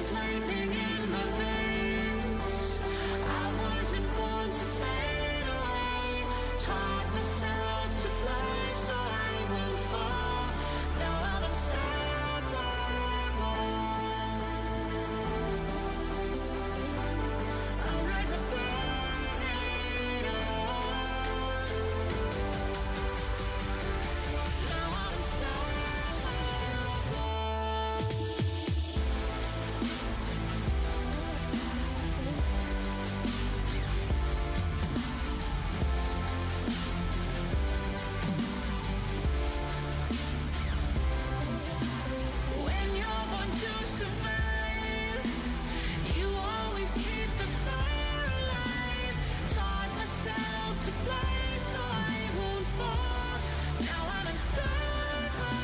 there's lightning in my veins. I wasn't born to fade away. Taught myself to fly so I won't fall. Now I'm unstoppable. I'll rise above it all. Now I'm unstoppable. When you're born to survive, you always keep the fire alive. Taught myself to fly so I won't fall. Now I'm unstoppable.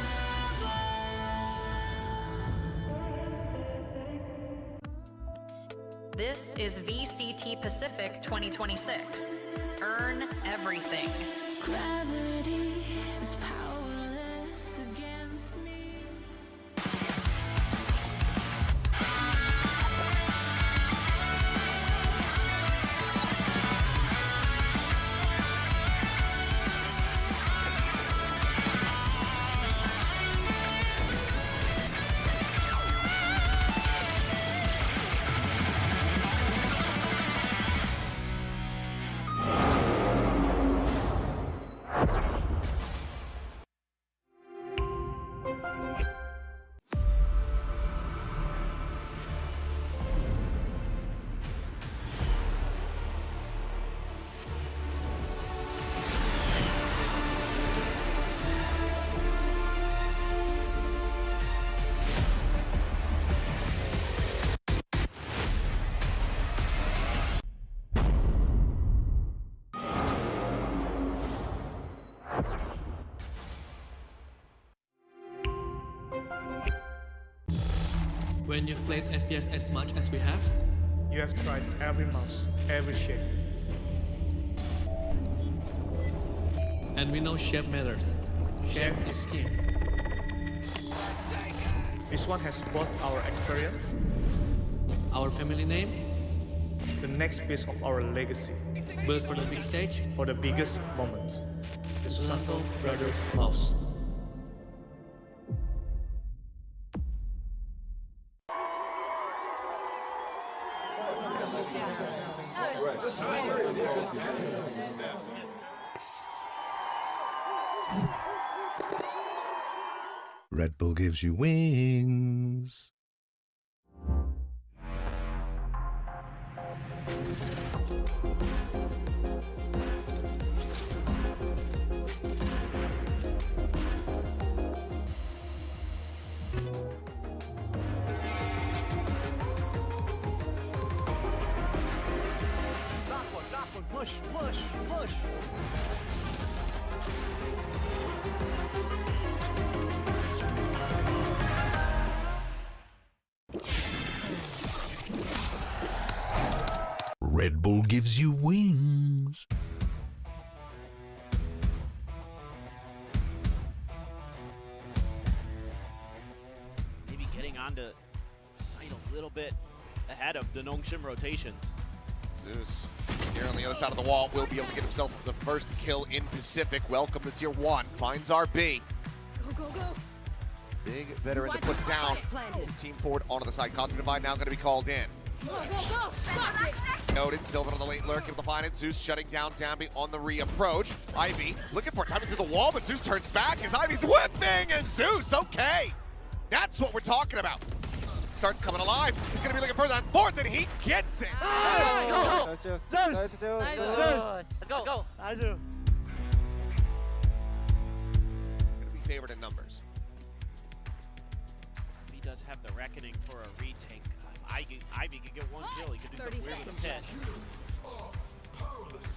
This is VCT Pacific 2026. Earn everything. Gravity is powerless against me. When you've played FPS as much as we have, You have tried every mouse, every shape. and we know shape matters. Shape is key. This one has both our experience, Our family name, the next piece of our legacy, built for the big stage, for the biggest moments. The Susanto Brothers Mouse. Red Bull gives you wings. Push, push, push. Red Bull gives you wings. Maybe getting onto site a little bit ahead of the Nongshim rotations. Zeus here on the other side of the wall will be able to get himself the first kill in Pacific. Welcome to Tier 1. Finds RB. Go, go, go. Big veteran to put down. His team forward onto the side. Cosmic Divide now going to be called in. Go, go, go. Stop it. Noted. Sylvan on the late lurk, able to find it. Zeus shutting down Dambi on the reapproach. Ivy looking for it, coming through the wall, but Zeus turns back as Ivy's whipping, and Zeus, okay. That's what we're talking about. Starts coming alive. He's going to be looking further on fourth, and he gets it. Let's go. Going to be favored in numbers. He does have the reckoning for a retake. Ivy could get one kill. He could do something weird with the pit. He's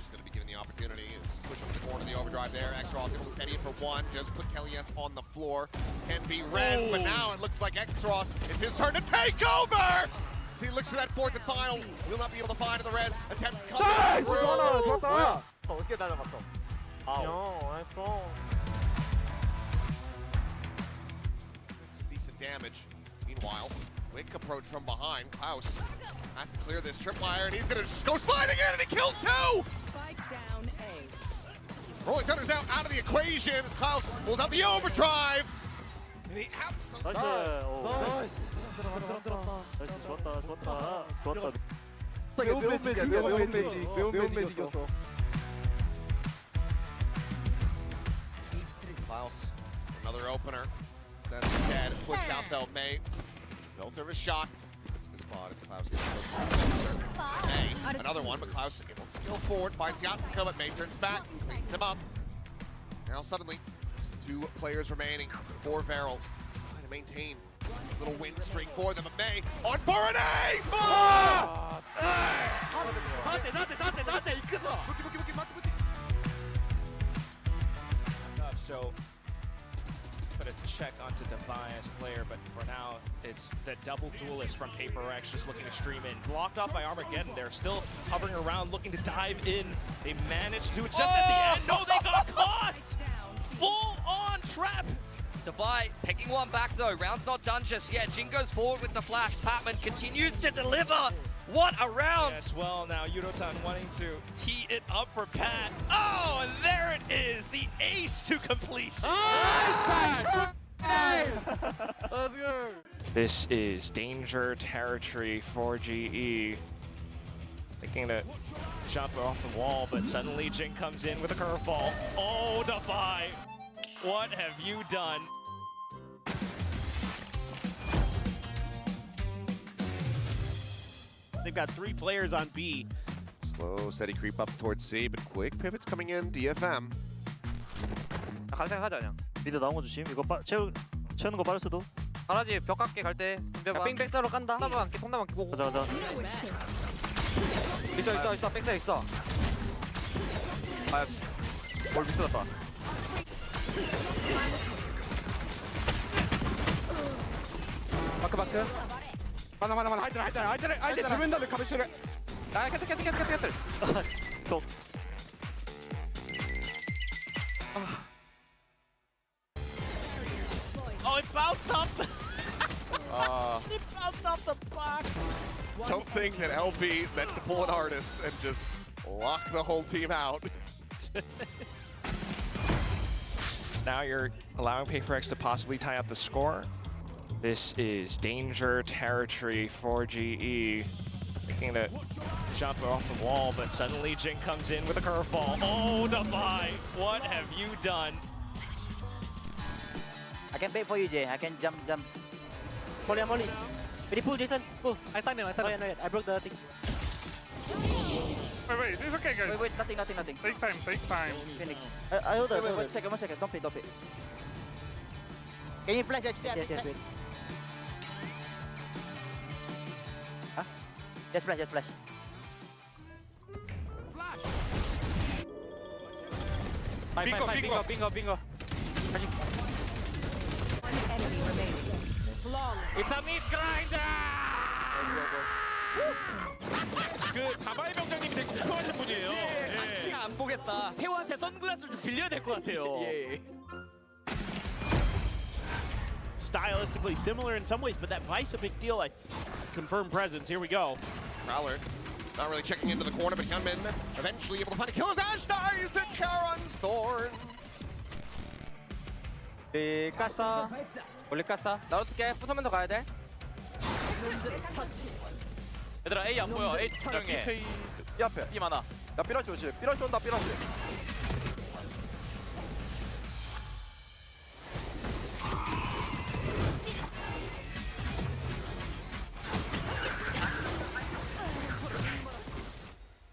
going to be given the opportunity. He's pushing to the corner of the overdrive there. Xross able to steady it for one. Just put Kelly S on the floor. Can be res, but now it looks like Xross, it's his turn to take over! So he looks for that fourth and final. Will not be able to find the res. Attempt to come through. That's some decent damage. Meanwhile, Quick approach from behind. Klaus has to clear this tripwire, and he's gonna just go sliding in, and he kills two! Spike down A. Rolling Thunder's now out of the equation as Klaus pulls out the overdrive. And he absolutely... Klaus, another opener. Sends ahead, pushed out though, May. Filter of a shot. It's spotted. Klaus gets close. May, another one, but Klaus able to steal forward, finds Yatsuko, but May turns back, cleans him up. Now suddenly, just two players remaining for Varel. Trying to maintain this little win streak for them, but May on for an ace! So put a check onto Defiance player, but for now it's the double duelist from PRX just looking to stream in. Blocked off by Armageddon. They're still hovering around looking to dive in. They managed to do it just at the end. No, they got caught! Full on trap! Devi picking one back though. Round's not done just yet. Jin goes forward with the flash. Patman continues to deliver. What a round! As well now, Yudotan wanting to tee it up for Pat. Oh, and there it is, the ace to completion. This is danger territory for GE. Thinking to jump off the wall, but suddenly Jin comes in with a curveball. Oh, Defy, what have you done? They've got 3 players on B. Slow, steady creep up towards C, but quick pivots coming in, DFM. 갈 생각하자 그냥. 미드 나온 거 조심. 이거 채우는 거 빠를 수도. 가라지 벽 깎게 갈 때. 빙 백사로 깐다. 콩나무 안게 콩나무 안게 고고. 가자. 있어 백사 있어. 아, 뭘 미쳤다. 마크. 하나 하이들 주변 다음에 가르치래. 아 캐틀. 또. Oh, it bounced off the... it bounced off the box. Don't think that LB meant to pull an artist and just lock the whole team out. Now you're allowing PRX to possibly tie up the score. This is danger territory for GE. Looking to jump off the wall, but suddenly Jin comes in with a curveball. Oh, Defy, what have you done? I can bait for you, Jay. I can jump. Molly. Ready, pull, Jason. Pull. I time him. No, yet. I broke the thing. Wait, it's okay, guys. Wait, nothing. Take time. Phoenix. I hold on. Wait, 1 second. Don't play. Can you flash? Yes, wait. Huh? Just flash. Bingo. One enemy remaining. Flawless. It's a mid grinder. 그 가바이 병장님이 되게 궁금하신 분이에요. 같이가 안 보겠다. 태호한테 선글라스를 좀 빌려야 될 것 같아요. Stylistically similar in some ways, but that Vice a big deal. I confirm presence. Here we go. Prowler not really checking into the corner, but Hyunmin eventually able to find a kill as Ash dies to Karon's Thorn. 깠어. 원래 깠어. 나 어떻게 부서면서 가야 돼? 얘들아 A 안 보여. A 정해. 이 앞에. B 많아. 나 삐라시 오지. 삐라시 온다.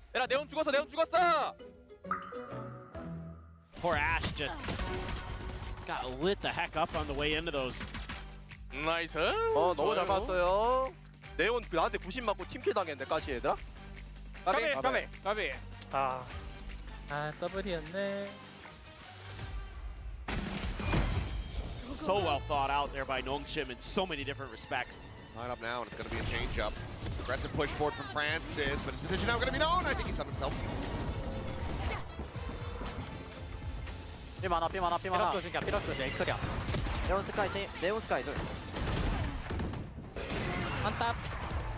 얘들아 네온 죽었어. Poor Ash just got lit the heck up on the way into those. 나이스. 너무 잘 봤어요. 네온 나한테 90 맞고 팀킬 당했는데 까시 얘들아. 까비. 더블이었네. So well thought out there by Nongshim in so many different respects. Line up now, and it's going to be a change-up. Aggressive push forward from Francis, but his position now going to be known. I think he set himself. 삐 많아. 삐럭 조심, 엑스리야. 네온 스카이 둘. 한탑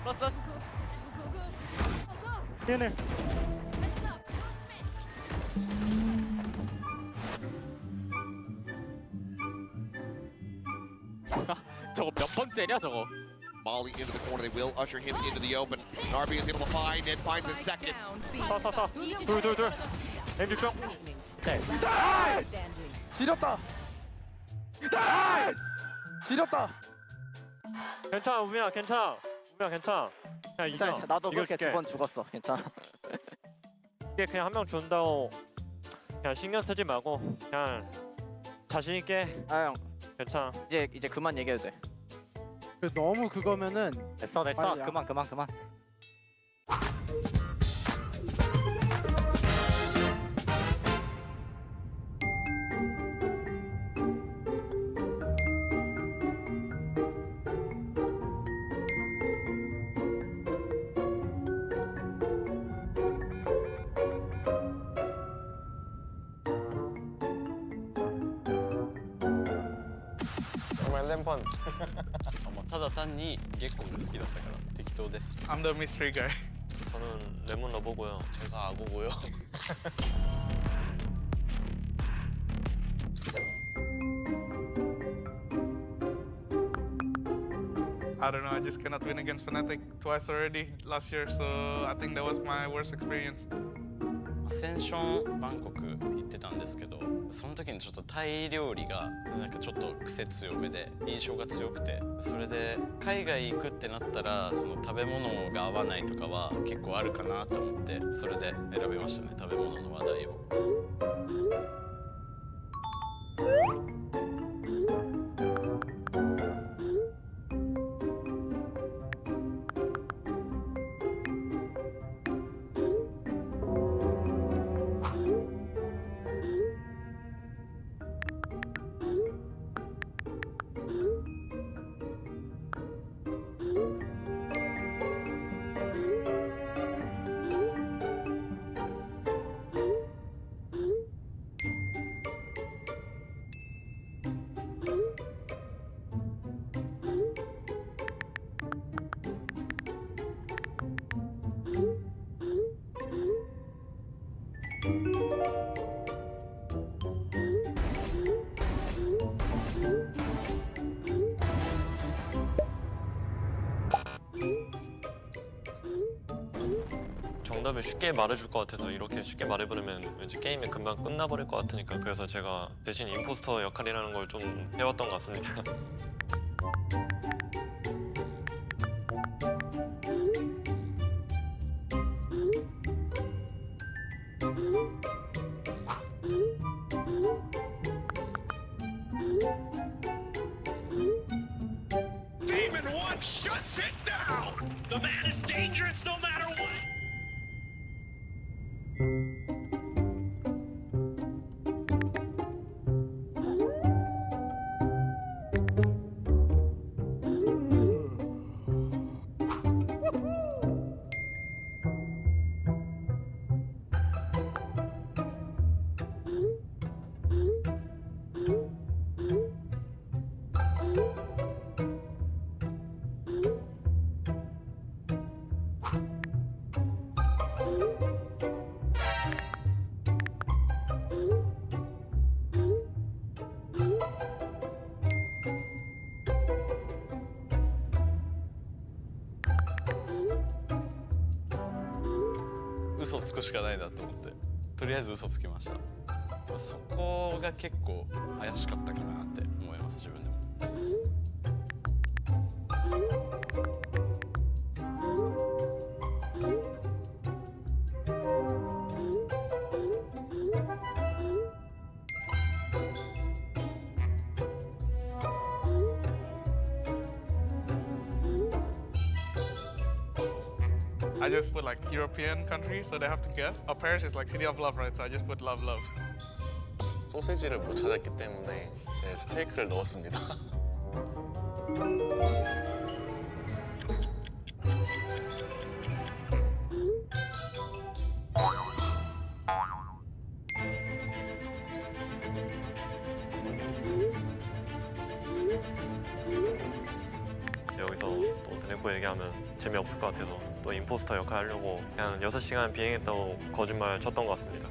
플러스 플러스 Go, go, go. 얘네 저거 몇 번째냐 저거 Molly into the corner. They will usher him into the open. RB is able to find it, finds his second. Down B. 서서서 둘 렌즈 쪽 네. Standing. 지렸다 지렸다 괜찮아 우미야 괜찮아 그냥 이겨 나도 그렇게 이겨줄게. 두 번 죽었어. 괜찮아. 이게 그냥 한 명 준다고 그냥 신경 쓰지 말고 그냥 자신 있게 아 형, 괜찮아 이제 그만 얘기해도 돼. 너무 그거면은 됐어. 빨리야. 그만. 뭐ただ単に月光が好きだったから適当です I'm the mystery guy. 저는 레몬 러버고요 제가 악어고요 I don't know. I just cannot win against Fnatic twice already last year, so I think that was my worst experience. アセンションバンコク行ってたんですけどその時にちょっとタイ料理がなんかちょっと癖強めで印象が強くてそれで海外行くってなったらその食べ物が合わないとかは結構あるかなと思ってそれで選びましたね食べ物の話題を。정답을 쉽게 말해줄 것 같아서 이렇게 쉽게 말해버리면 왠지 게임이 금방 끝나버릴 것 같으니까 그래서 제가 대신 임포스터 역할이라는 걸 좀 해왔던 것 같습니다. Demon 1 shuts it down! The man is dangerous no matter what!嘘つくしかないなと思ってとりあえず嘘つきましたそこが結構怪しかったかなって思います自分でもI just put like European countries, so they have to guess. Paris is like city of love, right? So I just put love, love. 소세지를 못 찾았기 때문에 네, 스테이크를 넣었습니다. 여기서 또 드래곤 놓고 얘기하면 재미없을 것 같아서 또 임포스터 역할 하려고 그냥 6시간 비행했다고 거짓말 쳤던 것 같습니다.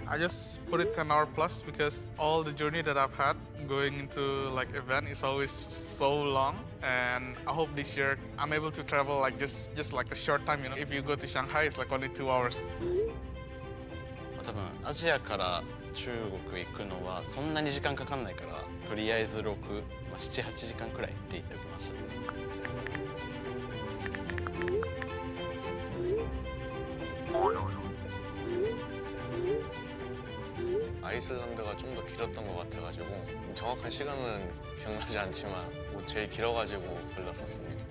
I just put it 10 hour plus because all the journey that I've had going into like event is always so long, and I hope this year I'm able to travel like just like a short time. You know, if you go to Shanghai, it's like only 2 hours. 多分アジアから中国行くのはそんなに時間かかんないから、とりあえず6、7、8時間くらいって言っておきました。아이슬란드가 좀 더 길었던 것 같아가지고 정확한 시간은 기억나지 않지만 뭐 제일 길어가지고 골랐었습니다.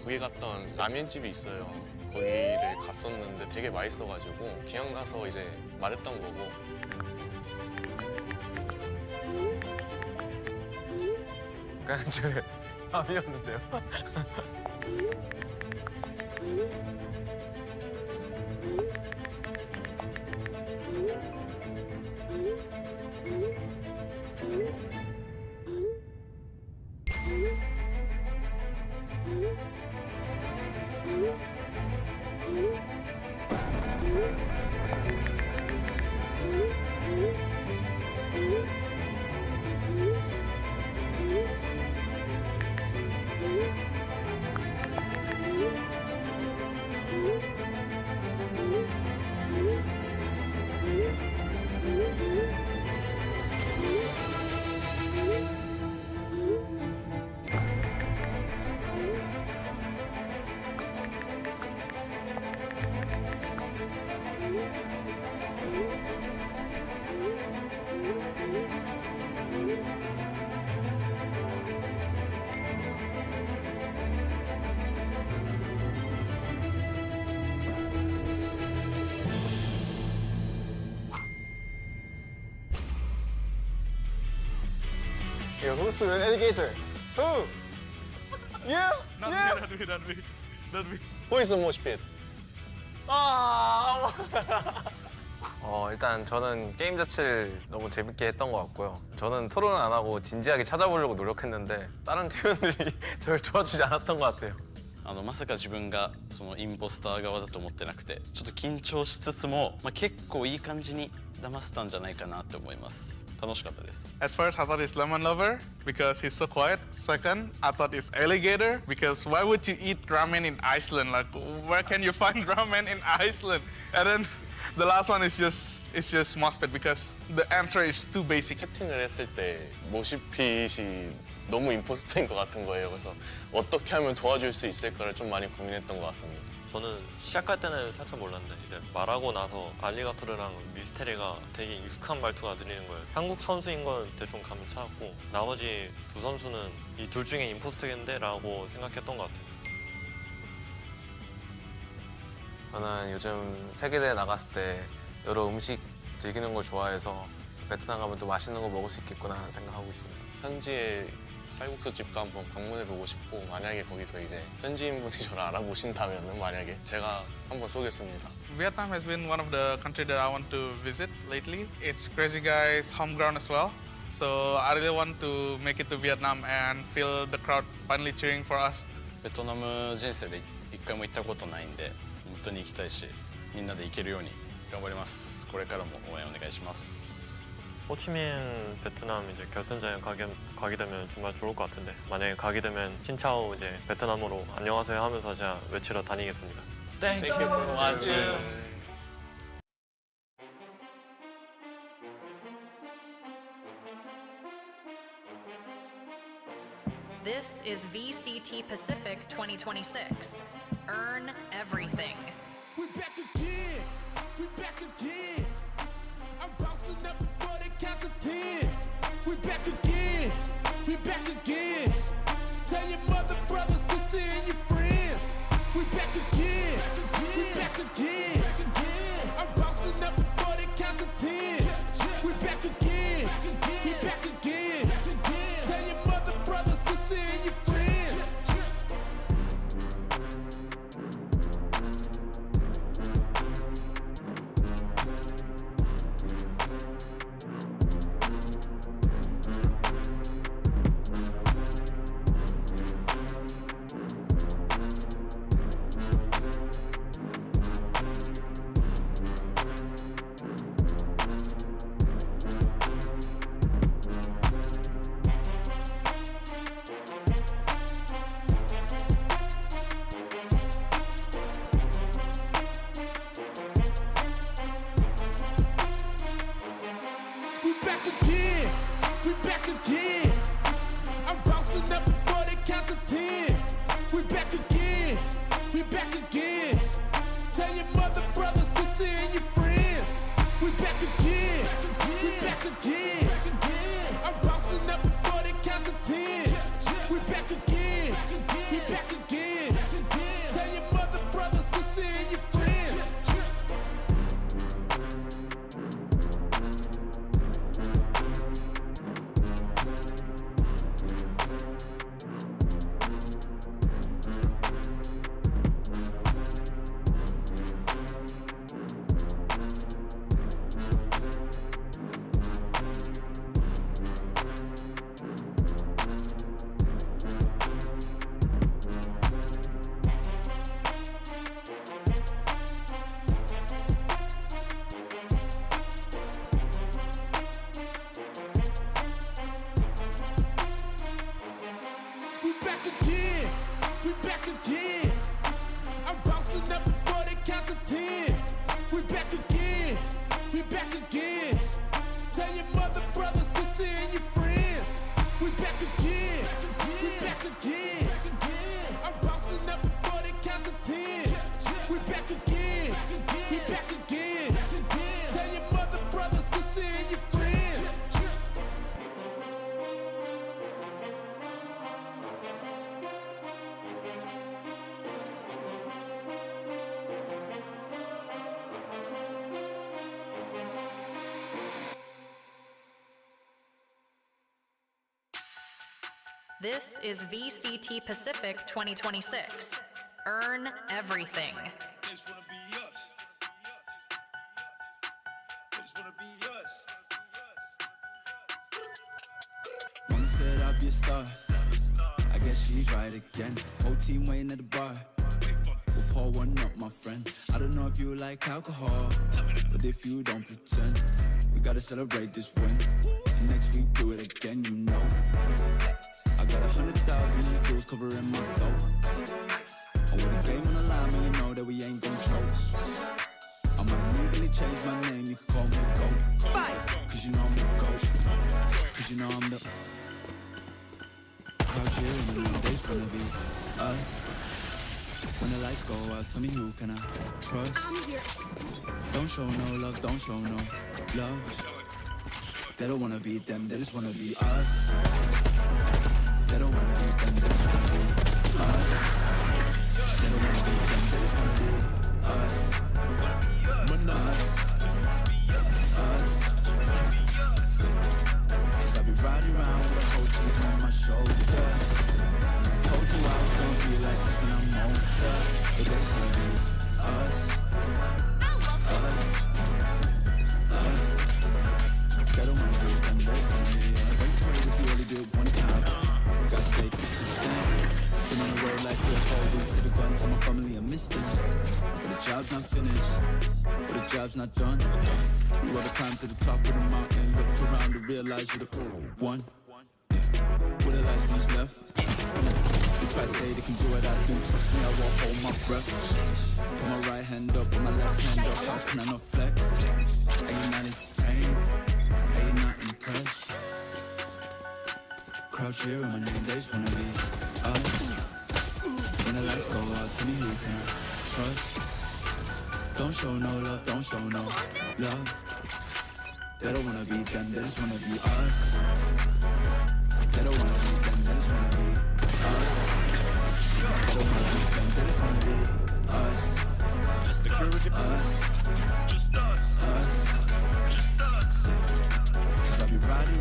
거기 갔던 라면집이 있어요. 거기를 갔었는데 되게 맛있어가지고 기왕 가서 이제 말했던 거고. 그냥 제 마음이었는데요. Yeah, who's an alligator? Who? Yeah? Not Yeah? me, not me. Who is the most fit? 일단 저는 게임 자체를 너무 재밌게 했던 것 같고요. 저는 토론을 안 하고 진지하게 찾아보려고 노력했는데 다른 팀원들이 저를 도와주지 않았던 것 같아요. まさか自分がそのインポスター側だと思ってなくて、ちょっと緊張しつつも、結構いい感じに騙せたんじゃないかなって思います。楽しかったです。At first, I thought he's lemon lover because he's so quiet. Second, I thought it's alligator because why would you eat ramen in Iceland? Like, where can you find ramen in Iceland? And then the last one is just moshpit because the answer is too basic. 채팅을 했을 때 모시핏이 너무 임포스터인 것 같은 거예요. 그래서 어떻게 하면 도와줄 수 있을까를 좀 많이 고민했던 것 같습니다. 저는 시작할 때는 살짝 몰랐는데 이제 말하고 나서 알리가토르랑 미스테리가 되게 익숙한 말투가 들리는 거예요. 한국 선수인 건 대충 감을 찾았고 나머지 두 선수는 이 둘 중에 임포스터겠는데? 라고 생각했던 것 같아요. 저는 요즘 세계대회 나갔을 때 여러 음식 즐기는 걸 좋아해서 베트남 가면 또 맛있는 거 먹을 수 있겠구나 생각하고 있습니다. 현지에 쌀국수 집도 한번 방문해보고 싶고, 만약에 거기서 이제 현지인분이 저를 알아보신다면 만약에 제가 한번 쏘겠습니다. Vietnam has been one of the countries that I want to visit lately. It's Crazy Guy's home ground as well. So I really want to make it to Vietnam and feel the crowd finally cheering for us. ベトナム人生で一回も行ったことないんで、本当に行きたいし、みんなで行けるように頑張ります。これからも応援お願いします。 호치민 베트남 이제 결승전에 가게 되면 정말 좋을 것 같은데 만약에 가게 되면 칭차오 이제 베트남어로 안녕하세요 하면서 제가 외치러 다니겠습니다. Thank you for watching. This is VCT Pacific 2026. Earn everything. We back again. We back again. I'm bouncing up before they count to 10. We back again. We back again. Tell your mother, brother, sister, and your friends. We back again. We back again. I'm bouncing up before they count to 10. We back again. Tell your mother, brother, sister, and your friends. We back again. We back again. I'm bouncing up before they count to 10. We back again. We back again. Tell your mother, brother, sister, and your friends. We back again. We back again. I'm bouncing up before they count to 10. We back again. We back again. Tell your mother, brother, sister, and your friends. We back again. We back again. I'm bouncing up before they count to 10. We back again. We back again. Tell your mother, brother, sister, and your friends. We back again. We back again. I'm bouncing up before they count to 10. We back again. We back again. Tell your mother, brother, sister, and your friends. This is VCT Pacific 2026. Earn everything. Just wanna be us. Just wanna be us. Mama said I'll be a star. I guess she's right again. Whole team waiting at the bar. We'll pour one up, my friend. I don't know if you like alcohol, but if you don't pretend, we gotta celebrate this win. Next week do it again, you know. I got 100,000 jewels covering my dough. I want a game on the line, man, you know that we ain't gon' choke. I might legally change my name, you can call me the GOAT. Cause you know I'm the GOAT. Cause you know I'm the crowd cheering, and they just wanna be us. When the lights go out, tell me who can I trust? Don't show no love, don't show no love. They don't wanna be them, they just wanna be us. They don't wanna be them, they just wanna be us. They don't wanna be them, they just wanna be us. Cause I be riding around with a whole team on my shoulders. I told you I was gonna be like this when I'm older. But they just wanna be us. They don't wanna be them, they just wanna be us. Don't praise if you only do it one time. Gotta stay consistent. Been on the road like 3 or 4 weeks. Hit the gun, tell my family I missed it. But the job's not finished. But the job's not done. You ever climb to the top of the mountain, looked around to realize you're the one. With the last one's left. They try to say they can do what I do. Trust me, I won't hold my breath. Put my right hand up, put my left hand up. How can I not flex? Ain't not entertained. Ain't not impressed. Crowd cheering my name, they just wanna be us. When the lights go out, tell me who can I trust? Don't show no love, don't show no love. They don't wanna be them, they just wanna be us. They don't wanna be them, they just wanna be us. They don't wanna be them, they just wanna be us. Just security, us. Just us. Us. Just us. Cause I be riding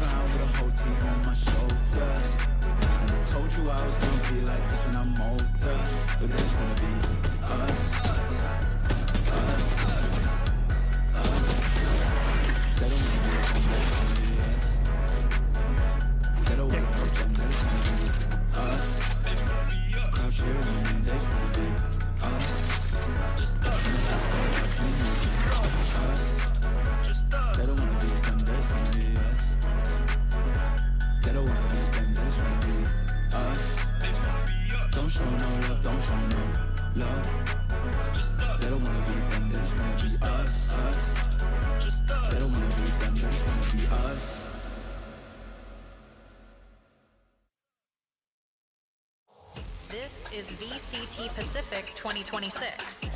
is VCT Pacific 2026.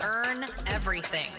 Earn everything.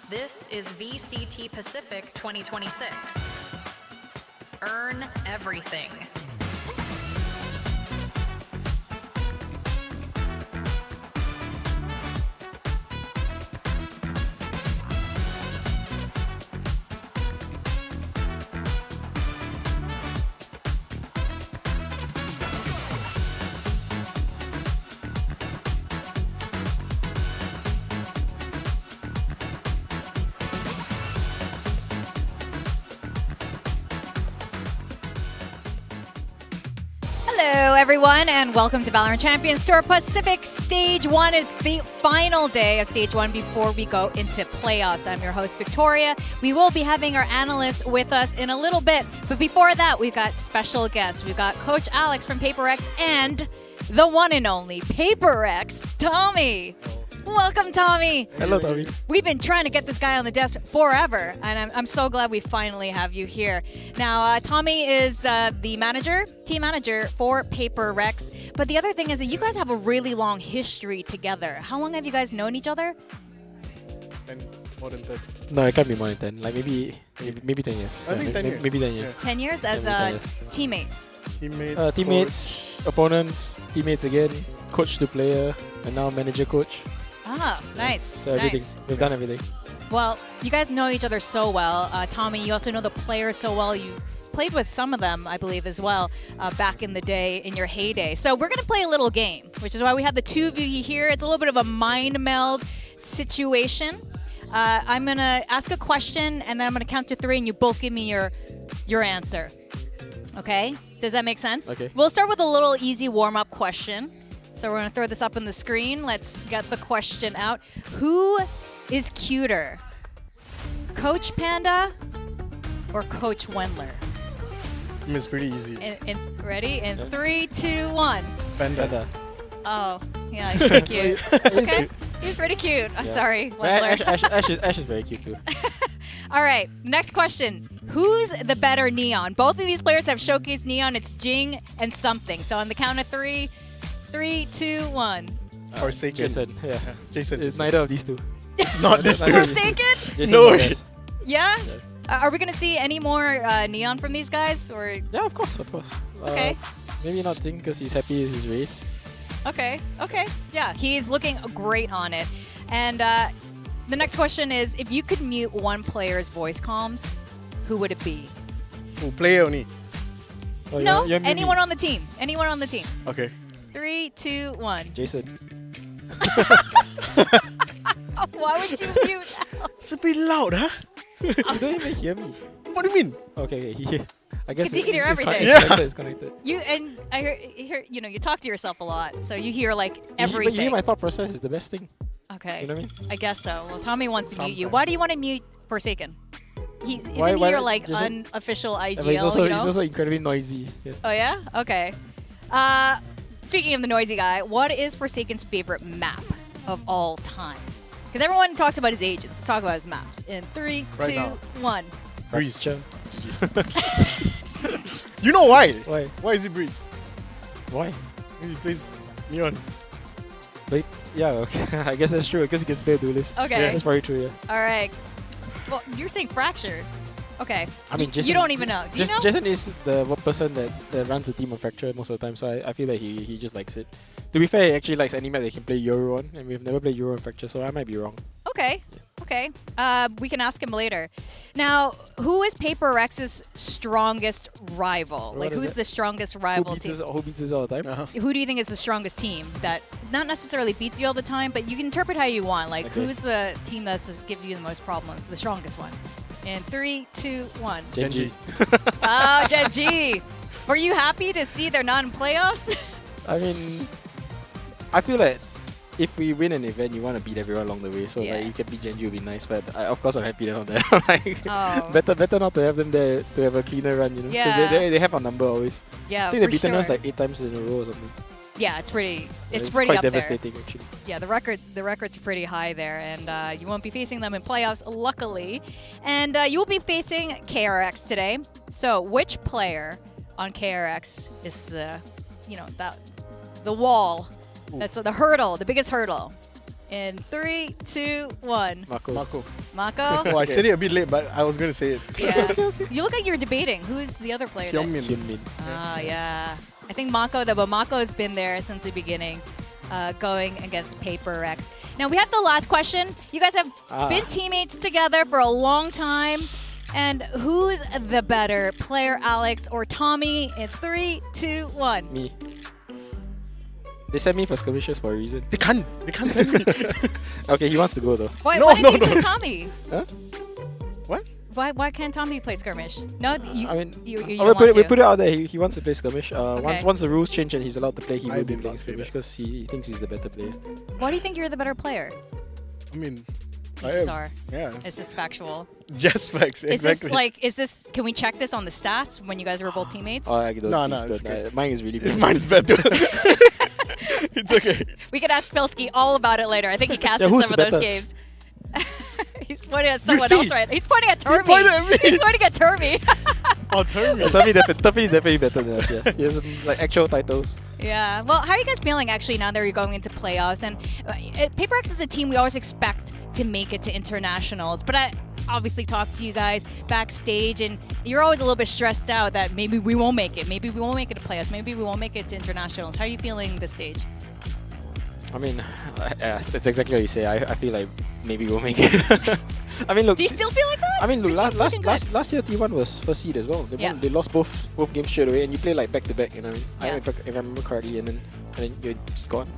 This is VCT Pacific 2026. Earn everything. Hello, everyone, and welcome to VALORANT Champions Tour Pacific Stage 1. It's the final day of Stage 1 before we go into playoffs. I'm your host, Victoria. We will be having our analyst with us in a little bit. But before that, we've got special guests. We've got Coach Alex from PRX and the one and only PRX, Tommy. Welcome, Tommy. Hello, Tommy. We've been trying to get this guy on the desk forever, and I'm so glad we finally have you here. Now, Tommy is the team manager for PRX. But the other thing is that you guys have a really long history together. How long have you guys known each other? More than 10. No, it can't be more than 10. Like maybe 10 years. I think 10 years. Maybe 10 years. 10 years as 10 years. teammates. Teammates, opponents, teammates again, coach to player, and now manager coach. Ah, nice. So everything. Nice. We've done everything. Well, you guys know each other so well. Tommy, you also know the players so well. You played with some of them, I believe, as well, back in the day, in your heyday. So we're going to play a little game, which is why we have the two of you here. It's a little bit of a mind meld situation. I'm going to ask a question, and then I'm going to count to 3, and you both give me your answer. Okay? Does that make sense? Okay. We'll start with a little easy warm-up question. So we're going to throw this up on the screen. Let's get the question out. Who is cuter? Coach Panda or Coach Wendler? It's pretty easy. Ready? In 3, 2, 1. Panda. Oh, yeah, he's pretty cute. Okay, he's pretty cute. I'm sorry, Wendler. Ash is very cute too. All right, next question. Who's the better Neon? Both of these players have showcased Neon. It's Jing and something. So on the count of 3, 3, 2, 1. Forsaken. Jason. Yeah. Jason. It's neither of these two. It's not this two. Forsaken? No way. Yeah? Are we gonna see any more Neon from these guys, or? Yeah, of course. Okay. Maybe not Jing because he's happy with his race. Okay. Yeah, he's looking great on it. And the next question is, if you could mute one player's voice comms, who would it be? Who, player only? Oh, No, you're anyone on the team. Anyone on the team. Okay. 3, 2, 1. Jason. Why would you mute Al? It's a bit loud, huh? You don't even hear me. What do you mean? Okay. I guess he can hear everything. It's connected. I hear, you talk to yourself a lot, so you hear like everything. But you hear my thought process is the best thing. Okay. You know what I mean? I guess so. Well, Tommy wants to mute you. Sometimes. Why do you want to mute Forsaken? Isn't Why- he your why- like doesn't- unofficial IGL? But he's also, you know? he's also incredibly noisy. Yeah. Oh yeah? Okay. Speaking of the noisy guy, what is Forsaken's favorite map of all time? Because everyone talks about his agents. Let's talk about his maps. In 3, Right 2, now. 1. Breeze. You know why? Why? Why is it Breeze? Why? He plays Neon. But yeah, okay. I guess that's true because he gets play duelist. Okay. Yeah, that's probably true. Yeah. All right. Well, you're saying Fracture. Okay. I mean, you don't even know. Do you know? Jason is the one person that runs the team of Fracture most of the time, so I feel like he just likes it. To be fair, he actually likes any map that he can play Euro on, and we've never played Euro on Fracture, so I might be wrong. Okay. Okay. We can ask him later. Now, who is PRX's strongest rival? What is who's it? the strongest rival team? Who beats us all the time? Who do you think is the strongest team that not necessarily beats you all the time, but you can interpret how you want? Like, Okay. who's the team that gives you the most problems, the strongest one? In 3, 2, 1. Genji. Oh, Genji. Were you happy to see they're not in playoffs? I mean, I feel like if we win an event, you want to beat everyone along the way. So Yeah. like, you can beat Genji would be nice, but of course I'm happy they're not there. Like, Oh. better not to have them there to have a cleaner run, you know? 'Cause Yeah. they have our number always. Yeah, I think they've for beaten us sure. like 8 times in a row or something. Yeah, it's pretty. It's It's pretty quite up there. devastating actually. Yeah, the record's pretty high there, and you won't be facing them in playoffs, luckily. And you will be facing KRX today. So, which player on KRX is the, the wall? That's the hurdle, the biggest hurdle. In 3, 2, 1. Mako. Mako. Oh, I said it a bit late, but I was going to say it. Yeah. You look like you're debating. Who's the other player? that- Hyunmin. Ah, yeah. I think Mako has been there since the beginning, going against PRX. Now, we have the last question. You guys have been teammates together for a long time. And who's the better player, Alex or Tommy? In 3, 2, 1. Me. They sent me for skirmishes for a reason. They can't send me. Okay, he wants to go though. Why No, did you no, send no. Tommy? Huh? What? Why can't Tommy play skirmish? No, you. I mean, you we don't put want it, we to. put it out there. He wants to play skirmish. Okay. Once the rules change and he's allowed to play, he I will be did playing not say skirmish that. because he thinks he's the better player. Why do you think you're the better player? I mean, You I just am. are. Yeah. Is this factual? Just facts, exactly. Is this, can we check this on the stats when you guys were both teammates? Oh, I don't. No, please it's don't. good. Mine is really bad. Mine's better. It's okay. We could ask Pilsky all about it later. I think he casted who's some of those better? games. He's pointing at someone see? else, right? He's pointing at Turby. pointed at me. He's pointing at Turby. Oh, turn me. Tommy definitely better than us. Yeah, he has like actual titles. Yeah. Well, how are you guys feeling actually now that you're going into playoffs? And PRX is a team we always expect to make it to internationals, but I obviously talk to you guys backstage, and you're always a little bit stressed out that maybe we won't make it. Maybe we won't make it to playoffs. Maybe we won't make it to internationals. How are you feeling this stage? I mean, that's exactly what you say. I feel like maybe we'll make it. I mean, look. Do you still feel like that? I mean, look. Your team's looking good. Last year T1 was first seed as well. Yeah. They lost both games straight away, and you play like back to back. You know what I mean? Yeah. If I remember correctly, and then you're just gone.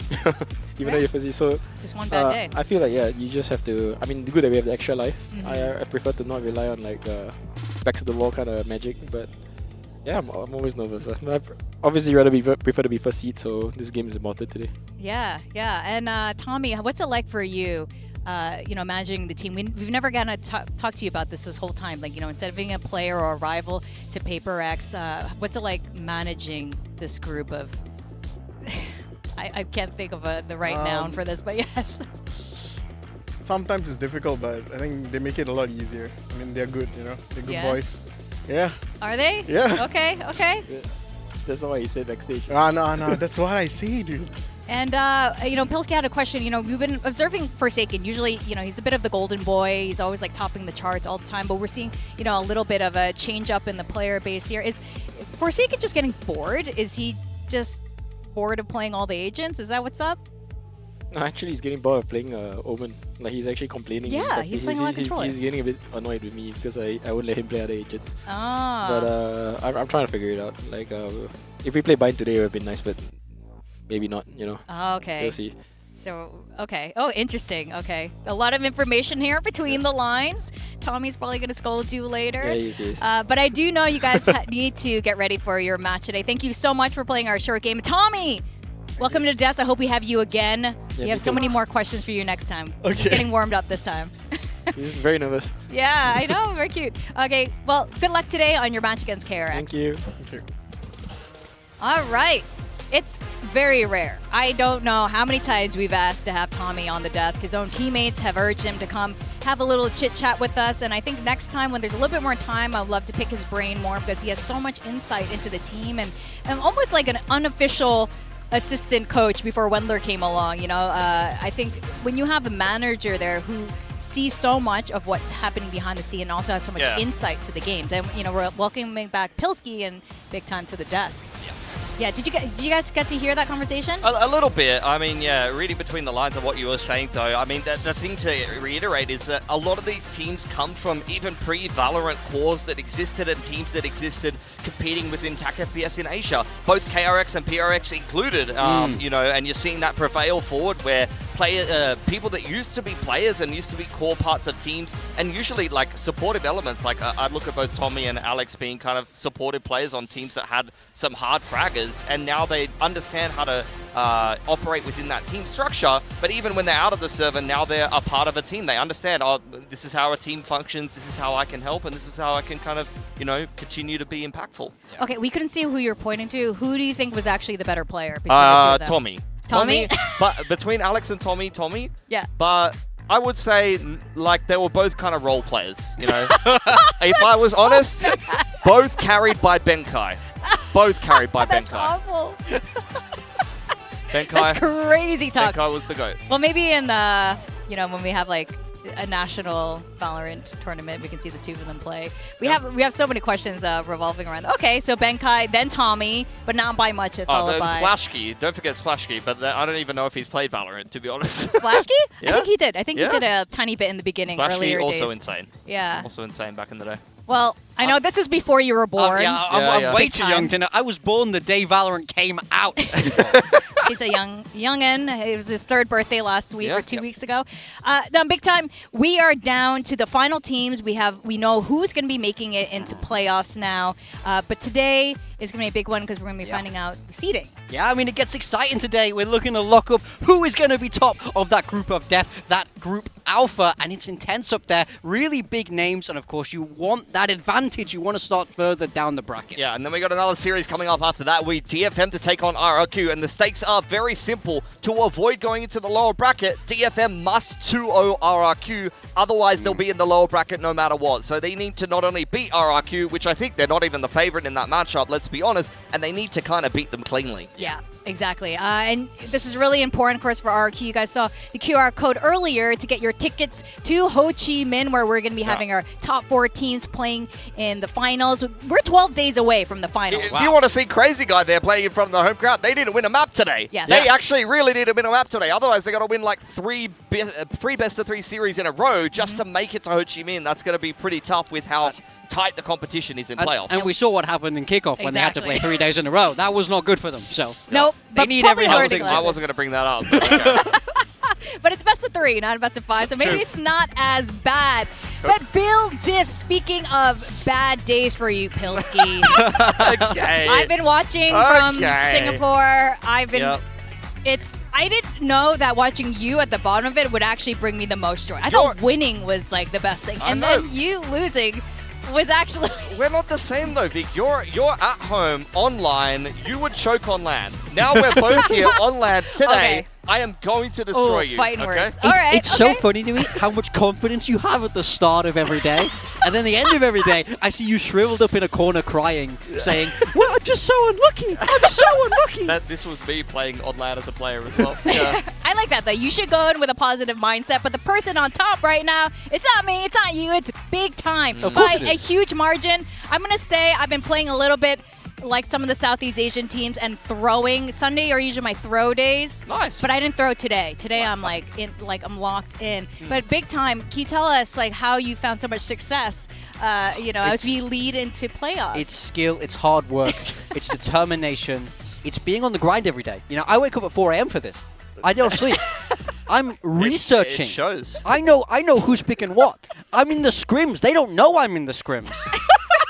Even though you're first seed, so Just one bad day. I feel like you just have to. I mean, good that we have the extra life. Mhm. I prefer to not rely on like back to the wall kind of magic, but. Yeah, I'm always nervous. I'd obviously rather prefer to be first seed, so this game is important today. Yeah, yeah. And Tommy, what's it like for you? Managing the team. We've never gotten to talk to you about this whole time. Like, instead of being a player or a rival to PRX, what's it like managing this group of? I can't think of the right noun for this, but yes. Sometimes it's difficult, but I think they make it a lot easier. I mean, they're good, They're good Yeah. boys. Yeah. Are they? Yeah. Okay. Okay. That's not what you said backstage. No. That's what I say, dude. And Pilsky had a question. We've been observing Forsaken. Usually, he's a bit of the golden boy. He's always like topping the charts all the time. But we're seeing, a little bit of a change up in the player base here. Is Forsaken just getting bored? Is he just bored of playing all the agents? Is that what's up? No, actually, he's getting bored of playing Omen. Like, he's actually complaining. Yeah, that he's playing a lot of controller. He's getting a bit annoyed with me because I won't let him play other agents. Ah. But I'm trying to figure it out. Like, if we play Bind today, it would have been nice, but maybe not, Oh, okay. We'll see. So, okay. Oh, interesting. Okay. A lot of information here between the lines. Tommy's probably going to scold you later. Yeah, he is. But I do know you guys need to get ready for your match today. Thank you so much for playing our short game. Tommy, Welcome to the desk. I hope we have you again. We me have so too. many more questions for you next time. We're just Okay. getting warmed up this time. He's very nervous. Yeah, I know. Very cute. Okay, well, good luck today on your match against KRX. Thank you. All right. It's very rare. I don't know how many times we've asked to have Tommy on the desk. His own teammates have urged him to come have a little chit-chat with us, and I think next time when there's a little bit more time, I'd love to pick his brain more because he has so much insight into the team and almost like an unofficial assistant coach before Wendler came along. You know, I think when you have a manager there who sees so much of what's happening behind the scene and also has so much insight to the games, and you know, we're welcoming back Pilsky and Big Time to the desk. Yeah, did you guys get to hear that conversation? A little bit. I mean, yeah, reading between the lines of what you were saying, though, I mean, the thing to reiterate is that a lot of these teams come from even pre-Valorant cores that existed and teams that existed competing within TAC FPS in Asia, both KRX and PRX included, you know, and you're seeing that prevail forward where people that used to be players and used to be core parts of teams and usually like supportive elements, like I look at both Tommy and Alex being kind of supportive players on teams that had some hard fraggers, and now they understand how to operate within that team structure. But even when they're out of the server, now they're a part of a team. They understand, oh, this is how a team functions, this is how I can help, and this is how I can kind of, you know, continue to be impactful. Okay, we couldn't see who you're pointing to. Who do you think was actually the better player between the two of them? Tommy. Tommy? But between Alex and Tommy. Yeah. But I would say, like, they were both kind of role players, you know? If I was honest, both carried by Benkai. Both carried by That's Benkai. awful. Benkai. That's crazy talk. Benkai was the GOAT. Well, maybe in you know, when we have like a national Valorant tournament, we can see the two of them play. We have so many questions revolving around. Okay, so Benkai, then Tommy, but not by much. Followed by Splashkey. Don't forget Splashkey, but I don't even know if he's played Valorant, to be honest. Splashkey? Yeah? I think he did. I think he did a tiny bit in the beginning, earlier Splashkey also days. insane. Yeah. Also insane back in the day. Well, I know this was before you were born. I'm way Big too time. young to know. I was born the day Valorant came out. He's a youngin'. It was his 3rd birthday last week or 2 weeks ago. Now, Big Time, we are down to the final teams. We know who's going to be making it into playoffs now. But today is going to be a big one because we're going to be finding out the seeding. Yeah, I mean, it gets exciting today. We're looking to lock up who is going to be top of that group of death, that group alpha, and it's intense up there. Really big names, and of course, you want that advantage. You want to start further down the bracket. Yeah, and then we got another series coming up after that. We DFM to take on RRQ, and the stakes are very simple. To avoid going into the lower bracket, DFM must 2-0 RRQ, otherwise they'll be in the lower bracket no matter what. So they need to not only beat RRQ, which I think they're not even the favorite in that matchup, let's be honest, and they need to kind of beat them cleanly. Yeah, exactly. And this is really important, of course, for RRQ. You guys saw the QR code earlier to get your tickets to Ho Chi Minh, where we're going to be having our top 4 teams playing in the finals. We're 12 days away from the finals. If you want to see Crazy Guy there playing in front of the home crowd, they didn't win a map today. Yes. They actually really need to win a map today. Otherwise, they got to win like three best of 3 series in a row just to make it to Ho Chi Minh. That's going to be pretty tough with how tight the competition is in playoffs. And we saw what happened in kickoff when they had to play 3 days in a row. That was not good for them. So nope. They need every help. I wasn't going to bring that up. But okay. But it's best of 3, not best of 5, so maybe it's not as bad. But Bill Diff, speaking of bad days for you, Pilsky. Okay. I've been watching from Singapore. I've been. I didn't know that watching you at the bottom of it would actually bring me the most joy. I thought winning was like the best thing, and then you losing was actually. We're not the same though, Vic. You're at home online. You would choke on land. Now we're both here on land today. Okay. I am going to destroy you. Fighting words. All right. It's so funny to me how much confidence you have at the start of every day, and then the end of every day, I see you shriveled up in a corner crying, saying, "Well, I'm just so unlucky. I'm so unlucky." This was me playing on land as a player as well. Yeah. I like that though. You should go in with a positive mindset, but the person on top right now, it's not me, it's not you, it's Big Time. Of course By it a is. huge margin. I'm going to say I've been playing a little bit like some of the Southeast Asian teams and throwing. Sunday are usually my throw days. Nice. But I didn't throw today. Today I'm I'm locked in. But Big Time, can you tell us like how you found so much success as we lead into playoffs? It's skill, it's hard work, it's determination, it's being on the grind every day. You know, I wake up at 4 a.m. for this. I don't sleep. I'm researching. It shows. I know who's picking what. I'm in the scrims. They don't know I'm in the scrims.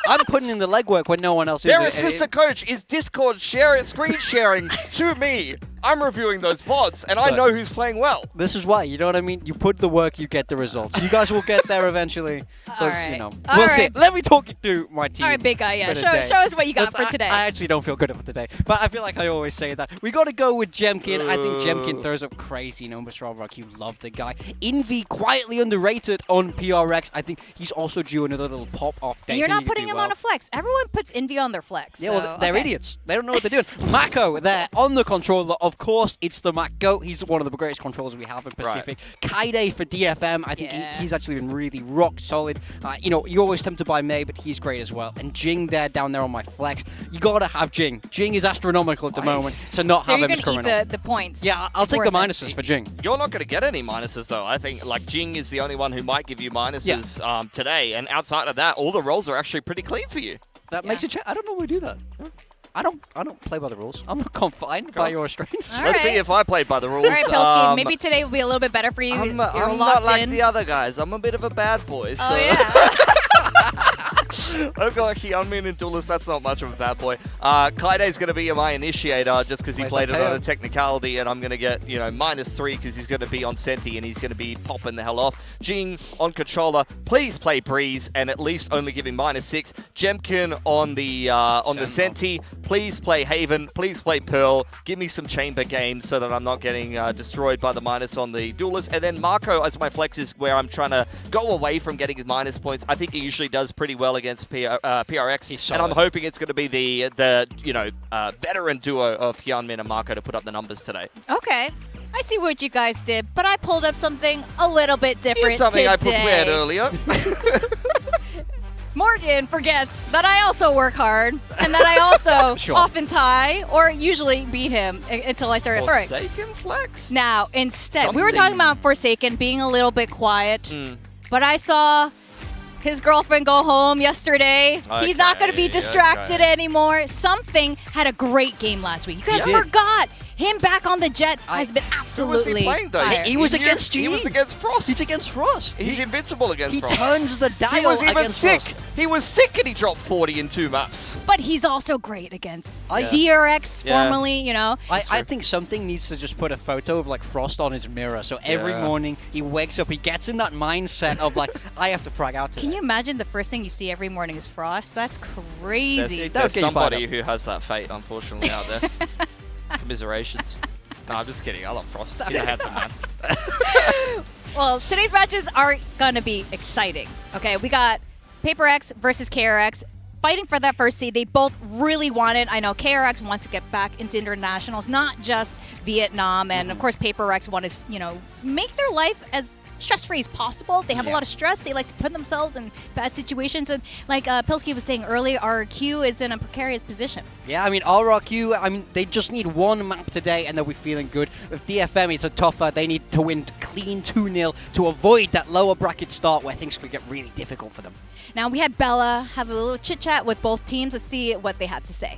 I'm putting in the legwork when no one else is. Their assistant coach is Discord screen sharing to me I'm reviewing those VODs, and I know who's playing well. This is why, you know what I mean? You put the work, you get the results. You guys will get there eventually. All right. You know, All we'll see. right. Let me talk you through my team. All right, big guy, yeah. for the Show day. us what you got But for today. I actually don't feel good about today, but I feel like I always say that. We got to go with Jemkin. I think Jemkin throws up crazy numbers for RRQ. Love the guy. Invi, quietly underrated on PRX. I think he's also due another little pop-off day. You're not putting him on a flex. Everyone puts Envy on their flex. Yeah, so, well, they're okay. idiots. They don't know what they're doing. Mako there on the controller. Of course, it's the Mac Goat. He's one of the greatest controllers we have in Pacific. Kaide for DFM. I think he's actually been really rock solid. You know, you always tempt to buy May, but he's great as well. And Jing there, down there on my flex. You gotta have Jing. Jing is astronomical at the moment. To not So have you're him is going to criminal. eat the points. Yeah, I'll It's take the worth it. minuses for Jing. You're not going to get any minuses, though. I think, like, Jing is the only one who might give you minuses today. And outside of that, all the roles are actually pretty clean for you. That makes it. I don't normally do that. I don't play by the rules. I'm not confined by your restraints. Let's see if I played by the rules. All right, Pilsky, maybe today will be a little bit better for you. I'm You're not locked like in. the other guys. I'm a bit of a bad boy. So. Oh, yeah. I feel like Hyunmin and Duelist, that's not much of a bad boy. Kaide's going to be my initiator just because he played it on a technicality, and I'm going to get, you know, -3 because he's going to be on Senti and he's going to be popping the hell off. Jing on controller, please play Breeze and at least only give him -6. Jemkin on the Senti, please play Haven, please play Pearl. Give me some chamber games so that I'm not getting destroyed by the minus on the Duelist. And then Marco as my flex is where I'm trying to go away from getting minus points. I think he usually does pretty well against PRX, and I'm hoping it's going to be the veteran duo of Hyunmin and Marco to put up the numbers today. Okay. I see what you guys did, but I pulled up something a little bit different Here's something I today. prepared earlier. Morgan forgets that I also work hard and that I also Sure. often tie or usually beat him until I started throwing. Forsaken flex? Now, instead, we were talking about Forsaken being a little bit quiet, but I saw his girlfriend go home yesterday. He's not going to be distracted anymore. Something had a great game last week. You guys forgot. Him back on the jet has been absolutely Who was he playing, though? fire. He was against GE. He was against Frost. He's against Frost. He's invincible against Frost. He turns the dial He was even against sick. Frost. He was sick and he dropped 40 in 2 maps. But he's also great against Yeah. DRX, Yeah. formerly, you know. I think something needs to just put a photo of like Frost on his mirror. So every Yeah. morning he wakes up, he gets in that mindset of like, I have to frag out today. Can you imagine the first thing you see every morning is Frost? That's crazy. There's somebody who has that fate, unfortunately, out there. Commiserations. No, I'm just kidding. I love Frost. He's a handsome man. Well, today's matches are gonna be exciting. Okay, we got PRX versus KRX fighting for that first seed. They both really want it. I know KRX wants to get back into internationals, not just Vietnam, and of course PRX want to, you know, make their life as stress-free as possible. They have a lot of stress. They like to put themselves in bad situations, and like Pilsky was saying earlier, RRQ is in a precarious position. Yeah, I mean, RRQ, I mean, they just need one map today and they'll be feeling good. With DFM, it's a tougher. They need to win clean 2-0 to avoid that lower bracket start where things could get really difficult for them. Now, we had Bella have a little chit-chat with both teams. Let's see what they had to say.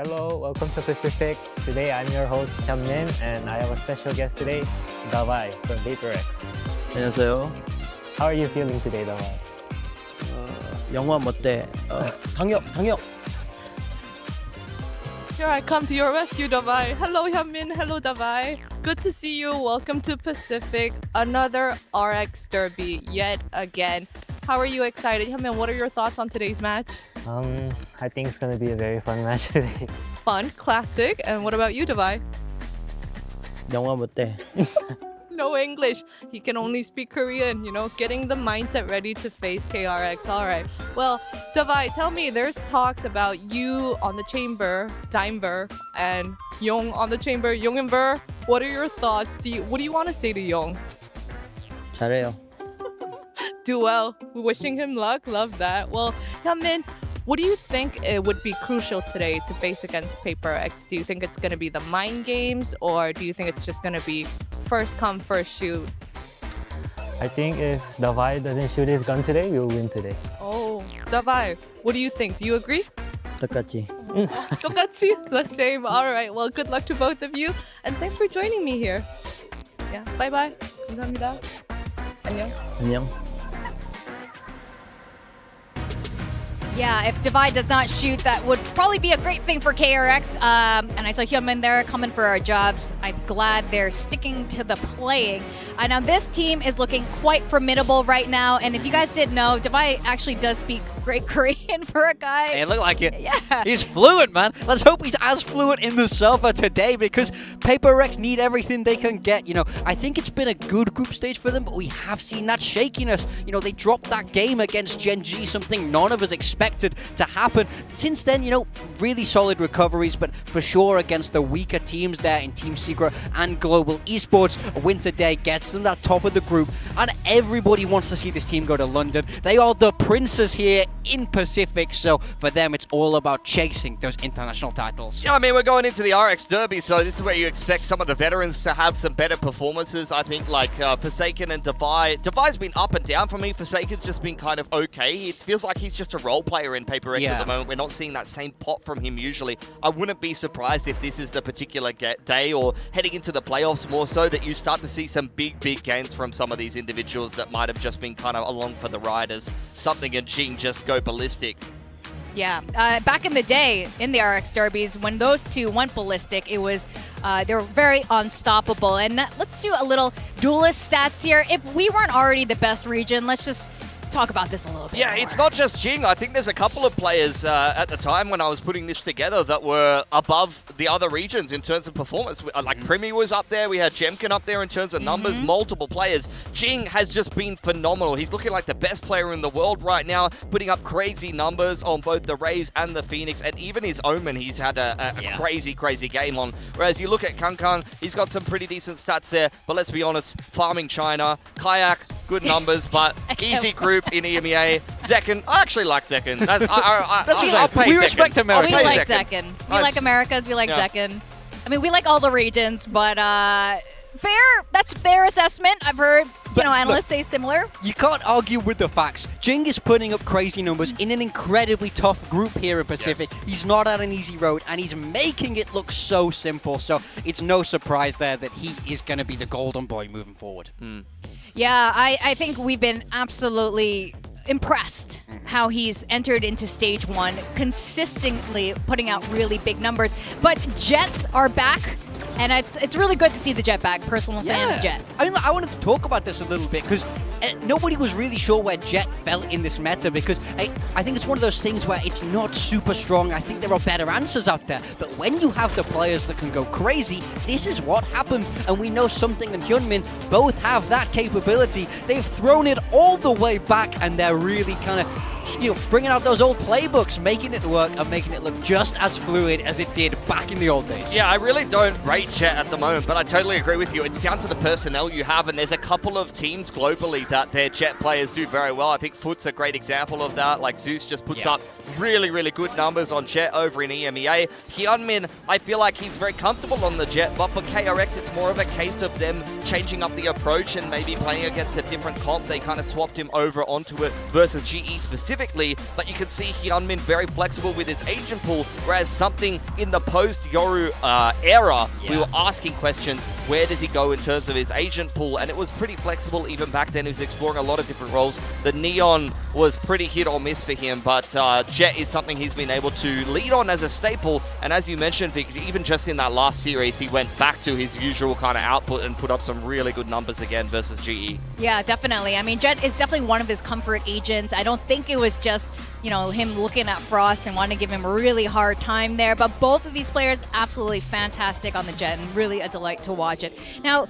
Hello, welcome to Pacific. Today I'm your host Hyunmin and I have a special guest today, Davai from PRX. 안녕하세요. How are you feeling today, Davai? 영화 어때? 당역. Here I come to your rescue, Davai. Hello, Hyunmin. Hello, Davai. Good to see you. Welcome to Pacific. Another RX Derby yet again. How are you excited? Hyunmin, what are your thoughts on today's match? I think it's gonna be a very fun match today. Fun, classic. And what about you, Davai? 영화 어때? No English. He can only speak Korean, you know, getting the mindset ready to face KRX. All right. Well, Davai, tell me, there's talks about you on the chamber, Daimber, and Yong on the chamber, Yong and Ver. What are your thoughts? What do you want to say to Yong? 잘해요. Do well. Wishing him luck. Love that. Well, Hyunmin, what do you think it would be crucial today to face against PRX? Do you think it's going to be the mind games, or do you think it's just going to be first come, first shoot? I think if Davai doesn't shoot his gun today, we'll win today. Oh, Davai, what do you think? Do you agree? 똑같이. 똑같이? The same. All right. Well, good luck to both of you, and thanks for joining me here. Yeah. Bye bye. 감사합니다. 안녕. 안녕. Yeah, if Divide does not shoot, that would probably be a great thing for KRX. And I saw Hyunmin there coming for our jobs. I'm glad they're sticking to the playing. Now this team is looking quite formidable right now. And if you guys didn't know, Divide actually does speak great Korean for a guy. It looked like it. Yeah. He's fluent, man. Let's hope he's as fluent in the server today because PRX need everything they can get. You know, I think it's been a good group stage for them, but we have seen that shakiness. You know, they dropped that game against Gen G, something none of us expected to happen. Since then, you know, really solid recoveries, but for sure against the weaker teams there in Team Secret and Global Esports, a win today gets them that top of the group, and everybody wants to see this team go to London. They are the princes here in Pacific, so for them it's all about chasing those international titles. Yeah, I mean, we're going into the RX Derby, so this is where you expect some of the veterans to have some better performances. I think like Forsaken and Divide. Divide's been up and down for me. Forsaken's just been kind of okay. It feels like he's just a role player in PRX at the moment. We're not seeing that same pop from him usually. I wouldn't be surprised if this is the particular day or heading into the playoffs more so that you start to see some big gains from some of these individuals that might have just been kind of along for the ride as something and Jing just go ballistic. Yeah, back in the day in the RX derbies, when those two went ballistic, it was they were very unstoppable. And let's do a little duelist stats here. If we weren't already the best region, let's just talk about this a little bit. Yeah, more. it's not just Jing. I think there's a couple of players at the time when I was putting this together that were above the other regions in terms of performance. Like Primi was up there. We had Jemkin up there in terms of numbers, multiple players. Jing has just been phenomenal. He's looking like the best player in the world right now, putting up crazy numbers on both the Rays and the Phoenix, and even his Omen, he's had a crazy game on. Whereas you look at Kang, he's got some pretty decent stats there, but let's be honest, farming China, Kayak, good numbers, but easy group in EMEA. Zekken, I actually like Zekken. I'll pay we Zekken. respect America. We like Zekken. We like Americas. We like Zekken. I mean, we like all the regions, but fair. That's fair assessment. I've heard, analysts say similar. You can't argue with the facts. Jing is putting up crazy numbers in an incredibly tough group here in Pacific. Yes. He's not at an easy road, and he's making it look so simple. So it's no surprise there that he is going to be the golden boy moving forward. Yeah, I think we've been absolutely impressed how he's entered into stage one, consistently putting out really big numbers. But Jets are back, and it's really good to see the Jet back. Personal fan of Jet. I mean, I wanted to talk about this a little bit because nobody was really sure where Jet fell in this meta because I think it's one of those things where it's not super strong. I think there are better answers out there, but when you have the players that can go crazy, this is what happens. And we know Something and Hyunmin both have that capability. They've thrown it all the way back, and they're really kind of bringing out those old playbooks, making it work and making it look just as fluid as it did back in the old days. Yeah, I really don't rate Jet at the moment, but I totally agree with you. It's down to the personnel you have, and there's a couple of teams globally that their Jet players do very well. I think Foot's a great example of that. Like Zeus just puts up really good numbers on Jet over in EMEA. Hyunmin, I feel like he's very comfortable on the Jet, but for KRX, it's more of a case of them changing up the approach and maybe playing against a different comp. They kind of swapped him over onto it versus GE specifically. But you can see Hyunmin very flexible with his agent pool, whereas Something in the post-Yoru era, we were asking questions, where does he go in terms of his agent pool? And it was pretty flexible even back then. He was exploring a lot of different roles. The Neon was pretty hit or miss for him, but Jet is something he's been able to lead on as a staple. And as you mentioned, Vic, even just in that last series, he went back to his usual kind of output and put up some really good numbers again versus GE. Yeah, definitely. I mean, Jet is definitely one of his comfort agents. I don't think it was just, him looking at Frost and wanting to give him a really hard time there. But both of these players, absolutely fantastic on the Jet and really a delight to watch it. Now,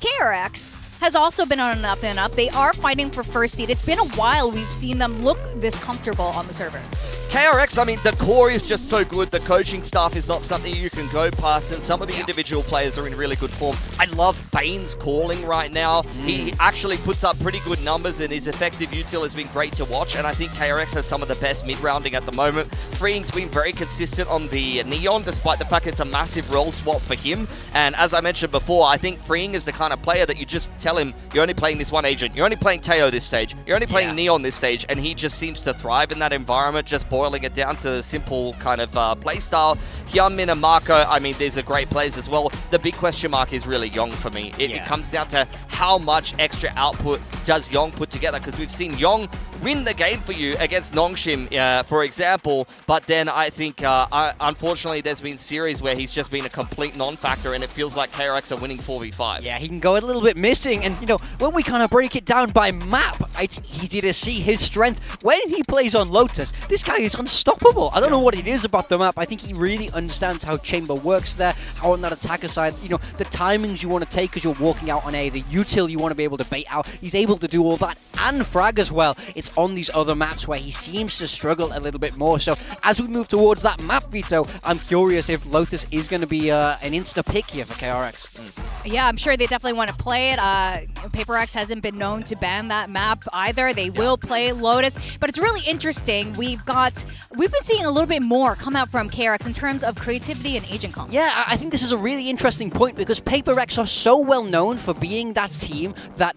KRX has also been on an up and up. They are fighting for first seed. It's been a while we've seen them look this comfortable on the server. KRX, I mean, the core is just so good. The coaching staff is not something you can go past, and some of the individual players are in really good form. I love Bane's calling right now. He actually puts up pretty good numbers, and his effective util has been great to watch, and I think KRX has some of the best mid-rounding at the moment. Freeing's been very consistent on the Neon, despite the fact it's a massive role swap for him. And as I mentioned before, I think Freeing is the kind of player that you just tell him, you're only playing this one agent, you're only playing Teo this stage, you're only playing Neon this stage, and he just seems to thrive in that environment, just boiling boiling it down to simple kind of play style. Hyunmin and Marco, I mean, these are great players as well. The big question mark is really Yong for me. It comes down to how much extra output does Yong put together, because we've seen Yong win the game for you against Nongshim, for example, but then I think, unfortunately, there's been series where he's just been a complete non-factor, and it feels like KRX are winning 4v5. Yeah, he can go a little bit missing, and, you know, when we kind of break it down by map, it's easy to see his strength. When he plays on Lotus, this guy is unstoppable. I don't know what it is about the map. I think he really understands how Chamber works there, how on that attacker side, you know, the timings you want to take as you're walking out on A, the util you want to be able to bait out. He's able to do all that and frag as well. It's on these other maps where he seems to struggle a little bit more. So as we move towards that map veto, I'm curious if Lotus is going to be an insta pick here for KRX. Yeah, I'm sure they definitely want to play it. PaperX hasn't been known to ban that map either. They will play Lotus, but it's really interesting. We've been seeing a little bit more come out from KRX in terms of creativity and agent comp. Yeah, I think this is a really interesting point because PaperX are so well known for being that team that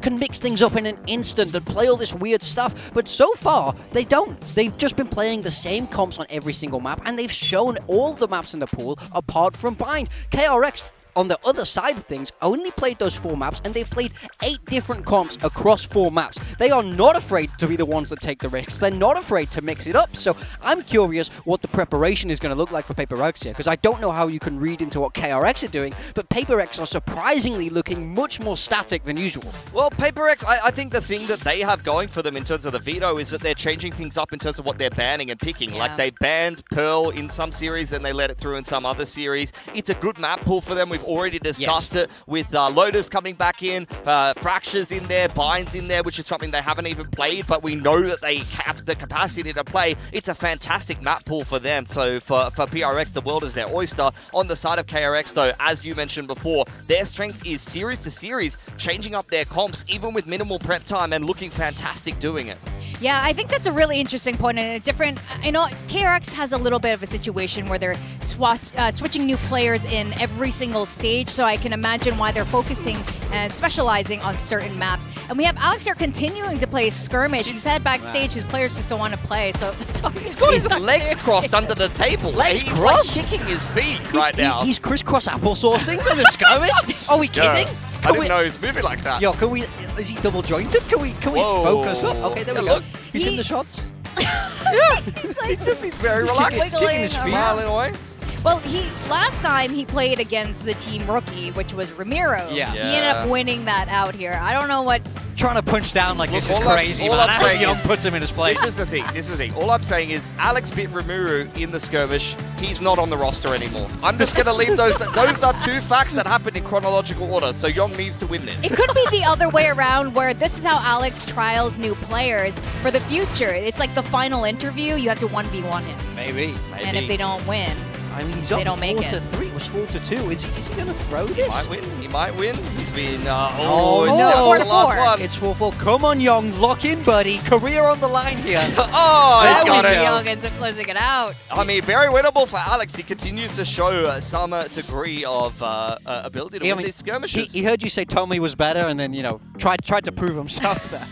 can mix things up in an instant and play all this weird stuff, but so far they don't. They've just been playing the same comps on every single map, and they've shown all the maps in the pool apart from Bind. KRX, on the other side of things, only played those 4 maps, and they've played 8 different comps across 4 maps. They are not afraid to be the ones that take the risks. They're not afraid to mix it up. So I'm curious what the preparation is going to look like for PaperX here, because I don't know how you can read into what KRX are doing, but PaperX are surprisingly looking much more static than usual. Well, PaperX, I think the thing that they have going for them in terms of the veto is that they're changing things up in terms of what they're banning and picking. Like, they banned Pearl in some series and they let it through in some other series. It's a good map pool for them. We've already discussed it with Lotus coming back in, Fractures in there, Binds in there, which is something they haven't even played, but we know that they have the capacity to play. It's a fantastic map pool for them. So for PRX, the world is their oyster. On the side of KRX, though, as you mentioned before, their strength is series to series, changing up their comps, even with minimal prep time, and looking fantastic doing it. Yeah, I think that's a really interesting point, and a different, you know, KRX has a little bit of a situation where they're switching new players in every single stage, so I can imagine why they're focusing and specializing on certain maps. And we have Alex here continuing to play Skirmish. He said backstage his players just don't want to play, so that's all he's got his legs crossed under the table. Legs he's crossed? like kicking his feet right now. He's crisscross applesaucing for the Skirmish? Are we kidding? I didn't know he was moving like that. Yo, is he double jointed? Can we focus up? Okay, there we go. He's in the shots. He's very relaxed. He's kicking his feet. Smiling away. Well, last time he played against the team rookie, which was Ramiro. Yeah. He ended up winning that out here. I don't know what... Trying to punch down like this is all crazy, all man. I'm saying Young is, puts him in his place. This is the thing. All I'm saying is Alex bit Rimuru in the skirmish. He's not on the roster anymore. I'm just going to leave those. Those are 2 facts that happened in chronological order. So Young needs to win this. It could be the other way around, where this is how Alex trials new players for the future. It's like the final interview. You have to 1v1 him. Maybe. And if they don't win, I mean, he's they up don't make 4-3. It was 4-2. Is he going to throw this? He might win. He's been. Oh, no! no. The last one. It's 4-4. Come on, Young. Lock in, buddy. Career on the line here. He's got it. Young ends up closing it out. I mean, very winnable for Alex. He continues to show some degree of ability to win these skirmishes. He heard you say Tommy was better, and then, you know, tried to prove himself there.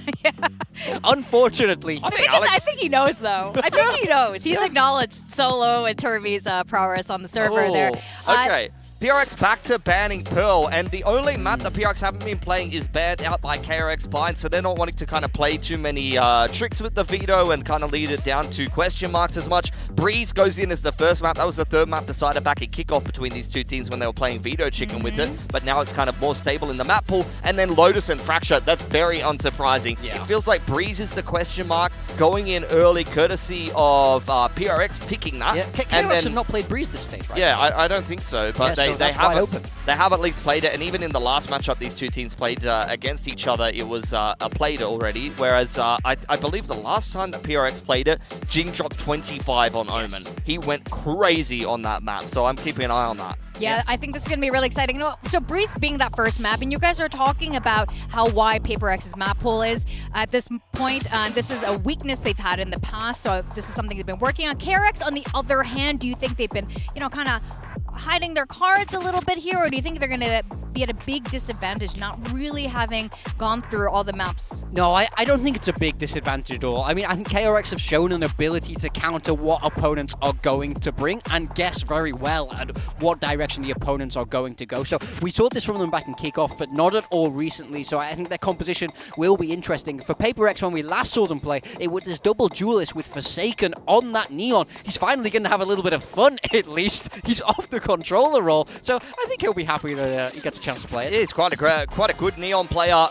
Unfortunately. I think he knows, though. I think he knows. He's acknowledged Solo and Turby's prowess on the server there. Okay. PRX back to banning Pearl, and the only map that PRX haven't been playing is banned out by KRX Bind, so they're not wanting to kind of play too many tricks with the veto and kind of lead it down to question marks as much. Breeze goes in as the first map. That was the 3rd map decided back at kickoff between these 2 teams when they were playing veto chicken with it, but now it's kind of more stable in the map pool. And then Lotus and Fracture, that's very unsurprising. It feels like Breeze is the question mark going in early, courtesy of PRX picking that. KRX have not played Breeze this stage, right? Yeah, I don't think so, but they have at least played it, and even in the last matchup these 2 teams played against each other, it was played already, whereas I believe the last time that PRX played it, Jing dropped 25 on Omen. He went crazy on that map, so I'm keeping an eye on that. Yeah, I think this is going to be really exciting. So Breeze being that first map, and you guys are talking about how wide PaperX's map pool is at this point. This is a weakness they've had in the past, so this is something they've been working on. KRX, on the other hand, do you think they've been, kind of hiding their cards a little bit here, or do you think they're going to be at a big disadvantage, not really having gone through all the maps? No, I don't think it's a big disadvantage at all. I mean, I think KRX have shown an ability to counter what opponents are going to bring and guess very well at what direction the opponents are going to go. So we saw this from them back in kickoff, but not at all recently. So I think their composition will be interesting. For PRX, when we last saw them play, it was this double duelist with Forsaken on that Neon. He's finally going to have a little bit of fun, at least. He's off the controller role. So I think he'll be happy that he gets a chance to play it. He's quite a good Neon player.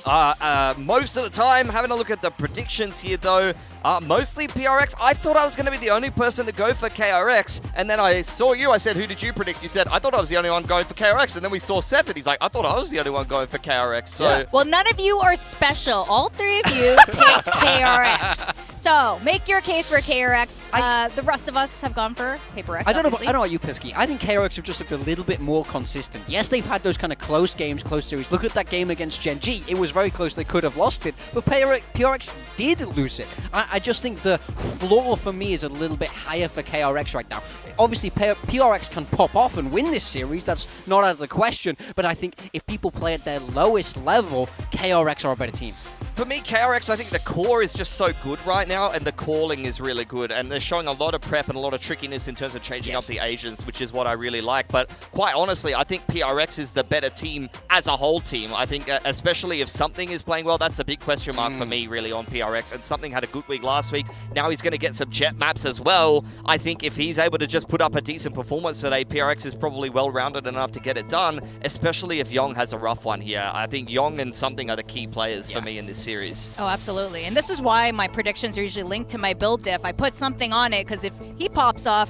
Most of the time, having a look at the predictions here, though, mostly PRX. I thought I was going to be the only person to go for KRX, and then I saw you. I said, who did you predict? You said, I thought I was the only one going for KRX, and then we saw Seth, and he's like, I thought I was the only one going for KRX. So Yeah. Well, none of you are special. All three of you picked KRX. So make your case for KRX. The rest of us have gone for PRX. I don't know about you, Pisky. I think KRX have just looked a little bit more consistent. Yes, they've had those kind of close games, close series. Look at that game against Gen G. It was very close. They could have lost it, but PRX did lose it. I just think the floor for me is a little bit higher for KRX right now. Obviously, PRX can pop off and win this series. That's not out of the question. But I think if people play at their lowest level, KRX are a better team. For me, KRX, I think the core is just so good right now, and the calling is really good, and they're showing a lot of prep and a lot of trickiness in terms of changing up the agents, which is what I really like. But quite honestly, I think PRX is the better team as a whole team. I think especially if Something is playing well, that's the big question mark for me really on PRX, and Something had a good week last week. Now he's going to get some jet maps as well. I think if he's able to just put up a decent performance today, PRX is probably well-rounded enough to get it done, especially if Yong has a rough one here. I think Yong and Something are the key players for me in this series. Oh, absolutely. And this is why my predictions are usually linked to my build diff. I put Something on it because if he pops off,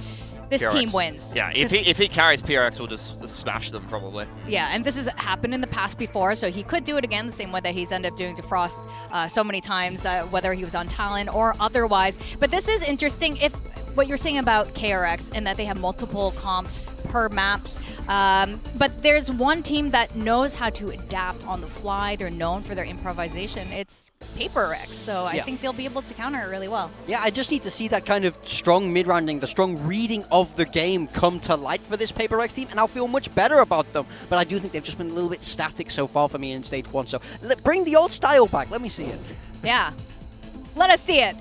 this PRX. team wins. Yeah, if he carries PRX, we'll just smash them probably. Yeah, and this has happened in the past before, so he could do it again the same way that he's ended up doing to Frost so many times, whether he was on Talon or otherwise. But this is interesting if what you're saying about KRX and that they have multiple comps per maps. But there's one team that knows how to adapt on the fly. They're known for their improvisation. It's PRX, so I think they'll be able to counter it really well. Yeah, I just need to see that kind of strong mid-rounding, the strong reading of the game come to light for this PRX team, and I'll feel much better about them. But I do think they've just been a little bit static so far for me in Stage 1, so bring the old style back. Let me see it. Yeah. Let us see it.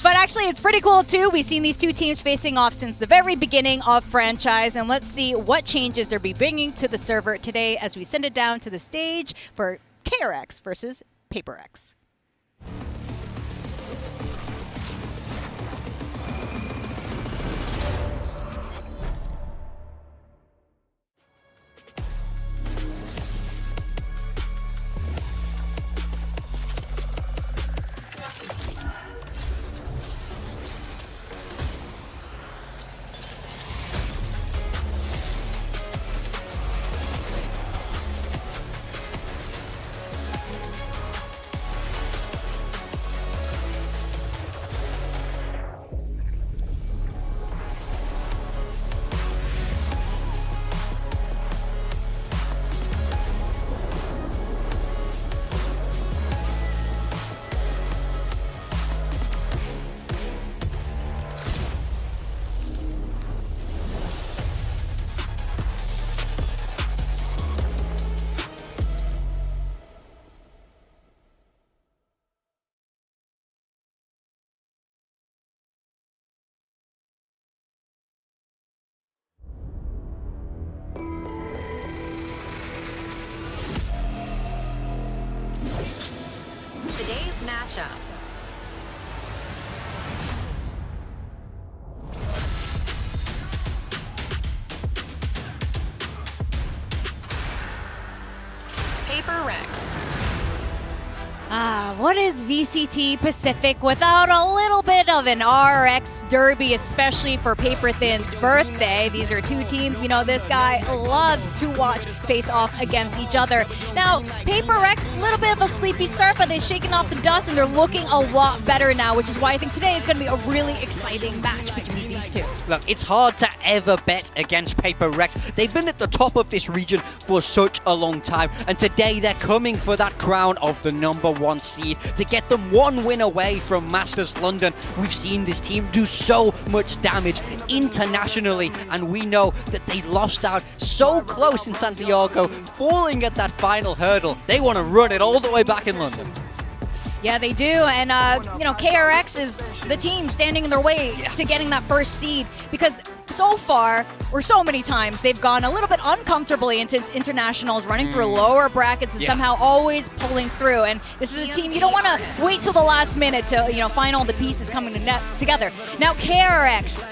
But actually, it's pretty cool, too. We've seen these two teams facing off since the very beginning of franchise, and let's see what changes they'll be bringing to the server today as we send it down to the stage for KRX versus PRX. Today's matchup. PRX. What is VCT Pacific without a little bit of an RX derby, especially for Paper Thin's birthday? These are two teams we know this guy loves to watch face off against each other. Now, PRX, a little bit of a sleepy start, but they've shaken off the dust and they're looking a lot better now, which is why I think today is going to be a really exciting match between these two. Look, it's hard to ever bet against PRX. They've been at the top of this region for such a long time, and today they're coming for that crown of the #1 1 seed to get them 1 win away from Masters London. We've seen this team do so much damage internationally, and we know that they lost out so close in Santiago, falling at that final hurdle. They want to run it all the way back in London. Yeah, they do, and KRX is the team standing in their way to getting that first seed, because so far, or so many times, they've gone a little bit uncomfortably into internationals, running through lower brackets and somehow always pulling through. And this is a team you don't want to wait till the last minute to find all the pieces coming together. Now KRX.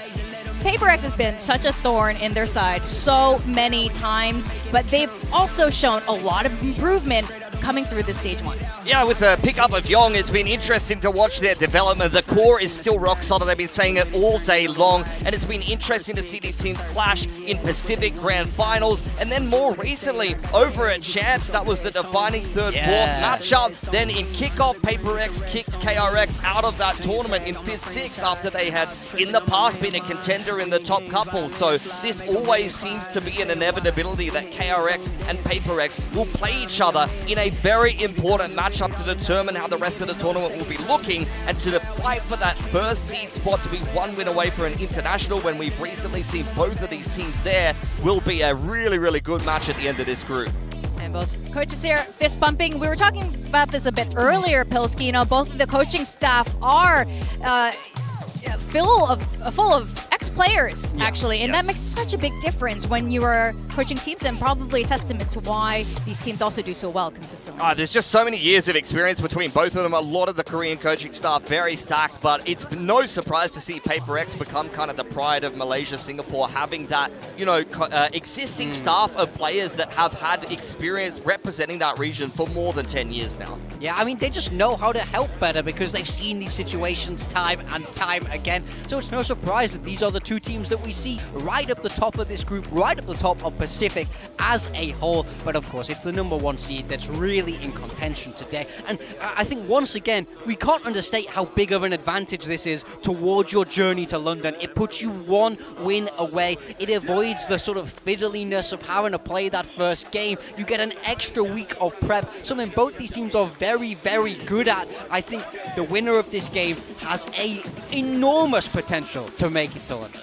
PaperX has been such a thorn in their side so many times, but they've also shown a lot of improvement coming through this stage 1. Yeah, with the pickup of Yong, it's been interesting to watch their development. The core is still rock solid. They've been saying it all day long, and it's been interesting to see these teams clash in Pacific Grand Finals, and then more recently over at Champs, that was the defining third-fourth matchup. Then in kickoff, PaperX kicked KRX out of that tournament in 5th-6 after they had in the past been a contender in the top couple. So this always seems to be an inevitability that KRX and PaperX will play each other in a very important matchup to determine how the rest of the tournament will be looking, and to fight for that first seed spot to be 1 win away for an international when we've recently seen both of these teams there will be a really, really good match at the end of this group. And both coaches here fist bumping. We were talking about this a bit earlier, Pilski. Both of the coaching staff are full of ex-players, actually, and that makes such a big difference when you are coaching teams, and probably a testament to why these teams also do so well consistently. There's just so many years of experience between both of them. A lot of the Korean coaching staff very stacked, but it's no surprise to see PaperX become kind of the pride of Malaysia, Singapore, having that, existing staff of players that have had experience representing that region for more than 10 years now. Yeah, I mean, they just know how to help better because they've seen these situations time and time again. So it's no surprise that these are the 2 teams that we see right up the top of this group, right up the top of Pacific as a whole. But of course, it's the number 1 seed that's really in contention today. And I think once again, we can't understate how big of an advantage this is towards your journey to London. It puts you 1 win away. It avoids the sort of fiddliness of having to play that first game. You get an extra week of prep, something both these teams are very, very good at. I think the winner of this game has a enormous potential to make it to London.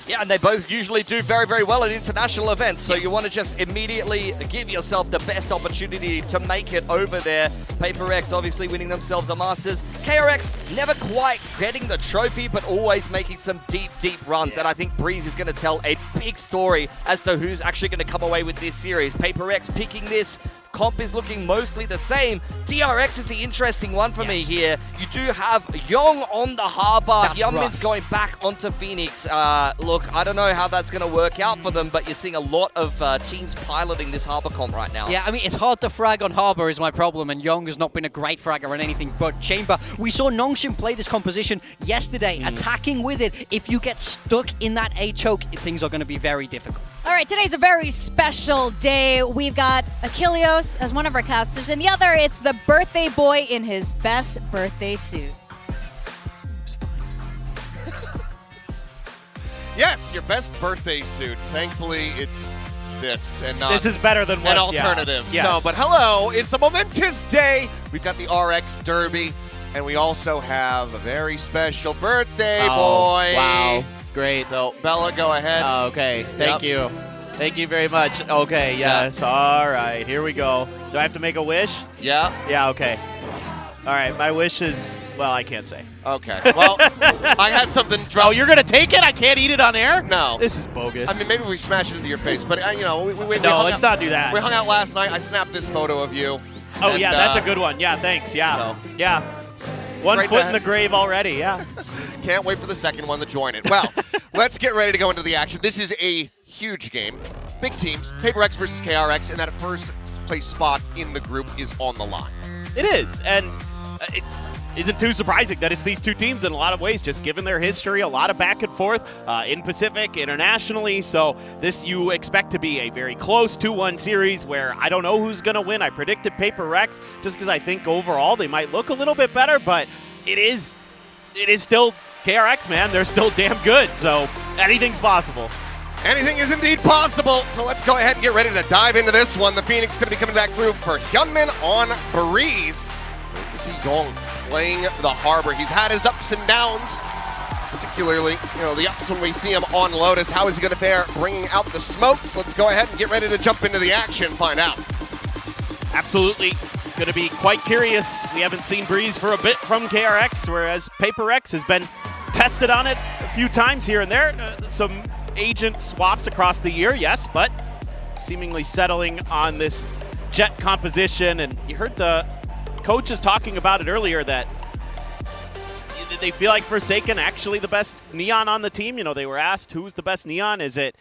Yeah, and they both usually do very, very well at international events, so you want to just immediately give yourself the best opportunity to make it over there. PaperX obviously winning themselves a Masters. KRX never quite getting the trophy, but always making some deep, deep runs, and I think Breeze is going to tell a big story as to who's actually going to come away with this series. PaperX picking this. Comp is looking mostly the same. DRX is the interesting one for me here. You do have Yong on the harbor. Hyunmin's going back onto Phoenix. Look, I don't know how that's going to work out for them, but you're seeing a lot of teams piloting this harbor comp right now. Yeah, I mean, it's hard to frag on harbor is my problem, and Yong has not been a great fragger on anything but chamber. We saw Nongshim play this composition yesterday, attacking with it. If you get stuck in that A choke, things are going to be very difficult. All right, today's a very special day. We've got Achilleos as one of our casters, and the other, it's the birthday boy in his best birthday suit. Yes, your best birthday suit. Thankfully, it's this and not this is better than an alternative. Yes. So, but hello, it's a momentous day. We've got the RX Derby, and we also have a very special birthday boy. Wow. Great. So, Bella, go ahead. Okay. Thank you. Thank you very much. Okay. Yes. All right. Here we go. Do I have to make a wish? Yeah. Yeah. Okay. All right. My wish is, well, I can't say. Okay. Well, I had something drop. Oh, you're going to take it? I can't eat it on air? No. This is bogus. I mean, maybe we smash it into your face, but, we no, let's out, not do that. We hung out last night. I snapped this photo of you. Oh, and, yeah, that's a good one. Yeah, thanks. Yeah. So. Yeah. One foot in the grave already, yeah. Can't wait for the second one to join it. Well, let's get ready to go into the action. This is a huge game. Big teams, PaperX versus KRX, and that first place spot in the group is on the line. It is, and it isn't too surprising that it's these 2 teams in a lot of ways, just given their history, a lot of back and forth in Pacific, internationally. So this you expect to be a very close 2-1 series where I don't know who's going to win. I predicted PaperX just because I think overall they might look a little bit better, but it is still KRX, man. They're still damn good, so anything's possible. Anything is indeed possible, so let's go ahead and get ready to dive into this one. The Phoenix is going to be coming back through for Hyunmin on Breeze. To see Yong playing the harbor. He's had his ups and downs, particularly, the ups when we see him on Lotus. How is he going to fare bringing out the smokes? Let's go ahead and get ready to jump into the action and find out. Absolutely. Going to be quite curious. We haven't seen Breeze for a bit from KRX, whereas PRX has been tested on it a few times here and there. Some agent swaps across the year, yes, but seemingly settling on this Jet composition. And you heard the coaches talking about it earlier that they feel like Forsaken actually the best Neon on the team. They were asked who's the best Neon. Is it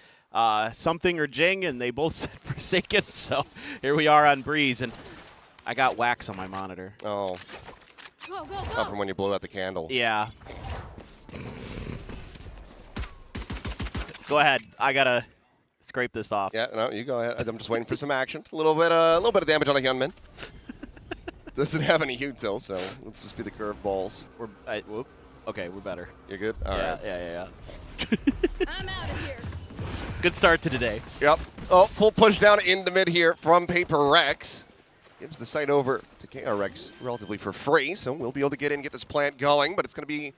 something or Jing? And they both said Forsaken. So here we are on Breeze. And I got wax on my monitor. Oh. Go, go, Not from when you blew out the candle. Yeah. Go ahead. I gotta scrape this off. Yeah, no, you go ahead. I'm just waiting for some action. A little bit of damage on a Hyunmin. Doesn't have any util, so it'll just be the curveballs. Whoop. Okay, we're better. You're good? All right. Yeah. I'm out of here. Good start to today. Yep. Oh, full push down into mid here from PRX. Gives the site over to KRX relatively for free, so we'll be able to get in and get this plant going, but it's going to be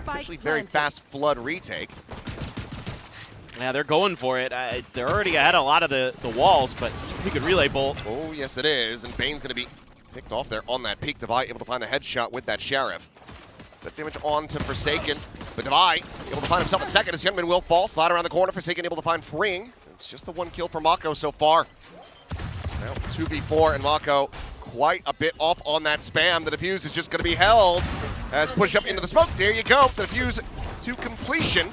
potentially very fast flood retake. Yeah, they're going for it. They're already ahead a lot of the walls, but it's a pretty good relay bolt. Oh, yes it is, and Bane's going to be picked off there on that peak. Devi able to find the headshot with that Sheriff. The damage on to Forsaken, but Devi able to find himself a second as Hyunmin will fall. Slide around the corner, Forsaken able to find freeing. It's just the one kill for Mako so far. Now 2v4 and Mako quite a bit off on that spam. The defuse is just going to be held as push up into the smoke. There you go. The defuse to completion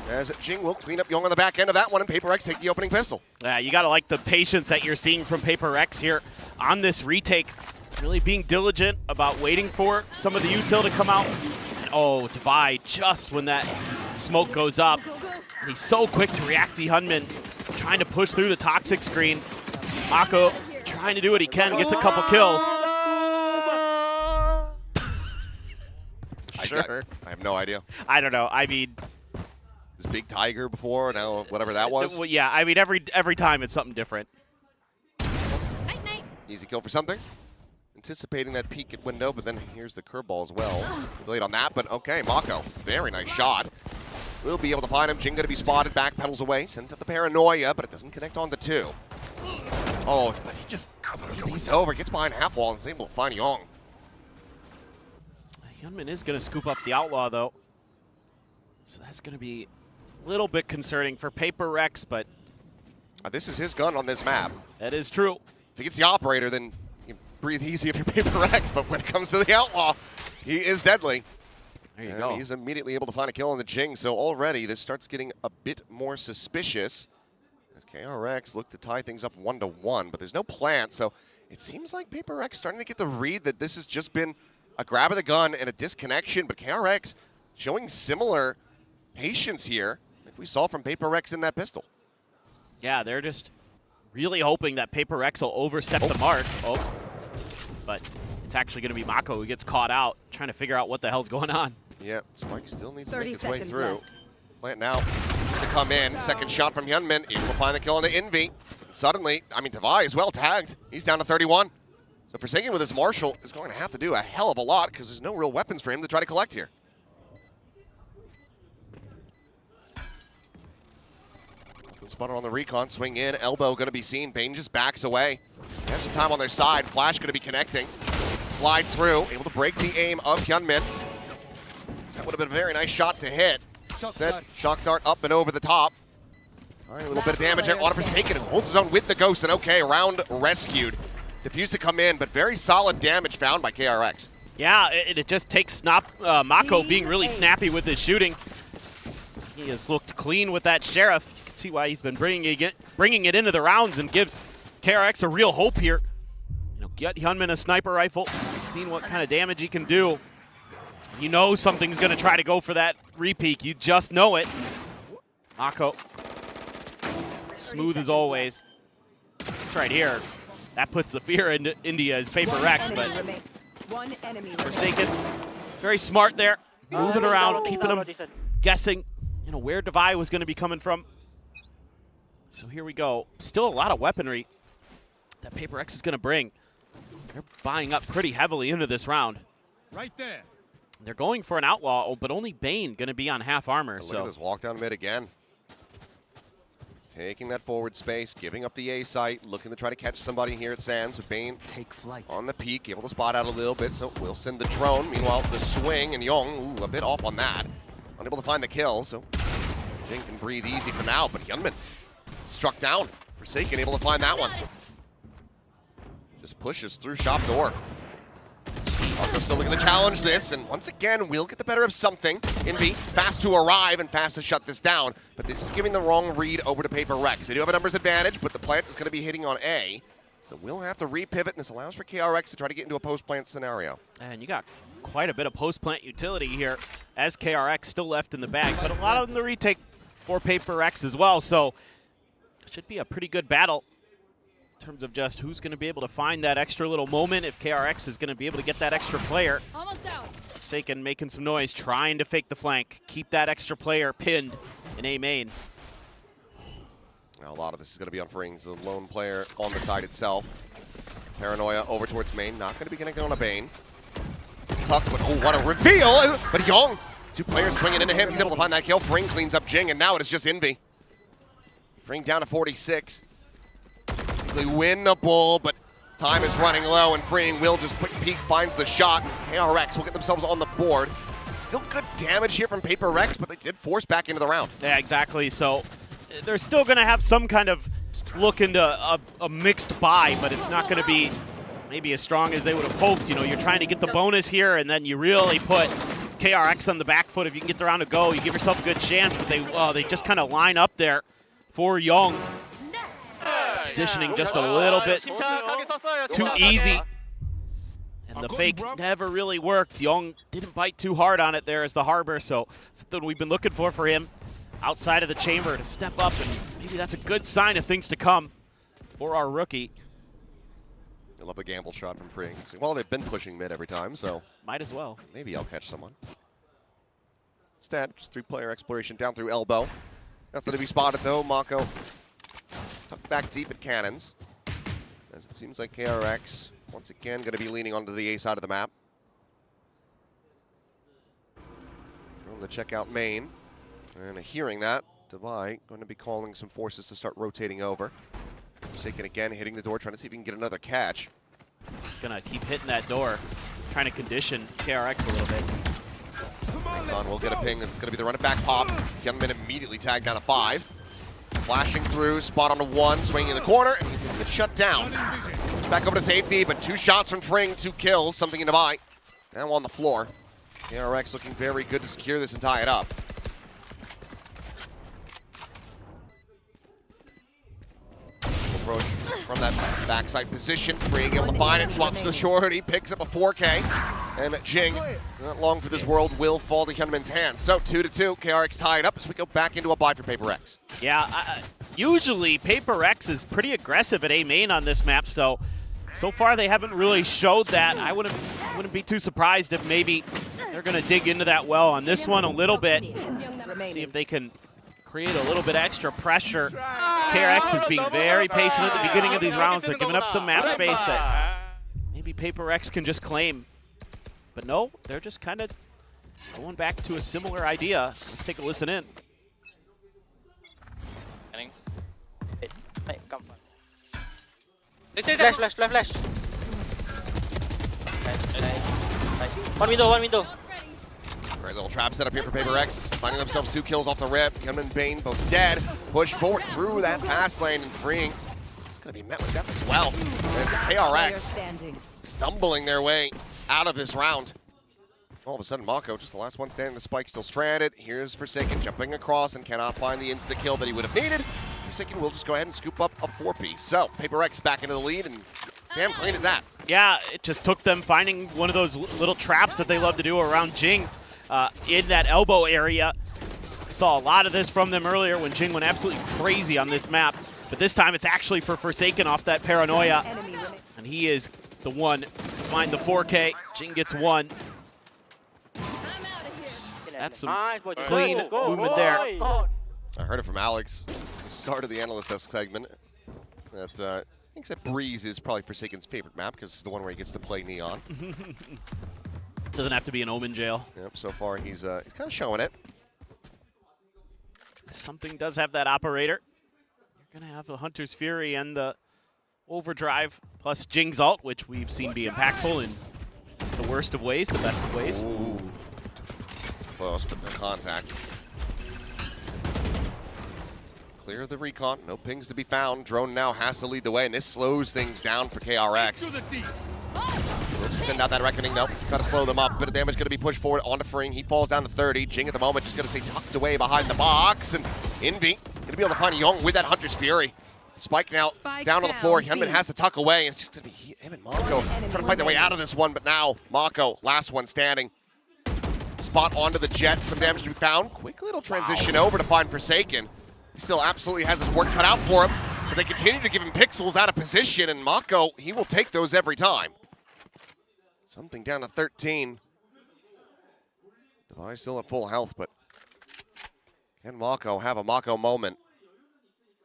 as Jing will clean up Yong on the back end of that one and PRX take the opening pistol. Yeah, you got to like the patience that you're seeing from PRX here on this retake. Really being diligent about waiting for some of the util to come out. And oh, Devi just when that smoke goes up. And he's so quick to react to Hyunmin, trying to push through the toxic screen. Mako trying to do what he can, gets a couple kills. Sure. I have no idea. I don't know. I mean, this Big Tiger before, now whatever that was. Well, yeah, I mean every time it's something different. Easy kill for something. Anticipating that peek at window, but then here's the curveball as well. Delayed on that, but okay, Mako, very nice shot. We'll be able to find him. Jing gonna be spotted, back pedals away, sends up the paranoia, but it doesn't connect on the two. Oh, but he's over, gets behind half wall and is able to find Yong. Hyunmin is gonna scoop up the Outlaw though. So that's gonna be a little bit concerning for PRX, but this is his gun on this map. That is true. If he gets the operator, then you breathe easy if you're PRX, but when it comes to the Outlaw, he is deadly. There you and go. He's immediately able to find a kill on the Jing, so already this starts getting a bit more suspicious. As KRX look to tie things up 1-1, but there's no plant, so it seems like PRX starting to get the read that this has just been a grab of the gun and a disconnection, but KRX showing similar patience here, like we saw from PRX in that pistol. Yeah, they're just really hoping that PRX will overstep the mark. Oh, but it's actually going to be Mako who gets caught out, trying to figure out what the hell's going on. Yeah, Spike still needs to make his way 30 seconds through. left. Plant now to come in. Second shot from Hyunmin. Able to find the kill on the Envy. Suddenly, I mean, Devi is well tagged. He's down to 31. So Forsaken with his Marshal is going to have to do a hell of a lot because there's no real weapons for him to try to collect here. Spotted on the recon, swing in, elbow going to be seen. Bane just backs away. They have some time on their side. Flash going to be connecting. Slide through, able to break the aim of Hyunmin. That would have been a very nice shot to hit. Instead, shock dart up and over the top. All right, a little bit of damage there on Forsaken, who holds his own with the Ghost, and okay, round rescued. Defuse to come in, but very solid damage found by KRX. Yeah, it just takes Mako being really snappy with his shooting. He has looked clean with that Sheriff. You can see why he's been bringing it into the rounds and gives KRX a real hope here. Get Hyunmin a sniper rifle, seen what kind of damage he can do. You know something's going to try to go for that repeat. You just know it. Mako, smooth as always. It's right here. That puts the fear into India's PRX, but One enemy Forsaken, very smart there. Moving around, keeping them guessing, where Devi was going to be coming from. So here we go. Still a lot of weaponry that PRX is going to bring. They're buying up pretty heavily into this round. Right there. They're going for an outlaw, but only Bane going to be on half armor. Look at this walk down mid again. He's taking that forward space, giving up the A site, looking to try to catch somebody here at Sands with Bane Take flight. on the peak, able to spot out a little bit, so we'll send the drone. Meanwhile, the swing and Young, ooh, a bit off on that. Unable to find the kill, so Jing can breathe easy for now, but Hyunmin struck down. Forsaken able to find that one. Just pushes through shop door. Also still looking to challenge this, and once again, we'll get the better of something. Envy, fast to arrive and fast to shut this down, but this is giving the wrong read over to PRX. They do have a numbers advantage, but the plant is going to be hitting on A, so we'll have to repivot, and this allows for KRX to try to get into a post-plant scenario. And you got quite a bit of post-plant utility here, as KRX still left in the bag, but a lot of them to retake for PRX as well, so it should be a pretty good battle in terms of just who's going to be able to find that extra little moment, if KRX is going to be able to get that extra player. Almost out. Forsaken making some noise, trying to fake the flank, keep that extra player pinned in A main. Now a lot of this is going to be on Frings, the lone player on the side itself. Paranoia over towards main, not going to be connected on a Bane. Still tucked, but oh, what a reveal! But Young, two players swinging into him, he's able to find that kill. Fring cleans up Jing, and now it is just Envy. Fring down to 46. Winnable, but time is running low, and Freeing will just quick peek, finds the shot. KRX will get themselves on the board. Still good damage here from PRX, but they did force back into the round. Yeah, exactly. So they're still going to have some kind of look into a mixed buy, but it's not going to be maybe as strong as they would have hoped. You know, you're trying to get the bonus here, and then you really put KRX on the back foot. If you can get the round to go, you give yourself a good chance, but they just kind of line up there for Young. Positioning just a little bit too easy. And the fake never really worked. Young didn't bite too hard on it there as the Harbor, so something we've been looking for him outside of the chamber to step up, and maybe that's a good sign of things to come for our rookie. I love the gamble shot from Freeing. Well, they've been pushing mid every time, so might as well. Maybe I'll catch someone. Instead, just three-player exploration down through elbow. Nothing to be spotted though. Mako tucked back deep at cannons, as it seems like KRX once again going to be leaning onto the A side of the map. Trying to check out main, and hearing that, Davai going to be calling some forces to start rotating over. Forsaken again, hitting the door, trying to see if he can get another catch. He's going to keep hitting that door, trying to condition KRX a little bit. Don will get a ping, and it's going to be the run it back pop. Hyunmin immediately tagged down to 5. Flashing through, spot on to 1, swinging in the corner, and he gets shut down. Back over to safety, but 2 shots from Fring, 2 kills, something in Davai. Now on the floor. KRX looking very good to secure this and tie it up. Approach from that backside position. Fring able to find it, swaps the short, he picks up a 4K. And Jing, not long for this world, will fall to Hyunmin's hands. So 2-2, KRX tied up as we go back into a buy for PRX. Yeah, usually PRX is pretty aggressive at A main on this map, so far they haven't really showed that. I wouldn't be too surprised if maybe they're going to dig into that well on this one a little bit. See if they can create a little bit extra pressure. KRX is being very patient at the beginning of these rounds. They're giving up some map space that maybe PRX can just claim. But no, they're just kind of going back to a similar idea. Let's take a listen in. Come. Flash. One window. Great little trap set up here for PRX. Finding themselves 2 kills off the rip. Hyunmin and Bane both dead. Push forward through that fast lane and Freeing. It's going to be met with death as well. As KRX stumbling their way out of this round. All of a sudden, Mako, just the last one standing, the spike still stranded. Here's Forsaken jumping across and cannot find the insta-kill that he would have needed. Forsaken will just go ahead and scoop up a 4-piece. So, PRX back into the lead, and damn clean at that. Yeah, it just took them finding one of those little traps that they love to do around Jing in that elbow area. Saw a lot of this from them earlier when Jing went absolutely crazy on this map. But this time it's actually for Forsaken off that Paranoia. And he is the one to find the 4K. Jing gets 1. That's some clean movement there. I heard it from Alex at the start of the Analyst segment that Thinks that Breeze is probably Forsaken's favorite map because it's the one where he gets to play Neon. Doesn't have to be an Omen jail. Yep, so far he's kind of showing it. Something does have that operator. You're going to have the Hunter's Fury and the Overdrive plus Jing's ult, which we've seen be impactful in the worst of ways, the best of ways. Ooh. Close, but no contact. Clear the recon, no pings to be found. Drone now has to lead the way, and this slows things down for KRX. We'll just send out that Reckoning, though. Got to slow them up. Bit of damage going to be pushed forward onto Fring. He falls down to 30. Jing at the moment just going to stay tucked away behind the box. And Envy going to be able to find Young with that Hunter's Fury. Spike now down on the floor. Hyunmin has to tuck away, and it's just going to be him and Mako trying to fight their way out of this one. But now Mako, last one standing. Spot onto the Jet. Some damage to be found. Quick little transition over to find Forsaken. He still absolutely has his work cut out for him, but they continue to give him pixels out of position, and Mako, he will take those every time. Something down to 13. Device still at full health, but can Mako have a Mako moment?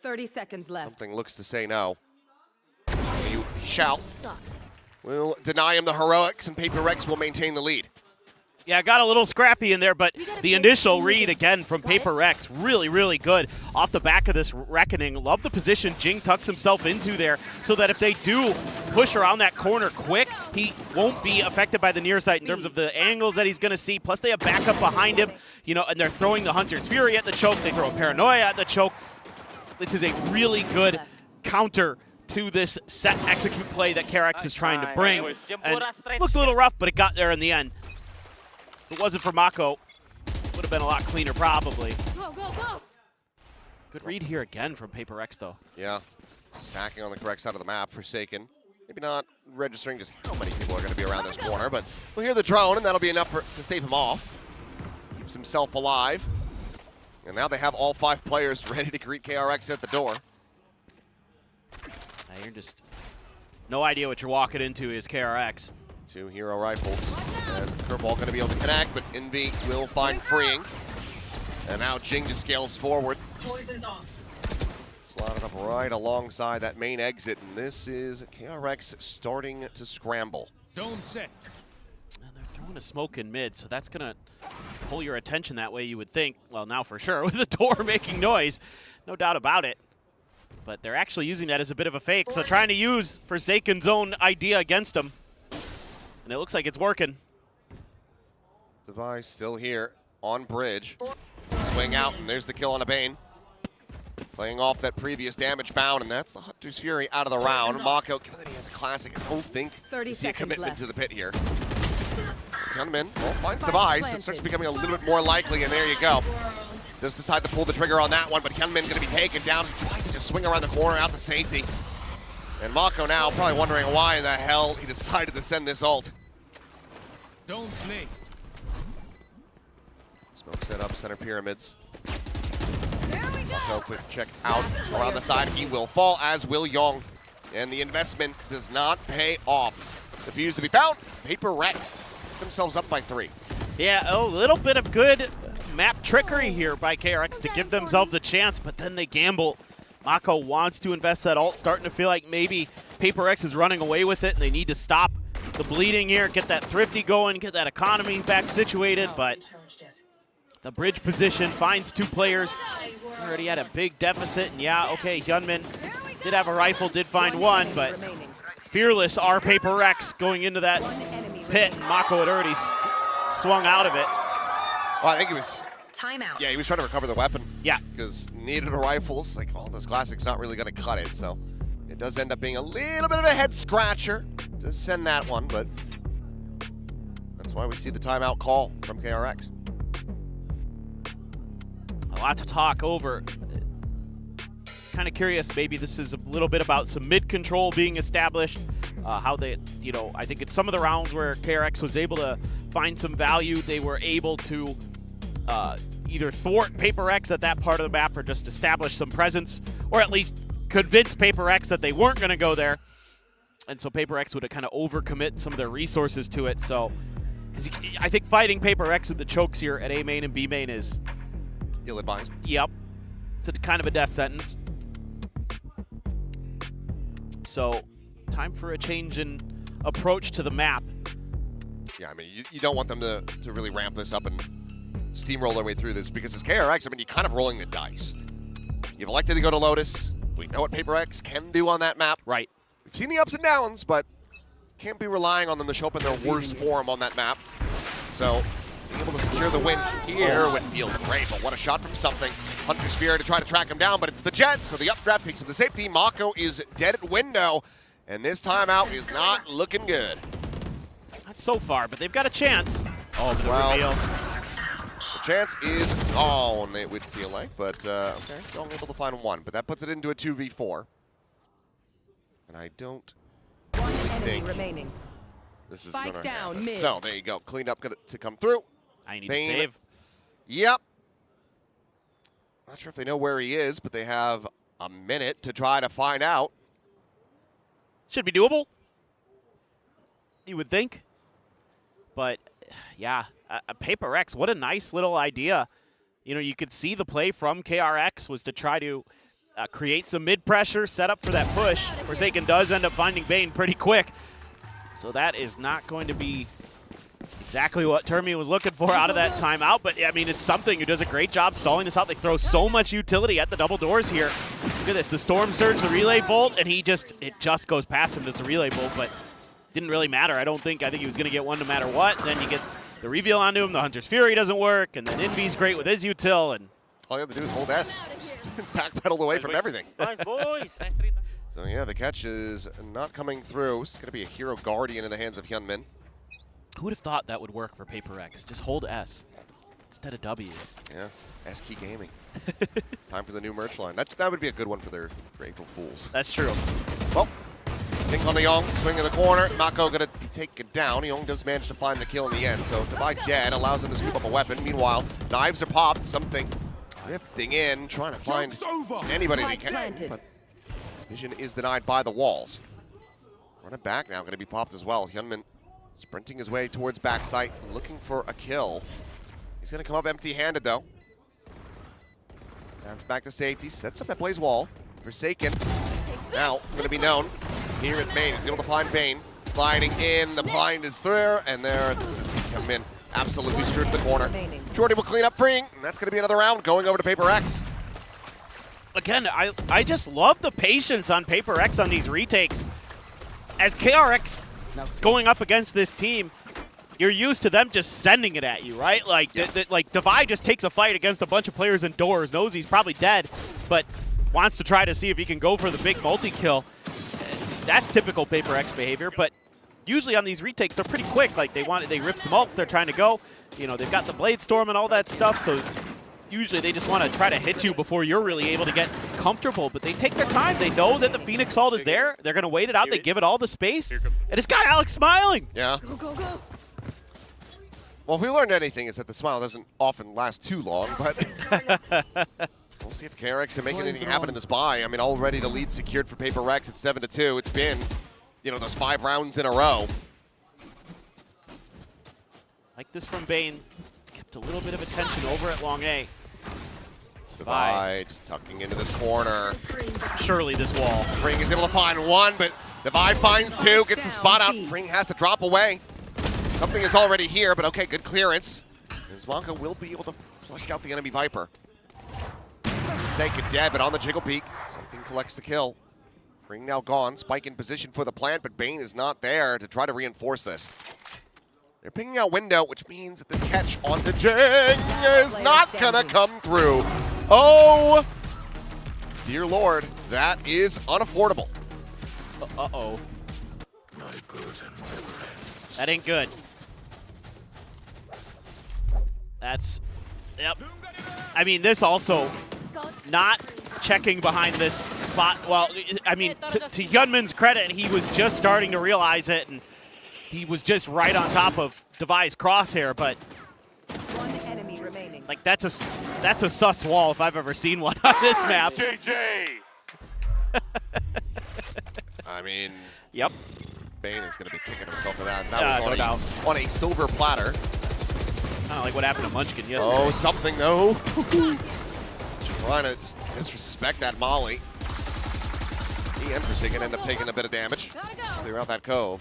30 seconds left. Something looks to say no. He shall. We'll deny him the heroics, and PRX will maintain the lead. Yeah, got a little scrappy in there, but the initial read, again, from PRX, really, really good. Off the back of this Reckoning, love the position Jing tucks himself into there so that if they do push around that corner quick, he won't be affected by the near sight in terms of the angles that he's going to see. Plus, they have backup behind him, you know, and they're throwing the Hunter's Fury at the choke. They throw a Paranoia at the choke. This is a really good counter to this set execute play that KRX is trying to bring. And looked a little rough, but it got there in the end. If it wasn't for Mako, it would have been a lot cleaner probably. Good read here again from PRX though. Yeah, stacking on the correct side of the map. Forsaken, maybe not registering just how many people are going to be around this corner, but we'll hear the drone and that'll be enough to stave him off. Keeps himself alive. And now they have all 5 players ready to greet KRX at the door. Now you're just no idea what you're walking into is KRX. 2 hero rifles. As Curveball going to be able to connect, but Envy will find freeing. And now Jing just scales forward. Poison's off. Slotted up right alongside that main exit, and this is KRX starting to scramble. Don't set. And they're throwing a smoke in mid, so that's going to pull your attention that way, you would think. Well, now for sure, with the door making noise. No doubt about it. But they're actually using that as a bit of a fake, so trying to use Forsaken's own idea against them. And it looks like it's working. Device still here on bridge. Swing out, and there's the kill on a Bane. Playing off that previous damage found, and that's the Hunter's Fury out of the round. Mako, given that he has a classic, I don't think we see a commitment to the pit here. Hyunmin finds Device. It starts becoming a little bit more likely, and there you go. Does decide to pull the trigger on that one, but Hyunmin going to be taken down. He tries to just swing around the corner out to safety. And Mako now probably wondering why in the hell he decided to send this ult. Don't placed. Smoke set up, center pyramids. Mako quick check out around the side. He will fall, as will Young. And the investment does not pay off. The fuse to be found. PRX themselves up by 3. Yeah, a little bit of good map trickery here by KRX to give themselves a chance, but then they gamble. Mako wants to invest that ult, starting to feel like maybe PRX is running away with it and they need to stop the bleeding here, get that thrifty going, get that economy back situated, but the bridge position finds 2 players. Already had a big deficit, and yeah, okay, Hyunmin did have a rifle, did find 1, but fearless are PRX going into that pit, and Mako had already swung out of it. Well, I think he was... Timeout. Yeah, he was trying to recover the weapon. Yeah. Because needed a rifle. It's like, oh, this classic's not really going to cut it, so it does end up being a little bit of a head scratcher to send that one, but that's why we see the timeout call from KRX. A lot to talk over. Kind of curious, maybe this is a little bit about some mid control being established. How they, you know, I think it's some of the rounds where KRX was able to find some value. They were able to either thwart PRX at that part of the map or just establish some presence, or at least convince PRX that they weren't going to go there. And so PRX would have kind of overcommit some of their resources to it. So I think fighting PRX with the chokes here at A main and B main is ill-advised. Yep. It's kind of a death sentence. so time for a change in approach to the map. Yeah, I mean, you don't want them to really ramp this up and steamroll their way through this, because as KRX, I mean, you're kind of rolling the dice. You've elected to go to Lotus. We know what PRX can do on that map. Right. We've seen the ups and downs, but can't be relying on them to show up in their worst form on that map. So being able to secure the win here would feel great, but what a shot from something. Hunter's Fury to try to track him down, but it's the Jet, so the updraft takes him to safety. Mako is dead at window, and this timeout is not looking good. Not so far, but they've got a chance. Oh, but the reveal. The chance is gone, it would feel like, but okay, still able to find one, but that puts it into a 2v4. And I don't really think remaining. this is Spike gonna down happen. mid. So there you go, cleaned up to come through. I need Bane. to save. Yep. Not sure if they know where he is, but they have a minute to try to find out. Should be doable, you would think. But yeah, PRX, what a nice little idea. You know, you could see the play from KRX was to try to create some mid-pressure, set up for that push. Forsaken does end up finding Bane pretty quick. So that is not going to be exactly what Termi was looking for out of that timeout. But, I mean, it's something who does a great job stalling this out. They throw so much utility at the double doors here. Look at this, the Storm Surge, the Relay Bolt, and it just goes past him, just the Relay Bolt. But didn't really matter. I think he was going to get one no matter what. Then you get the reveal onto him. The Hunter's Fury doesn't work, and then Envy's great with his util. And all you have to do is hold S, backpedal away from everything. Nice, boys. So yeah, the catch is not coming through. It's going to be a Hero Guardian in the hands of Hyunmin. Who would have thought that would work for PRX? Just hold S instead of W. Yeah, S-Key Gaming. Time for the new merch line. That would be a good one for April Fools. That's true. Well, think on the Young, swing in the corner. Mako going to be taken down. Young does manage to find the kill in the end, so Divide dead allows him to scoop up a weapon. Meanwhile, knives are popped. Something drifting in, trying to find anybody they can. But vision is denied by the walls. Running back now, going to be popped as well. Hyunmin sprinting his way towards backside, looking for a kill. He's going to come up empty-handed, though. Snaps back to safety, sets up that blaze wall. Forsaken, now going to be known here at main. He's able to find Bane. Sliding in, the blind is through, and there it's just Hyunmin absolutely screwed in the corner. Jordy will clean up freeing, and that's going to be another round going over to PRX. Again, I just love the patience on PRX on these retakes. As KRX going up against this team, you're used to them just sending it at you, right? Like, like Divide just takes a fight against a bunch of players indoors, knows he's probably dead, but wants to try to see if he can go for the big multi-kill. That's typical PRX behavior, but usually on these retakes, they're pretty quick. Like, they rip some ults, they're trying to go. You know, they've got the Blade Storm and all that stuff, so usually they just want to try to hit you before you're really able to get comfortable, but they take their time. They know that the Phoenix ult is there. They're going to wait it out. They give it all the space, and it's got Alex smiling. Yeah. Go, go, go. Well, if we learned anything, is that the smile doesn't often last too long, but we'll see if KRX can make anything happen in this bye. I mean, already the lead secured for PRX at 7-2. It's been, you know, those 5 rounds in a row. Like this from Bane. Kept a little bit of attention over at Long A. Divide just tucking into this corner. Surely this wall. Fring is able to find one, but Divide finds 2, gets the spot out. Fring has to drop away. Something is already here, but okay, good clearance. And Zwanka will be able to flush out the enemy Viper. Forsaken dead, but on the Jiggle Peak. Something collects the kill. Fring now gone. Spike in position for the plant, but Bane is not there to try to reinforce this. They're picking out window, which means that this catch onto Jing is not gonna come through. Oh, dear Lord, that is unaffordable. Uh-oh. That ain't good. That's, yep. I mean, this also not checking behind this spot. Well, I mean, to Hyunmin's credit, he was just starting to realize it, and he was just right on top of Devi's crosshair, but One enemy remaining. like that's a sus wall if I've ever seen one on this map. JJ. I mean, yep. Bane is going to be kicking himself for that. That was on a silver platter. Kind of like what happened to Munchkin yesterday. Oh, something though. Trying to just disrespect that Molly. He and Forsaken end up taking a bit of damage. Clear out that cove.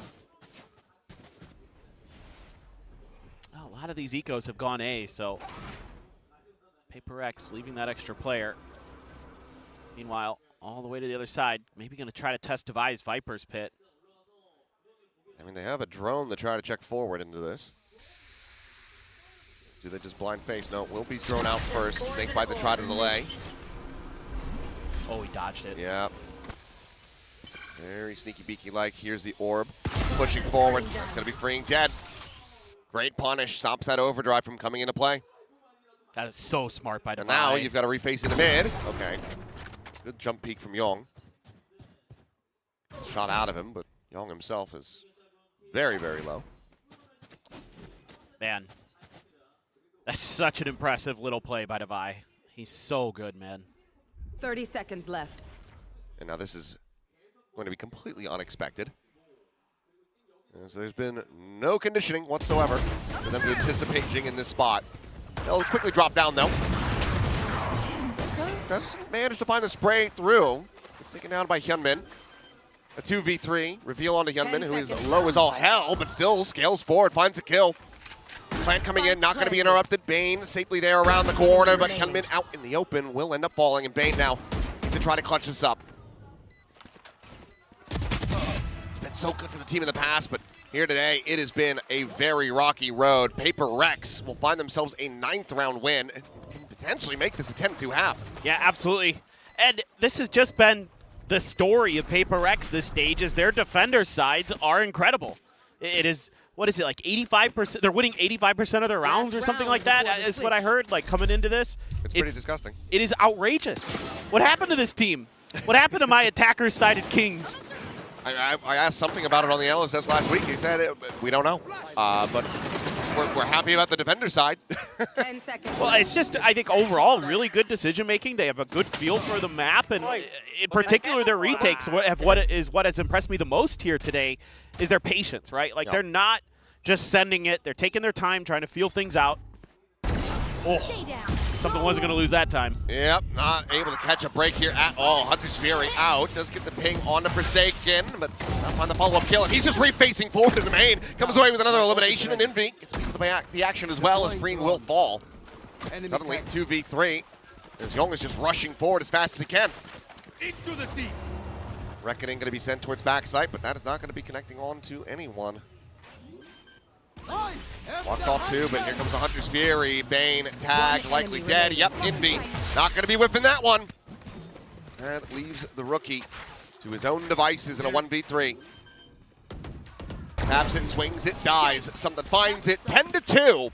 Oh, a lot of these ecos have gone A, so PRX leaving that extra player. Meanwhile, all the way to the other side, maybe going to try to test Devi's Viper's pit. I mean, they have a drone to try to check forward into this. Do they just blind face? No, it will be thrown out first. Snakebite to try to delay. Oh, he dodged it. Yeah. Very sneaky beaky like. Here's the orb. Pushing forward. That's going to be freeing Dead. Great punish. Stops that overdrive from coming into play. That is so smart by Devi. And now you've got to reface into mid. Okay. Good jump peek from Yong. Shot out of him, but Yong himself is very, very low. Man, that's such an impressive little play by Devi. He's so good, man. 30 seconds left. And now this is going to be completely unexpected. As there's been no conditioning whatsoever for them to anticipate Jing in this spot. They'll quickly drop down, though. Okay, does manage to find the spray through. It's taken down by Hyunmin. A 2v3. Reveal onto Hyunmin, who is low as all hell, but still scales forward, finds a kill. Plant coming in, not going to be interrupted. Bane safely there around the corner, but Hyunmin out in the open will end up falling, and Bane now needs to try to clutch this up. It's been so good for the team in the past, but here today, it has been a very rocky road. PRX will find themselves a 9th round win and can potentially make this a 10-2 half. Yeah, absolutely. And this has just been the story of PRX this stage, is their defender sides are incredible. It is, what is it, like 85%? They're winning 85% of their rounds or something like that, is what I heard, like, coming into this. It's pretty disgusting. It is outrageous. What happened to this team? What happened to my attacker-sided Kings? I asked something about it on the analyst desk last week. He said, we don't know. But we're happy about the defender side. 10 seconds. Well, it's just, I think, overall, really good decision-making. They have a good feel for the map, and in particular, their retakes. What has impressed me the most here today is their patience, right? Like, they're not just sending it. They're taking their time, trying to feel things out. Oh, something wasn't going to lose that time. Yep, not able to catch a break here at all. Hunter's Fury out. Does get the ping on the Forsaken, but not find the follow-up kill. And he's just refacing forward in the main. Comes away with another elimination, and Envy gets a piece of the action as well as Freen will fall. Suddenly 2v3 as Yong is just rushing forward as fast as he can. Into the deep. Reckoning going to be sent towards backside, but that is not going to be connecting on to anyone. Walks off two, but here comes the Hunter's Fury. Bane, tag, likely dead. Yep, Envy. Not going to be whipping that one. That leaves the rookie to his own devices in a 1v3. Taps it, swings it, dies. Something finds it. 10-2.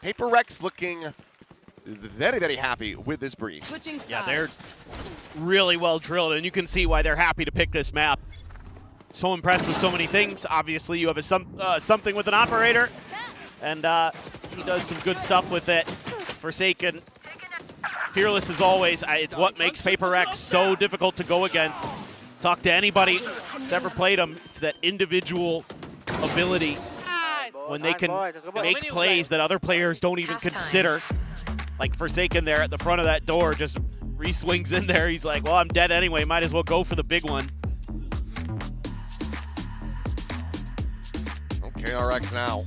PRX looking very, very happy with this breeze. Yeah, they're really well drilled, and you can see why they're happy to pick this map. So impressed with so many things. Obviously, you have something with an operator, and he does some good stuff with it. Forsaken, fearless as always. It's what makes PRX so difficult to go against. Talk to anybody that's ever played them. It's that individual ability when they can make plays that other players don't even consider. Like Forsaken there at the front of that door, just re-swings in there. He's like, well, I'm dead anyway. Might as well go for the big one. KRX now,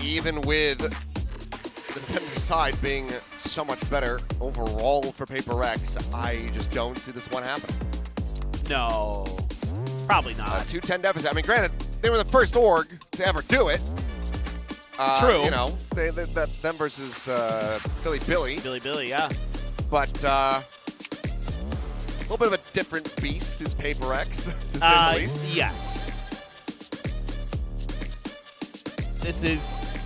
even with the defender side being so much better overall for PRX, I just don't see this one happening. No, probably not. 2-10 deficit. I mean, granted, they were the first org to ever do it. True. You know, them versus Billy. Billy, yeah. But a little bit of a different beast is PRX, to say the least. Yes. This is,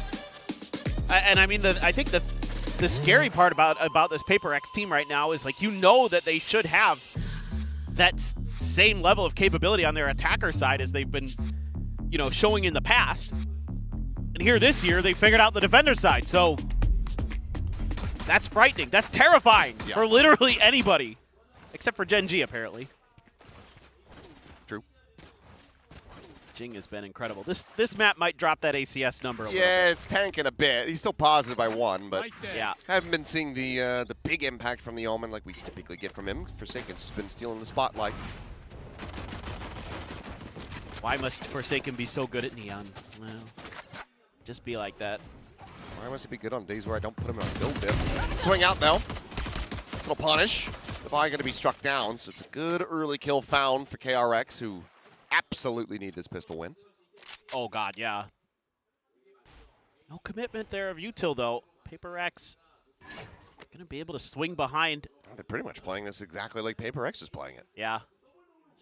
and I mean, I think the scary part about this PRX team right now is, like, you know that they should have that same level of capability on their attacker side as they've been, you know, showing in the past. And here this year, they figured out the defender side. So that's frightening. That's terrifying for literally anybody, except for Gen G, apparently. True. Jing has been incredible. This map might drop that ACS number a little bit. Yeah, it's tanking a bit. He's still positive by 1, but yeah, haven't been seeing the big impact from the Omen like we typically get from him. Forsaken's been stealing the spotlight. Why must Forsaken be so good at Neon? Well, just be like that. Why must he be good on days where I don't put him on build dip? Swing out though. Little punish. Defy going to be struck down, so it's a good early kill found for KRX, who absolutely need this pistol win. Oh god, yeah. No commitment there of Util though. PRX gonna be able to swing behind. They're pretty much playing this exactly like PRX is playing it. Yeah.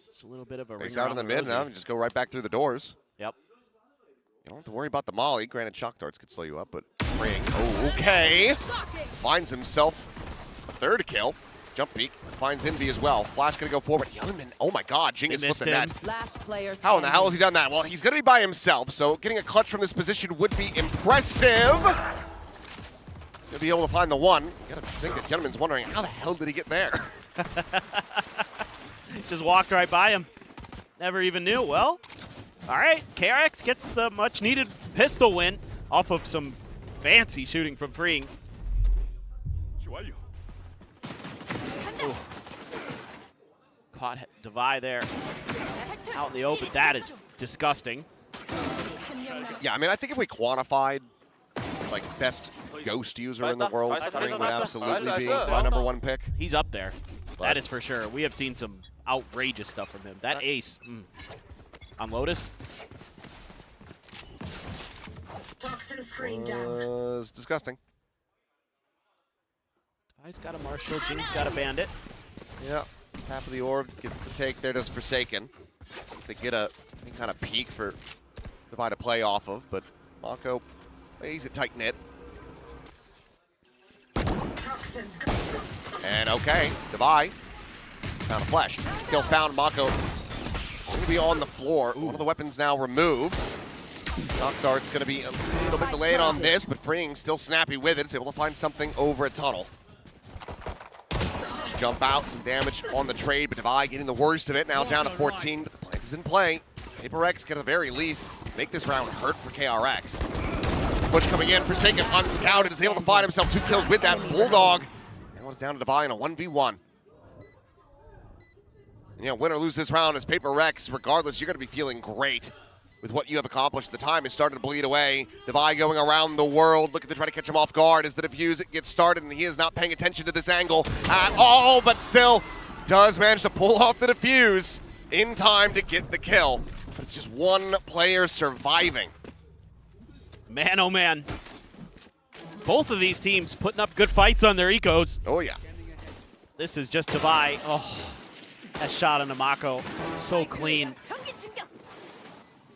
Just a little bit of a Face ring out in the mid now and just go right back through the doors. Yep. You don't have to worry about the molly. Granted, shock darts could slow you up, but ring. Oh, okay. Finds himself a 3rd kill. Jump peek. Finds Envy as well. Flash gonna go forward. Youngman, oh my god, Jing is slipping that. Last player How in the hell has he done that? Well, he's gonna be by himself, so getting a clutch from this position would be impressive. Gonna be able to find the 1. You gotta think that gentleman's wondering, how the hell did he get there? Just walked right by him. Never even knew. Well, all right. KRX gets the much-needed pistol win off of some fancy shooting from Freeing. Ooh. Caught Devi there. Out in the open. That is disgusting. Yeah, I mean, I think if we quantified like best ghost user in the world, Freeing would absolutely be my #1 pick. He's up there. That is for sure. We have seen some outrageous stuff from him. That ace on Lotus Toxin screen down. Was disgusting. Devi's got a Marshall. Jing's got a Bandit. Yeah, half of the orb gets the take there, does Forsaken. They get any kind of peak for Devi to play off of, but Mako plays it tight knit. And okay, Devi found a flash. Still found Mako. Going to be on the floor. One of the weapons now removed. Shock dart's going to be a little bit delayed on this, but Freeing still snappy with it. It's able to find something over a tunnel. Jump out, some damage on the trade, but Devi getting the worst of it. Now down to 14, but the plant is in play. PRX can at the very least make this round hurt for KRX. Push coming in, Forsaken unscouted, is able to find himself 2 kills with that Bulldog. Now it's down to Devi in a 1v1. And, you know, win or lose this round as PRX, regardless, you're going to be feeling great with what you have accomplished. The time is starting to bleed away. Devi going around the world, looking to try to catch him off guard as the defuse gets started, and he is not paying attention to this angle at all, but still does manage to pull off the defuse in time to get the kill. But it's just one player surviving. Man, oh man. Both of these teams putting up good fights on their ecos. Oh yeah. This is just Devi. Oh, that shot on Mako. So clean.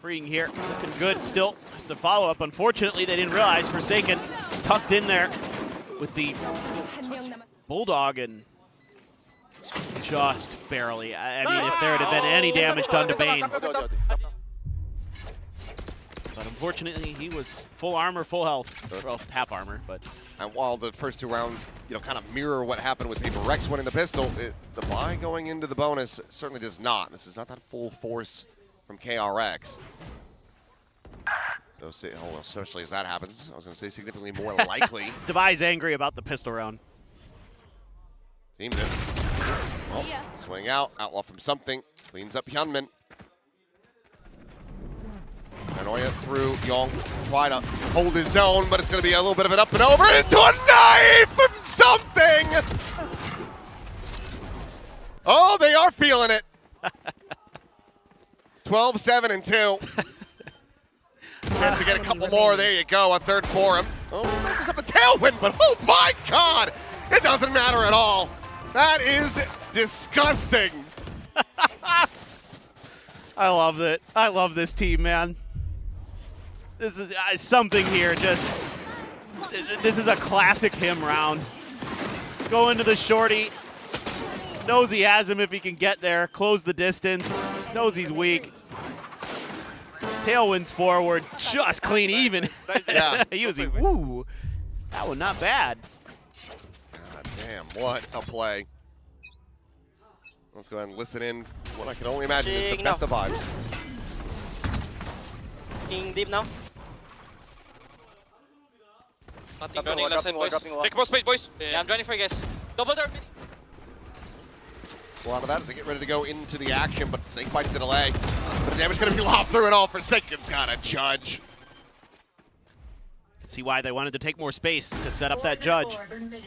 Freeing here, looking good still. The follow-up, unfortunately, they didn't realize Forsaken tucked in there with the Bulldog and just barely. I mean, if there had been any damage done to Bane. But unfortunately, he was full armor, full health. Well, half armor, but. And while the first 2 rounds, you know, kind of mirror what happened with PRX winning the pistol, the buy going into the bonus certainly does not. This is not that full force from KRX. So, especially as that happens, I was going to say significantly more likely. Devi's angry about the pistol round. Seems it. Well, swing out, outlaw from something, cleans up Hyunmin. Paranoia through Young, try to hold his own, but it's going to be a little bit of an up and over into a knife from something! Oh, they are feeling it. 12-7 and 2. Chance to get a couple more. There you go. A 3rd for him. Oh, messes up the tailwind, but oh my God! It doesn't matter at all. That is disgusting. I love it. I love this team, man. This is something here. Just this is a classic him round. Go into the shorty. Knows he has him if he can get there. Close the distance. Knows he's weak. Tailwinds forward. Just clean even. Yeah. He was woo. That one not bad. God damn, what a play. Let's go ahead and listen in what I can only imagine is the best of vibes. Looking deep now. Joining last side, boys. Take more space, boys. Yeah, I'm joining for you guys. Double door. A lot of that as they get ready to go into the action, but Snakebite's the delay. But the damage going to be lobbed through it all. Forsaken's got to judge. See why they wanted to take more space to set up that judge. I mean,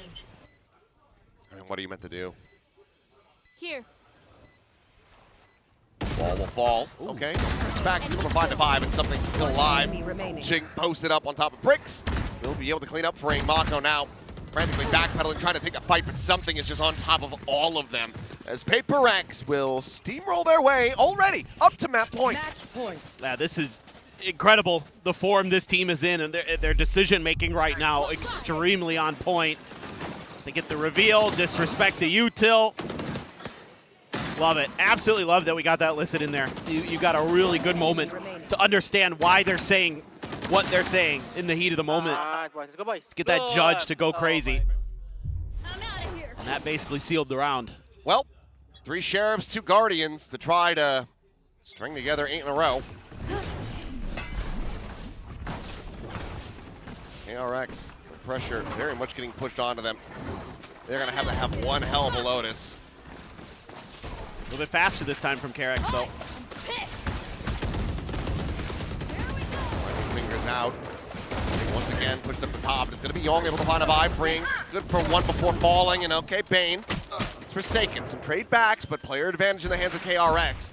what are you meant to do? Here. Ball will fall. Ooh. Okay. It's back. He's able to find a 5, and something still alive. Jing posted up on top of bricks. Will be able to clean up for Mako now. Frantically backpedaling, trying to take a fight, but something is just on top of all of them. As PRX will steamroll their way already up to map point. Yeah, this is incredible, the form this team is in, and their decision-making right now extremely on point. They get the reveal, disrespect the util. Love it. Absolutely love that we got that listed in there. You got a really good moment to understand why they're saying what they're saying in the heat of the moment. Let's go, boys. Get that judge to go crazy. And that basically sealed the round. Well, 3 Sheriffs, 2 Guardians to try to string together 8 in a row. KRX, the pressure very much getting pushed onto them. They're going to have one hell of a Lotus. A little bit faster this time from KRX, though. Fingers out. Once again, pushed up the top. It's going to be Young able to find a vibe. Fring, good for one before falling. And okay, Bane. It's Forsaken. Some trade backs, but player advantage in the hands of KRX.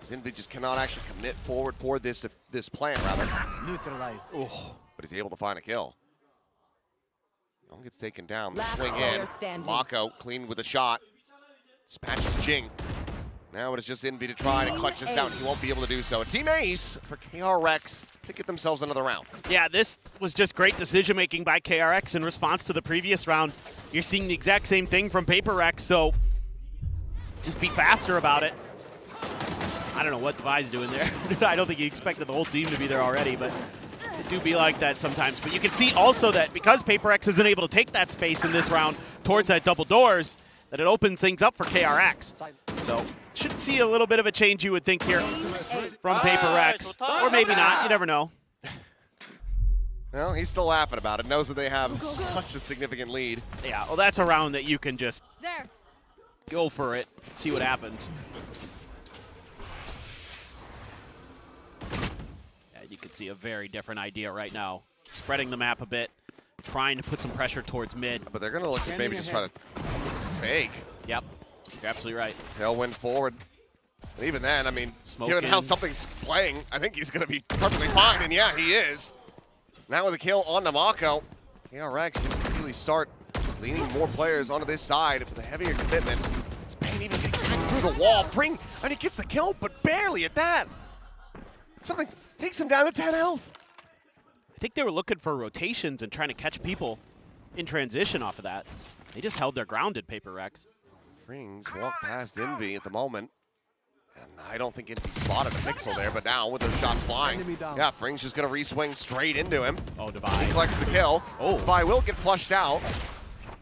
Zinvi just cannot actually commit forward for this plan, rather. Neutralized. Oh, but he's able to find a kill. Young gets taken down. The swing in. Mako clean with a shot. Dispatches Jing. Now it is just Envy to try to clutch this out, and he won't be able to do so. A team ace for KRX to get themselves another round. Yeah, this was just great decision-making by KRX in response to the previous round. You're seeing the exact same thing from PRX, so just be faster about it. I don't know what Devi's doing there. I don't think he expected the whole team to be there already, but it do be like that sometimes. But you can see also that because PRX isn't able to take that space in this round towards that double doors, that it opens things up for KRX. So should see a little bit of a change, you would think, here from PRX. Or maybe not, you never know. Well, he's still laughing about it, knows that they have such a significant lead. Yeah, well, that's a round that you can just go for it, see what happens. Yeah, you can see a very different idea right now. Spreading the map a bit, trying to put some pressure towards mid. But they're going to look at maybe just try to fake. Yep, you're absolutely right. Tailwind forward. And even then, I mean, given how something's playing, I think he's going to be perfectly fine. And yeah, he is. Now with a kill on Namako, KRX, you can really start leaning more players onto this side with a heavier commitment. Spain even getting through the wall. Fring, and he gets the kill, but barely at that. Something takes him down to 10 health. I think they were looking for rotations and trying to catch people in transition off of that. They just held their ground at PRX. Frings walk past Envy at the moment. And I don't think Envy spotted a pixel there, but now with those shots flying, yeah, Fring's just going to re-swing straight into him. Oh, Devi. He collects the kill. Oh. Devi will get flushed out.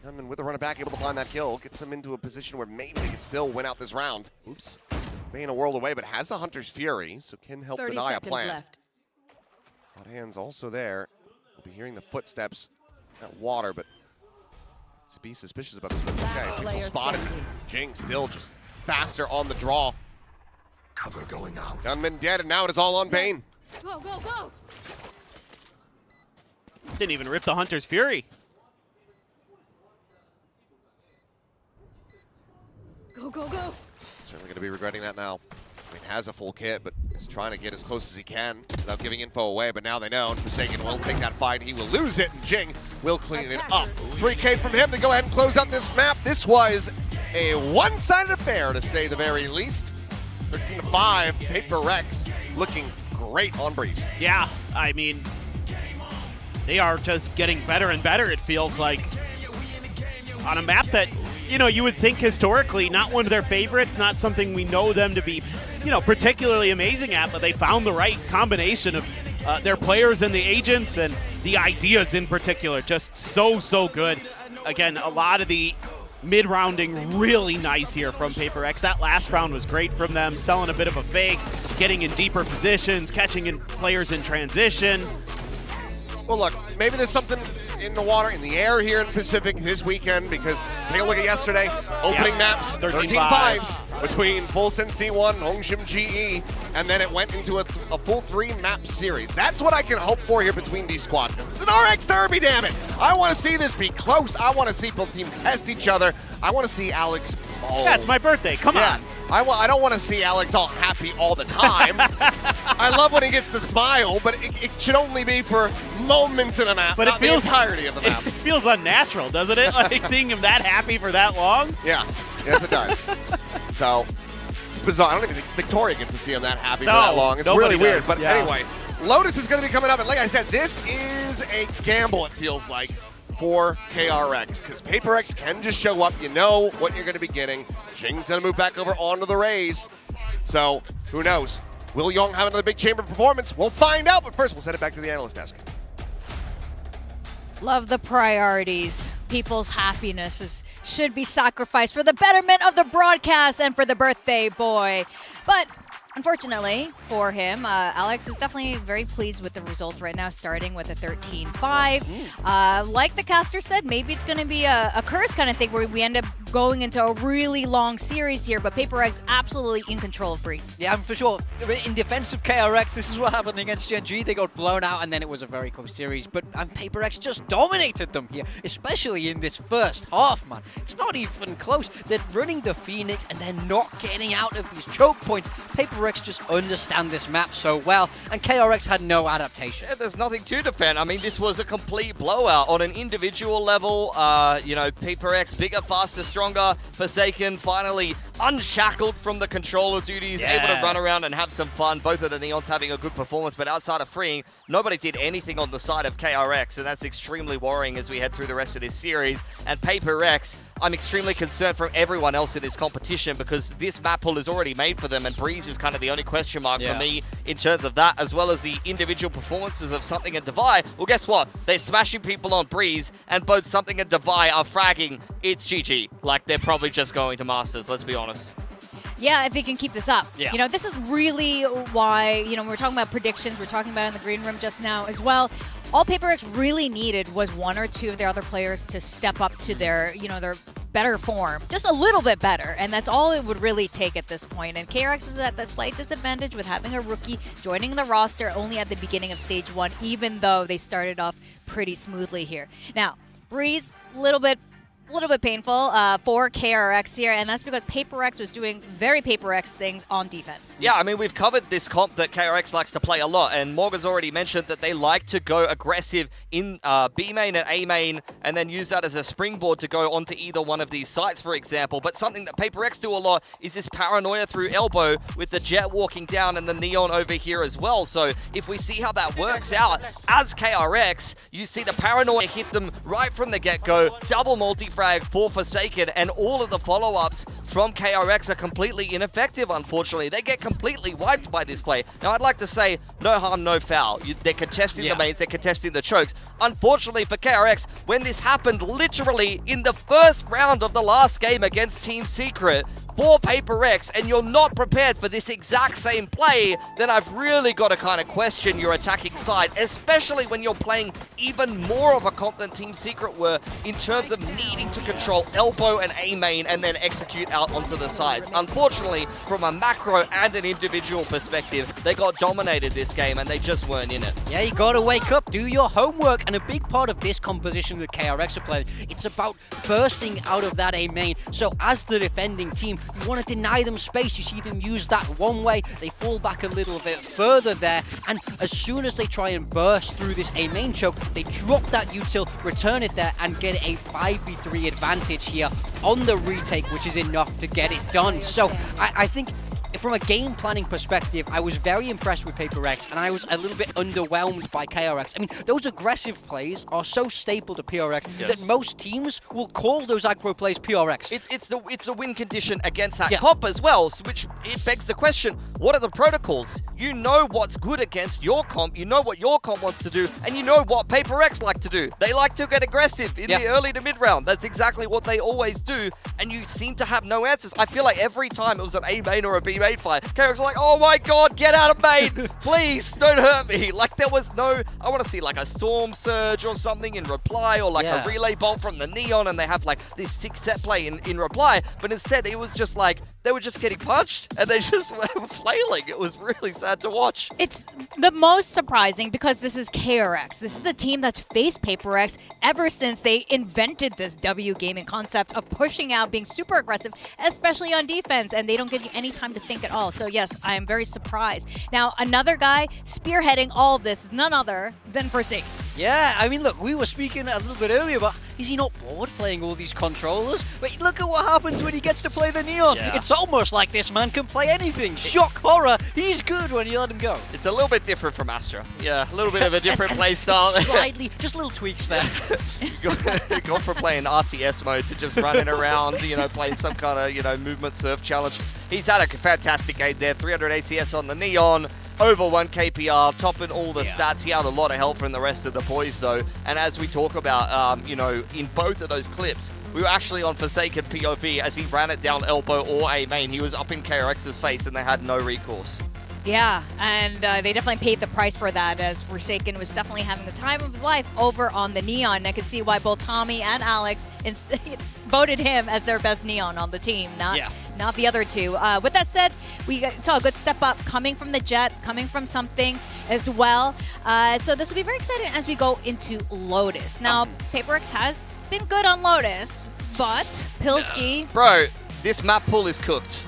And with the runner back, able to find that kill, gets him into a position where maybe they can still win out this round. Oops. Being a world away, but has a Hunter's Fury, so can help deny a plant. Left. Hot hands also there. We'll be hearing the footsteps at water, but to be suspicious about this. But okay, pixel spotted. Jing still just faster on the draw. Cover going out. Gunman dead, and now it is all on Bane. Go, go, go! Didn't even rip the Hunter's Fury. Go, go, go! Certainly going to be regretting that now. I mean, has a full kit, but is trying to get as close as he can without giving info away. But now they know, and Forsaken will take that fight. He will lose it, and Jing will clean it up. 3K from him to go ahead and close out this map. This was a one-sided affair, to say the very least. 13-5, PRX looking great on Breeze. Yeah, I mean, they are just getting better and better, it feels like, on a map that, you know, you would think historically not one of their favorites, not something we know them to be, you know, particularly amazing at, but they found the right combination of their players and the agents and the ideas in particular. Just so good. Again, a lot of the mid-rounding really nice here from PRX. That last round was great from them, selling a bit of a fake, getting in deeper positions, catching in players in transition. Well, look, maybe there's something in the water, in the air here in the Pacific this weekend, because take a look at yesterday, opening maps, 13 fives between Full Sense T1, Hongshim GE, and then it went into a full 3-map series. That's what I can hope for here between these squads. It's an RX derby, damn it! I want to see this be close. I want to see both teams test each other. I want to see Alex ball. Yeah, it's my birthday. Come on. I don't want to see Alex all happy all the time. I love when he gets to smile, but it should only be for moments in a map, But not it feels the entirety of the map. It feels unnatural, doesn't it? Like seeing him that happy for that long. Yes, it does. So it's bizarre. I don't even think Victoria gets to see him that happy for that long. It's really weird. But anyway, Lotus is going to be coming up, and like I said, this is a gamble. It feels like for KRX, because PRX can just show up. You know what you're going to be getting. Jing's going to move back over onto the Rays. So who knows? Will Young have another big chamber performance? We'll find out, but first we'll send it back to the analyst desk. Love the priorities. People's happiness should be sacrificed for the betterment of the broadcast and for the birthday boy. But unfortunately for him, Alex is definitely very pleased with the result right now, starting with a 13-5. Like the caster said, maybe it's going to be a curse kind of thing where we end up going into a really long series here, but PRX absolutely in control of Breeze. Yeah, for sure. In defense of KRX, this is what happened against Gen G. They got blown out, and then it was a very close series. But PRX just dominated them here, especially in this first half, man. It's not even close. They're running the Phoenix, and they're not getting out of these choke points. PRX just understand this map so well, and KRX had no adaptation. Yeah, there's nothing to defend. I mean, this was a complete blowout on an individual level. You know, PRX, bigger, faster, stronger. Forsaken finally unshackled from the controller duties, able to run around and have some fun. Both of the Neons having a good performance, but outside of freeing, nobody did anything on the side of KRX, and that's extremely worrying as we head through the rest of this series. And PRX, I'm extremely concerned from everyone else in this competition, because this map pool is already made for them, and Breeze is kind of the only question mark for me in terms of that, as well as the individual performances of Something and Devi. Well, guess what? They're smashing people on Breeze, and both Something and Devi are fragging. It's GG. Like, they're probably just going to Masters, let's be honest. Yeah, if they can keep this up. Yeah. You know, this is really why, you know, we're talking about predictions, we're talking about it in the green room just now as well. All PRX really needed was one or two of their other players to step up to their, you know, their better form, just a little bit better, and that's all it would really take at this point. And KRX is at that slight disadvantage with having a rookie joining the roster only at the beginning of stage 1, even though they started off pretty smoothly here. Now, Breeze, a little bit painful for KRX here, and that's because PRX was doing very PRX things on defense. Yeah, I mean, we've covered this comp that KRX likes to play a lot, and Morgan's already mentioned that they like to go aggressive in B main and A main, and then use that as a springboard to go onto either one of these sites, for example. But something that PRX do a lot is this paranoia through elbow with the Jet walking down and the Neon over here as well. So if we see how that works out, as KRX, you see the paranoia hit them right from the get-go, double multi-frag for Forsaken, and all of the follow-ups from KRX are completely ineffective, unfortunately. They get completely wiped by this play. Now, I'd like to say, no harm, no foul. They're contesting the mains, they're contesting the chokes. Unfortunately for KRX, when this happened literally in the first round of the last game against Team Secret, for PRX, and you're not prepared for this exact same play, then I've really got to kind of question your attacking side, especially when you're playing even more of a comp than Team Secret were in terms of needing to control elbow and A main and then execute out onto the sides. Unfortunately, from a macro and an individual perspective, they got dominated this game and they just weren't in it. Yeah, you gotta wake up, do your homework, and a big part of this composition that KRX are playing, it's about bursting out of that A main. So as the defending team, you want to deny them space. You see them use that one way, they fall back a little bit further there, and as soon as they try and burst through this A main choke, they drop that util, return it there, and get a 5v3 advantage here on the retake, which is enough to get it done. So I think from a game planning perspective, I was very impressed with PRX, and I was a little bit underwhelmed by KRX. I mean, those aggressive plays are so staple to PRX that most teams will call those aggro plays PRX. It's the win condition against that comp as well, which it begs the question, what are the protocols? You know what's good against your comp, you know what your comp wants to do, and you know what PRX like to do. They like to get aggressive in the early to mid round. That's exactly what they always do, and you seem to have no answers. I feel like every time it was an A main or a B main fight, KRX like, oh my god, get out of main! Please, don't hurt me! Like there was no, I want to see like a Storm Surge or something in reply, or like a Relay Bolt from the Neon, and they have like this 6-set play in reply, but instead it was just like, they were just getting punched, and they just were flailing. It was really sad to watch. It's the most surprising because this is KRX. This is the team that's faced PRX ever since they invented this W gaming concept of pushing out, being super aggressive, especially on defense, and they don't give you any time to think at all. So yes, I am very surprised. Now, another guy spearheading all of this is none other than Forsaken. Yeah, I mean, look, we were speaking a little bit earlier, but is he not bored playing all these controllers? But look at what happens when he gets to play the Neon. It's almost like this man can play anything. Shock horror, he's good when you let him go. It's a little bit different from Astra. Yeah, a little bit of a different play style. Slightly, just little tweaks there. Gone from playing RTS mode to just running around, you know, playing some kind of, you know, movement surf challenge. He's had a fantastic game there. 300 ACS on the Neon. Over 1 KPR, topping all the stats. He had a lot of help from the rest of the boys, though. And as we talk about, you know, in both of those clips, we were actually on Forsaken POV as he ran it down elbow or A main. He was up in KRX's face, and they had no recourse. Yeah, and they definitely paid the price for that, as Forsaken was definitely having the time of his life over on the Neon. And I can see why both Tommy and Alex voted him as their best Neon on the team, not the other two. With that said, we saw a good step up coming from the Jet, coming from something as well. So this will be very exciting as we go into Lotus. Now, PRX has been good on Lotus, but Pilski... Bro, this map pool is cooked.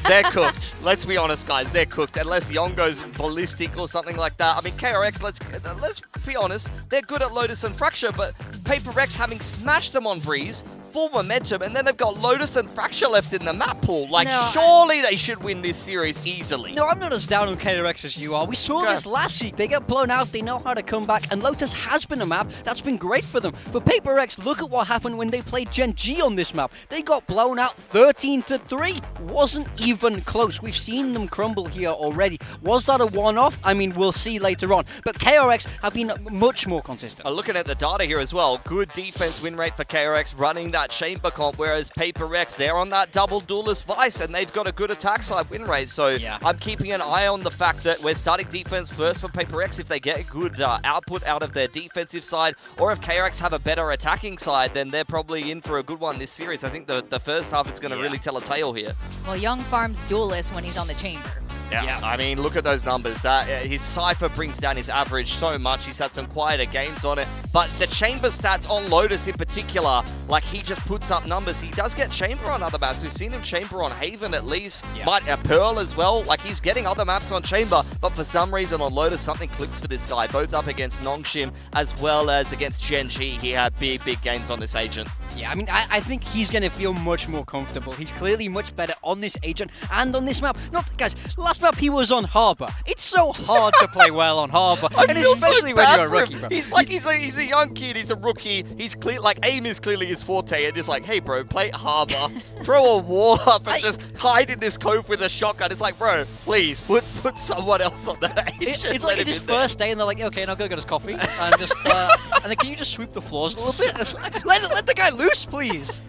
They're cooked. Let's be honest, guys. They're cooked. Unless Young goes ballistic or something like that. I mean, KRX, let's be honest. They're good at Lotus and Fracture, but PRX having smashed them on Breeze, full momentum, and then they've got Lotus and Fracture left in the map pool. Like, surely they should win this series easily. No, I'm not as down on KRX as you are. We saw this last week. They get blown out, they know how to come back, and Lotus has been a map that's been great for them. For PRX, look at what happened when they played Gen G on this map. They got blown out 13-3. Wasn't even close. We've seen them crumble here already. Was that a one-off? I mean, we'll see later on. But KRX have been much more consistent. Looking at the data here as well, good defense win rate for KRX, running that chamber comp, whereas PRX, they're on that double duelist vice, and they've got a good attack side win rate. So I'm keeping an eye on the fact that we're starting defense first for PRX. If they get good output out of their defensive side, or if KRX have a better attacking side, then they're probably in for a good one this series. I think the first half is going to really tell a tale here. Well, Young farms duelist when he's on the chamber. Yeah, I mean, look at those numbers. That his Cypher brings down his average so much. He's had some quieter games on it. But the Chamber stats on Lotus in particular, like, he just puts up numbers. He does get Chamber on other maps. We've seen him Chamber on Haven at least. Might Pearl as well. Like, he's getting other maps on Chamber. But for some reason on Lotus, something clicks for this guy. Both up against Nongshim as well as against Gen G. He had big games on this agent. Yeah, I mean, I think he's going to feel much more comfortable. He's clearly much better on this agent and on this map. Guys, last map he was on Harbor. It's so hard to play well on Harbor, and especially when you're a rookie, bro. He's like, he's a young kid, he's a rookie. He's clear, like, aim is clearly his forte, and just like, hey bro, play Harbor, throw a wall up and just hide in this cove with a shotgun. It's like, bro, please put someone else on that agent. It's like, it's his first day, and they're like, okay, now go get us coffee, and just and then can you just sweep the floors a little bit? Let the guy loose, please.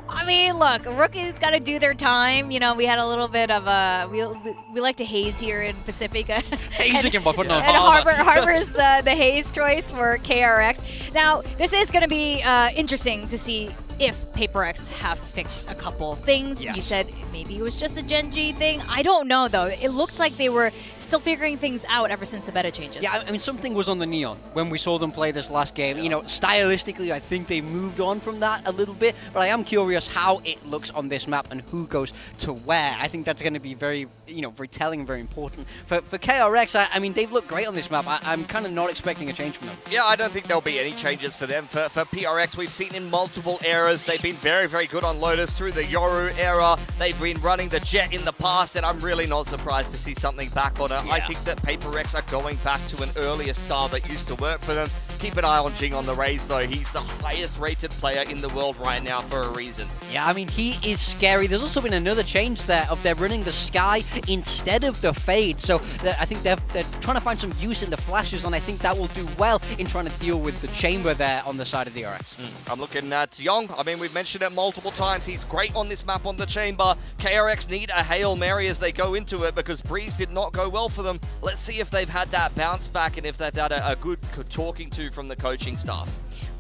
I mean, look, rookies got to do their time. You know, we had a little bit of a we like to haze here in Pacific. Hazing him by putting on Harbor. Harbor's the haze choice for KRX. Now, this is going to be interesting to see if PRX have fixed a couple things. You said maybe it was just a Gen G thing. I don't know, though. It looked like they were still figuring things out ever since the beta changes. Yeah, I mean, something was on the Neon when we saw them play this last game. You know, stylistically, I think they moved on from that a little bit, but I am curious how it looks on this map and who goes to where. I think that's going to be very, very telling and very important. For KRX, I mean, they've looked great on this map. I'm kind of not expecting a change from them. Yeah, I don't think there'll be any changes for them. For PRX, we've seen in multiple eras eras. They've been very, very good on Lotus through the Yoru era. They've been running the Jet in the past, and I'm really not surprised to see something back on it. Yeah. I think that PRX are going back to an earlier style that used to work for them. Keep an eye on Jing on the Rays, though. He's the highest rated player in the world right now for a reason. Yeah, I mean, he is scary. There's also been another change there of they're running the Sky instead of the Fade. So I think they're trying to find some use in the flashes, and I think that will do well in trying to deal with the Chamber there on the side of the RX. I'm looking at Young. I mean, we've mentioned it multiple times. He's great on this map on the Chamber. KRX need a Hail Mary as they go into it because Breeze did not go well for them. Let's see if they've had that bounce back and if they've had a good talking to from the coaching staff.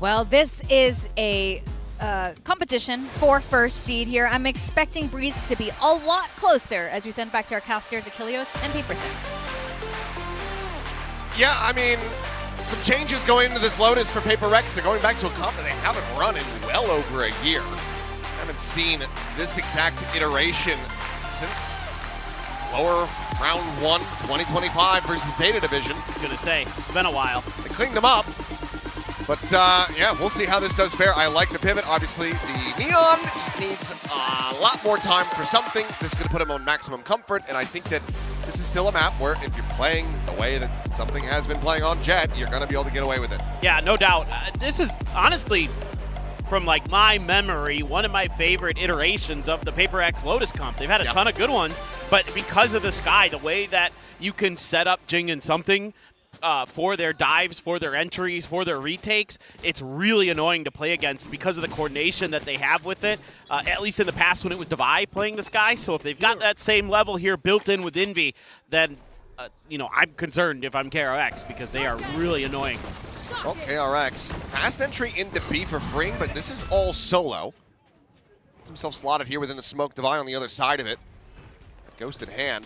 Well, this is a competition for first seed here. I'm expecting Breeze to be a lot closer as we send back to our casters, Achilleos and Papertech. Yeah, I mean, some changes going into this Lotus for PRX. They're going back to a comp that they haven't run in well over a year. Haven't seen this exact iteration since lower round 1 2025 versus Zeta Division. I was going to say, it's been a while. They cleaned them up. But yeah, we'll see how this does fare. I like the pivot. Obviously, the Neon just needs a lot more time for something. This is going to put him on maximum comfort, and I think that this is still a map where if you're playing the way that something has been playing on Jet, you're going to be able to get away with it. Yeah, no doubt. This is honestly, from like my memory, one of my favorite iterations of the PRX Lotus comp. They've had a ton of good ones, but because of the Sky, the way that you can set up Jing and something for their dives, for their entries, for their retakes, it's really annoying to play against because of the coordination that they have with it, at least in the past when it was Devi playing the Sky. So if they've got that same level here built in with Envy, then you know, I'm concerned if I'm KRX because they are really annoying. Well, KRX, fast entry into B for freeing, but this is all solo. Gets himself slotted here within the smoke. Devi on the other side of it. Ghost in hand.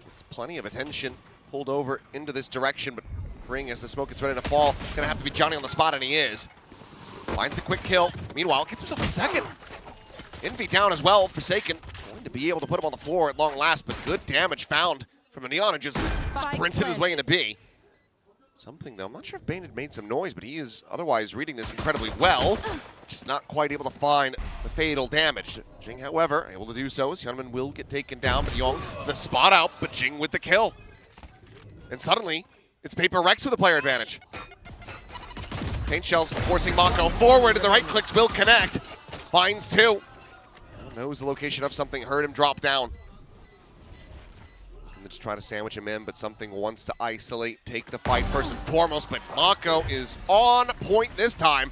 Gets plenty of attention. Pulled over into this direction, but Ring, as the smoke gets ready to fall, gonna have to be Johnny on the spot, and he is. Finds a quick kill. Meanwhile, gets himself a second. Envy down as well. Forsaken going to be able to put him on the floor at long last, but good damage found from a Neon, who just sprinted his way into B. Something, though, I'm not sure if Bane had made some noise, but he is otherwise reading this incredibly well. Just not quite able to find the fatal damage. Jing, however, able to do so as Hyunmin will get taken down, but Young the spot out, but Jing with the kill. And suddenly, it's PRX with a player advantage. Paint Shells forcing Mako forward, and the right clicks will connect. Finds two. Knows the location of something, heard him drop down. And just try to sandwich him in, but something wants to isolate, take the fight first and foremost, but Mako is on point this time.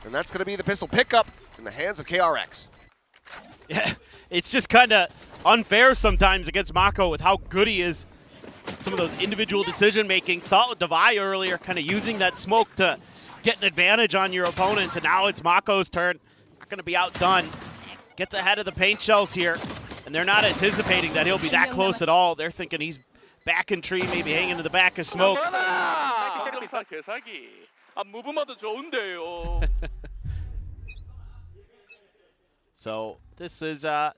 And that's going to be the pistol pickup in the hands of KRX. Yeah, it's just kind of unfair sometimes against Mako with how good he is. Some of those individual decision-making. Saw with Devi earlier, kind of using that smoke to get an advantage on your opponents, and now it's Mako's turn. Not going to be outdone. Gets ahead of the paint shells here, and they're not anticipating that he'll be that close at all. They're thinking he's back in tree, maybe hanging to the back of smoke. So this is an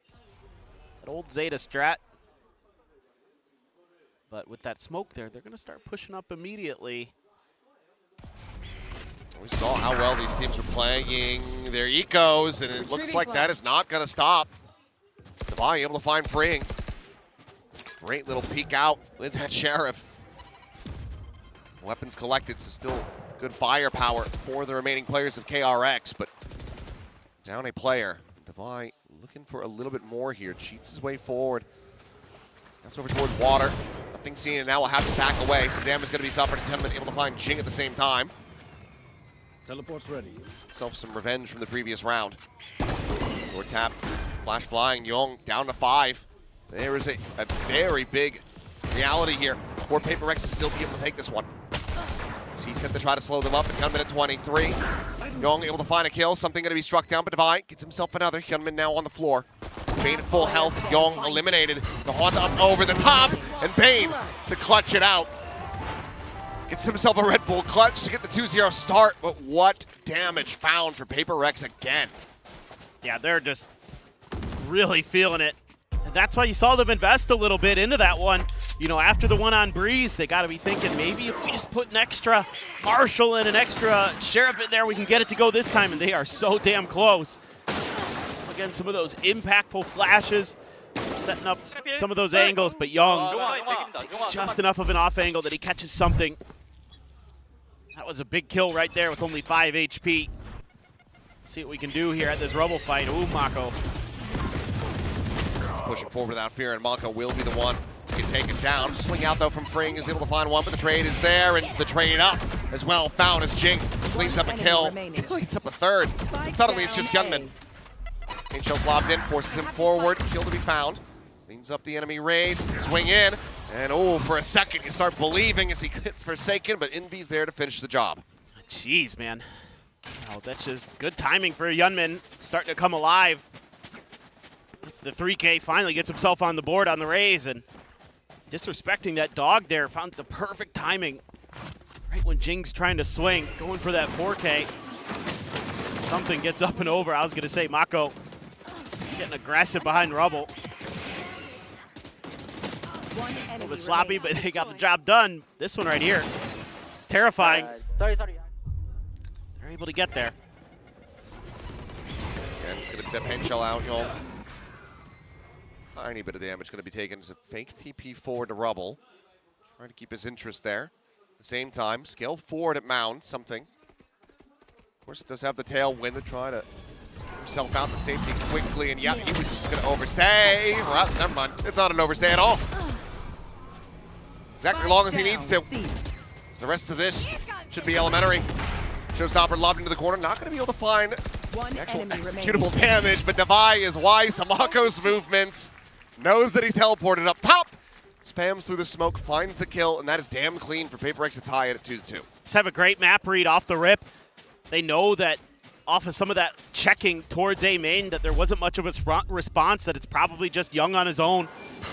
old Zeta strat. But with that smoke there, they're going to start pushing up immediately. We saw how well these teams were playing their ecos, and it looks like that is not going to stop. Devi able to find freeing. Great little peek out with that Sheriff. Weapons collected, so still good firepower for the remaining players of KRX, but down a player. Devi looking for a little bit more here. Cheats his way forward. That's over towards water. Nothing seen, and now we'll have to back away. Some damage is going to be suffered. Hyunmin able to find Jing at the same time. Teleport's ready. Self some revenge from the previous round. Lord tap, flash flying. Young down to 5. There is a very big reality here. Poor PRX to still be able to take this one. C set to try to slow them up, and Hyunmin at 23. Young able to find a kill. Something going to be struck down, but Devi gets himself another. Hyunmin now on the floor. Bane at full health. Young eliminated. The Haunt up over the top, and Bane to clutch it out. Gets himself a Red Bull clutch to get the 2-0 start, but what damage found for PRX again. Yeah, they're just really feeling it. that's why you saw them invest a little bit into that one. You know, after the one on Breeze, they got to be thinking maybe if we just put an extra Marshall and an extra Sheriff in there, we can get it to go this time, and they are so damn close. So again, some of those impactful flashes, setting up some of those angles, but Young takes just enough of an off angle that he catches something. That was a big kill right there with only 5 HP. Let's see what we can do here at this Rubble fight. Ooh, Mako. Pushing forward without fear, and Mako will be the one to get taken down. Swing out though from Fring, is able to find one, but the trade is there, and the trade up as well. Found as Jing cleans up a kill, cleans up a third. Suddenly it's just Youngman. Angel lobbed in, forces him forward, kill to be found. Cleans up the enemy raise, swing in, and oh, for a second you start believing as he hits Forsaken, but Envy's there to finish the job. Jeez, man. Oh, that's just good timing for Yunmin, starting to come alive. The 3K finally gets himself on the board on the raise, and disrespecting that dog there, found the perfect timing. Right when Jing's trying to swing, going for that 4K. Something gets up and over. I was gonna say Mako getting aggressive behind Rubble. A little bit sloppy, but they got the job done. This one right here, terrifying. Sorry. They're able to get there. And it's gonna be that pen shell out, y'all. Tiny bit of damage going to be taken. It's a fake TP forward to Rubble. Trying to keep his interest there. At the same time, scale forward at Mound, something. Of course, it does have the tailwind to try to get himself out to safety quickly. And yep, he was just going to overstay. Well, never mind. It's not an overstay at all. Exactly as long as he needs to. So the rest of this should be elementary. Showstopper lobbed into the corner. Not going to be able to find actual executable damage, but Devi is wise to Mako's movements. Knows that he's teleported up top, spams through the smoke, finds the kill, and that is damn clean for PRX to tie it at 2-2. Let's have a great map read off the rip. They know that off of some of that checking towards A main that there wasn't much of a response, that it's probably just Young on his own.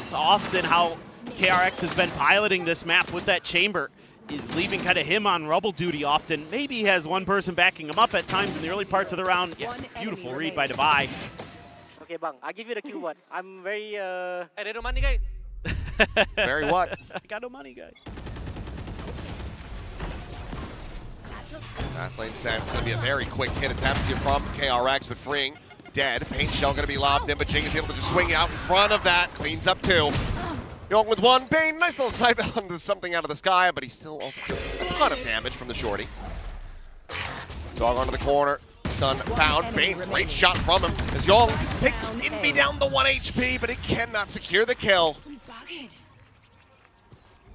It's often how KRX has been piloting this map with that chamber, is leaving kind of him on Rubble duty often. Maybe he has one person backing him up at times in the early parts of the round. Yeah, beautiful read by Devi. Okay, bang. I'll give you the cue one. I'm very, I don't know money, guys. Very what? I got no money, guys. Fast lane set. It's going to be a very quick hit attempt here from KRX, but Fring dead. Paint shell going to be lobbed in, but Jing is able to just swing out in front of that. Cleans up 2. Young with 1. Bane, nice little side onto something out of the sky, but he still also took a ton of damage from the shorty. Dog onto the corner. Stun found. Bane, great shot from him as Young takes Envy down the 1 HP, but he cannot secure the kill.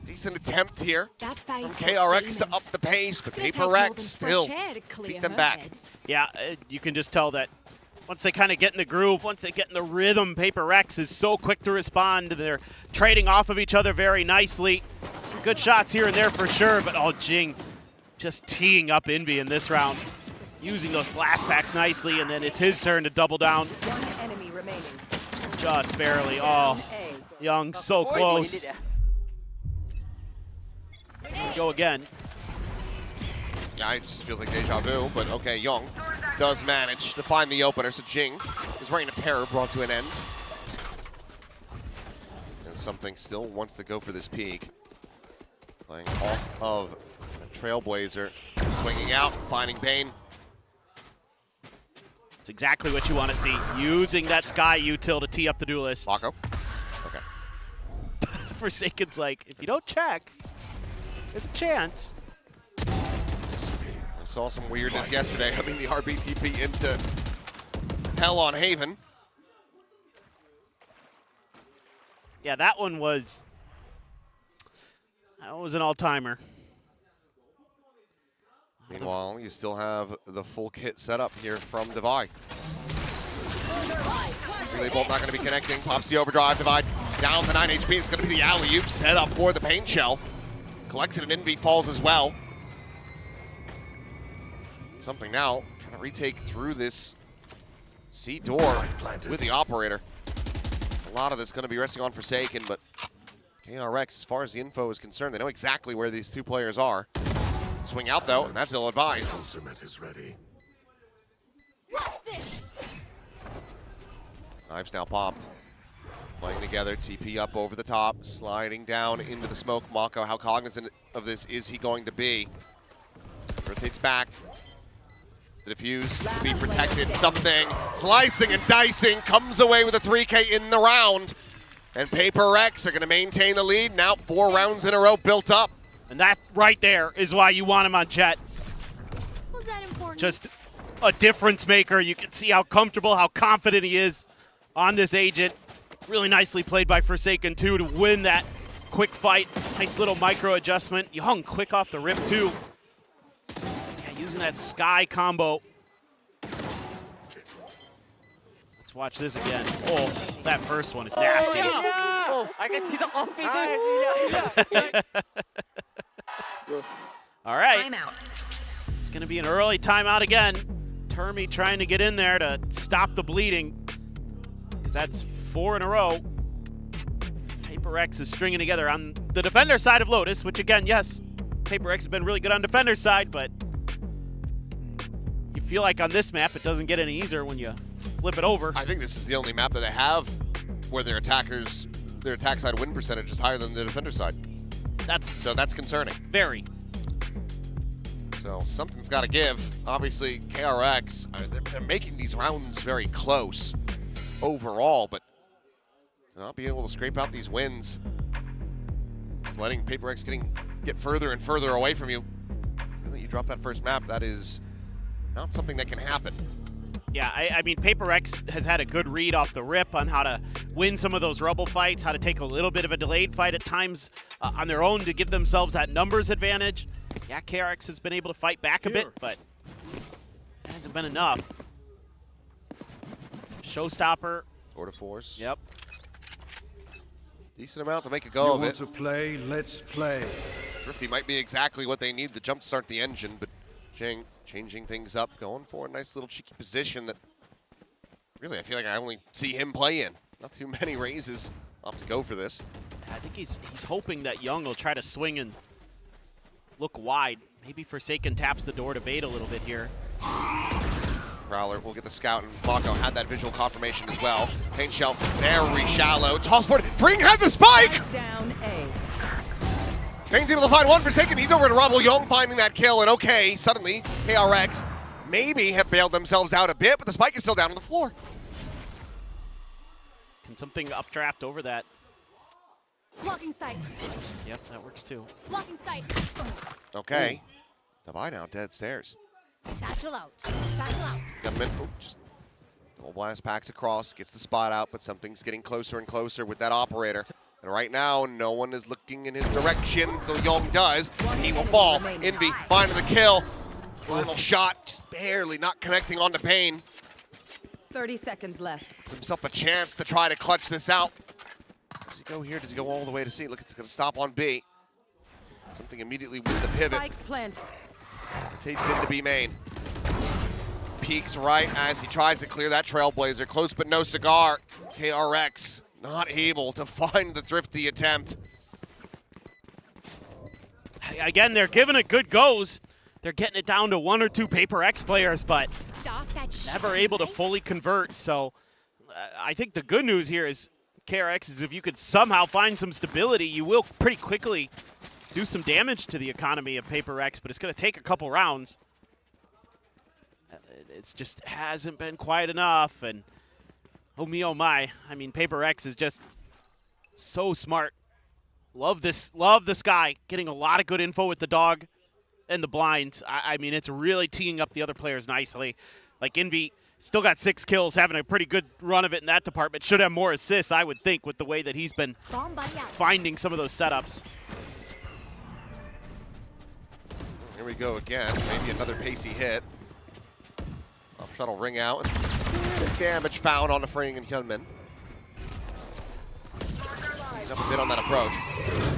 Decent attempt here from KRX to up the pace, but PRX still beat them back. Yeah, you can just tell that once they kind of get in the groove, once they get in the rhythm, PRX is so quick to respond. They're trading off of each other very nicely. Some good shots here and there for sure, but oh, Jing just teeing up Envy in this round, using those blast packs nicely, and then it's his turn to double down. One enemy remaining. Just barely. Oh, Young so close. Here we go again. Yeah, it just feels like deja vu, but okay, Young does manage to find the opener, so Jing, his reign of terror brought to an end. And something still wants to go for this peak. Playing off of a Trailblazer, swinging out, finding Bane. It's exactly what you want to see, using that Sky util to tee up the duelist. Mako? Okay. Forsaken's like, if you don't check, there's a chance. We saw some weirdness yesterday. I mean, the RBTP into Hell on Haven. Yeah, that one was an all-timer. Meanwhile, you still have the full kit set up here from Devi. They both not going to be connecting. Pops the overdrive. Devi down to 9 HP. It's going to be the alley-oop set up for the paint shell. Collects it, and Envy falls as well. Something now, trying to retake through this C door with the operator. A lot of this going to be resting on Forsaken, but KRX, as far as the info is concerned, they know exactly where these two players are. Swing out though, and that's ill-advised. Ultimate is ready. Knives now popped. Playing together, TP up over the top, sliding down into the smoke. Mako, how cognizant of this is he going to be? Rotates back. The defuse to be protected. Something slicing and dicing, comes away with a 3K in the round. And PRX are going to maintain the lead. Now 4 rounds in a row built up. And that right there is why you want him on Jet. Was that important? Just a difference maker. You can see how comfortable, how confident he is on this agent. Really nicely played by Forsaken too to win that quick fight. Nice little micro adjustment. Young quick off the rip too. Yeah, using that Sky combo. Let's watch this again. Oh, that first one is nasty. Oh, I can see the off All right. Timeout. It's going to be an early timeout again. Termi trying to get in there to stop the bleeding, because that's 4 in a row. PRX is stringing together on the defender side of Lotus, which again, yes, PRX has been really good on defender side, but you feel like on this map it doesn't get any easier when you flip it over. I think this is the only map that they have where their attack side win percentage is higher than the defender side. So that's concerning. Very. So something's got to give. Obviously, KRX, they're making these rounds very close overall, but to not be able to scrape out these wins, just letting PRX get further and further away from you. I think you drop that first map, that is not something that can happen. Yeah, I mean, PRX has had a good read off the rip on how to win some of those rubble fights, how to take a little bit of a delayed fight at times on their own to give themselves that numbers advantage. Yeah, KRX has been able to fight back a bit, but it hasn't been enough. Showstopper. Tour de force. Yep. Decent amount to make a go of it. Want to play? Let's play. Thrifty might be exactly what they need to jumpstart the engine, but Jing changing things up, going for a nice little cheeky position that really I feel like I only see him play in. Not too many raises opt to go for this. I think he's hoping that Young will try to swing and look wide. Maybe Forsaken taps the door to bait a little bit here. Prowler will get the scout, and Mako had that visual confirmation as well. Paint shell very shallow. Tossboard, Bring had the spike! Down A. Main's able to find one Forsaken. He's over to Rubble. Young finding that kill, and okay, suddenly KRX maybe have bailed themselves out a bit, but the spike is still down on the floor. Can something updraft over that? Blocking sight. Yep, that works too. Blocking sight. Okay. Davai now dead stairs. Satchel out. Satchel out. Gunman, just double blast packs across, gets the spot out, but something's getting closer and closer with that operator. And right now, no one is looking in his direction, so Young does, and he will fall. Envy finding the kill. Final shot, just barely not connecting onto Pain. 30 seconds left. Gives himself a chance to try to clutch this out. Does he go here? Does he go all the way to C? Look, it's going to stop on B. Something immediately with the pivot. Spike plant. Rotates into B main. Peeks right as he tries to clear that Trailblazer. Close but no cigar. KRX not able to find the thrifty attempt. Again, they're giving it good goes. They're getting it down to 1 or 2 PRX players, but never able to fully convert. So I think the good news here is KRX is if you could somehow find some stability, you will pretty quickly do some damage to the economy of PRX, but it's going to take a couple rounds. It just hasn't been quite enough, and oh me, oh my. I mean, PRX is just so smart. Love this guy. Getting a lot of good info with the dog and the blinds. I mean, it's really teeing up the other players nicely. Like Envy still got 6 kills, having a pretty good run of it in that department. Should have more assists, I would think, with the way that he's been finding some of those setups. Here we go again. Maybe another pacey hit. Off shuttle ring out. Damage found on the Fring and Hyunmin. He's up a bit on that approach.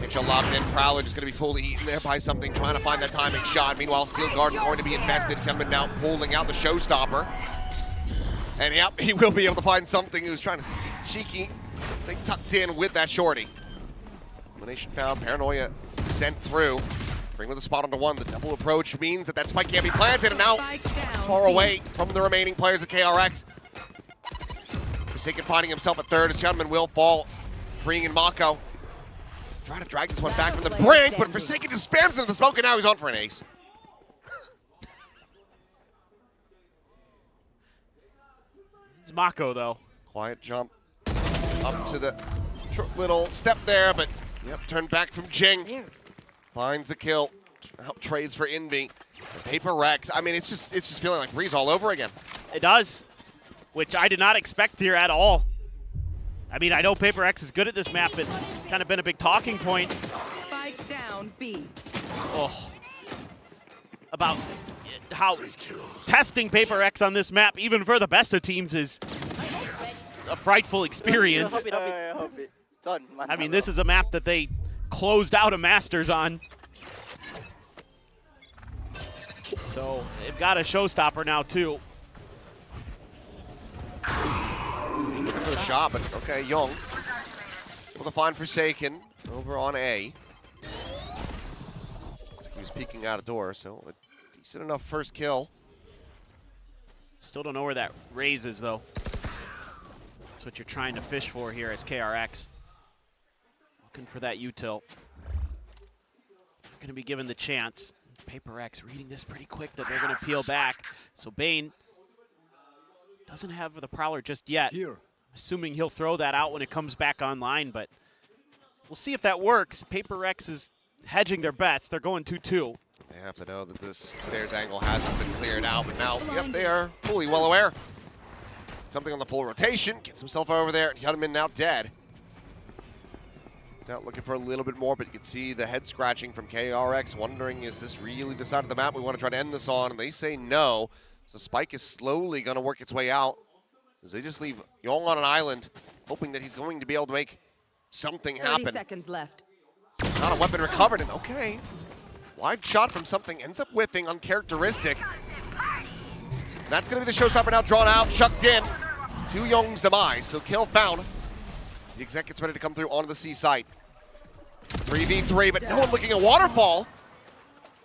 Mitchell locked in. Prowler just going to be fully eaten there by something, trying to find that timing shot. Meanwhile, Steel Garden going to be invested. Hyunmin now pulling out the showstopper. And yep, he will be able to find something. He was trying to cheeky, stay tucked in with that shorty. Elimination found. Paranoia sent through. Bring with a spot onto 1. The double approach means that spike can't be planted, and now far away from the remaining players of KRX. Forsaken finding himself at third. His gunman will fall, freeing in Mako. Trying to drag this one back from the brink, but Forsaken just spams into the smoke, and now he's on for an ace. It's Mako, though. Quiet jump up to the short little step there, but yep, turned back from Jing. Finds the kill. Out trades for Envy. PRX. I mean, it's just feeling like Breeze all over again. It does, which I did not expect here at all. I mean, I know PRX is good at this map, but kind of been a big talking point. Spike down, B. Oh, about how testing PRX on this map, even for the best of teams, is a frightful experience. I mean, this is a map that they closed out a Masters on. So they've got a showstopper now, too. Looking for the shot, but okay, Young able to find Forsaken over on A. Looks like he was peeking out a door, so a decent enough first kill. Still don't know where that raise is, though. That's what you're trying to fish for here as KRX. Looking for that util. Not going to be given the chance. PRX reading this pretty quick that they're going to peel back. So Bane doesn't have the Prowler just yet. I'm assuming he'll throw that out when it comes back online, but we'll see if that works. PRX is hedging their bets. They're going 2-2. They have to know that this stairs angle hasn't been cleared out, but now, yep, they are fully well aware. Something on the full rotation, gets himself over there, and Hyunmin now dead. He's out looking for a little bit more, but you can see the head scratching from KRX, wondering, is this really the side of the map we want to try to end this on? And they say no. So Spike is slowly going to work its way out, as they just leave Young on an island, hoping that he's going to be able to make something happen. 30 seconds left. Not a weapon recovered, and okay. Wide shot from something, ends up whiffing, uncharacteristic. That's going to be the showstopper now, drawn out, chucked in. To Young's demise, so kill found. The exec gets ready to come through onto the C site. 3v3, but no one looking at Waterfall.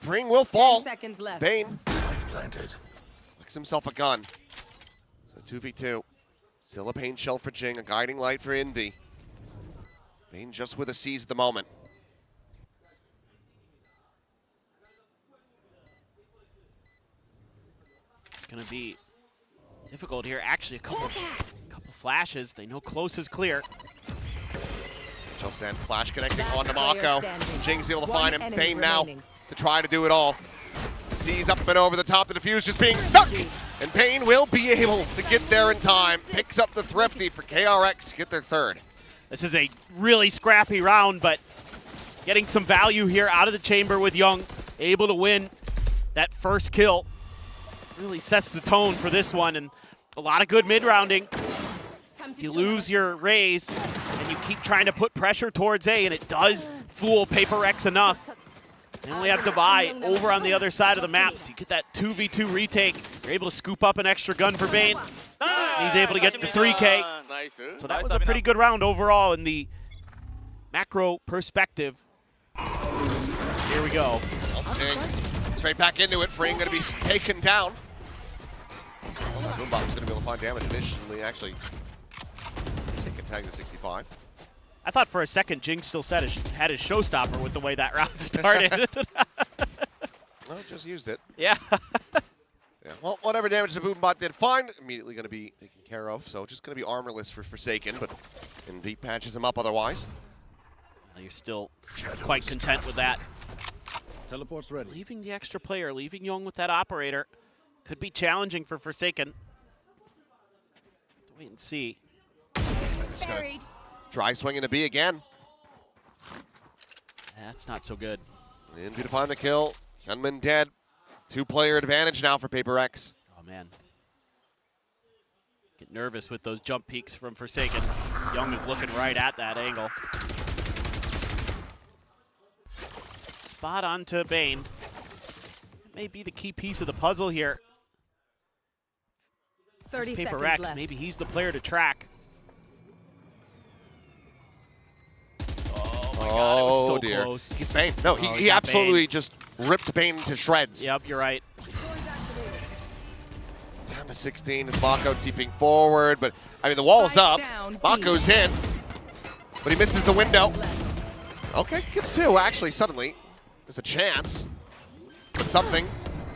Bring will fall. 10 seconds left. Bane flicks himself a gun. So 2v2. Still a pain shell for Jing, a guiding light for Envy. Bane just with a C's at the moment. It's going to be difficult here. Actually, a couple flashes. They know close is clear. Just send flash connecting onto Mako. Jing's able to find him. Bane now to try to do it all. Sees up and over the top. The defuse just being stuck. And Bane will be able to get there in time. Picks up the thrifty for KRX to get their third. This is a really scrappy round, but getting some value here out of the chamber with Young. Able to win that first kill. Really sets the tone for this one, and a lot of good mid-rounding. You lose your raise, and you keep trying to put pressure towards A, and it does fool PRX enough. They only have Divide over on the other side of the map, so you get that 2v2 retake. You're able to scoop up an extra gun for Bane. And he's able to get the 3K. So that was a pretty good round overall in the macro perspective. Here we go. Straight back into it. Freeing going to be taken down. Boombot's going to be able to find damage initially, actually. Second tag to 65. I thought for a second Jing still had his showstopper with the way that round started. Well, just used it. Yeah. Yeah. Well, whatever damage the Boombot did find, immediately going to be taken care of. So just going to be armorless for Forsaken, but Envy patches him up otherwise. Well, you're still quite content with that. Teleport's ready. Leaving the extra player, leaving Young with that operator. Could be challenging for Forsaken. Wait and see. Dry swing into B again. That's not so good. Envy to find the kill. Hyunmin dead. 2-player advantage now for PRX. Oh, man. Get nervous with those jump peaks from Forsaken. Young is looking right at that angle. Spot onto Bane. That may be the key piece of the puzzle here. 30 seconds PRX, left. maybe he's the player to track. Oh my God, it was so dear. close. He's Bane. No, he absolutely just ripped Bane to shreds. Yep, you're right. Down to 16 is Mako teeping forward, but I mean the wall's up. Mako's in, but he misses the window. Okay, gets 2 actually suddenly. There's a chance, but something.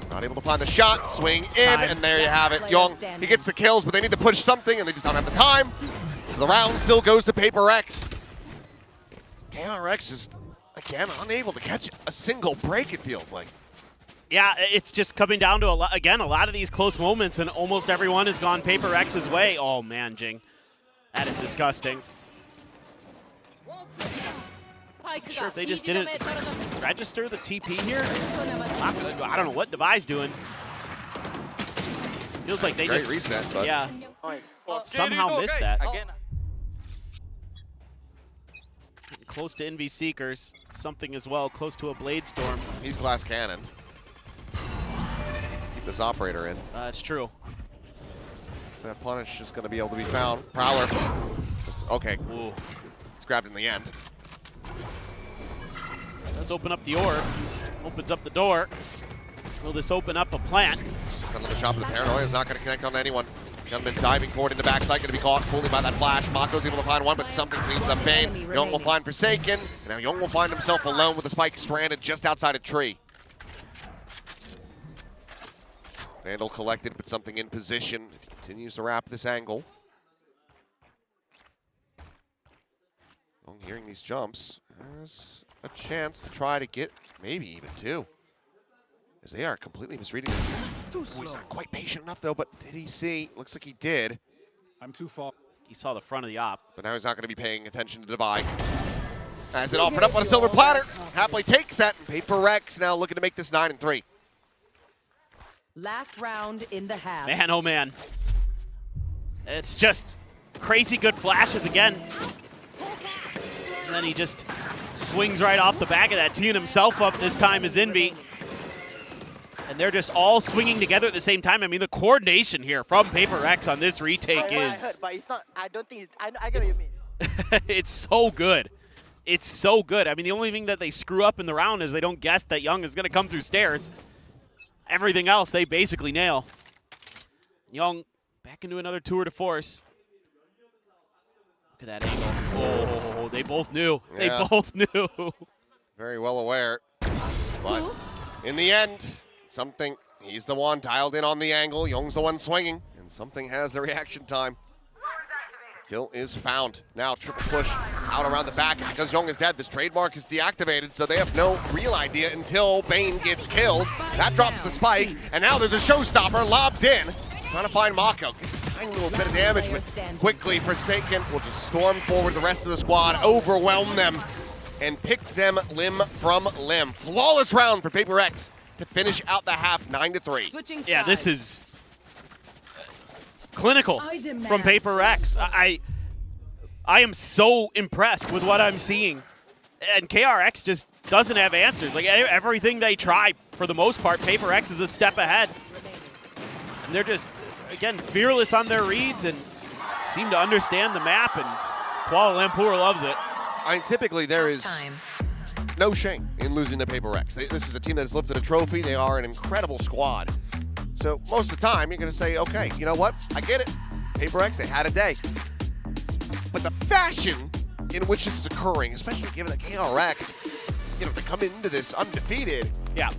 Not able to find the shot, swing in, and there you have it. Young, he gets the kills, but they need to push something, and they just don't have the time. So the round still goes to PRX. KRX is, again, unable to catch a single break, it feels like. Yeah, it's just coming down to, a lot of these close moments, and almost everyone has gone PRX's way. Oh, man, Jing. That is disgusting. Sure if they just didn't register the TP here. I don't know what Devi's doing. Feels like they Great just reset, but yeah somehow missed that. Close to NV Seekers, something as well, close to a Blade Storm. He's Glass Cannon. Keep this operator in. It's true. So that punish is going to be able to be found. Prowler. Okay. Ooh. It's grabbed in the end. Let's open up the orb. Opens up the door. Will this open up a plant? Another chop of the Paranoia is not going to connect on anyone. Gunman diving forward in the backside, going to be caught fully by that flash. Mako's able to find one, but something cleans up Bane. Young will find Forsaken. And now Young will find himself alone with the spike stranded just outside a tree. Vandal collected, but something in position. If he continues to wrap this angle. Young hearing these jumps has a chance to try to get maybe even 2. As they are completely misreading this. Oh, he's not quite patient enough though, but did he see? Looks like he did. I'm too far. He saw the front of the op. But now he's not going to be paying attention to Devi. As it offered up on a silver platter. Happily takes that. And PRX now looking to make this 9-3. Last round in the half. Man, oh man. It's just crazy good flashes again. And then he just swings right off the back of that, teeing himself up this time as Envy. And they're just all swinging together at the same time. I mean, the coordination here from PRX on this retake is... But it's not, I don't think, I get what you mean. It's so good. It's so good. I mean, the only thing that they screw up in the round is they don't guess that Young is going to come through stairs. Everything else, they basically nail. Young back into another tour de force. Look at that angle. Oh, they both knew. Yeah. They both knew. Very well aware. But in the end, something, he's the one dialed in on the angle. Young's the one swinging, and something has the reaction time. Kill is found. Now triple push out around the back. Because Young is dead, this trademark is deactivated, so they have no real idea until Bane gets killed. That drops the spike, and now there's a showstopper lobbed in. Trying to find Mako. Gets a tiny little bit of damage, but quickly Forsaken will just storm forward the rest of the squad, overwhelm them, and pick them limb from limb. Flawless round for PRX to finish out the half 9-3. Yeah, this is clinical from PRX. I am so impressed with what I'm seeing. And KRX just doesn't have answers. Like everything they try, for the most part, PRX is a step ahead. And they're just, again, fearless on their reads and seem to understand the map, and Kuala Lumpur loves it. I mean, typically there is no shame in losing to PRX. This is a team that has lifted a trophy. They are an incredible squad. So most of the time, you're going to say, okay, you know what? I get it. PRX, they had a day. But the fashion in which this is occurring, especially given that KRX, you know, to come into this undefeated. Yeah.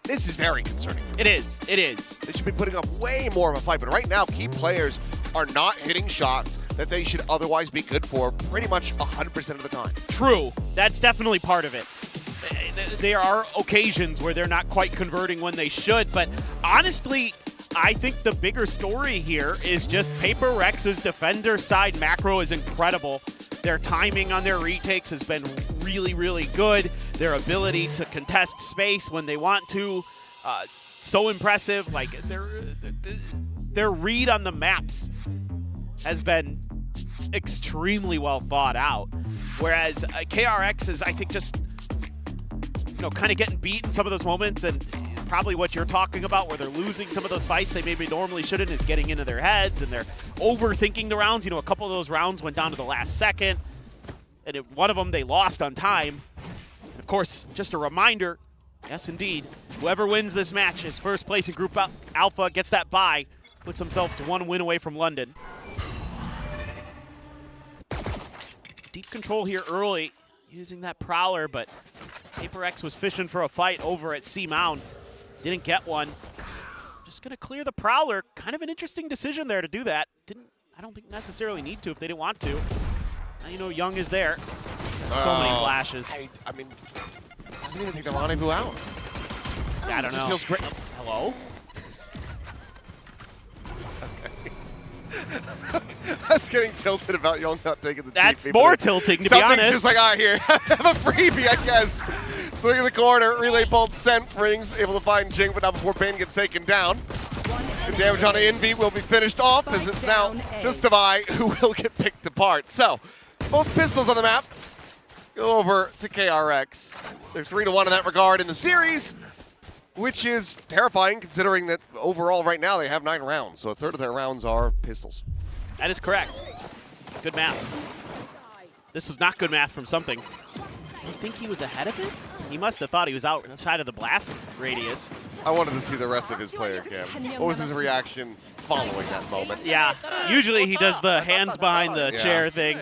This is very concerning. It is. It is. They should be putting up way more of a fight. But right now, key players are not hitting shots that they should otherwise be good for pretty much 100% of the time. True. That's definitely part of it. There are occasions where they're not quite converting when they should, but honestly, I think the bigger story here is just PRX's defender side macro is incredible. Their timing on their retakes has been really, really good. Their ability to contest space when they want to, so impressive. Like their read on the maps has been extremely well thought out. Whereas KRX is, I think, just kind of getting beat in some of those moments, and probably what you're talking about where they're losing some of those fights they maybe normally shouldn't is getting into their heads, and they're overthinking the rounds. A couple of those rounds went down to the last second, and one of them they lost on time. And of course, just a reminder, yes indeed, whoever wins this match is first place in Group Alpha, gets that bye puts himself to 1 win away from London. Deep control here early, using that Prowler, but PRX was fishing for a fight over at C Mound. Didn't get one. Just gonna clear the Prowler. Kind of an interesting decision there to do that. I don't think necessarily need to if they didn't want to. Now you know Young is there. So many flashes. I mean, doesn't even take the rendezvous out. I don't know. Just feels great. Hello? That's getting tilted about Young not taking the That's TP, more tilting, to be honest. Something's just like, ah, here, have a freebie, I guess. Swing in the corner, relay bolt sent, Frings able to find Jing, but not before Bane gets taken down. The damage on the Envy will be finished off, as it's now just Devi who will get picked apart. So, both pistols on the map go over to KRX. They're 3-1 in that regard in the series, which is terrifying considering that overall right now they have 9 rounds, so a third of their rounds are pistols. That is correct. Good math. This was not good math from something. You think he was ahead of it? He must have thought he was outside of the blast radius. I wanted to see the rest of his player cam. What was his reaction following that moment? Yeah, usually he does the hands behind the chair thing.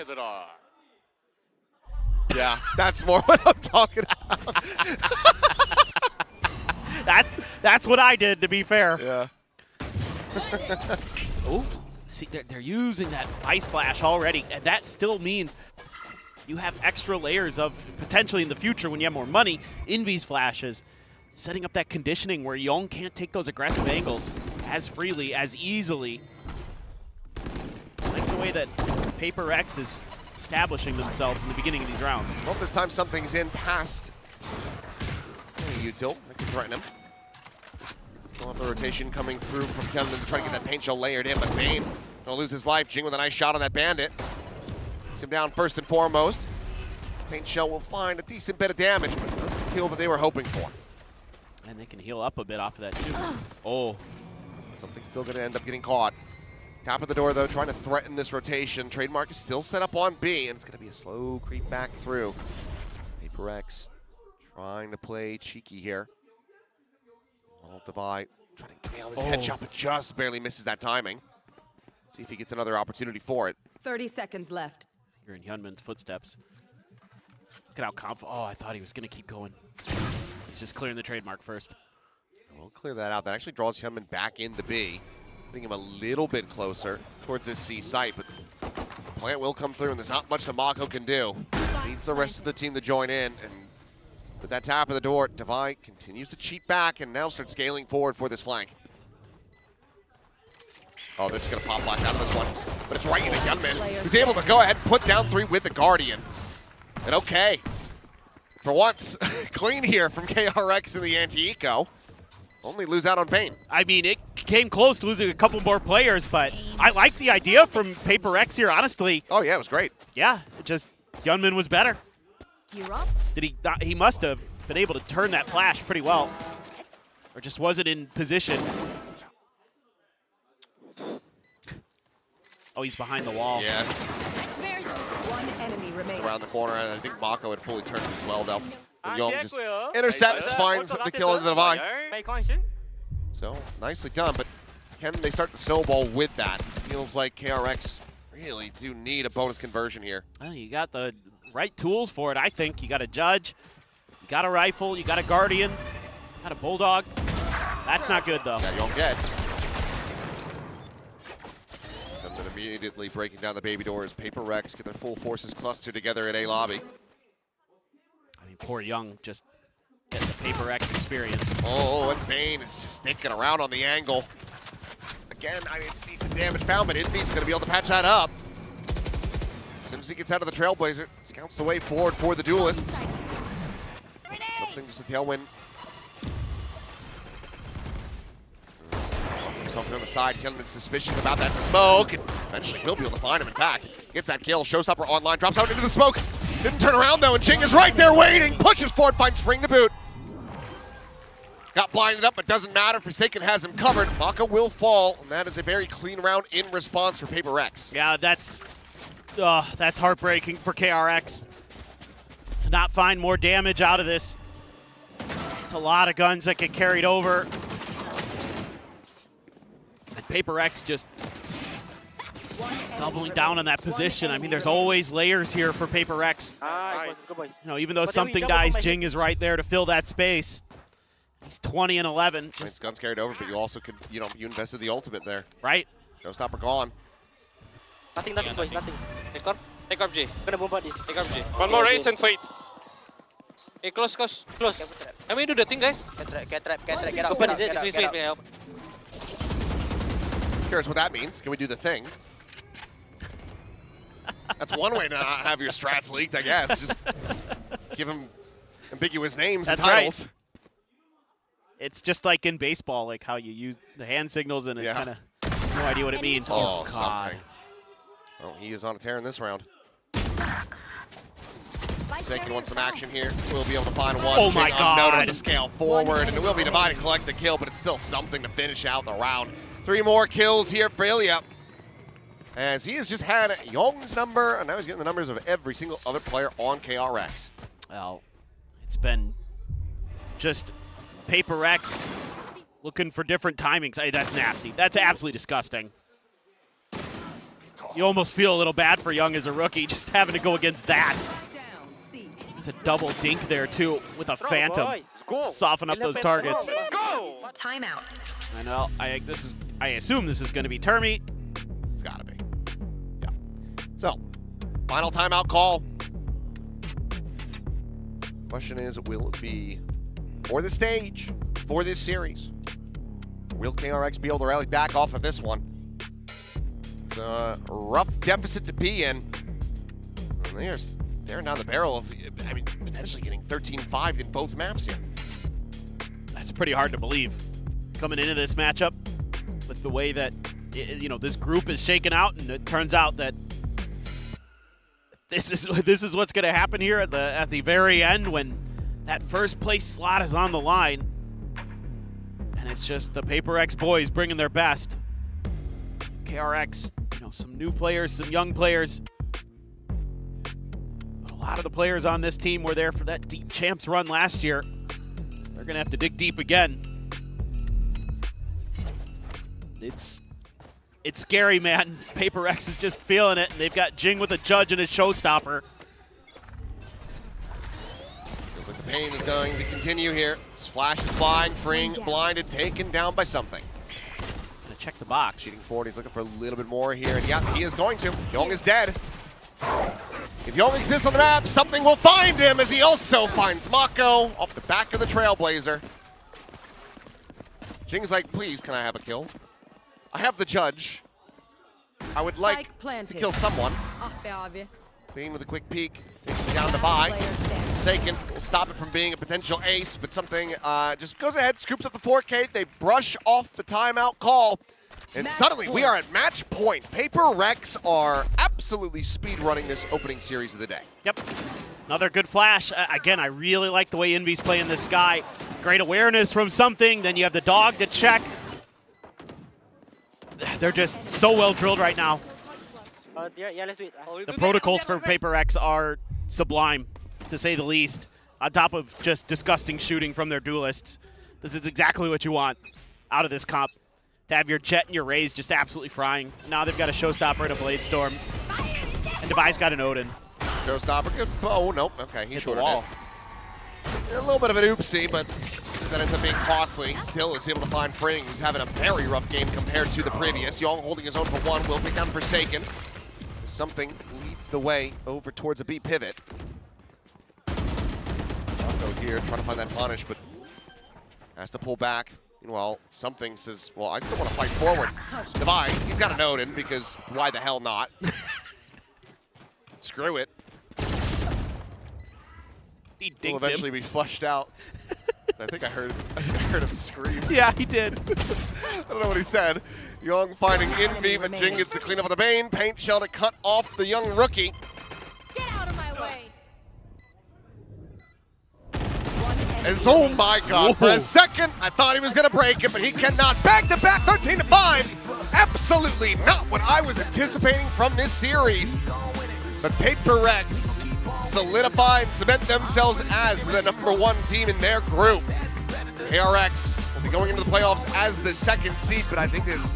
Yeah, that's more what I'm talking about. That's what I did, to be fair. Yeah. Oh, see, they're using that ice flash already, and that still means you have extra layers of potentially in the future when you have more money. Envy's flashes, setting up that conditioning where Young can't take those aggressive angles as freely, as easily. I like the way that PRX is establishing themselves in the beginning of these rounds. Well, this time something's in past Util. I can threaten him. Still have the rotation coming through from Kevin to try to get that paint shell layered in, but Bane gonna lose his life. Jing with a nice shot on that bandit. Gets him down first and foremost. Paint shell will find a decent bit of damage, but not the kill that they were hoping for. And they can heal up a bit off of that too. Oh. Something's still gonna end up getting caught. Top of the door though, trying to threaten this rotation. Trademark is still set up on B, and it's gonna be a slow creep back through. PRX trying to play cheeky here. Devi trying to nail this headshot, but just barely misses that timing. See if he gets another opportunity for it. 30 seconds left. You're in Hyunmin's footsteps. Look at how confident. Oh, I thought he was going to keep going. He's just clearing the trademark first. We'll clear that out. That actually draws Hyunmin back into B, putting him a little bit closer towards this C site, but the plant will come through, and there's not much that Mako can do. Needs the rest of the team to join in, and with that tap of the door, Devi continues to cheat back and now starts scaling forward for this flank. Oh, they're just going to pop flash out of this one. But it's right into Gunman, who's able to go ahead and put down 3 with the Guardian. And okay, for once, clean here from KRX in the anti-eco. Only lose out on Bane. I mean, it came close to losing a couple more players, but I like the idea from PRX here, honestly. Oh, yeah, it was great. Yeah, just Hyunmin was better. You're up. He must have been able to turn that flash pretty well, or just wasn't in position. Oh, he's behind the wall. Yeah. One enemy remaining. Around the corner, and I think Mako had fully turned as well, though. And Young just intercepts, finds the kill into the Devi. So, nicely done, but can they start the snowball with that? Feels like KRX really do need a bonus conversion here. Well, you got the right tools for it, I think. You got a Judge, you got a rifle, you got a Guardian, you got a Bulldog. That's not good, though. Yeah, Young dead. And then immediately breaking down the baby doors. PRX get their full forces clustered together at A lobby. I mean, poor Young just getting the PRX experience. Oh, and Bane is just sticking around on the angle. Again, I mean, it's decent damage found, but Envy's going to be able to patch that up. As soon as he gets out of the Trailblazer, it counts the way forward for the Duelists. Something just a tailwind. Wants himself here on the side. Hyunmin's suspicious about that smoke, and eventually will be able to find him. In fact, gets that kill. Showstopper online, drops out into the smoke. Didn't turn around, though, and Jing is right there waiting. Pushes forward, finds Spring to boot. Got blinded up, but doesn't matter. Forsaken has him covered. Maka will fall, and that is a very clean round in response for PRX. Yeah, that's heartbreaking for KRX. To not find more damage out of this. It's a lot of guns that get carried over. And PRX just doubling down on that position. I mean, there's always layers here for PRX. You know, even though something dies, Jing is right there to fill that space. He's 20 and 11. His gun's carried over, but you also could, you know, you invested the ultimate there. Right. Showstopper gone. Nothing, boys, nothing. Take off J. Gonna bomb this. Take off J. One more race and fight. Hey, close. Let me do the thing, guys. Get out. Open it. Please, help. Curious what that means. Can we do the thing? That's one way to not have your strats leaked, I guess. Just give them ambiguous names and titles. Right. It's just like in baseball, like how you use the hand signals and it kind of no idea what it means. Oh, God. Something. Well, he is on a tear in this round. Second wants some action here. We'll be able to find one. Oh, my God. Unnoted on the scale forward, and it will be Divide and collect the kill, but it's still something to finish out the round. 3 more kills here for Ilya, as he has just had Young's number, and now he's getting the numbers of every single other player on KRX. Well, it's been just PRX looking for different timings. That's nasty. That's absolutely disgusting. You almost feel a little bad for Young as a rookie, just having to go against that. There's a double dink there, too, with a Phantom. Soften up those targets. Let's go! Timeout. I know. I assume this is going to be Termy. It's got to be. Yeah. So, final timeout call. Question is, will it be for the stage, for this series? Will KRX be able to rally back off of this one? It's a rough deficit to be in. And they're staring down the barrel of, I mean, potentially getting 13-5 in both maps here. That's pretty hard to believe. Coming into this matchup, with the way that you know this group is shaken out, and it turns out that this is what's going to happen here at the very end when that first place slot is on the line, and it's just the PRX boys bringing their best. KRX, you know, some new players, some young players, but a lot of the players on this team were there for that deep champs run last year. So they're going to have to dig deep again. It's scary, man. PRX is just feeling it, and they've got Jing with a judge and a showstopper. Feels like the pain is going to continue here. This flash is flying, Fring blinded, taken down by something. Gonna check the box. Cheating forward, he's looking for a little bit more here, and yeah, he is going to. Young is dead. If Young exists on the map, something will find him, as he also finds Mako off the back of the Trailblazer. Jing's like, please, can I have a kill? I have the judge. I would like to kill someone. Beam with a quick peek. Taking down the buy. Forsaken will stop it from being a potential ace, but something just goes ahead, scoops up the 4K. They brush off the timeout call. And suddenly we are at match point. PRX are absolutely speed running this opening series of the day. Yep. Another good flash. Again, I really like the way Envy's playing this guy. Great awareness from something. Then you have the dog to check. They're just so well drilled right now. Yeah, let's do it. The protocols for PRX are sublime, to say the least. On top of just disgusting shooting from their duelists. This is exactly what you want out of this comp. To have your Jet and your Raze just absolutely frying. Now they've got a Showstopper and a Blade Storm. And Devi's got an Odin. Showstopper, good. Oh, nope. Okay, he hit shorted the wall. A little bit of an oopsie, but that ends up being costly. Still is able to find Fring, who's having a very rough game compared to the previous. Young holding his own for one, will take down Forsaken. Something leads the way over towards a B pivot. Mako here trying to find that punish, but has to pull back. Meanwhile, something says, well, I still want to fight forward. Devi, he's got an Odin, because why the hell not? Screw it. He'll eventually be flushed out. I think I heard him scream. Yeah, he did. I don't know what he said. Young finding Envy, but Jing gets to clean up on the Bane. Paint shell to cut off the young rookie. Get out of my way. And oh my God, for a second, I thought he was going to break it, but he cannot. Back-to-back 13-5s. Absolutely not what I was anticipating from this series. But PRX solidify and cement themselves as the #1 team in their group. KRX will going into the playoffs as the second seed, but I think there's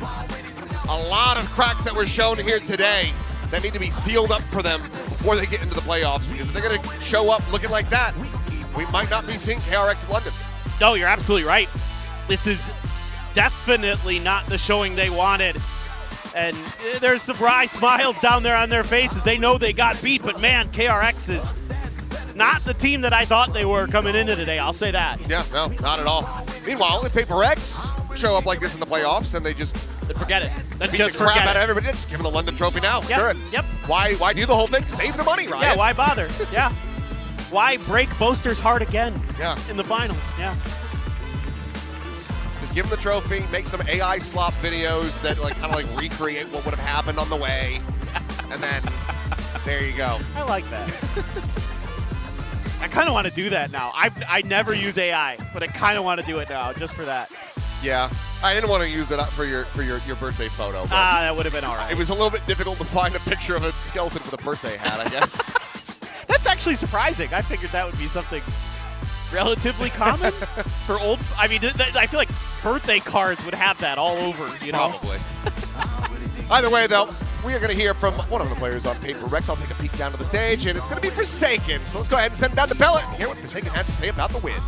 a lot of cracks that were shown here today that need to be sealed up for them before they get into the playoffs, because if they're going to show up looking like that, we might not be seeing KRX in London. No, you're absolutely right. This is definitely not the showing they wanted. And there's some wry smiles down there on their faces. They know they got beat, but man, KRX is not the team that I thought they were coming into today. I'll say that. Yeah, no, not at all. Meanwhile, if PRX show up like this in the playoffs, then they just forget it. Then beat just the crap forget out it. of everybody. Just give them the London trophy now. Yep, Screw it. yep. Why do the whole thing? Save the money, right? Yeah, why bother? Yeah. Why break Boaster's heart again? Yeah. In the finals? Yeah. Just give them the trophy, make some AI slop videos that kind of recreate what would have happened on the way, and then there you go. I like that. I kind of want to do that now. I never use AI, but I kind of want to do it now just for that. Yeah, I didn't want to use it for your birthday photo. But that would have been all right. It was a little bit difficult to find a picture of a skeleton with a birthday hat, I guess. That's actually surprising. I figured that would be something relatively common for old. I mean, I feel like birthday cards would have that all over, you know? Probably. Either way, though, we are going to hear from one of the players on PRX. I'll take a peek down to the stage, and it's going to be Forsaken. So let's go ahead and send it down to Pellet and hear what Forsaken has to say about the win.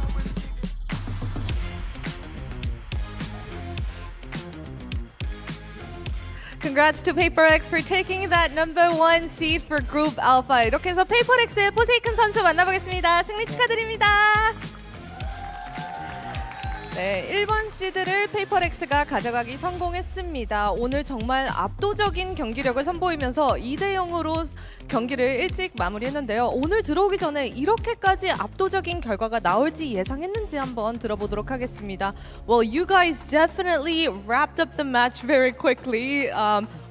Congrats to PRX for taking that #1 seed for Group Alpha. 이렇게 해서 PRX의 포세이큰 선수 만나보겠습니다. 승리 축하드립니다. 네, 1번 시드를 PRX가 가져가기 성공했습니다. 오늘 정말 압도적인 경기력을 선보이면서 2대0으로 경기를 일찍 마무리했는데요. 오늘 들어오기 전에 이렇게까지 압도적인 결과가 나올지 예상했는지 한번 들어보도록 하겠습니다. Well, you guys definitely wrapped up the match very quickly.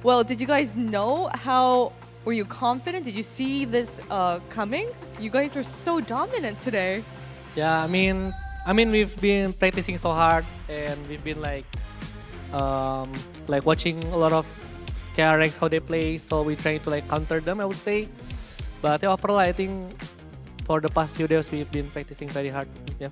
Well, did you guys know how... Were you confident? Did you see this coming? You guys were so dominant today. Yeah, I mean we've been practicing so hard, and we've been like watching a lot of KRX how they play, so we trying to counter them, I would say. But overall, I think for the past few days we've been practicing very hard. Yeah.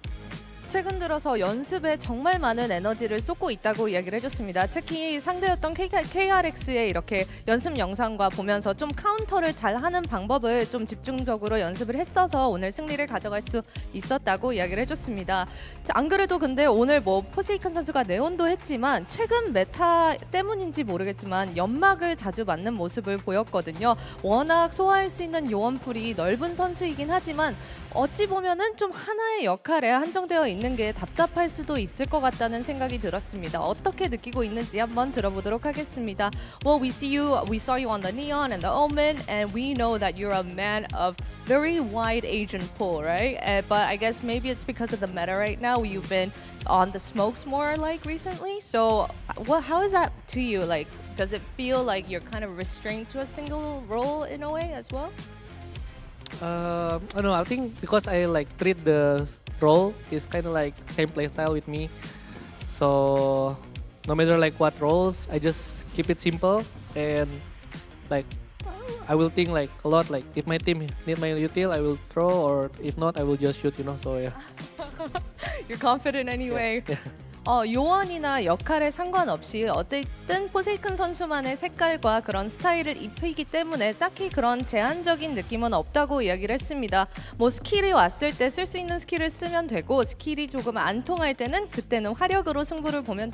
최근 들어서 연습에 정말 많은 에너지를 쏟고 있다고 이야기를 해줬습니다. 특히 상대였던 KRX의 이렇게 연습 영상과 보면서 좀 카운터를 잘 하는 방법을 좀 집중적으로 연습을 했어서 오늘 승리를 가져갈 수 있었다고 이야기를 해줬습니다. 안 그래도 근데 오늘 포세이큰 선수가 네온도 했지만 최근 메타 때문인지 모르겠지만 연막을 자주 맞는 모습을 보였거든요. 워낙 소화할 수 있는 요원풀이 넓은 선수이긴 하지만 어찌 보면은 좀 하나의 역할에 한정되어 있는 게 답답할 수도 있을 것 같다는 생각이 들었습니다. 어떻게 느끼고 있는지 한번 들어보도록 하겠습니다. Well, we saw you on the Neon and the Omen, and we know that you're a man of very wide agent pool, right? But I guess maybe it's because of the meta right now. You've been on the smokes more recently. So, how is that to you? Does it feel like you're kind of restrained to a single role in a way as well? I don't know. I think because I treat the role is kind of same playstyle with me. So no matter what roles, I just keep it simple, and I will think a lot. If my team need my util, I will throw, or if not, I will just shoot. So yeah. You're confident anyway. Yeah. 요원이나 역할에 상관없이 어쨌든 포세이큰 선수만의 색깔과 그런 스타일을 입히기 때문에 딱히 그런 제한적인 느낌은 없다고 이야기를 했습니다. 스킬이 왔을 때 쓸 수 있는 스킬을 쓰면 되고, 스킬이 조금 안 통할 때는 그때는 화력으로 승부를 보면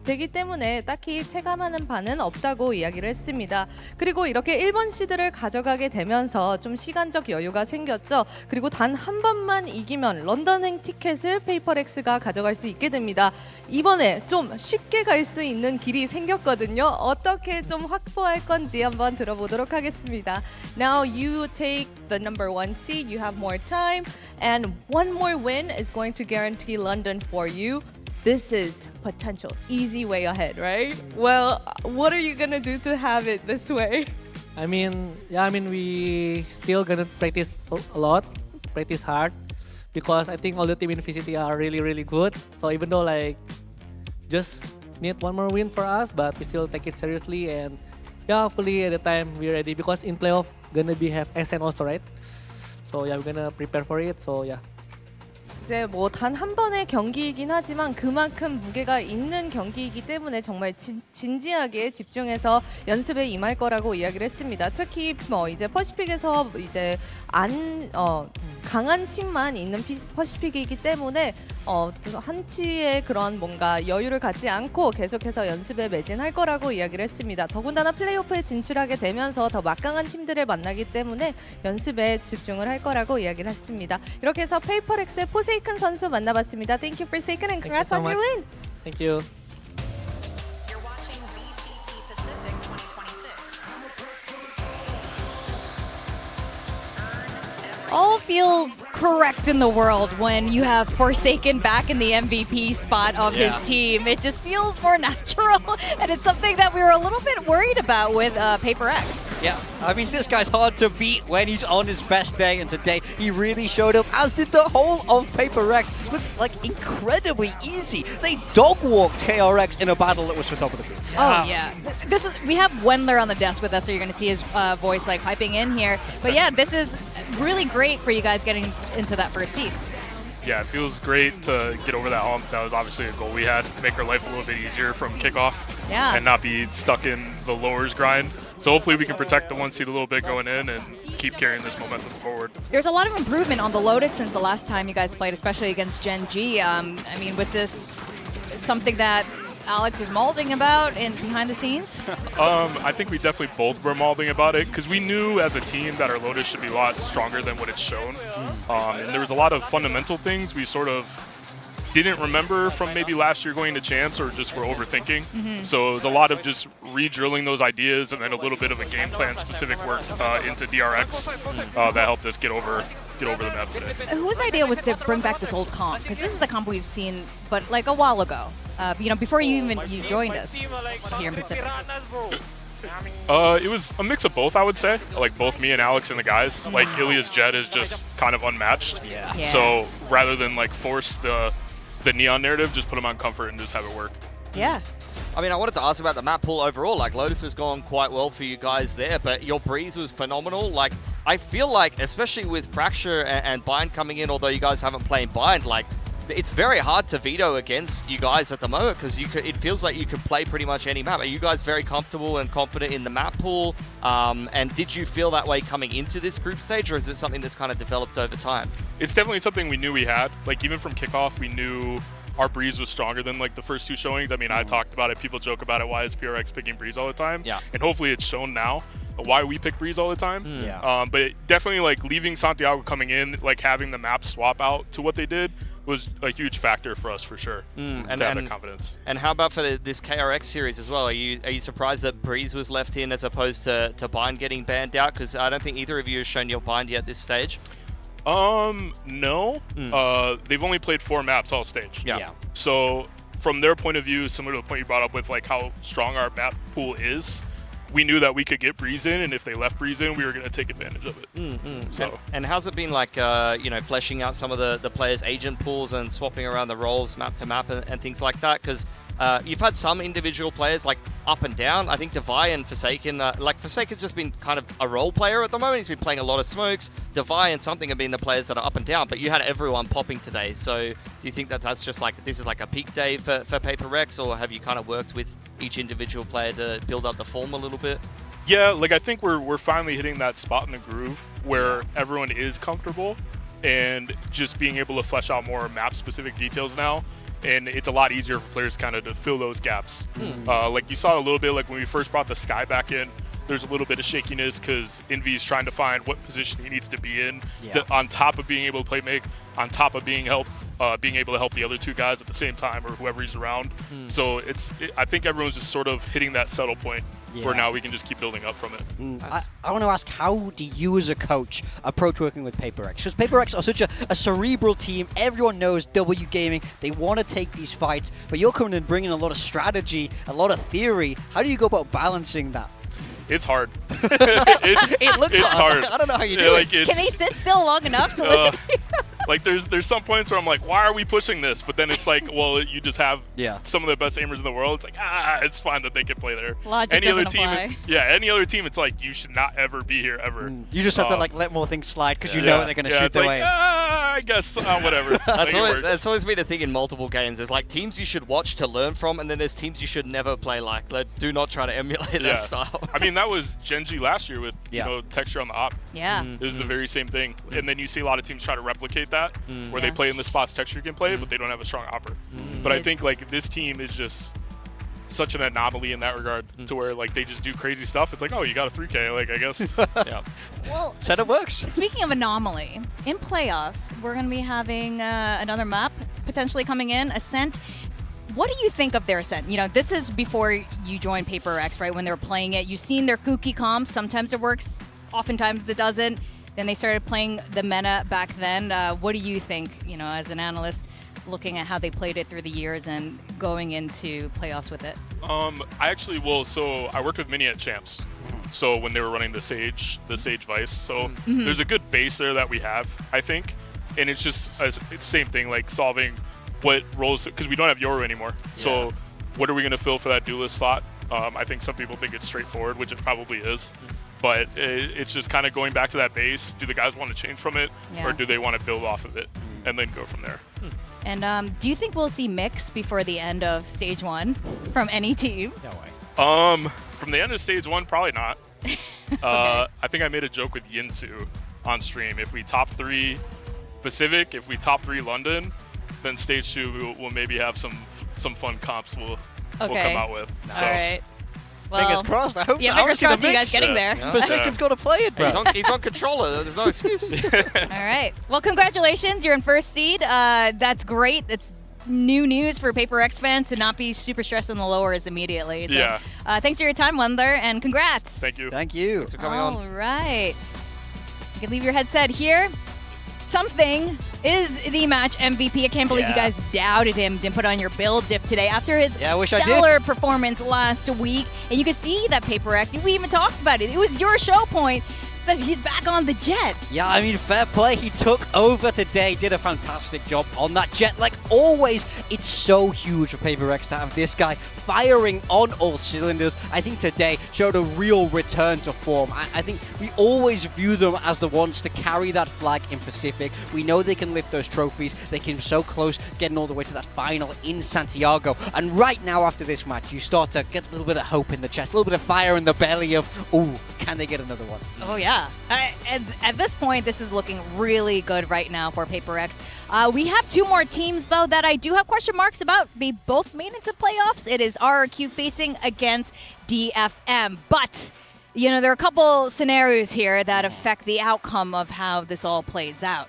되기 때문에 딱히 체감하는 바는 없다고 이야기를 했습니다. 그리고 이렇게 1번 시드를 가져가게 되면서 좀 시간적 여유가 생겼죠. 그리고 단 한 번만 이기면 런던행 티켓을 PRX가 가져갈 수 있게 됩니다. 이번에 좀 쉽게 갈 수 있는 길이 생겼거든요. 어떻게 좀 확보할 건지 한번 들어보도록 하겠습니다. Now you take the #1 seed, you have more time, and one more win is going to guarantee London for you. This is potential easy way ahead, right? Well, what are you gonna do to have it this way? We still gonna practice a lot, practice hard, because I think all the team in VCT are really, really good. So even though just need one more win for us, but we still take it seriously, and yeah, hopefully at the time we're ready, because in playoff gonna have SN also, right? So yeah, we're gonna prepare for it. So yeah. 이제 뭐 단 한 번의 경기이긴 하지만 그만큼 무게가 있는 경기이기 때문에 정말 진지하게 집중해서 연습에 임할 거라고 이야기를 했습니다. 특히 뭐 이제 퍼시픽에서 이제 강한 팀만 있는 퍼시픽이기 때문에 한치의 그런 뭔가 여유를 갖지 않고 계속해서 연습에 매진할 거라고 이야기를 했습니다. 더군다나 플레이오프에 진출하게 되면서 더 막강한 팀들을 만나기 때문에 연습에 집중을 할 거라고 이야기를 했습니다. 이렇게 해서 페이퍼렉스의 포세이큰 선수 만나봤습니다. Thank you Forsaken and congrats on your win. Thank you. You're watching VCT Pacific 2026. All feels correct in the world when you have Forsaken back in the MVP spot of his team. It just feels more natural, and it's something that we were a little bit worried about with PRX. Yeah, I mean, this guy's hard to beat when he's on his best day, and today he really showed up, as did the whole of PRX. Looks like incredibly easy. They dog-walked KRX in a battle that was for top of the group. Oh yeah, we have Wendler on the desk with us, so you're going to see his voice like piping in here. But yeah, this is really great for you guys getting into that first seed. Yeah, it feels great to get over that hump. That was obviously a goal we had, make our life a little bit easier from kickoff and not be stuck in the lowers grind. So hopefully we can protect the 1 seed a little bit going in and keep carrying this momentum forward. There's a lot of improvement on the Lotus since the last time you guys played, especially against Gen G. I mean, was this something that Alex was molding about behind the scenes? I think we definitely both were molding about it because we knew as a team that our Lotus should be a lot stronger than what it's shown. And there was a lot of fundamental things we sort of didn't remember from maybe last year going to champs or just were overthinking. So it was a lot of just re-drilling those ideas and then a little bit of a game plan specific work into DRX that helped us get over the map today. Whose idea was to bring back this old comp? Because this is a comp we've seen, but like a while ago. Before you joined us here in Pacific. It was a mix of both, I would say. Like both me and Alex and the guys. Like Ilya's jet is just kind of unmatched. Yeah. So rather than like force the Neon narrative, just put them on comfort and just have it work. Yeah. I mean, I wanted to ask about the map pool overall. Like, Lotus has gone quite well for you guys there, but your Breeze was phenomenal. Like, I feel like, especially with Fracture and Bind coming in, although you guys haven't played Bind, like, it's very hard to veto against you guys at the moment because it feels like you can play pretty much any map. Are you guys very comfortable and confident in the map pool? And did you feel that way coming into this group stage, or is it something that's kind of developed over time? It's definitely something we knew we had. Like, even from kickoff, we knew our Breeze was stronger than like the first two showings. I mean, I talked about it. People joke about it. Why is PRX picking Breeze all the time? Yeah. And hopefully it's shown now why we pick Breeze all the time. Yeah. But definitely like leaving Santiago coming in, like having the map swap out to what they did was a huge factor for us for sure. And to have that confidence. And how about for this KRX series as well? Are you surprised that Breeze was left in as opposed to Bind getting banned out? Because I don't think either of you has shown your Bind yet this stage. No. They've only played 4 maps all stage. Yeah. So from their point of view, similar to the point you brought up with like how strong our map pool is, we knew that we could get Breeze in, and if they left Breeze in, we were going to take advantage of it. So. And how's it been like, fleshing out some of the players' agent pools and swapping around the roles map to map and things like that? Because you've had some individual players like up and down. I think Devi and Forsaken, Forsaken's just been kind of a role player at the moment. He's been playing a lot of smokes. Devi and something have been the players that are up and down, but you had everyone popping today. So do you think that that's just like, this is like a peak day for PRX, or have you kind of worked with each individual player to build up the form a little bit? Yeah, like I think we're finally hitting that spot in the groove where everyone is comfortable and just being able to flesh out more map-specific details now. And it's a lot easier for players kind of to fill those gaps. Like you saw a little bit, like when we first brought the Sky back in, there's a little bit of shakiness because Envy's trying to find what position he needs to be in on top of being able to play make, on top of being able to help the other two guys at the same time or whoever he's around. So I think everyone's just sort of hitting that settle point where now we can just keep building up from it. I want to ask, how do you as a coach approach working with PRX? Because PRX are such a cerebral team. Everyone knows W Gaming. They want to take these fights, but you're coming and bringing a lot of strategy, a lot of theory. How do you go about balancing that? It's hard. It looks hard. I don't know how you do it. Can he sit still long enough to listen to you? Like there's some points where I'm like, why are we pushing this? But then it's like, well, you just have some of the best aimers in the world. It's like, it's fine that they can play there. Logic any other doesn't team, apply. any other team, it's like you should not ever be here ever. You just have to like let more things slide because you know they're going to shoot their way. I guess whatever. That's always been a thing in multiple games. There's like teams you should watch to learn from, and then there's teams you should never play like. Do not try to emulate that style. I mean, that was Genji last year with you know, texture on the op. Yeah. It was the very same thing. And then you see a lot of teams try to replicate that, where they play in the spots texture can play, but they don't have a strong opper. But I think like this team is just such an anomaly in that regard, to where like they just do crazy stuff. It's like, oh, you got a 3K, like I guess. Yeah. Well, Said it works. Speaking of anomaly, in playoffs, we're going to be having another map potentially coming in, Ascent. What do you think of their Ascent? You know, this is before you joined PRX, right? When they were playing it, you've seen their kooky comps. Sometimes it works, oftentimes it doesn't. Then they started playing the meta back then. What do you think, you know, as an analyst, looking at how they played it through the years and going into playoffs with it? So I worked with Mini at Champs. So when they were running the Sage Vice, so there's a good base there that we have, I think, and it's just it's the same thing, like solving what roles, because we don't have Yoru anymore. So what are we going to fill for that duelist slot? I think some people think it's straightforward, which it probably is. But it's just kind of going back to that base. Do the guys want to change from it, or do they want to build off of it and then go from there? And do you think we'll see mix before the end of stage 1 from any team? No way. From the end of stage 1, probably not. I think I made a joke with Yinsu on stream. If we top 3 Pacific, if we top 3 London, then stage 2 we'll maybe have some fun comps we'll come out with. So. All right. Well, fingers crossed. I hope. Yeah, I fingers see the crossed you mix. guys getting there. Pacific's got to play it, bro. He's on controller. There's no excuse. All right. Well, congratulations. You're in first seed. That's great. It's new news for PRX fans to not be super stressed on the lowers immediately. So, thanks for your time, Wendler, and congrats. Thank you. Thank you. Thanks for coming on. All right. You can leave your headset here. Something is the match MVP. I can't believe you guys doubted him, didn't put on your build dip today after his stellar performance last week. And you can see that PRX, we even talked about it. It was your show point that he's back on the jet. Yeah, I mean, fair play. He took over today, did a fantastic job on that jet. Like always, it's so huge for PRX to have this guy firing on all cylinders. I think today showed a real return to form. I think we always view them as the ones to carry that flag in Pacific. We know they can lift those trophies. They came so close getting all the way to that final in Santiago. And right now after this match, you start to get a little bit of hope in the chest, a little bit of fire in the belly of, ooh, can they get another one? Oh, yeah. At this point, this is looking really good right now for PRX. We have 2 more teams, though, that I do have question marks about. They both made it to playoffs. It is RRQ facing against DFM. But, you know, there are a couple scenarios here that affect the outcome of how this all plays out.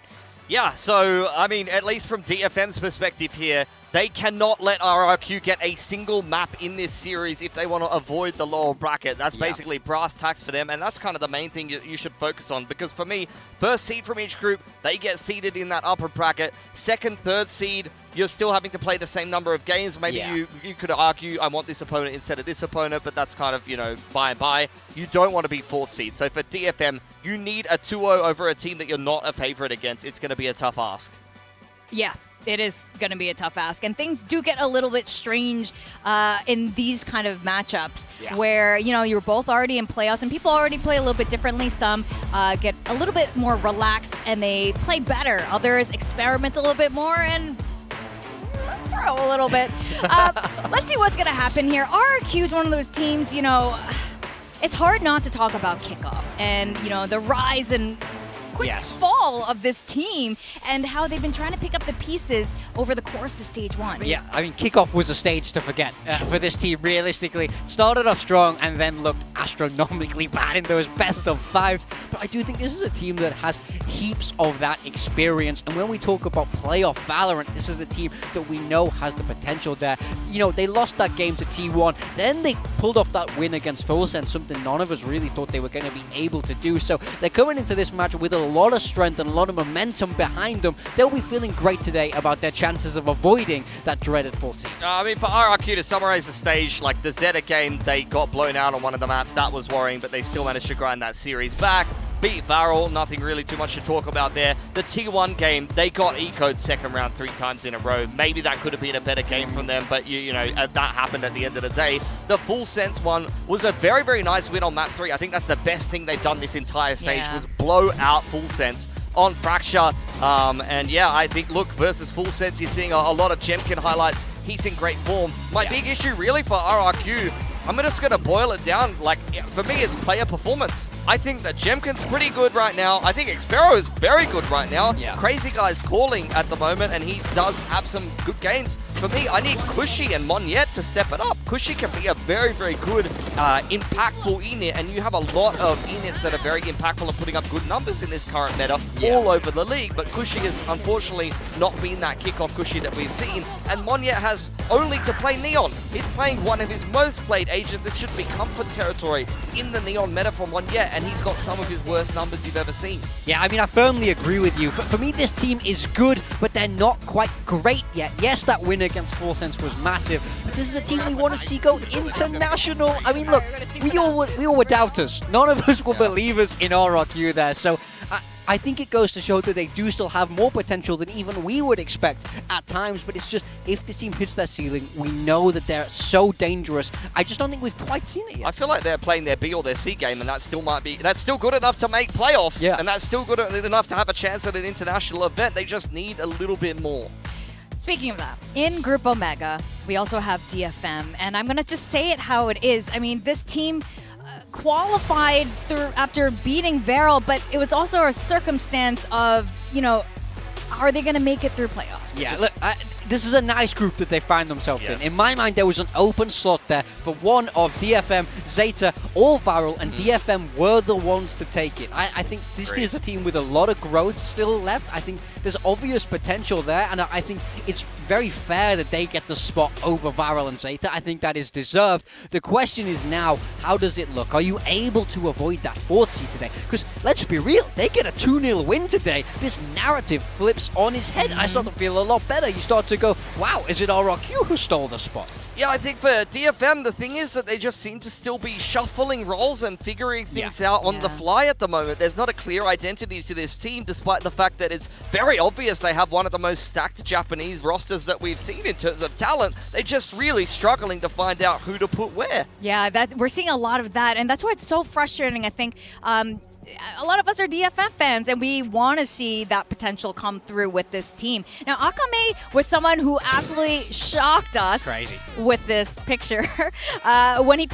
Yeah, so, I mean, at least from DFM's perspective here, they cannot let RRQ get a single map in this series if they want to avoid the lower bracket. That's basically brass tacks for them, and that's kind of the main thing you should focus on. Because for me, first seed from each group, they get seeded in that upper bracket. Second, third seed, you're still having to play the same number of games. Maybe you could argue, I want this opponent instead of this opponent, but that's kind of, you know, by and by. You don't want to be fourth seed. So for DFM, you need a 2-0 over a team that you're not a favorite against. It's going to be a tough ask. Yeah. It is going to be a tough ask, and things do get a little bit strange in these kind of matchups where, you know, you're both already in playoffs and people already play a little bit differently. Some get a little bit more relaxed and they play better. Others experiment a little bit more and throw a little bit. Let's see what's going to happen here. RRQ is one of those teams, you know, it's hard not to talk about kickoff and, you know, the rise and quick fall of this team and how they've been trying to pick up the pieces over the course of stage 1. Yeah, I mean, kickoff was a stage to forget for this team, realistically. Started off strong and then looked astronomically bad in those best of 5s. But I do think this is a team that has heaps of that experience. And when we talk about playoff Valorant, this is a team that we know has the potential there. You know, they lost that game to T1. Then they pulled off that win against Fulsen, something none of us really thought they were going to be able to do. So they're coming into this match with a lot of strength and a lot of momentum behind them. They'll be feeling great today about their chances of avoiding that dreaded 14. I mean, for RRQ, to summarize the stage, like the Zeta game, they got blown out on one of the maps. That was worrying, but they still managed to grind that series back. Beat Varel, nothing really too much to talk about there. The T1 game, they got eco'd second round 3 times in a row. Maybe that could have been a better game from them, but you know, that happened at the end of the day. The Full Sense one was a very, very nice win on map 3. I think that's the best thing they've done this entire stage, was blow out Full Sense. on Fracture. And yeah, I think, look, versus Full Sense, you're seeing a lot of Jemkin highlights. He's in great form. My big issue really for RRQ, I'm just going to boil it down, like, for me, it's player performance. I think that Jemkin's pretty good right now. I think Xpero is very good right now. Crazy Guy's calling at the moment, and he does have some good games. For me, I need Cushy and Monyet to step it up. Cushy can be a very, very good, impactful init, and you have a lot of inits that are very impactful and putting up good numbers in this current meta all over the league, but Cushy has unfortunately not been that kickoff Cushy that we've seen, and Monyet has only to play Neon. He's playing one of his most played agents. It should be comfort territory in the Neon meta for Monyet, and he's got some of his worst numbers you've ever seen. Yeah, I mean, I firmly agree with you. For me, this team is good, but they're not quite great yet. Yes, that win against Full Sense was massive, but this is a team we want to see go international. I mean, look, we all were doubters. None of us were believers in RRQ there, so I think it goes to show that they do still have more potential than even we would expect at times, but it's just, if this team hits their ceiling, we know that they're so dangerous. I just don't think we've quite seen it yet. I feel like they're playing their B or their C game, and that's still good enough to make playoffs, and that's still good enough to have a chance at an international event. They just need a little bit more. Speaking of that, in Group Omega, we also have DFM, and I'm going to just say it how it is. I mean, this team qualified through after beating Varel, but it was also a circumstance of, you know, are they going to make it through playoffs? Yeah, look, this is a nice group that they find themselves in. In my mind, there was an open slot there for one of DFM, Zeta, or Varel, and DFM were the ones to take it. I think this is a team with a lot of growth still left. I think there's obvious potential there, and I think it's very fair that they get the spot over Varel and Zeta. I think that is deserved. The question is now, how does it look? Are you able to avoid that 4th seed today? Because let's be real, they get a 2-0 win today. This narrative flips on its head. I start to feel a lot better. You start to go, wow, is it RRQ who stole the spot? Yeah, I think for DFM, the thing is that they just seem to still be shuffling roles and figuring things out on the fly at the moment. There's not a clear identity to this team, despite the fact that it's very obvious they have one of the most stacked Japanese rosters that we've seen in terms of talent. They're just really struggling to find out who to put where. Yeah, we're seeing a lot of that, and that's why it's so frustrating, I think. A lot of us are DFM fans, and we want to see that potential come through with this team. Now, Akame was someone who absolutely shocked us with this picture. When he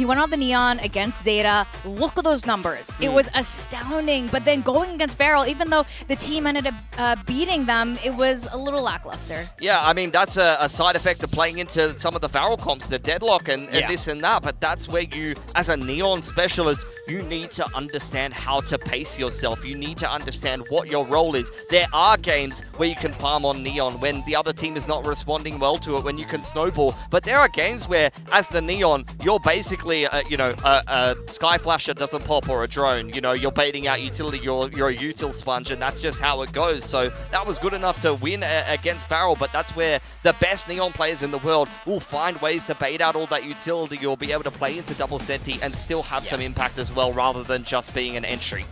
went on the Neon against Zeta, look at those numbers. It was astounding, but then going against Varel, even though the team ended up beating them, it was a little lackluster. Yeah, I mean, that's a side effect of playing into some of the Varel comps, the deadlock and this and that, but that's where you, as a Neon specialist, you need to understand how to pace yourself. You need to understand what your role is. There are games where you can farm on Neon when the other team is not responding well to it, when you can snowball. But there are games where, as the Neon, you're basically, a Sky Flasher doesn't pop or a drone. You know, you're baiting out utility, you're a util sponge, and that's just how it goes. So that was good enough to win against Varel, but that's where the best Neon players in the world will find ways to bait out all that utility. You'll be able to play into double senti and still have some impact as well, rather than just being an entry.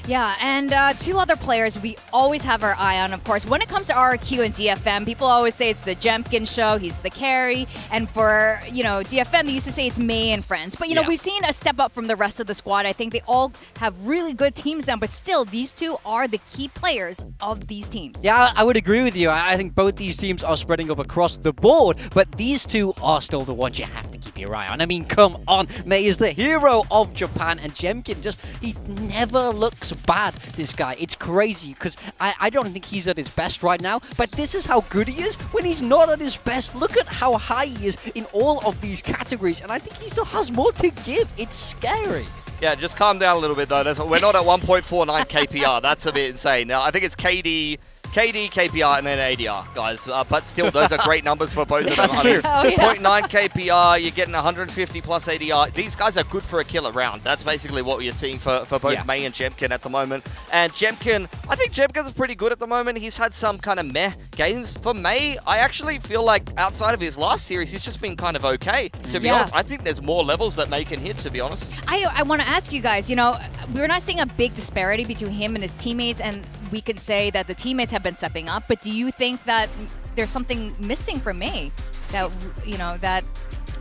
Yeah, and two other players we always have our eye on, of course. When it comes to RRQ and DFM, people always say it's the Jemkin show, he's the carry. And for, DFM, they used to say it's May and friends. But, we've seen a step up from the rest of the squad. I think they all have really good teams now, but still, these two are the key players of these teams. Yeah, I would agree with you. I think both these teams are spreading up across the board, but these two are still the ones you have to keep your eye on. I mean, come on. May is the hero of Japan, and Jemkin he never looks bad, this guy. It's crazy because I don't think he's at his best right now, but this is how good he is when he's not at his best. Look at how high he is in all of these categories, and I think he still has more to give. It's scary. Yeah, just calm down a little bit though. We're not at 1.49 KPR. That's a bit insane. Now, I think it's KD, KPR, and then ADR, guys. But still, those are great numbers for both of them. That's true. 0.9 KPR, you're getting 150 plus ADR. These guys are good for a killer round. That's basically what you're seeing for both May and Jemkin at the moment. And Jemkin, I think Jemkin's pretty good at the moment. He's had some kind of meh games. For May, I actually feel like outside of his last series, he's just been kind of okay, to be honest. I think there's more levels that May can hit, to be honest. I want to ask you guys, we're not seeing a big disparity between him and his teammates, and we can say that the teammates have been stepping up, but do you think that there's something missing from May that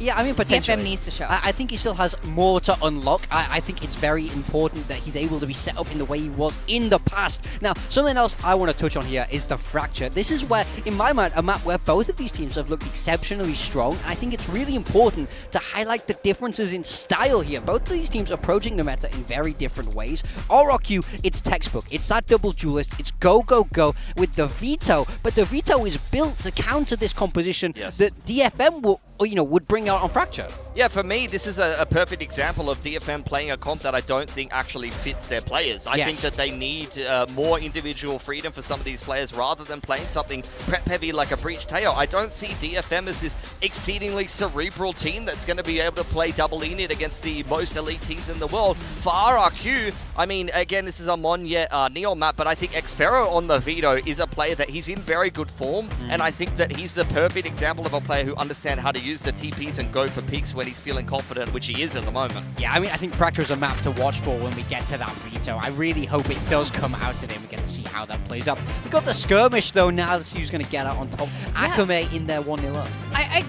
Yeah, I mean, potentially. DFM needs to show. I think he still has more to unlock. I think it's very important that he's able to be set up in the way he was in the past. Now, something else I want to touch on here is the Fracture. This is where, in my mind, a map where both of these teams have looked exceptionally strong. I think it's really important to highlight the differences in style here. Both of these teams approaching the meta in very different ways. RRQ, it's textbook. It's that double duelist. It's go, go, go with the veto. But the veto is built to counter this composition that DFM would bring out on Fracture. Yeah, for me, this is a perfect example of DFM playing a comp that I don't think actually fits their players. I think that they need more individual freedom for some of these players rather than playing something prep-heavy like a Breach Teo. I don't see DFM as this exceedingly cerebral team that's going to be able to play double init against the most elite teams in the world. For RRQ, I mean, again, this is a Monyet Neon map, but I think Xfero on the veto is a player that he's in very good form, and I think that he's the perfect example of a player who understands how to use the TPs and go for peaks when he's feeling confident, which he is at the moment. Yeah, I mean, I think Fracture is a map to watch for when we get to that veto. I really hope it does come out today and we get to see how that plays out. We got the skirmish though now. Let's see who's going to get out on top. Akame in there 1-0 up.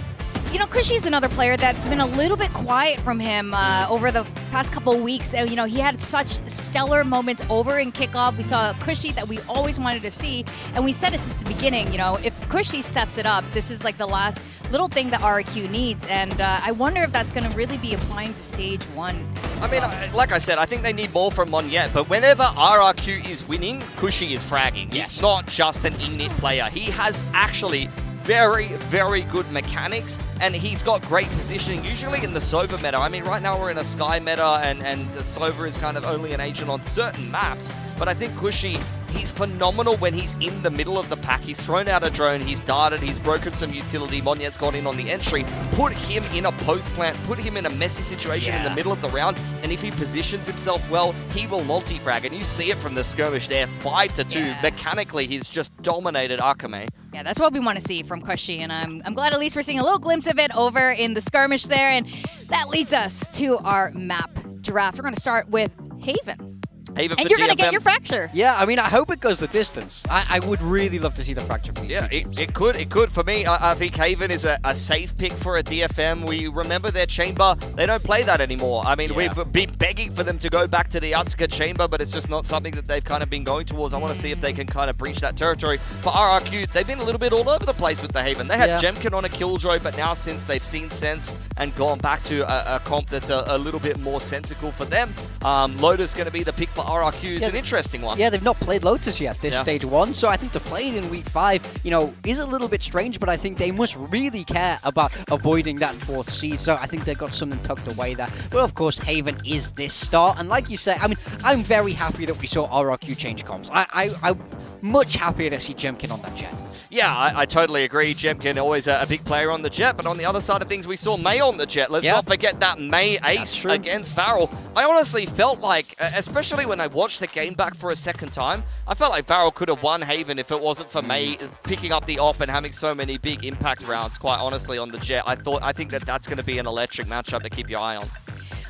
You know, Kushi's another player that's been a little bit quiet from him over the past couple weeks. You know, he had such stellar moments over in kickoff. We saw Kushi that we always wanted to see, and we said it since the beginning. You know, if Kushi steps it up, this is like the last little thing that RRQ needs, and I wonder if that's going to really be applying to stage 1. I mean, like I said, I think they need more from Monyet, but whenever RRQ is winning, Kushi is fragging. He's not just an init player. He has actually very, very good mechanics, and he's got great positioning, usually in the Sova meta. I mean, right now we're in a Sky meta, and Sova is kind of only an agent on certain maps, but I think Kushi, he's phenomenal when he's in the middle of the pack. He's thrown out a drone, he's darted, he's broken some utility, Monyet's got in on the entry. Put him in a post plant, put him in a messy situation in the middle of the round, and if he positions himself well, he will multi-frag, and you see it from the skirmish there, 5-2. Mechanically, he's just dominated Akame. Yeah, that's what we want to see from Kushi, and I'm glad at least we're seeing a little glimpse of it over in the skirmish there, and that leads us to our map draft. We're going to start with Haven. Haven and for you're going to DFM. get your Fracture. Yeah, I mean, I hope it goes the distance. I would really love to see the Fracture piece. Yeah, it could. For me, I think Haven is a safe pick for a DFM. We remember their chamber. They don't play that anymore. I mean, we've been begging for them to go back to the outskirts chamber, but it's just not something that they've kind of been going towards. I want to see if they can kind of breach that territory. For RRQ, they've been a little bit all over the place with the Haven. They had Jemkin on a Killjoy, but now since they've seen sense and gone back to a comp that's a little bit more sensical for them, Lotus going to be the pick for RRQ. Is an interesting one. Yeah, they've not played Lotus yet this stage 1, so I think to play it in week 5, you know, is a little bit strange, but I think they must really care about avoiding that 4th seed, so I think they've got something tucked away there. Well, of course, Haven is this start, and like you say, I mean, I'm very happy that we saw RRQ change comms. I'm much happier to see Jemkin on that jet. Yeah, I totally agree. Jemkin always a big player on the jet, but on the other side of things, we saw May on the jet. Let's not forget that May ace against Varel. I honestly felt like, especially when I watched the game back for a second time, I felt like Varel could have won Haven if it wasn't for May picking up the op and having so many big impact rounds, quite honestly, on the jet. I think that that's going to be an electric matchup to keep your eye on.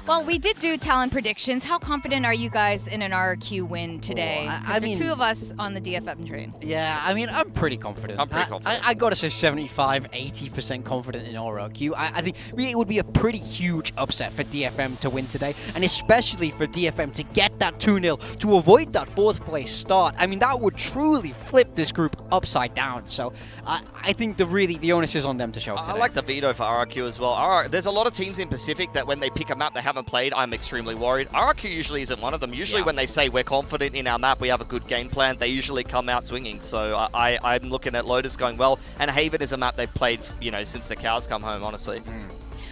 Well, we did do talent predictions. How confident are you guys in an RRQ win today? I mean, there are 2 of us on the DFM train. Yeah, I mean, I'm pretty confident. I got to say 75-80% confident in RRQ. I think it would be a pretty huge upset for DFM to win today, and especially for DFM to get that 2-0 to avoid that 4th place start. I mean, that would truly flip this group upside down. So I think the onus is on them to show up today. I like the veto for RRQ as well. There's a lot of teams in Pacific that when they pick a map they haven't played, I'm extremely worried. RRQ usually isn't one of them. Usually when they say we're confident in our map, we have a good game plan, they usually come out swinging. So I'm looking at Lotus going well, and Haven is a map they've played, you know, since the cows come home, honestly.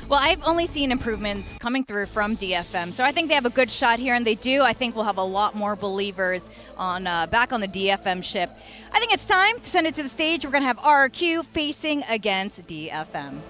Well, I've only seen improvements coming through from DFM, so I think they have a good shot here, and they do. I think we'll have a lot more believers on back on the DFM ship. I think it's time to send it to the stage. We're going to have RRQ facing against DFM.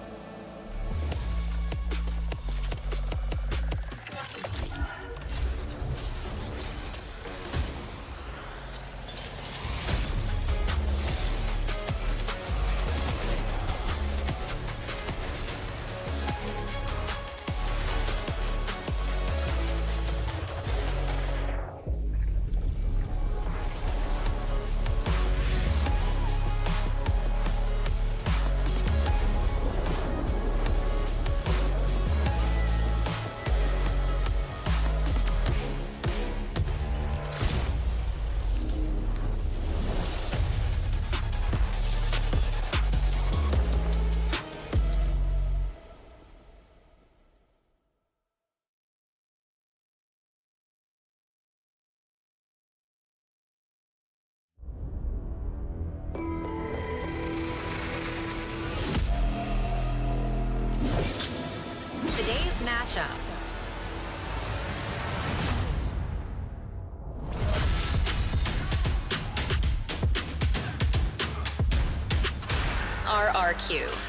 RRQ.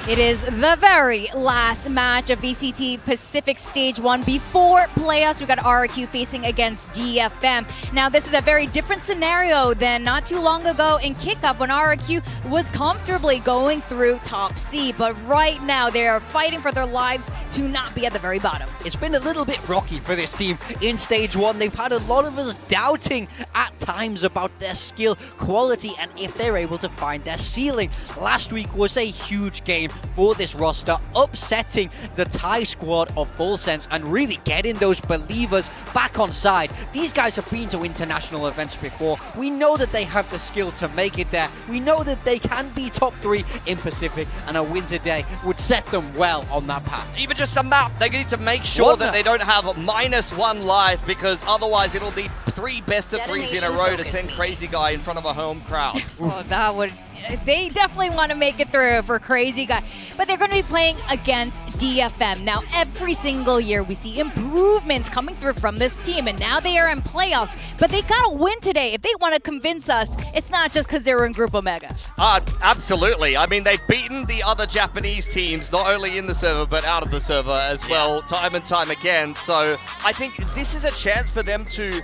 It is the very last match of VCT Pacific Stage 1 before playoffs. We got RRQ facing against DFM. Now, this is a very different scenario than not too long ago in kickoff when RRQ was comfortably going through top C. But right now, they are fighting for their lives to not be at the very bottom. It's been a little bit rocky for this team in Stage 1. They've had a lot of us doubting at times about their skill quality and if they're able to find their ceiling. Last week was a huge game for this roster, upsetting the Thai squad of Full Sense and really getting those believers back on side. These guys have been to international events before. We know that they have the skill to make it there. We know that they can be top 3 in Pacific, and a win today would set them well on that path. Even just a map, they need to make sure that they don't have -1 life, because otherwise it'll be 3 best of 3s in a row to send Crazy Guy in front of a home crowd. Oh, that would... They definitely want to make it through for Crazy Guy. But they're going to be playing against DFM. Now, every single year we see improvements coming through from this team, and now they are in playoffs. But they got to win today if they want to convince us it's not just because they were in Group Omega. Absolutely. I mean, they've beaten the other Japanese teams, not only in the server, but out of the server as well, time and time again. So I think this is a chance for them to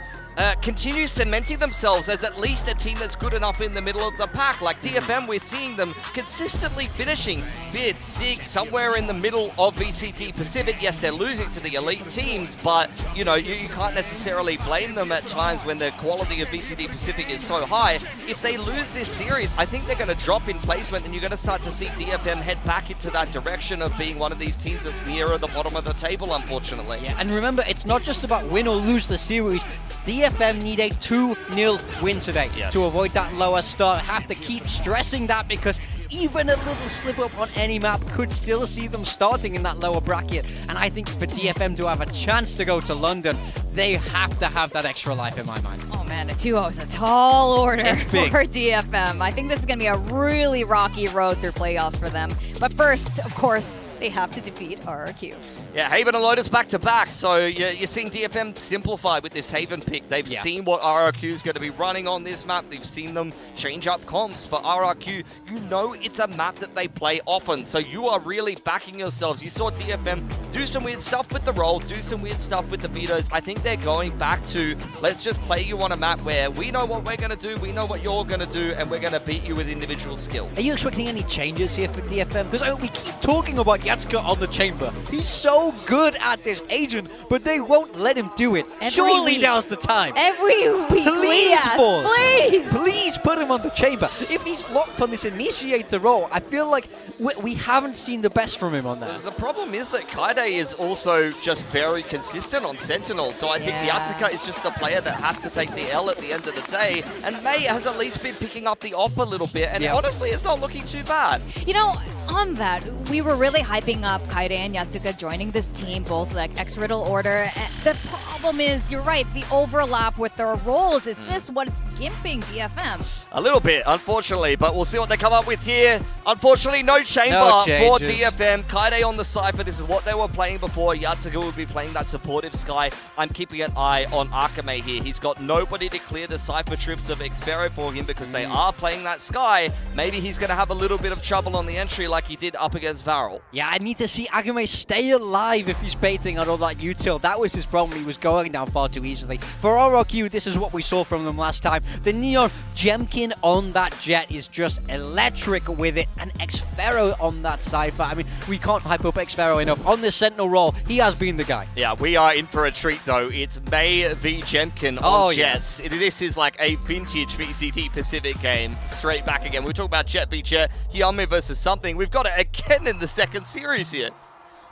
continue cementing themselves as at least a team that's good enough in the middle of the pack. Like DFM, we're seeing them consistently finishing 5th, 6th, somewhere in the middle of VCT Pacific. Yes, they're losing to the elite teams, but you know, you can't necessarily blame them at times when the quality of VCT Pacific is so high. If they lose this series, I think they're going to drop in placement, and you're going to start to see DFM head back into that direction of being one of these teams that's nearer the bottom of the table, unfortunately. Yeah, and remember, it's not just about win or lose the series. DFM need a 2-0 win today to avoid that lower start. Have to keep stressing that, because even a little slip up on any map could still see them starting in that lower bracket. And I think for DFM to have a chance to go to London, they have to have that extra life in my mind. Oh man, a 2-0 is a tall order big. for DFM. I think this is going to be a really rocky road through playoffs for them. But first, of course, they have to defeat RRQ. Yeah, Haven and Lotus back-to-back, so you're seeing DFM simplify with this Haven pick. They've seen what RRQ is going to be running on this map. They've seen them change up comps for RRQ. You know it's a map that they play often, so you are really backing yourselves. You saw DFM do some weird stuff with the rolls, do some weird stuff with the vetoes. I think they're going back to, let's just play you on a map where we know what we're going to do, we know what you're going to do, and we're going to beat you with individual skill. Are you expecting any changes here for DFM? Because we keep talking about Yatsuka on the chamber. He's so good at this agent, but they won't let him do it. Surely now's the time. Every week, please, Force. please. Please put him on the chamber. If he's locked on this initiator role, I feel like we haven't seen the best from him on that. The problem is that Kaide is also just very consistent on Sentinel, so I think Yatsuka is just the player that has to take the L at the end of the day, and May has at least been picking up the off a little bit, and honestly, it's not looking too bad. You know, on that, we were really hyping up Kaide and Yatsuka joining this team, both like X-Riddle order. The problem is, you're right, the overlap with their roles. Is this what's gimping DFM? A little bit, unfortunately, but we'll see what they come up with here. Unfortunately, no chamber for DFM. Kaide on the Cypher, this is what they were playing before. Yatsuka would be playing that supportive Sky. I'm keeping an eye on Akame here. He's got nobody to clear the Cypher trips of Xfero for him because they are playing that Sky. Maybe he's going to have a little bit of trouble on the entry like he did up against Varel. Yeah, I need to see Akame stay alive if he's baiting on all that util. That was his problem. He was going down far too easily. For RRQ, this is what we saw from them last time. The Neon Gemkin on that Jet is just electric with it. And Xfero on that Cypher. I mean, we can't hype up Xfero enough. On this Sentinel role, he has been the guy. Yeah, we are in for a treat though. It's May v Gemkin on Jets. This is like a vintage VCT Pacific game. Straight back again. We talk about Jet v Jet, Hyunmin versus something. We've got it again in the second series here.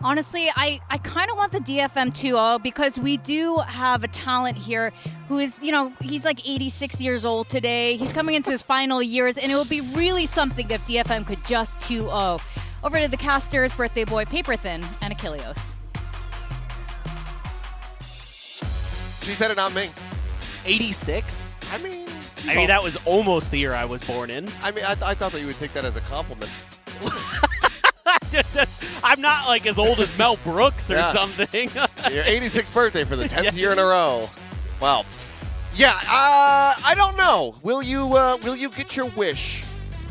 Honestly, I kind of want the DFM 2-0 because we do have a talent here who is, you know, he's like 86 years old today. He's coming into his final years, and it would be really something if DFM could just 2-0. Over to the casters, Birthday Boy, Paper Thin, and Achilleos. She said it, not me. 86? I mean, that was almost the year I was born in. I mean, I thought that you would take that as a compliment. I'm not like as old as Mel Brooks or something. Your 86th birthday for the 10th year in a row. Well, yeah, I don't know. Will you get your wish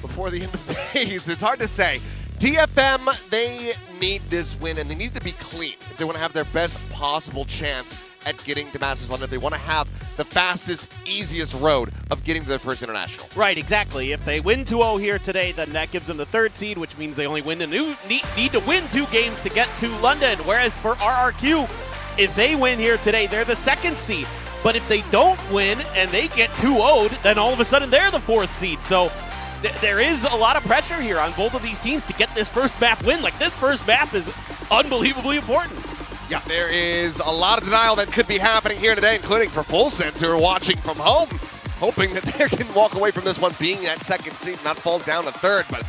before the end of the days? It's hard to say. DFM, they need this win, and they need to be clean if they want to have their best possible chance at getting to Masters London. They want to have the fastest, easiest road of getting to their first international. Right, exactly. If they win 2-0 here today, then that gives them the 3rd seed, which means they only need to win 2 games to get to London. Whereas for RRQ, if they win here today, they're the 2nd seed. But if they don't win and they get 2-0'd, then all of a sudden they're the 4th seed. So there is a lot of pressure here on both of these teams to get this first map win. Like, this first map is unbelievably important. Yeah, there is a lot of denial that could be happening here today, including for Full Sense, who are watching from home, hoping that they can walk away from this one being that 2nd seed and not fall down to 3rd. But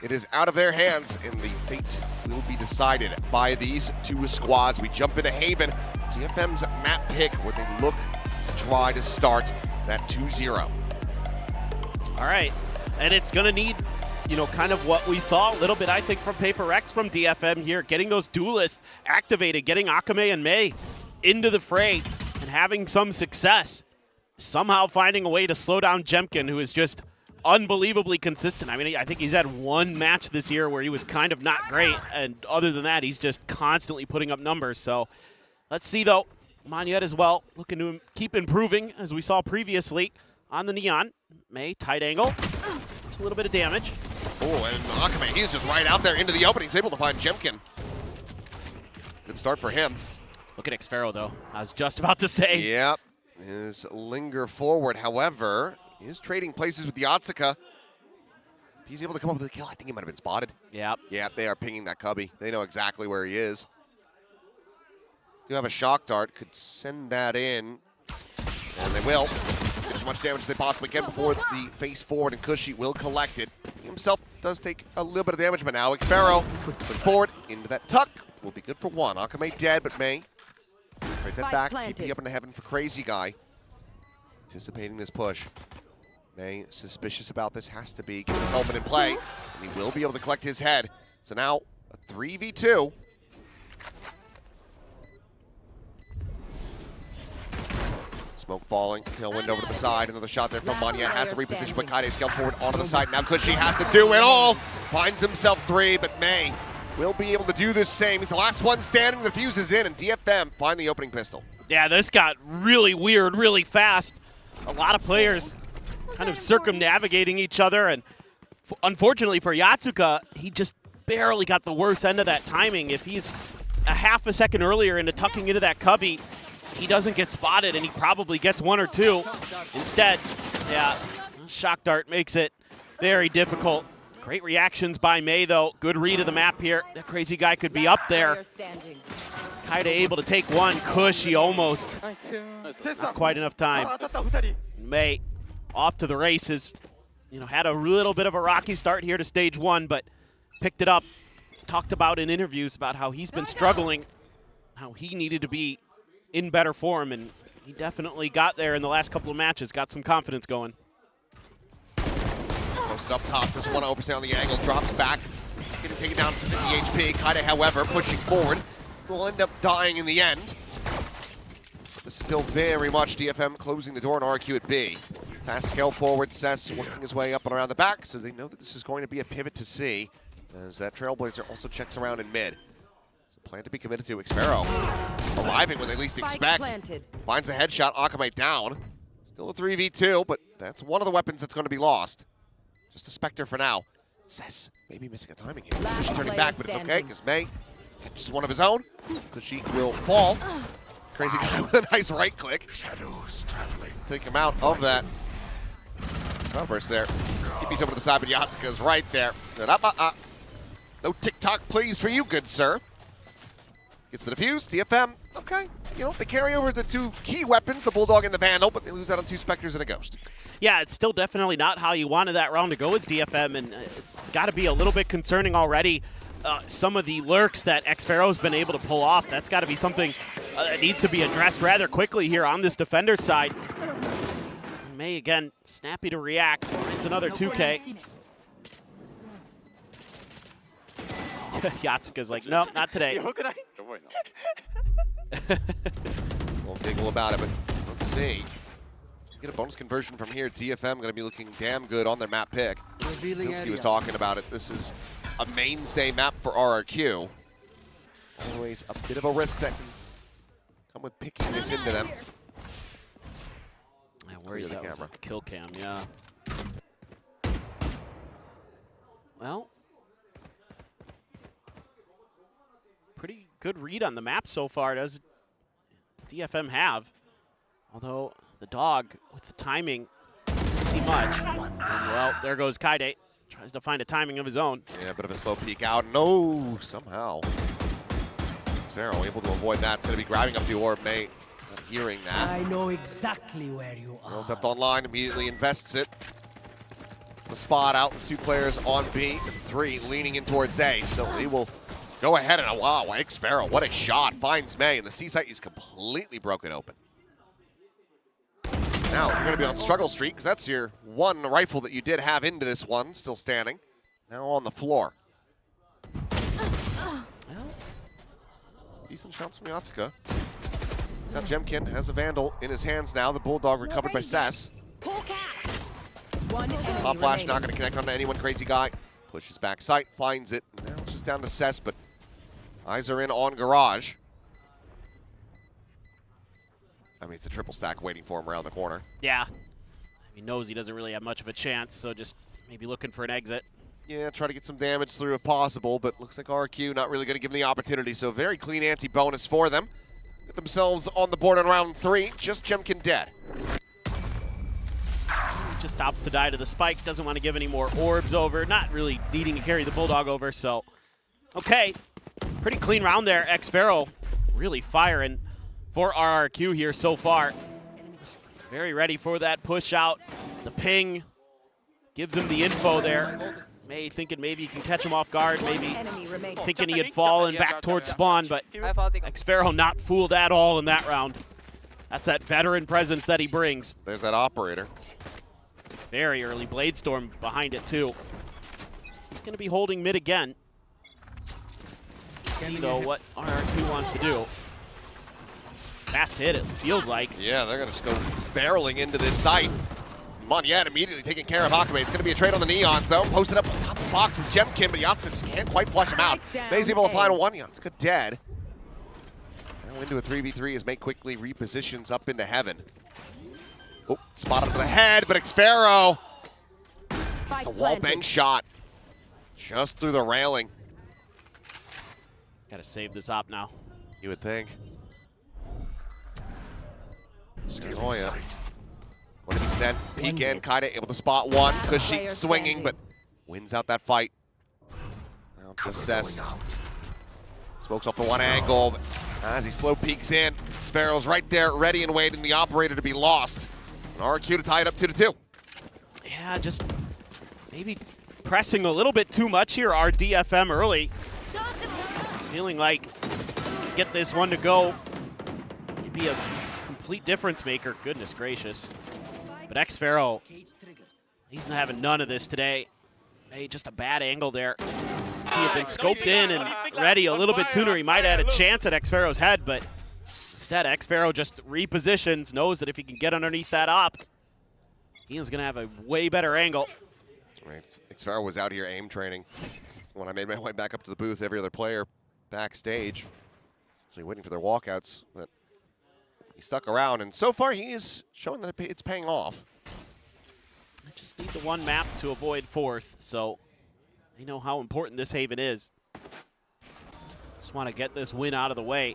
it is out of their hands, and the fate will be decided by these 2 squads. We jump into Haven, DFM's map pick, where they look to try to start that 2-0. All right, and it's going to need, you know, kind of what we saw a little bit, I think, from PRX from DFM here, getting those duelists activated, getting Akame and May into the fray, and having some success. Somehow finding a way to slow down Jemkin, who is just unbelievably consistent. I mean, I think he's had 1 match this year where he was kind of not great, and other than that, he's just constantly putting up numbers. So let's see, though. Monyet as well, looking to keep improving, as we saw previously on the Neon. May, tight angle. It's a little bit of damage. Oh, and Akame, he's just right out there into the opening. He's able to find Jemkin. Good start for him. Look at Xpharaoh, though. I was just about to say. Yep. His linger forward, however, is trading places with the Otsuka. If he's able to come up with a kill, I think he might have been spotted. Yep. Yeah, they are pinging that cubby. They know exactly where he is. Do have a shock dart, could send that in, and they will. Get as much damage as they possibly can before the face forward, and Cushy will collect it. He himself does take a little bit of damage, but now Xpharaoh push forward into that tuck. Will be good for 1. Akame dead, but May right then back, TP up into heaven for Crazy Guy. Anticipating this push. May, suspicious about this, has to be. Get the helmet in play, and he will be able to collect his head. So now, a 3v2. Smoke falling, tailwind over to the side, another shot there from Monyet, has to reposition, but Kaide scaled forward onto the side. Now Cushy has to do it all, finds himself 3, but May will be able to do the same. He's the last one standing, the fuse is in, and DFM find the opening pistol. Yeah, this got really weird, really fast. A lot of players kind of circumnavigating each other, and unfortunately for Yatsuka, he just barely got the worst end of that timing. If he's a half a second earlier into tucking into that cubby, he doesn't get spotted, and he probably gets 1 or 2. Instead, yeah, shock dart makes it very difficult. Great reactions by May, though. Good read of the map here. That Crazy Guy could be up there. Kaide able to take 1. Cushy almost. Not quite enough time. May off to the races. You know, had a little bit of a rocky start here to stage 1, but picked it up. He's talked about in interviews about how he's been struggling, how he needed to be in better form, and he definitely got there in the last couple of matches, got some confidence going. Posted up top, just 100% on the angle, drops back, getting taken down to 50 HP. Kaide, however, pushing forward, will end up dying in the end. This is still very much DFM closing the door on RRQ at B. Fast scale forward, Cess working his way up and around the back, so they know that this is going to be a pivot to C, as that Trailblazer also checks around in mid. Plan to be committed to. Xpharaoh arriving when they least expect. Finds a headshot. Akame down. Still a 3v2, but that's one of the weapons that's going to be lost. Just a Spectre for now. Says maybe missing a timing here. Cushy turning back, but it's okay because May catches one of his own. Cushy will fall. Crazy Guy with a nice right click. Shadows traveling. Take him out of that. Burst there. TP's over to the side, but Yatsuka's right there. No TikTok please for you, good sir. Gets the defuse, DFM, okay. You know, they carry over the 2 key weapons, the Bulldog and the Vandal, but they lose out on 2 Spectres and a Ghost. Yeah, it's still definitely not how you wanted that round to go as DFM, and it's got to be a little bit concerning already. Some of the lurks that Xpharaoh's been able to pull off, that's got to be something that needs to be addressed rather quickly here on this defender side. May, again, snappy to react. It's another 2K. Yatsuka's like, nope, not today. Won't giggle about it, but let's see. Get a bonus conversion from here. DFM going to be looking damn good on their map pick. Pilsky was talking about it. This is a mainstay map for RRQ. Always a bit of a risk that can come with picking this into them. Where's the camera? Kill cam, yeah. Well, pretty good read on the map so far, does DFM have. Although the dog, with the timing, doesn't see much. And, well, there goes Kaide. Tries to find a timing of his own. Yeah, a bit of a slow peek out. No, somehow. Sparrow able to avoid that. It's going to be grabbing up the orb, mate. Not hearing that. I know exactly where you are. World Depth Online immediately invests it. It's the spot out. 2 players on B, and 3 leaning in towards A. So they will go ahead and, wow, xFaro, what a shot. Finds May, and the C site is completely broken open. Now, you're going to be on struggle streak, because that's your one rifle that you did have into this one, still standing. Now on the floor. Decent shots from Yatsuka. Now Jemkin has a Vandal in his hands now. The Bulldog recovered by Sess. Top flash not going to connect onto anyone. Crazy guy pushes back sight, finds it. Now it's just down to Sess, but eyes are in on Garage. I mean, it's a triple stack waiting for him around the corner. Yeah. He knows he doesn't really have much of a chance, so just maybe looking for an exit. Yeah, try to get some damage through if possible, but looks like RRQ not really going to give them the opportunity, so very clean anti-bonus for them. Get themselves on the board on round 3, just Jemkin dead. Just stops to die to the spike, doesn't want to give any more orbs over, not really needing to carry the Bulldog over, so okay. Pretty clean round there. xFaro really firing for RRQ here so far. Very ready for that push out. The ping gives him the info there. May thinking maybe he can catch him off guard, maybe thinking he had fallen back towards spawn, but xFaro not fooled at all in that round. That's that veteran presence that he brings. There's that operator. Very early Bladestorm behind it too. He's going to be holding mid again. See though what RRQ wants to do. Fast hit, it feels like. Yeah, they're going to just go barreling into this site. Monyet immediately taking care of Akame. It's going to be a trade on the Neons, though. Posted up on top of the box is Jemkin, but Yatsuka just can't quite flush him out. May's able to find one. Yatsuka dead. Now into a 3v3 as May quickly repositions up into heaven. Oh, spotted to the head, but xFaro. It's the wall bang shot. Just through the railing. Gotta save this op now. You would think. Oh yeah. What did he send? Peek in, Kaide able to spot one. Kushi swinging, but wins out that fight. Now just Sess. Smokes off the one angle. As he slow peeks in, xFaro's right there, ready and waiting. The operator to be lost. And RRQ to tie it up 2-2. Yeah, just maybe pressing a little bit too much here. Our DFM early. Feeling like get this one to go. He'd be a complete difference maker. Goodness gracious. But xFaro, he's not having none of this today. Hey, just a bad angle there. If he had been scoped in and ready a little bit sooner, he might have had a chance at xFaro's head, but instead xFaro just repositions, knows that if he can get underneath that op, Ian's gonna have a way better angle. Right, xFaro was out here aim training. When I made my way back up to the booth, every other player backstage, actually waiting for their walkouts, but he stuck around, and so far he is showing that it's paying off. I just need the one map to avoid fourth, so they know how important this Haven is. Just want to get this win out of the way.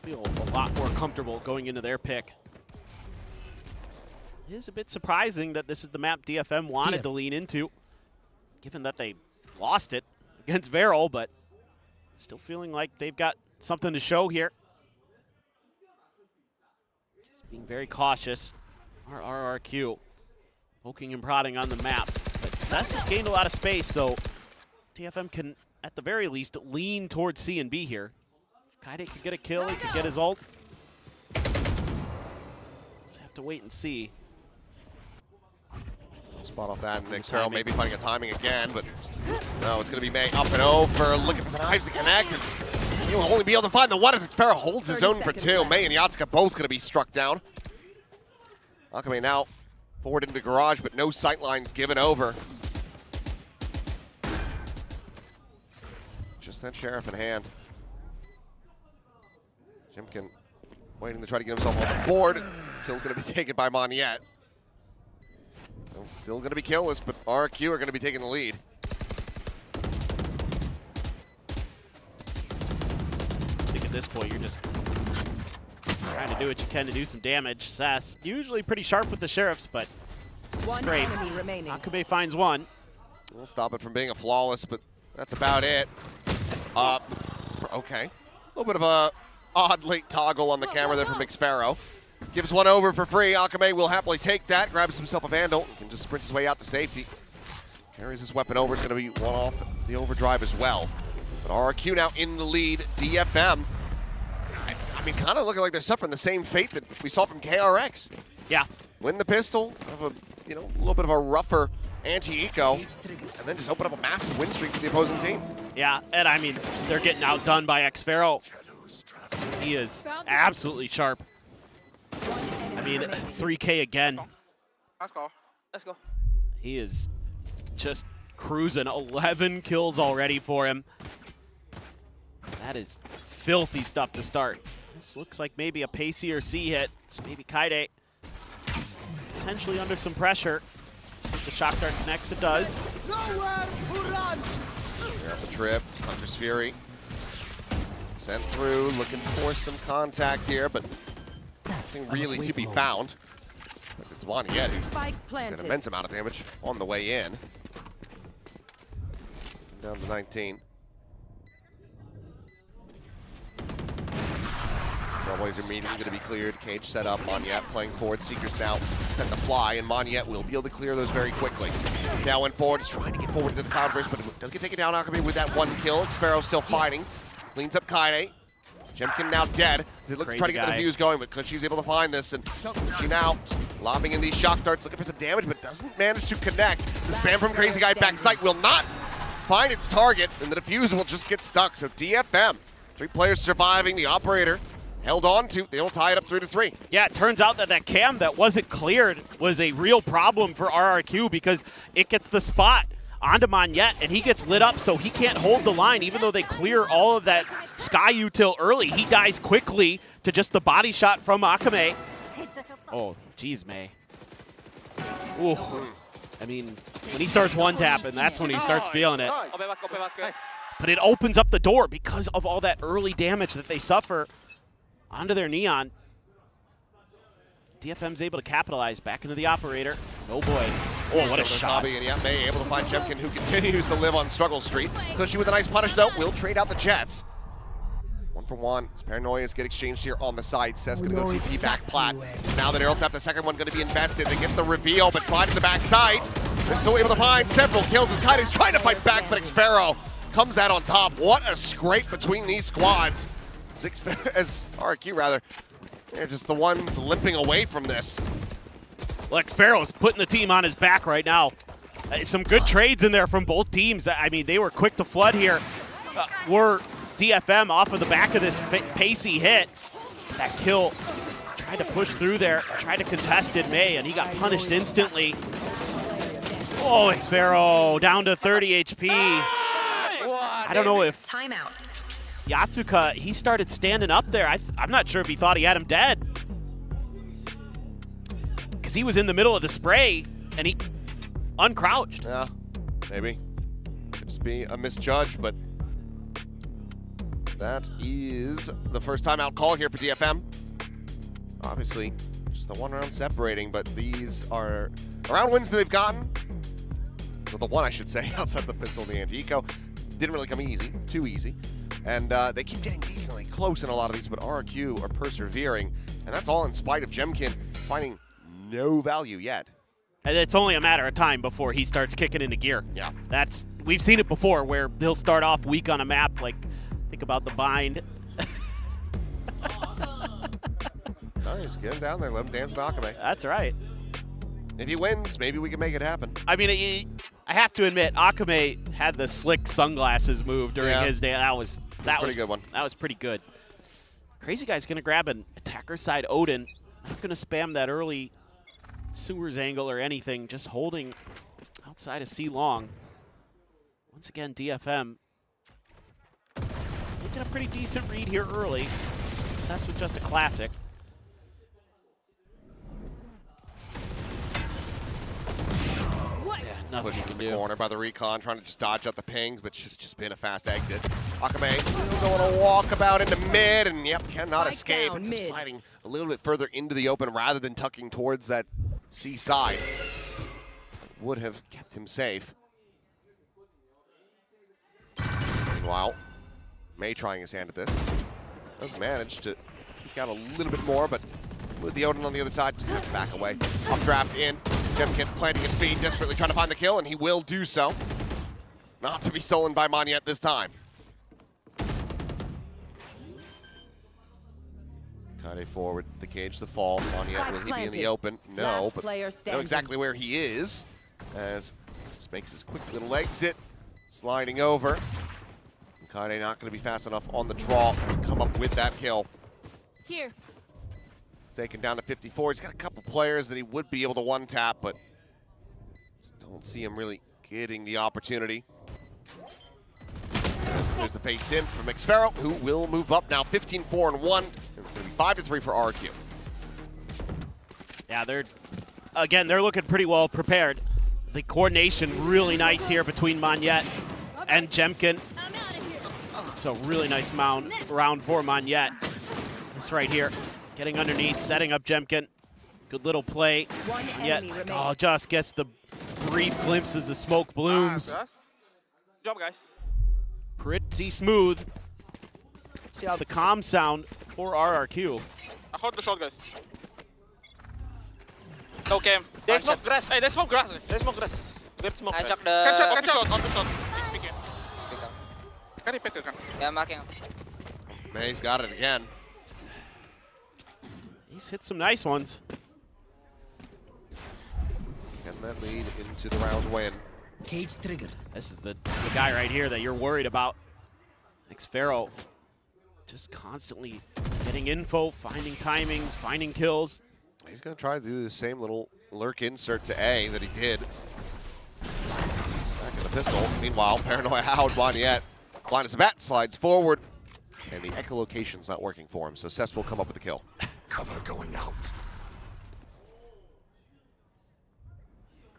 Feel a lot more comfortable going into their pick. It is a bit surprising that this is the map DFM wanted to lean into, given that they lost it against Veril, but still feeling like they've got something to show here. Just being very cautious. Our RRQ poking and prodding on the map. But Sess has gained a lot of space, so DFM can, at the very least, lean towards C and B here. If Kaide could get a kill, he could get his ult. Just have to wait and see. Spot off that, and xFaro maybe finding a timing again, but no, it's going to be May up and over, looking for the knives to connect, and he'll only be able to find the one as xFaro holds his own for 2. May and Yatsuka both going to be struck down. Akame now forward into the garage, but no sight lines given over. Just that Sheriff in hand. Jimkin waiting to try to get himself on the board. Kill's going to be taken by Moniette. Still going to be killless, but RRQ are going to be taking the lead. I think at this point you're just trying to do what you can to do some damage. Sass usually pretty sharp with the Sheriffs, but scrape. Akame finds one. We'll stop it from being a flawless, but that's about it. Okay. A little bit of a odd late toggle on the camera there from Xfero. Gives one over for free. Akame will happily take that, grabs himself a Vandal, and can just sprint his way out to safety. Carries his weapon over. It's going to be one off the overdrive as well. But RRQ now in the lead. DFM, I mean, kind of looking like they're suffering the same fate that we saw from KRX. Yeah. Win the pistol, have a little bit of a rougher anti-eco, and then just open up a massive win streak for the opposing team. Yeah, and I mean, they're getting outdone by Xfero. He is absolutely sharp. I mean, 3K again. Let's go. Let's go. He is just cruising. 11 kills already for him. That is filthy stuff to start. This looks like maybe a Pacey or C hit. So maybe Kaide potentially under some pressure. If the shock dart connects, it does. Clear up the trip. Hunter's Fury. Sent through, looking for some contact here, but nothing really to be found. But it's Moniette who did an immense amount of damage on the way in. Down to 19. Trailblazer meeting going to be cleared. Cage set up. Moniette playing forward. Seekers now set to fly, and Moniette will be able to clear those very quickly. Now went forward, is trying to get forward into the Cloudburst, but it does get taken down. Akame with that one kill. Xfero still fighting. Cleans up Kaide. Jemkin now dead. They look to try to get the defuse going, but she's able to find this, and she now lobbing in these shock darts, looking for some damage, but doesn't manage to connect. The spam from Crazy Guy backside will not find its target, and the defuse will just get stuck. So DFM, 3 players surviving. The operator held on to. They'll tie it up 3-3. Yeah, it turns out that cam that wasn't cleared was a real problem for RRQ because it gets the spot onto Moniette, and he gets lit up, so he can't hold the line. Even though they clear all of that Sky Util early, he dies quickly to just the body shot from Akame. Oh, geez, May. Ooh. I mean, when he starts one-tapping, that's when he starts feeling it. But it opens up the door because of all that early damage that they suffer onto their Neon. DFM's able to capitalize back into the operator. Oh boy. Oh, what a shot. And yeah, May able to find Jemkin, who continues to live on Struggle Street. Cushy with a nice punish, though. Will trade out the Jets. 1 for 1. As Paranoias get exchanged here on the side. Seth's going to go TP back plat. Now the Narrow Theft, the second one going to be invested. They get the reveal, but slide to the backside. They're still able to find several kills as Kaide's trying to fight back, but Xfero comes out on top. What a scrape between these squads. As RRQ, rather. They're just the ones limping away from this. Well, Xfero's putting the team on his back right now. Some good trades in there from both teams. I mean, they were quick to flood here. Were DFM off of the back of this Pacey hit. That kill, tried to push through there, tried to contest in May, and he got punished instantly. Oh, Xfero down to 30 HP. I don't know if Timeout. Yatsuka, he started standing up there. I'm not sure if he thought he had him dead. Because he was in the middle of the spray, and he uncrouched. Yeah, maybe. Could just be a misjudge, but that is the first timeout call here for DFM. Obviously, just the 1 round separating, but these are round wins that they've gotten. Well, the one, I should say, outside the pistol and the anti-eco. Didn't really come easy, too easy. And they keep getting decently close in a lot of these, but RRQ are persevering. And that's all in spite of Jemkin finding no value yet. And it's only a matter of time before he starts kicking into gear. Yeah. We've seen it before where he'll start off weak on a map, like think about the bind. Nice, get him down there, let him dance with Akame. That's right. If he wins, maybe we can make it happen. I mean, I have to admit, Akame had the slick sunglasses move during his day. That was pretty good one. That was pretty good. Crazy Guy's gonna grab an attacker side Odin. Not gonna spam that early sewers angle or anything, just holding outside of C long. Once again, DFM making a pretty decent read here early. Success with just a classic. Nothing Pushed you in can the do. corner by the recon, trying to just dodge out the pings, but should have just been a fast exit. Akame going to walk about into mid, and yep, cannot escape. It's sliding a little bit further into the open rather than tucking towards that C side. Would have kept him safe. Meanwhile, May trying his hand at this. Does manage to peek out a little bit more, but with the Odin on the other side, just have to back away. Updraft in. Jemkin planting his speed, desperately trying to find the kill, and he will do so. Not to be stolen by Monyet this time. Kade forward, the cage, the fall. Monyet, will he be in the open? No, but know exactly where he is. As this makes his quick little exit, sliding over. Kade not going to be fast enough on the draw to come up with that kill. Here. Taken down to 54. He's got a couple players that he would be able to one-tap, but just don't see him really getting the opportunity. There's the face in from Xfero, who will move up now 15-4-1. It's going to be 5-3 for RRQ. Yeah, they're looking pretty well prepared. The coordination really nice here between Monyet and Jemkin. So really nice round for Monyet. This right here. Getting underneath, setting up Jemkin. Good little play. Yet, just gets the brief glimpses the smoke blooms. Good job, guys. Pretty smooth. Let's see how the comms sound for RRQ. I hold the shot, guys. No cam. They smoke grass. Hey, they smoke grass. They smoke grass. They smoke grass. Catch shot, on the shot. Speak it. Can you pick it? Yeah, marking. May's got it again. He's hit some nice ones. Getting that lead into the round win. Cage triggered. This is the guy right here that you're worried about. Xfero just constantly getting info, finding timings, finding kills. He's going to try to do the same little lurk insert to A that he did. Back in the pistol. Meanwhile, Paranoia out, Monyet. Blind as a bat, slides forward. And the echolocation's not working for him, so Cess will come up with the kill. Cover going out.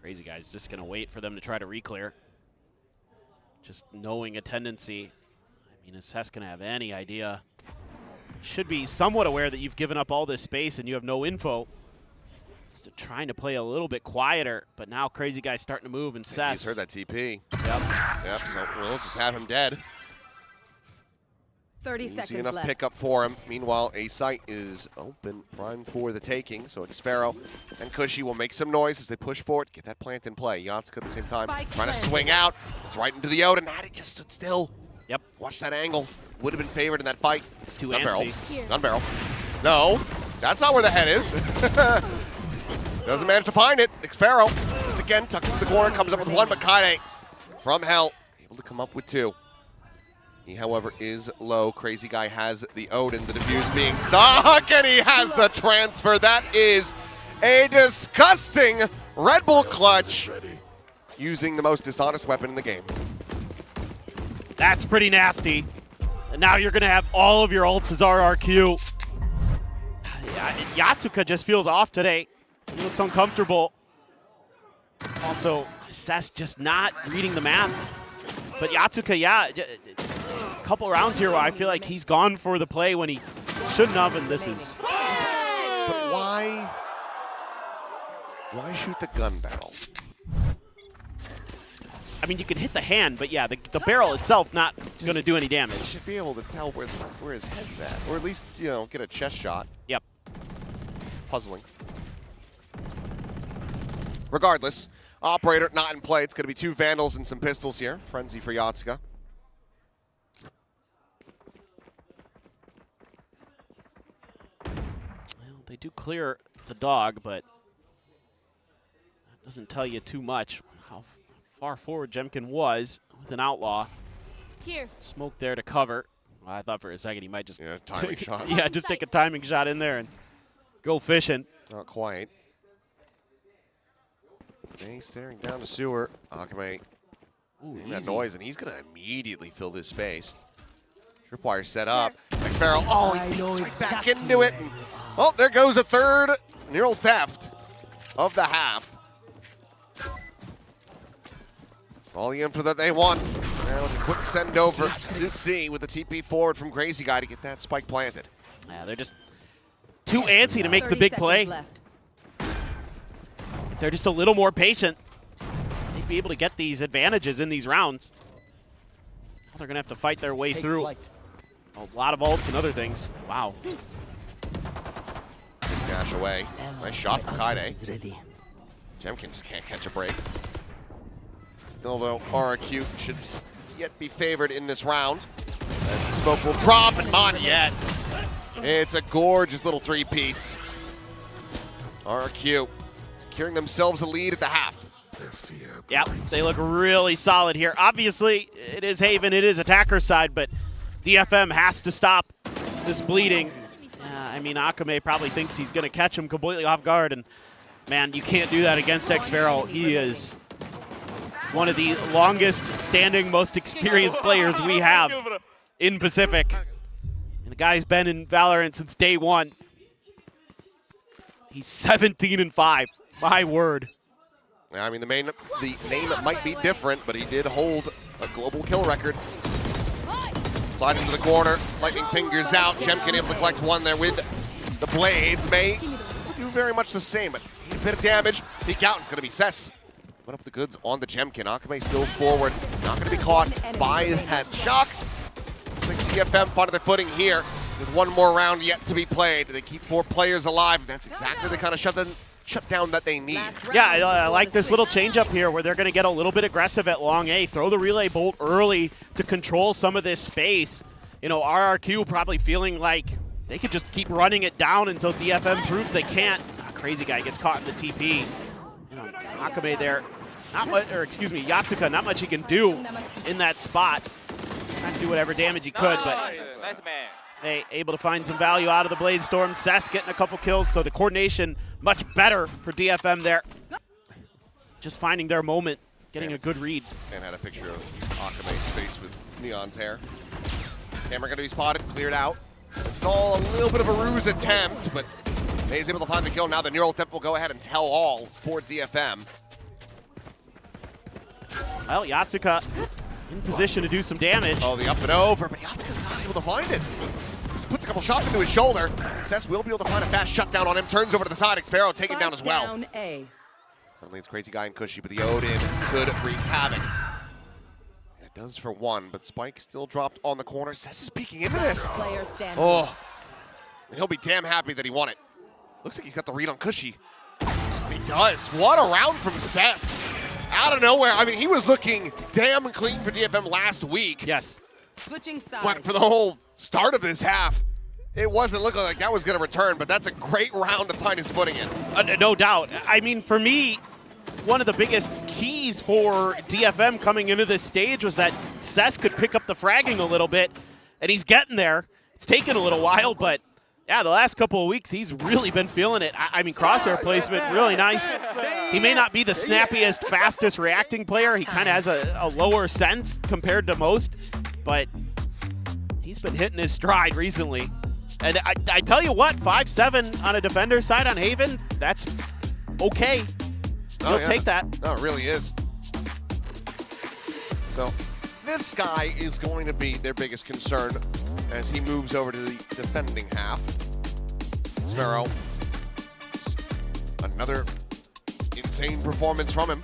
Crazy guy's just going to wait for them to try to re-clear. Just knowing a tendency. I mean, is Cess going to have any idea? Should be somewhat aware that you've given up all this space and you have no info. Just trying to play a little bit quieter, but now Crazy guy's starting to move, and Cess. He's heard that TP. Yep, so we'll just have him dead. 30 Easy seconds enough left. pickup for him. Meanwhile, A site is open, prime for the taking. So Xfero and Cushy will make some noise as they push forward, get that plant in play. Yatsuka at the same time trying to swing out. It's right into the Odin. Natty just stood still. Yep. Watch that angle. Would have been favored in that fight. It's too Gun barrel. antsy. Gun barrel. No, that's not where the head is. Doesn't manage to find it. Xfero, once again, tucked into the corner, comes up with one, but Kade from hell, able to come up with two. He, however, is low. Crazy guy has the Odin, the defuse being stuck, and he has the transfer. That is a disgusting Red Bull clutch using the most dishonest weapon in the game. That's pretty nasty. And now you're going to have all of your ults as RRQ. Yatsuka just feels off today. He looks uncomfortable. Also, Cess just not reading the map. But Yatsuka, yeah, a couple rounds here where I feel like he's gone for the play when he shouldn't have, and this is... But why shoot the gun barrel? I mean, you can hit the hand, but yeah, the barrel itself not going to do any damage. You should be able to tell where his head's at, or at least, you know, get a chest shot. Yep. Puzzling. Regardless, operator not in play. It's going to be two Vandals and some pistols here. Frenzy for Yatsuka. Well, they do clear the dog, but that doesn't tell you too much how far forward Jemkin was with an outlaw. Here. Smoke there to cover. Well, I thought for a second he might just timing shot. Yeah, just take a timing shot in there and go fishing. Not quite. May staring down the sewer. Akame making that noise, and he's going to immediately fill this space. Tripwire set up. Next barrel. Oh, he beats right back into it. And, well, there goes a third neural theft of the half. All the info that they want. Now it's a quick send over to C with the TP forward from Crazy Guy to get that spike planted. Yeah, they're just too antsy to make the big play. They're just a little more patient. They'd be able to get these advantages in these rounds. They're going to have to fight their way through a lot of ults and other things. Wow. Dash away. Nice shot from Kaide. Jemkin just can't catch a break. Still, though, RRQ should yet be favored in this round. As the smoke will drop, and not yet. It's a gorgeous little three-piece. RRQ securing themselves a lead at the half. Yep, they look really solid here. Obviously, it is Haven, it is attacker side, but DFM has to stop this bleeding. I mean, Akame probably thinks he's going to catch him completely off guard, and man, you can't do that against xVero. He is one of the longest standing, most experienced players we have in Pacific. And the guy's been in Valorant since day one. He's 17-5. My word. I mean, the name might be different, but he did hold a global kill record. Slide into the corner, lightning fingers out. Jemkin able to collect one there with the blades. May do very much the same, but a bit of damage. Peek out, it's going to be Cess. Put up the goods on the Jemkin. Akame still forward, not going to be caught by that shock. Looks like DFM finding their footing here with one more round yet to be played. They keep 4 players alive. That's exactly the kind of shutdown that they need. Yeah, I like this little change up here where they're going to get a little bit aggressive at long A, throw the relay bolt early to control some of this space. You know, RRQ probably feeling like they could just keep running it down until DFM proves they can't. Crazy Guy gets caught in the TP. You know, Akame there, not much, or excuse me, Yatsuka, not much he can do in that spot. Trying to do whatever damage he could, but they able to find some value out of the Blade Storm. Cess getting a couple kills, so the coordination much better for DFM there. Just finding their moment, getting a good read. And had a picture of Akame's face with Neon's hair. Camera going to be spotted, cleared out. Saw a little bit of a ruse attempt, but May's able to find the kill. Now the neural theft will go ahead and tell all for DFM. Well, Yatsuka in position to do some damage. Oh, the up and over, but Yatsuka's not able to find it. Just puts a couple shots into his shoulder. Cess will be able to find a fast shutdown on him. Turns over to the side. xVero taken down as well. Certainly it's Crazy Guy and Cushy, but the Odin could wreak havoc. And it does for one, but Spike still dropped on the corner. Cess is peeking into this. Oh, and he'll be damn happy that he won it. Looks like he's got the read on Cushy. He does. What a round from Cess. Out of nowhere. I mean, he was looking damn clean for DFM last week. Yes. Switching sides. But for the whole start of this half, it wasn't looking like that was going to return, but that's a great round to find his footing in. No doubt. I mean, for me, one of the biggest keys for DFM coming into this stage was that Cess could pick up the fragging a little bit, and he's getting there. It's taken a little while, but yeah, the last couple of weeks, he's really been feeling it. I mean, crosshair placement, really nice. He may not be the snappiest, fastest reacting player. He kind of has a lower sense compared to most, but he's been hitting his stride recently. And I tell you what, 5-7 on a defender side on Haven, that's okay. You'll take that. No, it really is. So this guy is going to be their biggest concern as he moves over to the defending half. xVero, another insane performance from him.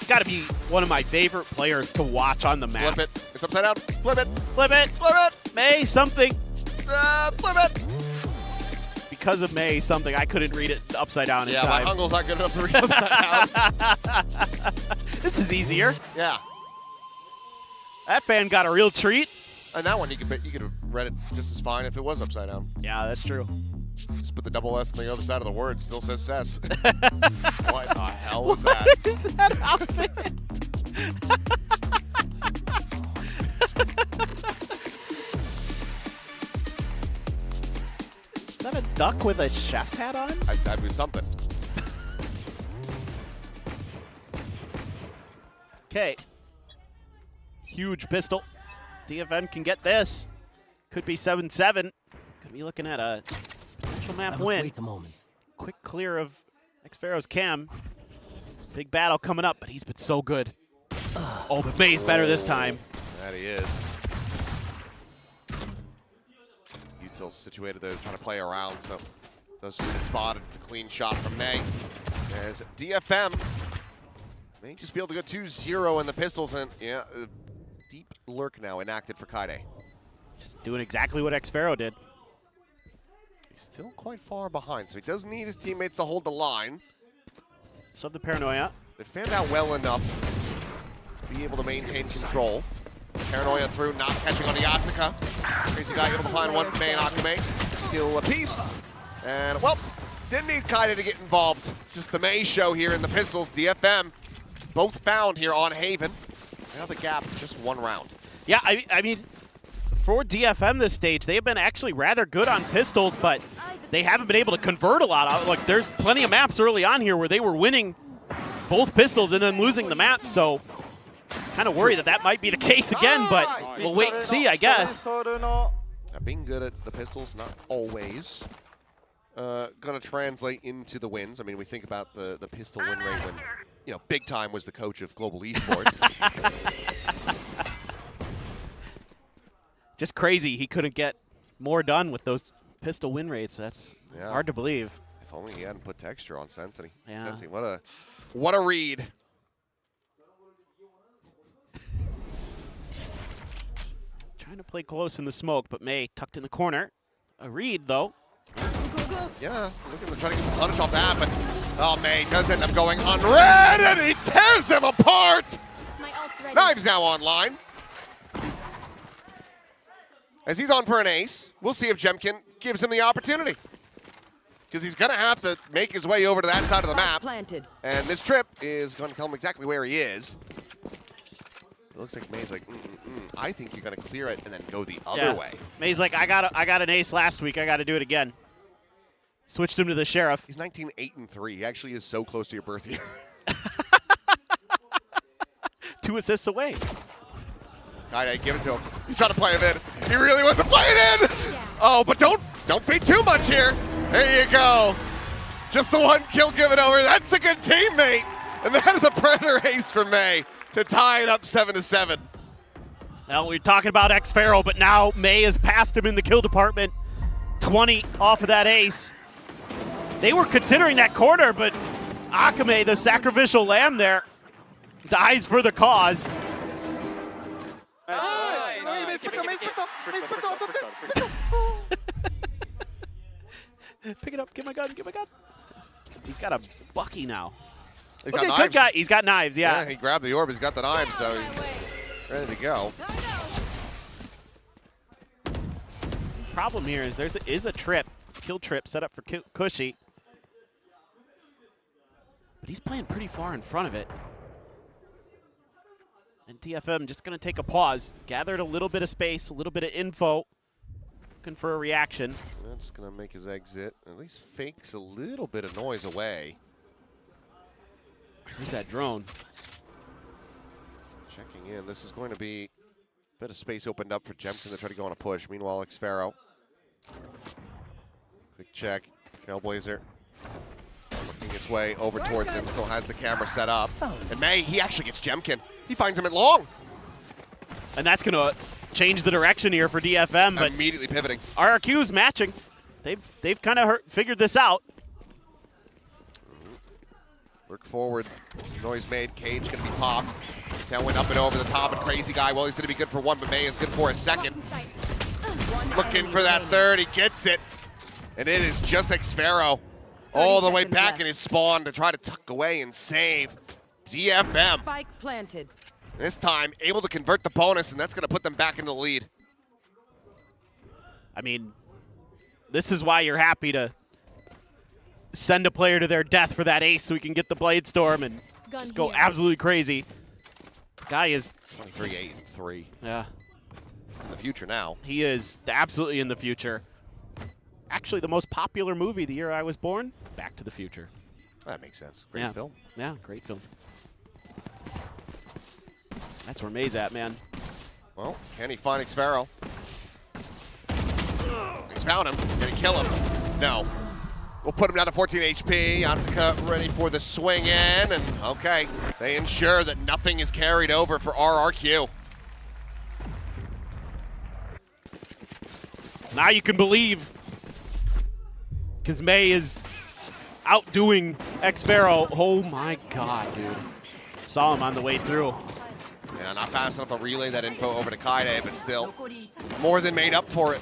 Got to be one of my favorite players to watch on the map. Flip it. It's upside down. Flip it. Flip it. Flip it. May something. Flip it. Because of May something, I couldn't read it upside down in Yeah, time. my Hungle's not good enough to read upside down. This is easier. Yeah. That fan got a real treat. And that one, you could have read it just as fine if it was upside down. Yeah, that's true. Just put the double S on the other side of the word. Still says Cess. What the hell was that? What is that outfit? Is that a duck with a chef's hat on? That'd be something. Okay. Huge pistol. DFM can get this. Could be 7-7. Could be looking at a potential map win. Wait a moment. Quick clear of Xfero's cam. Big battle coming up, but he's been so good. Oh, but May's better this time. That he is. Util's situated there, trying to play around, so does just get spotted. It's a clean shot from May. There's DFM. May just be able to go 2-0 in the pistols, and yeah, deep lurk now enacted for Kaide. Just doing exactly what Xfero did. He's still quite far behind, so he does need his teammates to hold the line. Sub the paranoia. They fanned out well enough to be able to maintain control. Paranoia through, not catching on the Yatsuka. Crazy guy able to find one May and Akume. Kill a piece. And, well, didn't need Kaide to get involved. It's just the May show here in the pistols. DFM both found here on Haven. Now the gap is just one round. Yeah, I mean, for DFM this stage, they've been actually rather good on pistols, but they haven't been able to convert a lot. Like, there's plenty of maps early on here where they were winning both pistols and then losing the map, so kind of worried that that might be the case again, but we'll wait and see, I guess. Now, being good at the pistols, not always going to translate into the wins. I mean, we think about the pistol win rate when, you know, Big Time was the coach of Global Esports. Just crazy he couldn't get more done with those pistol win rates. That's hard to believe. If only he hadn't put texture on Sensei. Yeah. Sensei, what a read. Trying to play close in the smoke, but May tucked in the corner. A read, though. Yeah, looking to try to get the punish off that, but oh, May does end up going on red, and he tears him apart! Knives now online. As he's on for an ace, we'll see if Jemkin gives him the opportunity. Because he's going to have to make his way over to that side of the map. Planted. And this trip is going to tell him exactly where he is. It looks like May's like, I think you're going to clear it and then go the other way. May's like, I got an ace last week. I got to do it again. Switched him to the Sheriff. He's 19-8-3. He actually is so close to your birth year. 2 assists away. Kaide, give it to him. He's trying to play him in. He really wants to play it in. Oh, but don't be too much here. There you go. Just the one kill given over. That's a good teammate. And that is a Predator ace for May to tie it up 7-7. Well, we're talking about Xfero, but now May has passed him in the kill department. 20 off of that ace. They were considering that corner, but Akume, the sacrificial lamb there, dies for the cause. Pick it up, get my gun. He's got a Bucky now. He's got knives. Good guy. He's got knives, yeah. He grabbed the orb, he's got the knives, so he's ready to go. Problem here is there is a trip, kill trip set up for Cushy. But he's playing pretty far in front of it. And DFM just going to take a pause, gathered a little bit of space, a little bit of info, looking for a reaction. Just going to make his exit, at least fakes a little bit of noise away. Where's that drone? Checking in. This is going to be a bit of space opened up for Jemkin to try to go on a push. Meanwhile, Xfero. Quick check. Trailblazer working its way over towards him. Still has the camera set up. And May, he actually gets Jemkin. He finds him at long. And that's going to change the direction here for DFM. But immediately pivoting. RRQ's matching. They've kind of figured this out. Work forward. Noise made. Cage going to be popped. Tailwind up and over the top. And Crazy Guy, well, he's going to be good for one, but May is good for a second. He's looking for that third. He gets it. And it is just Xfero all the way back in his spawn to try to tuck away and save DFM. Spike planted. This time, able to convert the bonus, and that's going to put them back into the lead. I mean, this is why you're happy to send a player to their death for that ace so we can get the Blade Storm and just go absolutely crazy. Guy is 23-8-3. Yeah. In the future now. He is absolutely in the future. Actually, the most popular movie the year I was born, Back to the Future. That makes sense. Great film. Yeah, great film. That's where May's at, man. Well, can he find Xfero? He's found him. Can he kill him? No. We'll put him down to 14 HP. Yatsuka ready for the swing in, and okay, they ensure that nothing is carried over for RRQ. Now you can believe, because May is outdoing Xfero. Oh my god, dude. Saw him on the way through. Yeah, not fast enough to relay that info over to Kaide, but still more than made up for it.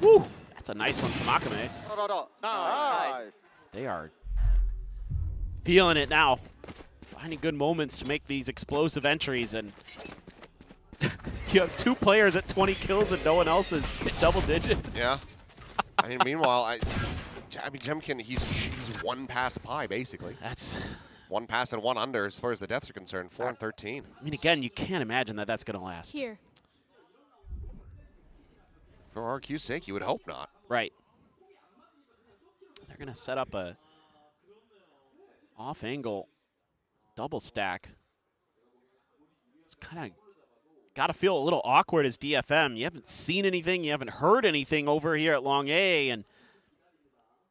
Woo! That's a nice one from Akame. Nice. They are feeling it now. Finding good moments to make these explosive entries, and you have 2 players at 20 kills and no one else is double digits. Yeah. I mean, meanwhile, I mean, Jemkin, he's 1 past Pi, basically. That's 1 past and 1 under as far as the deaths are concerned. 4 and 13. I mean, again, you can't imagine that that's going to last. Here. For RQ's sake, you would hope not. Right. They're going to set up a off-angle double stack. It's kind of got to feel a little awkward as DFM. You haven't seen anything, you haven't heard anything over here at Long A, and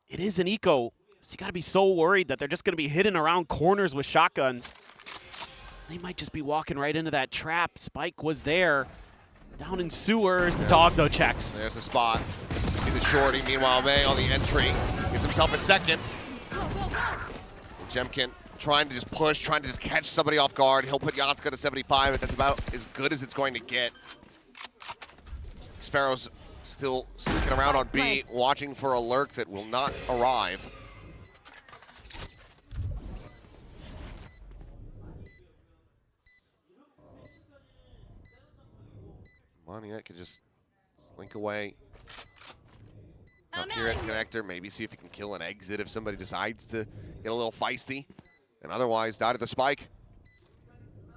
it is an eco, so you got to be so worried that they're just going to be hidden around corners with shotguns. They might just be walking right into that trap. Spike was there. Down in sewers, the dog though checks. There's the spot. See the shorty. Meanwhile, May on the entry gets himself a second. Jemkin trying to just push, trying to just catch somebody off guard. He'll put Yatsuka to 75, but that's about as good as it's going to get. Xfero's still sticking around on B, watching for a lurk that will not arrive. Moniette could just slink away. Tuck here at connector, maybe see if he can kill an exit if somebody decides to get a little feisty. And otherwise, die to the spike.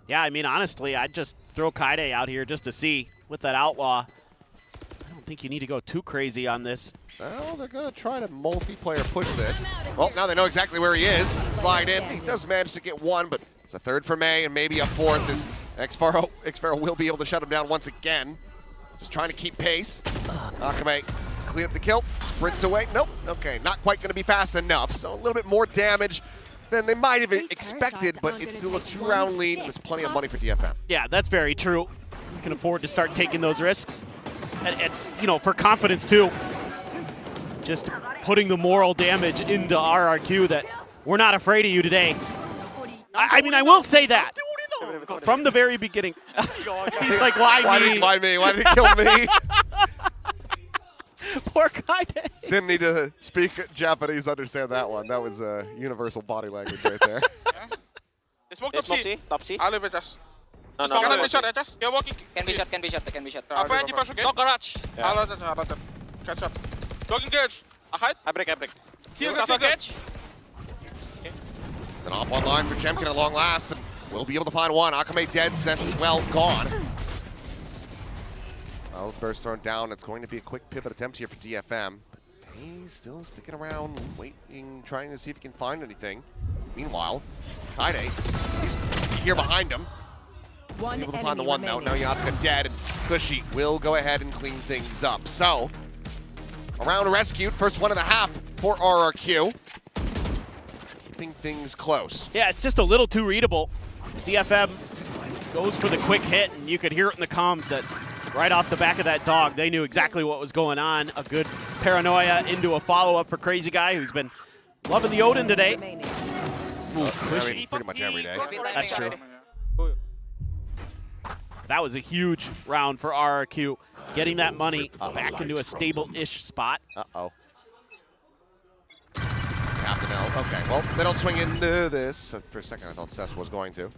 Yeah, I mean, honestly, I'd just throw Kaide out here just to see with that outlaw. I don't think you need to go too crazy on this. Well, they're going to try to multiplayer push this. Well, now they know exactly where he is. Slide in. He does manage to get 1, but it's a 3rd for May and maybe a 4th as Xfero will be able to shut him down once again. Just trying to keep pace. Akame clean up the kill, sprints away. Nope, okay, not quite going to be fast enough. So a little bit more damage than they might have expected, but it's still a 2-round lead. There's plenty of money for DFM. Yeah, that's very true. You can afford to start taking those risks. And you know, for confidence too. Just putting the moral damage into RRQ that we're not afraid of you today. I mean, I will say that. From the very beginning. He's like, why me? Why me? Why did he kill me? Poor Kaide. Didn't need to speak Japanese to understand that one. That was universal body language right there. Smoke top C. Top C. I'll leave it just. No, Can be shot, just. You're walking. Can be shot, can be shot, can be shot. Apa yang dipasok Go garage. I'll let it. Catch up. Dog engage. Ahide. I break. Heal Suffer catch. An off online for Jemkin at long last. And we'll be able to find 1. Akame dead, Cess is well gone. Outburst thrown down. It's going to be a quick pivot attempt here for DFM. He's still sticking around, waiting, trying to see if he can find anything. Meanwhile, Kaide, he's here behind him. One able to find the 1 though. Now Yatsuka dead, and Cushy will go ahead and clean things up. So, a round rescued, first 1.5 for RRQ. Keeping things close. Yeah, it's just a little too readable. DFM goes for the quick hit, and you could hear it in the comms that right off the back of that dog, they knew exactly what was going on. A good paranoia into a follow-up for Crazy Guy, who's been loving the Odin today. I mean, pretty much every day. That's true. That was a huge round for RRQ, getting that money back into a stable-ish spot. Uh-oh. Have to know. Okay, well, they don't swing into this. For a second, I thought Cess was going to.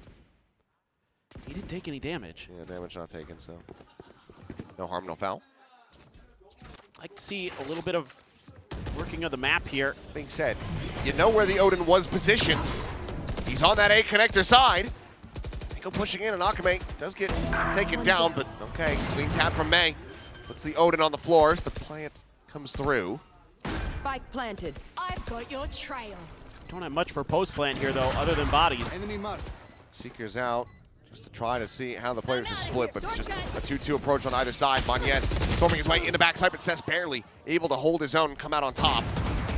He didn't take any damage. Yeah, damage not taken, so no harm, no foul. I'd like to see a little bit of working of the map here. Being said, you know where the Odin was positioned. He's on that A connector side. Go pushing in, and Akame does get taken down, but okay, clean tap from May. Puts the Odin on the floor as the plant comes through. Spike planted. I've got your trail. Don't have much for post plant here though, other than bodies. Enemy mark. Seekers out just to try to see how the players are split, but it's just a 2-2 approach on either side. Monyet storming his way into backside, but Cess barely able to hold his own and come out on top.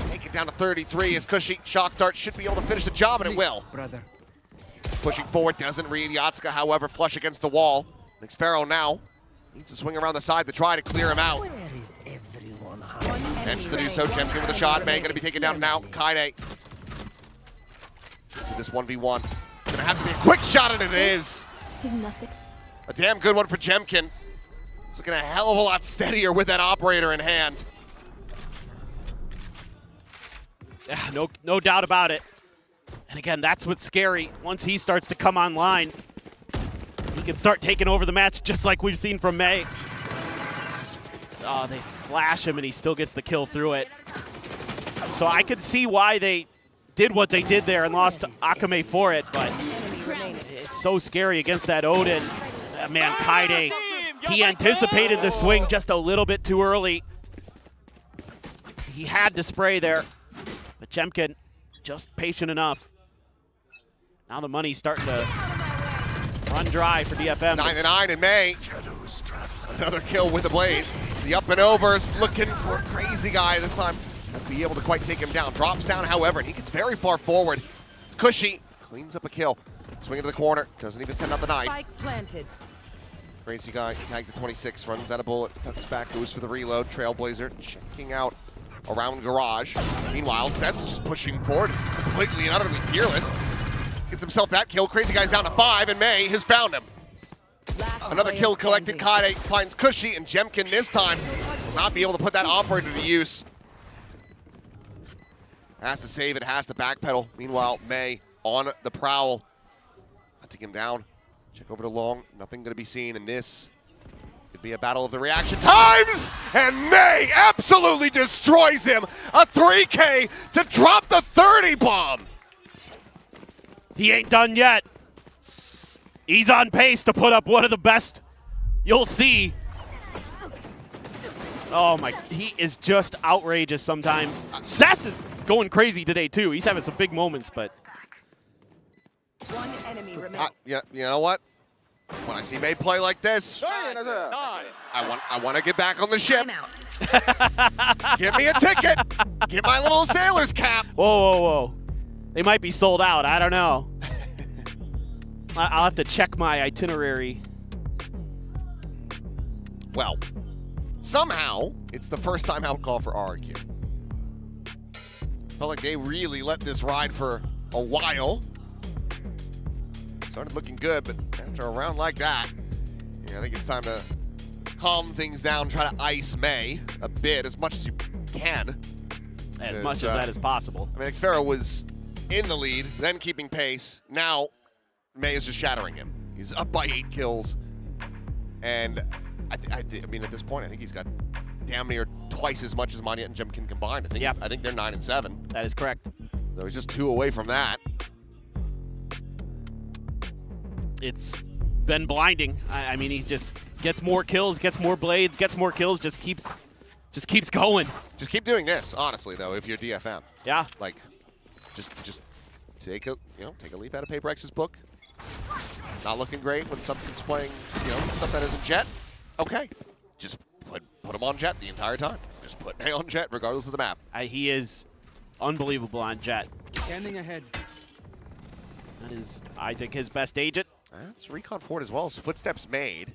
Take it down to 33 as Cushy Shock Dart should be able to finish the job, and it will. Pushing forward, doesn't read. Yatsuka, however, flush against the wall. Xpharaoh now needs to swing around the side to try to clear him out. Managed to do so. Jemkin with a shot. May going to be taken down now. Kaide to this 1v1. Going to have to be a quick shot, and it is. A damn good one for Jemkin. He's looking a hell of a lot steadier with that operator in hand. Yeah, no doubt about it. And again, that's what's scary. Once he starts to come online, he can start taking over the match just like we've seen from May. Oh, they flash him and he still gets the kill through it. So I could see why they did what they did there and lost Akame for it, but it's so scary against that Odin. Man, Kaide, he anticipated the swing just a little bit too early. He had to spray there, but Jemkin just patient enough. Now the money's starting to run dry for DFM. 9-9 in May. Another kill with the blades. The up and overs looking for a crazy guy this time. Won't be able to quite take him down. Drops down, however, and he gets very far forward. It's Cushy. Cleans up a kill. Swing into the corner. Doesn't even send out the knife. Spike planted. Crazy guy tagged to 26. Runs out of bullets. Tucks back. Goes for the reload. Trailblazer checking out around garage. Meanwhile, Cess is just pushing forward. Completely and utterly fearless. Gets himself that kill. Crazy guy's down to 5, and May has found him. Another kill collected. Kaide finds Cushy, and Jemkin this time will not be able to put that operator to use. Has to save it, has to backpedal. Meanwhile, May on the prowl. Hunting him down. Check over to Long. Nothing going to be seen, and this could be a battle of the reaction times! And May absolutely destroys him. A 3K to drop the 30 bomb. He ain't done yet. He's on pace to put up one of the best you'll see. Oh my, he is just outrageous sometimes. Cess is going crazy today too. He's having some big moments, but. One enemy remaining. Yeah, you know what? When I see May play like this, I want to get back on the ship. Give me a ticket. Get my little sailor's cap. Whoa. They might be sold out. I don't know. I'll have to check my itinerary. Well, somehow, it's the first time out call for RRQ. Felt like they really let this ride for a while. Started looking good, but after a round like that, I think it's time to calm things down, try to ice May a bit, as much as you can. As much as that is possible. I mean, Xpharaoh was in the lead, then keeping pace. Now, May is just shattering him. He's up by 8 kills. And I mean, at this point, I think he's got damn near twice as much as Monyet and Jemkin combined. I think they're 9-7. That is correct. So he's just 2 away from that. It's been blinding. I mean, he just gets more kills, gets more blades, gets more kills, just keeps going. Just keep doing this, honestly, though, if you're DFM. Yeah. Like, just take a leaf out of PRX's book. Not looking great when something's playing, stuff that isn't Jet. Okay, just put him on Jet the entire time. Just put May on Jet, regardless of the map. He is unbelievable on Jet. Scanning ahead. That is, I think, his best agent. That's recon forward as well. So footsteps made.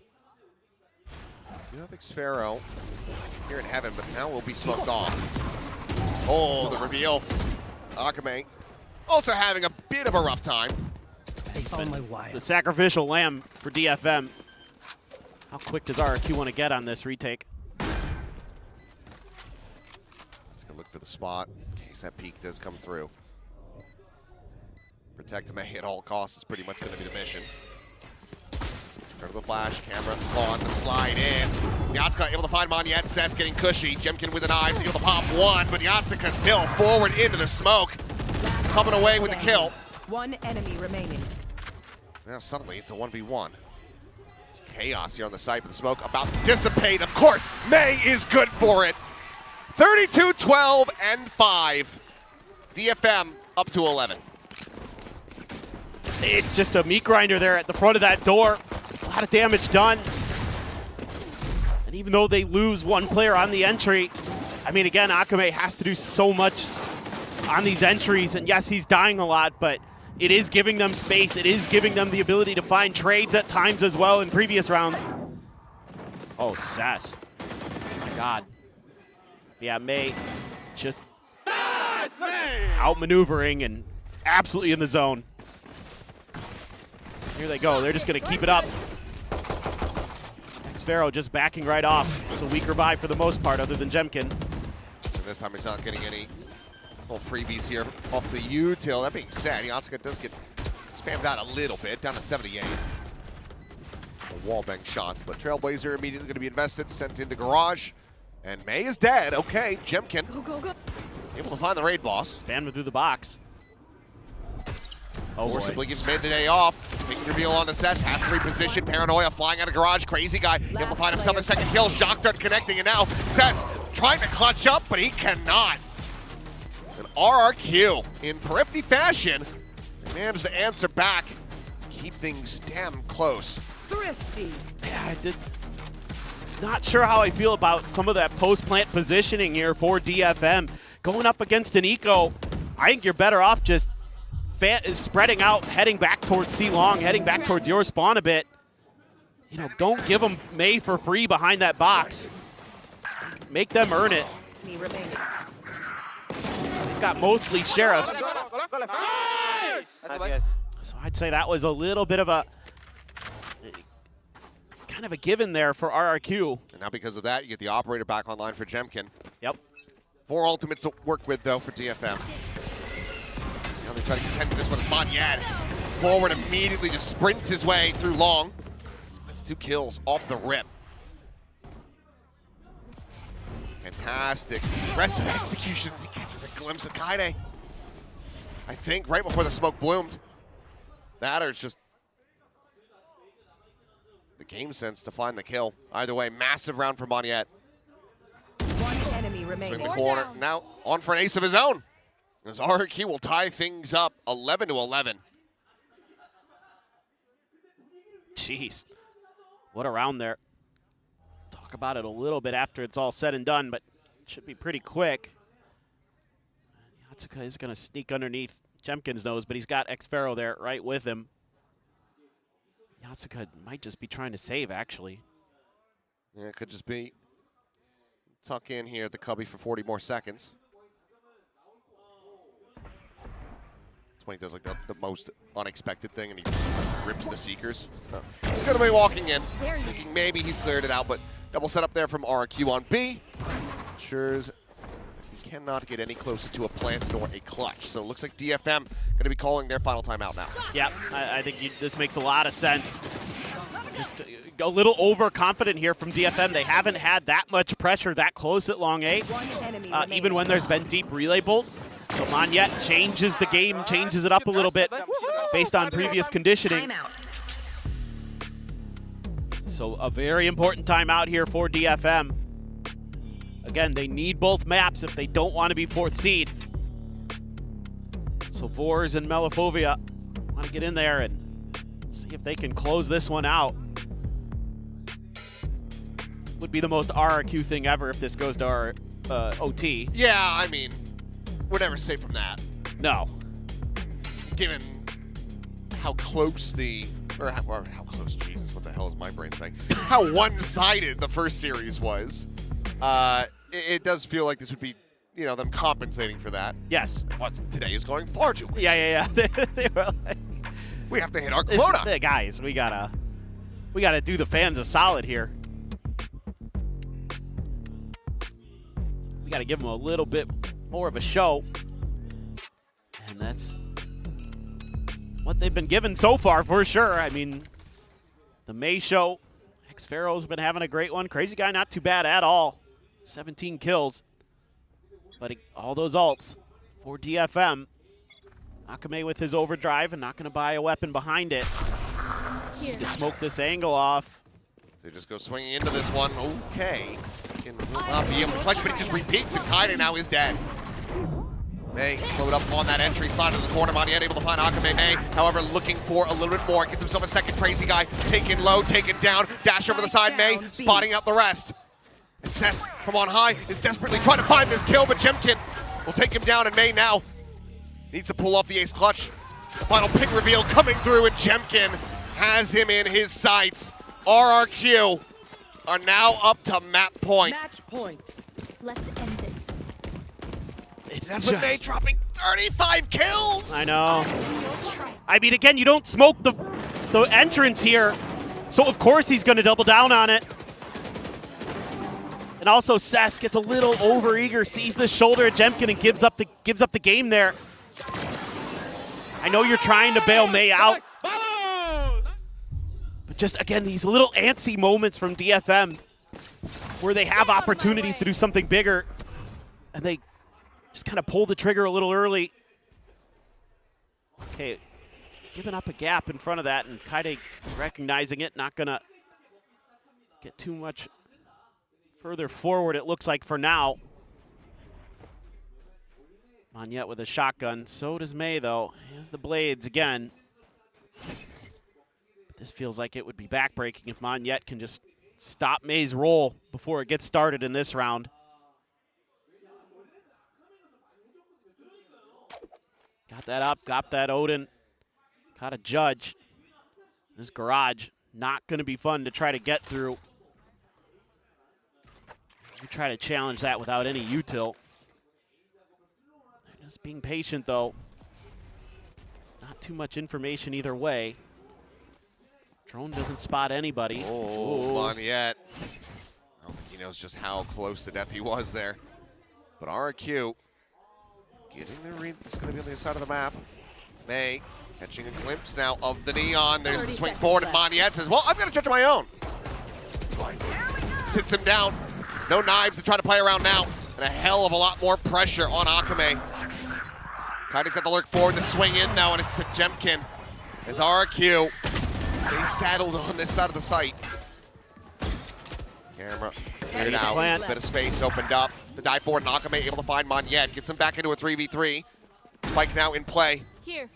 You have Xpharaoh here in heaven, but now we'll be smoked off. Oh, the reveal. Akame also having a bit of a rough time. It's been the sacrificial lamb for DFM. How quick does RRQ want to get on this retake? Let's go look for the spot in case that peak does come through. Protect May at all costs is pretty much going to be the mission. Incredible flash, camera on the slide in. Yatsuka able to find Monyet. Cess getting Cushy. Jemkin with the knives, able to pop one, but Yatsuka still forward into the smoke. Coming away with the kill. One enemy remaining. Now suddenly it's a 1v1. It's chaos here on the site, but the smoke about to dissipate. Of course, May is good for it. 32-12 and 5. DFM up to 11. It's just a meat grinder there at the front of that door. A lot of damage done. And even though they lose one player on the entry, I mean, again, Akame has to do so much on these entries. And yes, he's dying a lot, but it is giving them space. It is giving them the ability to find trades at times as well in previous rounds. Oh, Sass. Oh my God. Yeah, May just outmaneuvering and absolutely in the zone. Here they go. They're just going to keep it up. Xfero just backing right off. It's a weaker buy for the most part, other than Jemkin. And this time he's not getting any little freebies here off the util. That being said, Yatsuka does get spammed out a little bit, down to 78. Wallbang shots, but Trailblazer immediately going to be invested, sent into garage. And May is dead. Okay, Jemkin able to find the raid boss. Spam him through the box. Oh, forcibly gives May the day off. Big reveal on Assess, has to reposition. Paranoia flying out of garage. Crazy guy able to find himself a second kill. Shock Dart connecting, and now Sess trying to clutch up, but he cannot. An RRQ in thrifty fashion. They managed to answer back. Keep things damn close. Thrifty. Yeah, I did. Not sure how I feel about some of that post-plant positioning here for DFM. Going up against an eco, I think you're better off just spreading out, heading back towards C-Long, heading back towards your spawn a bit. You know, don't give them May for free behind that box. Make them earn it. They've got mostly sheriffs. So I'd say that was a little bit of a kind of a given there for RRQ. And now because of that, you get the operator back online for Jemkin. Yep. 4 ultimates to work with, though, for DFM. Now they try to contend with this one. It's Monyet. Forward immediately just sprints his way through long. That's 2 kills off the rip. Fantastic. Aggressive execution as he catches a glimpse of Kaide. I think right before the smoke bloomed. That or it's just the game sense to find the kill. Either way, massive round for Monyet. One enemy remaining. Swing the corner. Now on for an ace of his own. As RRQ will tie things up 11-11. Jeez. What a round there. Talk about it a little bit after it's all said and done, but it should be pretty quick. Yatsuka is going to sneak underneath Jemkin's nose, but he's got Xfero there right with him. Yatsuka might just be trying to save, actually. Yeah, it could just be tuck in here at the cubby for 40 more seconds. That's when he does like the most unexpected thing and he rips the Seekers. He's going to be walking in, thinking maybe he's cleared it out, but double setup there from RRQ on B. Ensures he cannot get any closer to a plant nor a clutch. So it looks like DFM going to be calling their final timeout now. Yep, I think this makes a lot of sense. Just a little overconfident here from DFM. They haven't had that much pressure that close at long A, even when there's been deep relay bolts. So Monyet changes the game, changes it up a little bit based on previous conditioning. So a very important timeout here for DFM. Again, they need both maps if they don't want to be 4th seed. So Vors and Melifovia want to get in there and see if they can close this one out. Would be the most RRQ thing ever if this goes to our OT. Yeah, I mean, we're never safe from that. No. Given how close how close, Jesus, what the hell is my brain saying? How one-sided the first series was. It does feel like this would be, you know, them compensating for that. Yes. But today is going far too quick. Yeah. They were like, we have to hit our quota. Guys, we gotta do the fans a solid here. We gotta give them a little bit more of a show. And that's what they've been given so far, for sure. I mean, the May show, Xfero's been having a great one. Crazy guy, not too bad at all. 17 kills. But all those ults for DFM. Akame with his overdrive and not going to buy a weapon behind it. To smoke this angle off. They just go swinging into this one. Okay. Will not be able to clutch, but he just repeats, and Kaide now is dead. May slowed up on that entry side of the corner. Maniette able to find Akame. May, however, looking for a little bit more. Gets himself a second. Crazy guy taken low, taken down. Dash over the side. May spotting out the rest. Cess from on high is desperately trying to find this kill, but Jemkin will take him down, and May now needs to pull off the ace clutch. The final ping reveal coming through, and Jemkin has him in his sights. RRQ are now up to map point. Match point. Let's end this. That's what May dropping 35 kills. I know. I mean, again, you don't smoke the entrance here, so of course he's going to double down on it. And also, Cess gets a little overeager, sees the shoulder at Jemkin, and gives up the game there. I know you're trying to bail May out, but just again, these little antsy moments from DFM where they have opportunities to do something bigger, and they just kind of pull the trigger a little early. Okay, giving up a gap in front of that, and Kaide recognizing it, not gonna get too much further forward, it looks like, for now. Maniette with a shotgun. So does May, though. He has the blades again. But this feels like it would be backbreaking if Maniette can just stop May's roll before it gets started in this round. Got that up, got that Odin. Got a Judge. This garage, not going to be fun to try to get through. You try to challenge that without any util. Just being patient, though. Not too much information either way. Drone doesn't spot anybody. Oh, Maniette. I don't think he knows just how close to death he was there. But RRQ getting the read. It's going to be on the other side of the map. May catching a glimpse now of the neon. There's the swing forward, and Maniette says, well, I've got a judge of my own. Sits him down. No knives to try to play around now. And a hell of a lot more pressure on Akame. Kaide's got the lurk forward, the swing in now, and it's to Jemkin. As RRQ, they saddled on this side of the site. Camera cleared out, a bit of space opened up. The dive forward, and Akame able to find Maniette. Gets him back into a 3v3. Spike now in play. Here.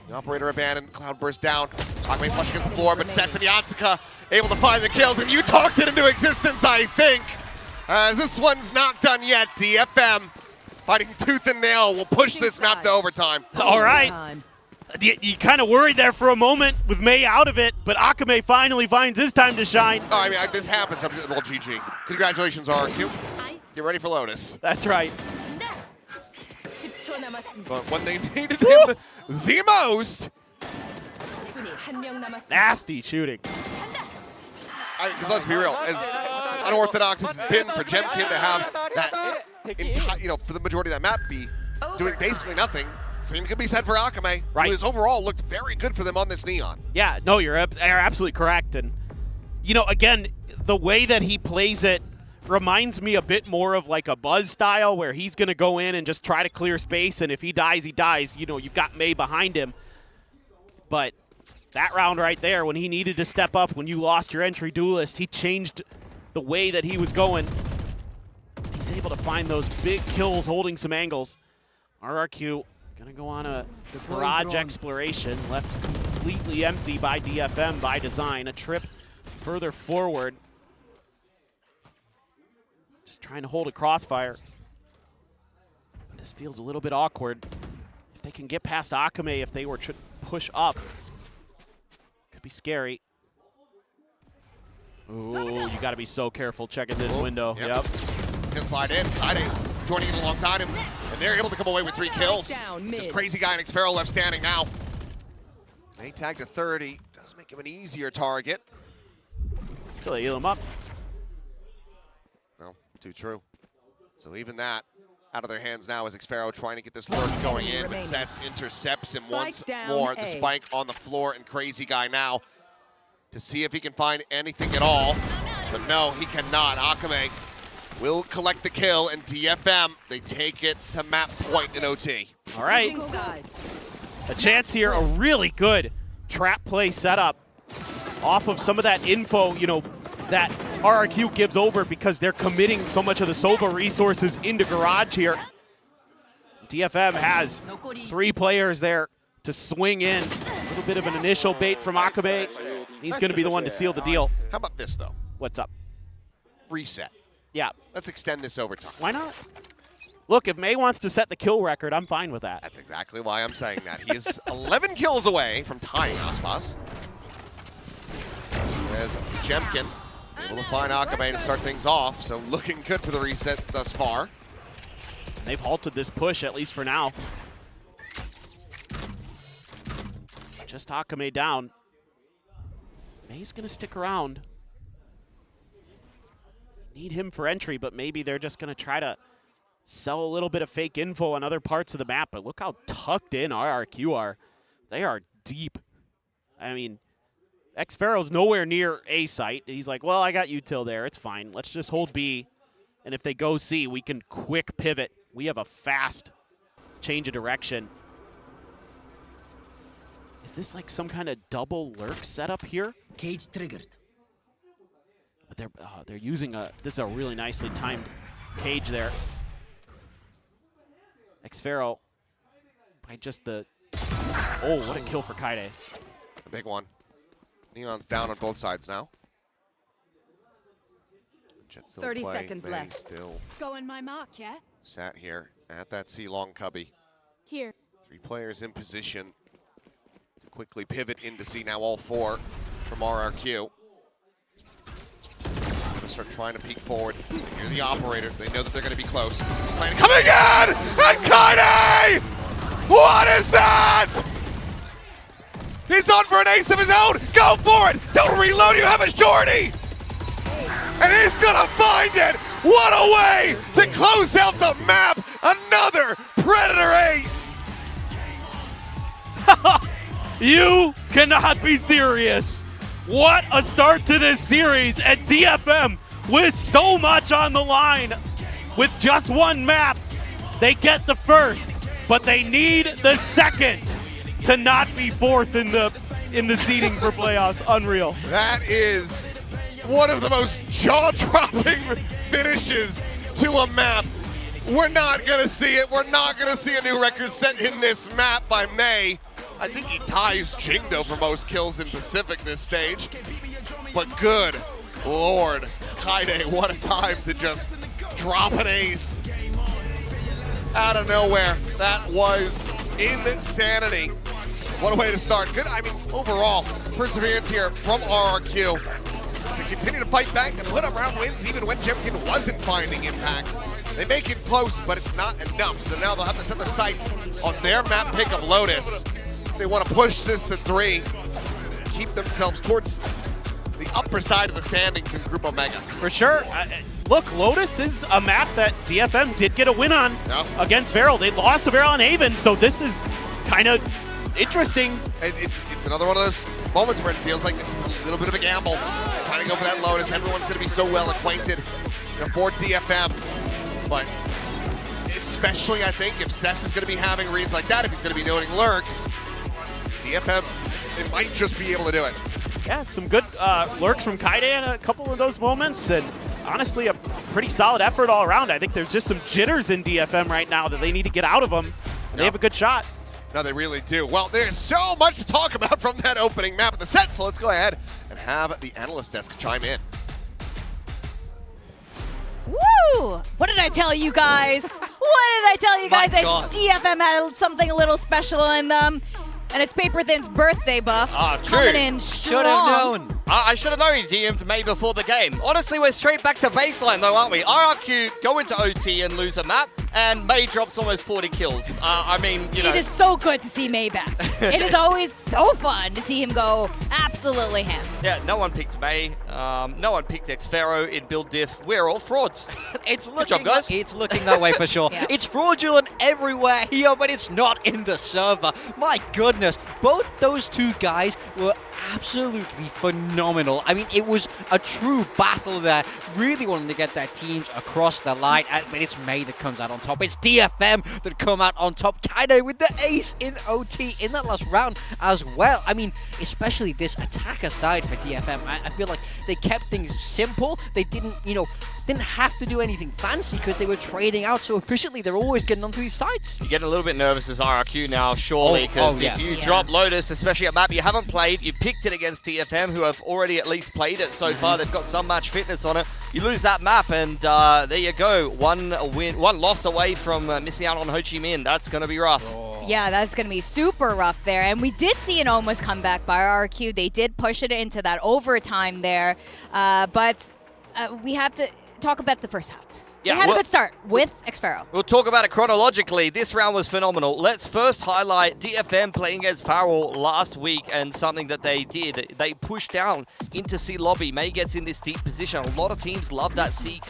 The operator abandoned, Cloudburst down. Akame flush against the floor, but Cess and Yatsuka able to find the kills, and you talked it into existence, I think. As this one's not done yet, DFM fighting tooth and nail will push this map to overtime. All right. You kind of worried there for a moment with May out of it, but Akame finally finds his time to shine. Oh, I mean, this happens. Well, GG. Congratulations, RRQ. Get ready for Lotus. That's right. But when they needed him the most. Nasty shooting. Because let's be real, as unorthodox as it's been for Jemkin to have that entire, for the majority of that map be doing basically nothing, same could be said for Akame, right, who has overall looked very good for them on this neon. Yeah, no, you're absolutely correct. And, again, the way that he plays it reminds me a bit more of like a Buzz style, where he's going to go in and just try to clear space, and if he dies, he dies. You've got May behind him. But that round right there, when he needed to step up, when you lost your entry duelist, he changed the way that he was going. He's able to find those big kills, holding some angles. RRQ gonna go on a garage exploration, left completely empty by DFM by design. A trip further forward. Just trying to hold a crossfire. This feels a little bit awkward. If they can get past Akame, if they were to push up, could be scary. Ooh, you gotta be so careful checking this window. Yep. He's gonna slide in. Kaide joining in alongside him, and they're able to come away with 3 kills. This crazy guy in Xpharaoh left standing now. May tag to 30, does make him an easier target. Till they heal him up. No, too true. So even that out of their hands now as Xpharaoh trying to get this lurk going in, but Cess intercepts him once more. The spike on the floor, and crazy guy now to see if he can find anything at all. But no, he cannot. Akame will collect the kill, and DFM, they take it to map point in OT. All right. A chance here, a really good trap play setup off of some of that info, that RRQ gives over because they're committing so much of the Sova resources into garage here. DFM has 3 players there to swing in. A little bit of an initial bait from Akabe. He's going to be the one to seal the deal. How about this, though? What's up? Reset. Yeah. Let's extend this over time. Why not? Look, if May wants to set the kill record, I'm fine with that. That's exactly why I'm saying that. He is 11 kills away from tying Aspas. As Jemkin able to find Akabe to start things off, so looking good for the reset thus far. And they've halted this push, at least for now. Just Akame down. May's going to stick around. Need him for entry, but maybe they're just going to try to sell a little bit of fake info on other parts of the map. But look how tucked in RRQ are. They are deep. I mean, Xfero's nowhere near A site. He's like, well, I got util there. It's fine. Let's just hold B. And if they go C, we can quick pivot. We have a fast change of direction. Is this like some kind of double lurk setup here? Cage triggered. But they're using this is a really nicely timed cage there. Xfero by just the, oh, what a kill for Kaide. A big one. Neon's down on both sides now. Jet still 30 play. seconds May left. Still Go on my mark, yeah? sat here at that C-long cubby. Here. 3 players in position to quickly pivot into C. Now all 4 from RRQ. Gonna start trying to peek forward. You're the operator. They know that they're gonna be close. Coming in! And Kaide! What is that? He's on for an ace of his own! Go for it! Don't reload, you have a shorty! And he's gonna find it! What a way to close out the map! Another Predator ace! You cannot be serious. What a start to this series at DFM with so much on the line. With just one map, they get the first, but they need the second to not be fourth in the seeding for playoffs. Unreal. That is one of the most jaw-dropping finishes to a map. We're not gonna see it. We're not gonna see a new record set in this map by May. I think he ties Jingdo for most kills in Pacific this stage. But good Lord, Kaide, what a time to just drop an ace out of nowhere. That was insanity. What a way to start. Good, I mean, overall, perseverance here from RRQ. They continue to fight back and put up round wins even when Jemkin wasn't finding impact. They make it close, but it's not enough. So now they'll have to set their sights on their map pick of Lotus. They want to push this to 3, keep themselves towards the upper side of the standings in Group Omega. For sure. Look, Lotus is a map that DFM did get a win on against Beryl. They lost to Beryl on Haven, so this is kind of interesting. It's another one of those moments where it feels like this is a little bit of a gamble. Trying to go for that Lotus. Everyone's going to be so well acquainted for DFM. But especially, I think, if Cess is going to be having reads like that, if he's going to be noting lurks, DFM, they might just be able to do it. Yeah, some good lurks from Kaide in a couple of those moments, and honestly, a pretty solid effort all around. I think there's just some jitters in DFM right now that they need to get out of them, and they have a good shot. No, they really do. Well, there's so much to talk about from that opening map of the set, so let's go ahead and have the analyst desk chime in. Woo! What did I tell you guys? What did I tell you guys? That DFM had something a little special in them. And it's Paper Thin's birthday buff coming in strong. Should have known. I should have known he DM'd May before the game. Honestly, we're straight back to baseline though, aren't we? RRQ go into OT and lose a map, and May drops almost 40 kills. I mean, you know. It is so good to see May back. It is always so fun to see him go absolutely ham. Yeah, no one picked May. No one picked Xfero in build diff. We're all frauds. It's Good job, guys. It's looking that way for sure. Yeah. It's fraudulent everywhere here, but it's not in the server. My goodness, both those two guys were absolutely phenomenal. I mean, it was a true battle there. Really wanting to get their teams across the line. But it's May that comes out on top. It's DFM that come out on top. Kaide with the ace in OT in that last round as well. I mean, especially this attacker side for DFM. I feel like They kept things simple. They didn't have to do anything fancy because they were trading out so efficiently. They're always getting onto these sites. You're getting a little bit nervous as RRQ now, surely, because if you drop Lotus, especially a map you haven't played, you picked it against DFM, who have already at least played it so far. They've got some match fitness on it. You lose that map, and there you go. One loss away from missing out on Ho Chi Minh. That's going to be rough. Yeah, that's going to be super rough there. And we did see an almost comeback by RRQ. They did push it into that overtime there. But we have to talk about the first half. Yeah, they had a good start with Xfero. We'll talk about it chronologically. This round was phenomenal. Let's first highlight DFM playing against Farrell last week, and something that they did. They pushed down into C lobby. May gets in this deep position. A lot of teams love that C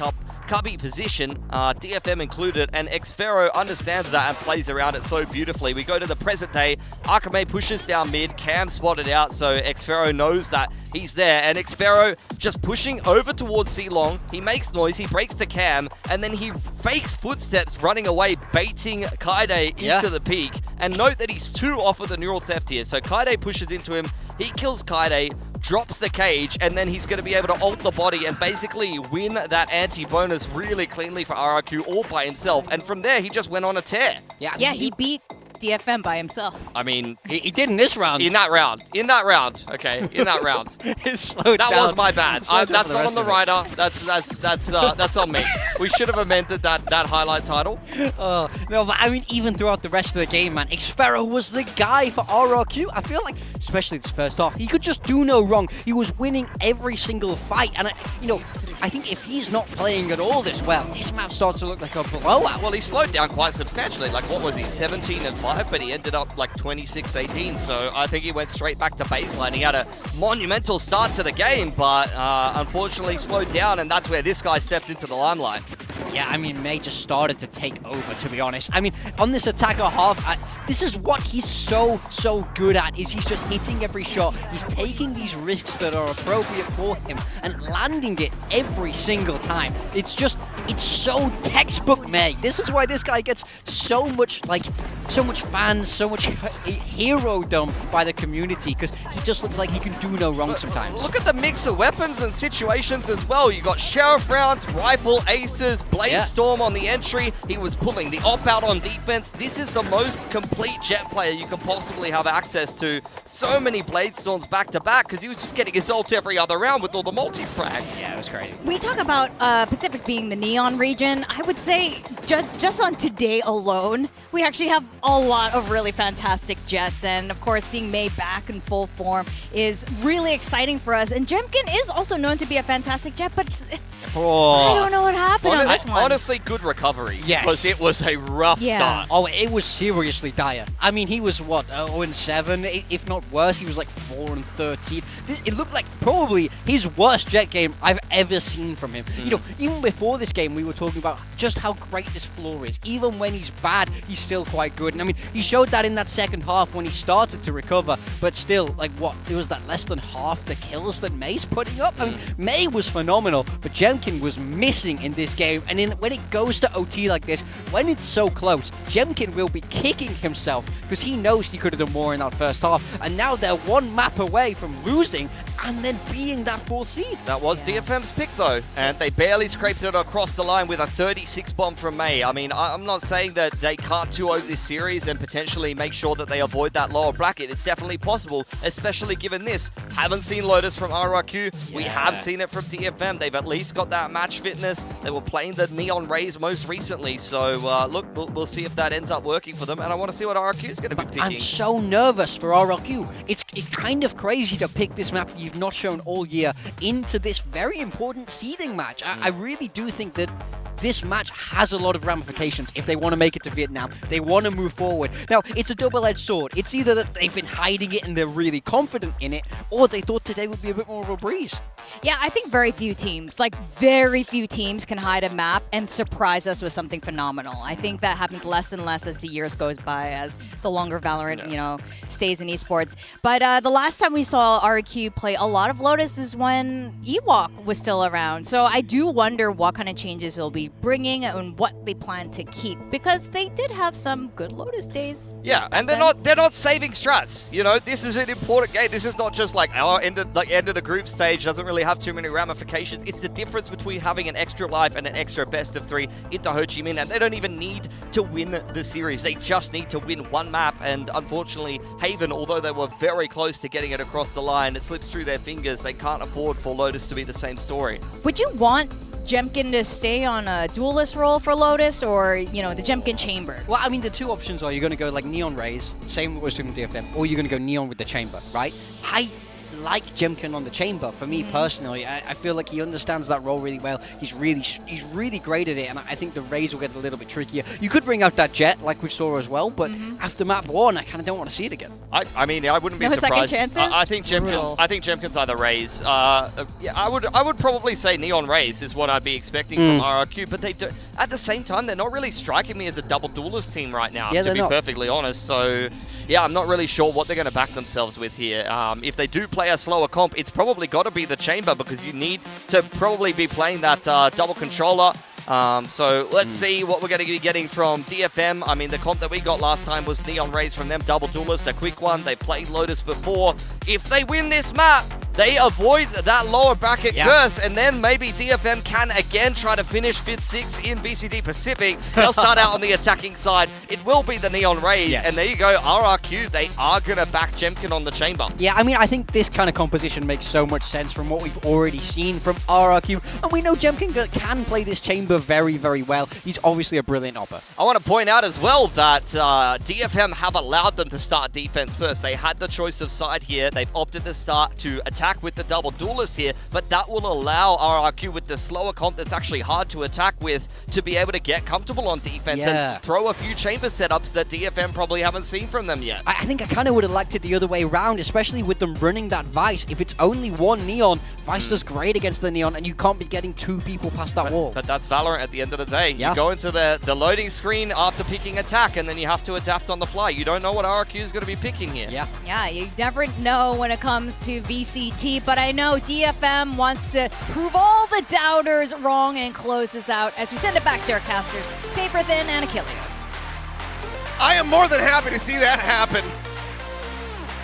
cubby position, DFM included, and Xfero understands that and plays around it so beautifully. We go to the present day. Akame pushes down mid. Cam spotted out, so Xfero knows that he's there, and Xfero just pushing over towards C long. He makes noise. He breaks the cam, and then he fakes footsteps running away, baiting Kaide into the peak. And note that he's 2 off of the neural theft here. So Kaide pushes into him, he kills Kaide, drops the cage, and then he's going to be able to ult the body and basically win that anti-bonus really cleanly for RRQ all by himself. And from there, he just went on a tear. Yeah, he beat DFM by himself. I mean, he did in this round. In that round. Okay, in that round. That was my bad. That's not on the rider. That's on me. We should have amended that highlight title. No, but I mean, even throughout the rest of the game, man, Xfero was the guy for RRQ. I feel like, especially this first half, he could just do no wrong. He was winning every single fight, and I think if he's not playing at all this well, this map starts to look like a blowout. Well, he slowed down quite substantially. Like, what was he, 17-5? But he ended up like 26-18. So I think he went straight back to baseline. He had a monumental start to the game, but unfortunately slowed down, and that's where this guy stepped into the limelight. Yeah, I mean, May just started to take over, to be honest. I mean, on this attacker half, this is what he's so good at, is he's just hitting every shot. He's taking these risks that are appropriate for him and landing it every single time. It's so textbook May. This is why this guy gets so much fans, so much hero-dom by the community, because he just looks like he can do no wrong sometimes. Look at the mix of weapons and situations as well. You got Sheriff rounds, rifle, aces, Blade Storm on the entry. He was pulling the op-out on defense. This is the most complete Jet player you can possibly have access to. So many Blade Storms back-to-back, because he was just getting his ult every other round with all the multi-frags. Yeah, it was crazy. We talk about Pacific being the neon region. I would say just on today alone, we actually have a lot of really fantastic Jets, and of course seeing May back in full form is really exciting for us. And Jemkin is also known to be a fantastic Jet, but I don't know what happened on this one. Honestly, good recovery. Yes. Because it was a rough start. Oh, it was seriously dire. I mean, he was, what, 0-7, if not worse. He was like 4-13. It looked like probably his worst Jet game I've ever seen from him. Even before this game, we were talking about just how great this floor is. Even when he's bad, he's still quite good. And I mean, he showed that in that second half when he started to recover, but still, like, what, it was that less than half the kills that May's putting up? I mean, May was phenomenal, but Jemkin was missing in this game. And when it goes to OT like this, when it's so close, Jemkin will be kicking himself because he knows he could have done more in that first half. And now they're one map away from losing and then being that 4th seed. That was DFM's pick, though, and they barely scraped it across the line with a 36 bomb from May. I mean, I'm not saying that they can't 2-0 this series and potentially make sure that they avoid that lower bracket. It's definitely possible, especially given this. Haven't seen Lotus from RRQ. We have seen it from DFM. They've at least got that match fitness. They were playing the Neon Rays most recently, so look, we'll see if that ends up working for them, and I want to see what RRQ is going to be picking. I'm so nervous for RRQ. It's kind of crazy to pick this map that you've not shown all year into this very important seeding match. I really do think that this match has a lot of ramifications if they want to make it to Vietnam. They want to move forward. Now, it's a double-edged sword. It's either that they've been hiding it and they're really confident in it, or they thought today would be a bit more of a breeze. Yeah, I think very few teams can hide a map and surprise us with something phenomenal. I think that happens less and less as the years goes by, as the longer Valorant, stays in esports. But the last time we saw RRQ play a lot of Lotus is when Ewok was still around. So I do wonder what kind of changes will be be bringing and what they plan to keep, because they did have some good Lotus days. Yeah, and they're not saving strats. You know, this is an important game. This is not just like our end of the group stage doesn't really have too many ramifications. It's the difference between having an extra life and an extra best of 3 into Ho Chi Minh, and they don't even need to win the series. They just need to win one map, and unfortunately, Haven, although they were very close to getting it across the line, it slips through their fingers. They can't afford for Lotus to be the same story. Would you want Jemkin to stay on a duelist role for Lotus, or, you know, the Jemkin Chamber? Well, I mean, the two options are you're going to go like Neon Rays, same was from DFM, or you're going to go Neon with the Chamber, right? I like Jemkin on the Chamber. For me personally, I feel like he understands that role really well. He's really great at it, and I think the Rays will get a little bit trickier. You could bring out that Jet like we saw as well, but after map 1, I kind of don't want to see it again. I mean, I wouldn't be No surprised. second chances? I think Jemkin's either Rays. Yeah, I would probably say Neon Rays is what I'd be expecting from RRQ, but they do, at the same time, they're not really striking me as a double duelist team right now, to be perfectly honest. So yeah, I'm not really sure what they're going to back themselves with here. If they do play a slower comp, it's probably got to be the Chamber, because you need to probably be playing that double controller. So let's see what we're going to be getting from DFM. I mean, the comp that we got last time was Neon Rays from them, double duelist, a quick one. They played Lotus before. If they win this map, they avoid that lower bracket curse, and then maybe DFM can again try to finish 5th, 6th in VCT Pacific. They'll start out on the attacking side. It will be the Neon Rays, and there you go, RRQ, they are going to back Jemkin on the Chamber. Yeah, I mean, I think this kind of composition makes so much sense from what we've already seen from RRQ, and we know Jemkin can play this Chamber very, very well. He's obviously a brilliant opper. I want to point out as well that DFM have allowed them to start defense first. They had the choice of side here. They've opted to start to attack with the double duelist here, but that will allow RRQ with the slower comp that's actually hard to attack with to be able to get comfortable on defense and throw a few chamber setups that DFM probably haven't seen from them yet. I think I kind of would have liked it the other way around, especially with them running that Vice. If it's only one Neon, Vice does great against the Neon, and you can't be getting 2 people past that wall. But that's Valorant at the end of the day. You go into the loading screen after picking attack, and then you have to adapt on the fly. You don't know what RRQ is going to be picking here. Yeah, you never know when it comes to VCT, but I know DFM wants to prove all the doubters wrong and close this out as we send it back to our casters, Paper Thin and Achilles. I am more than happy to see that happen.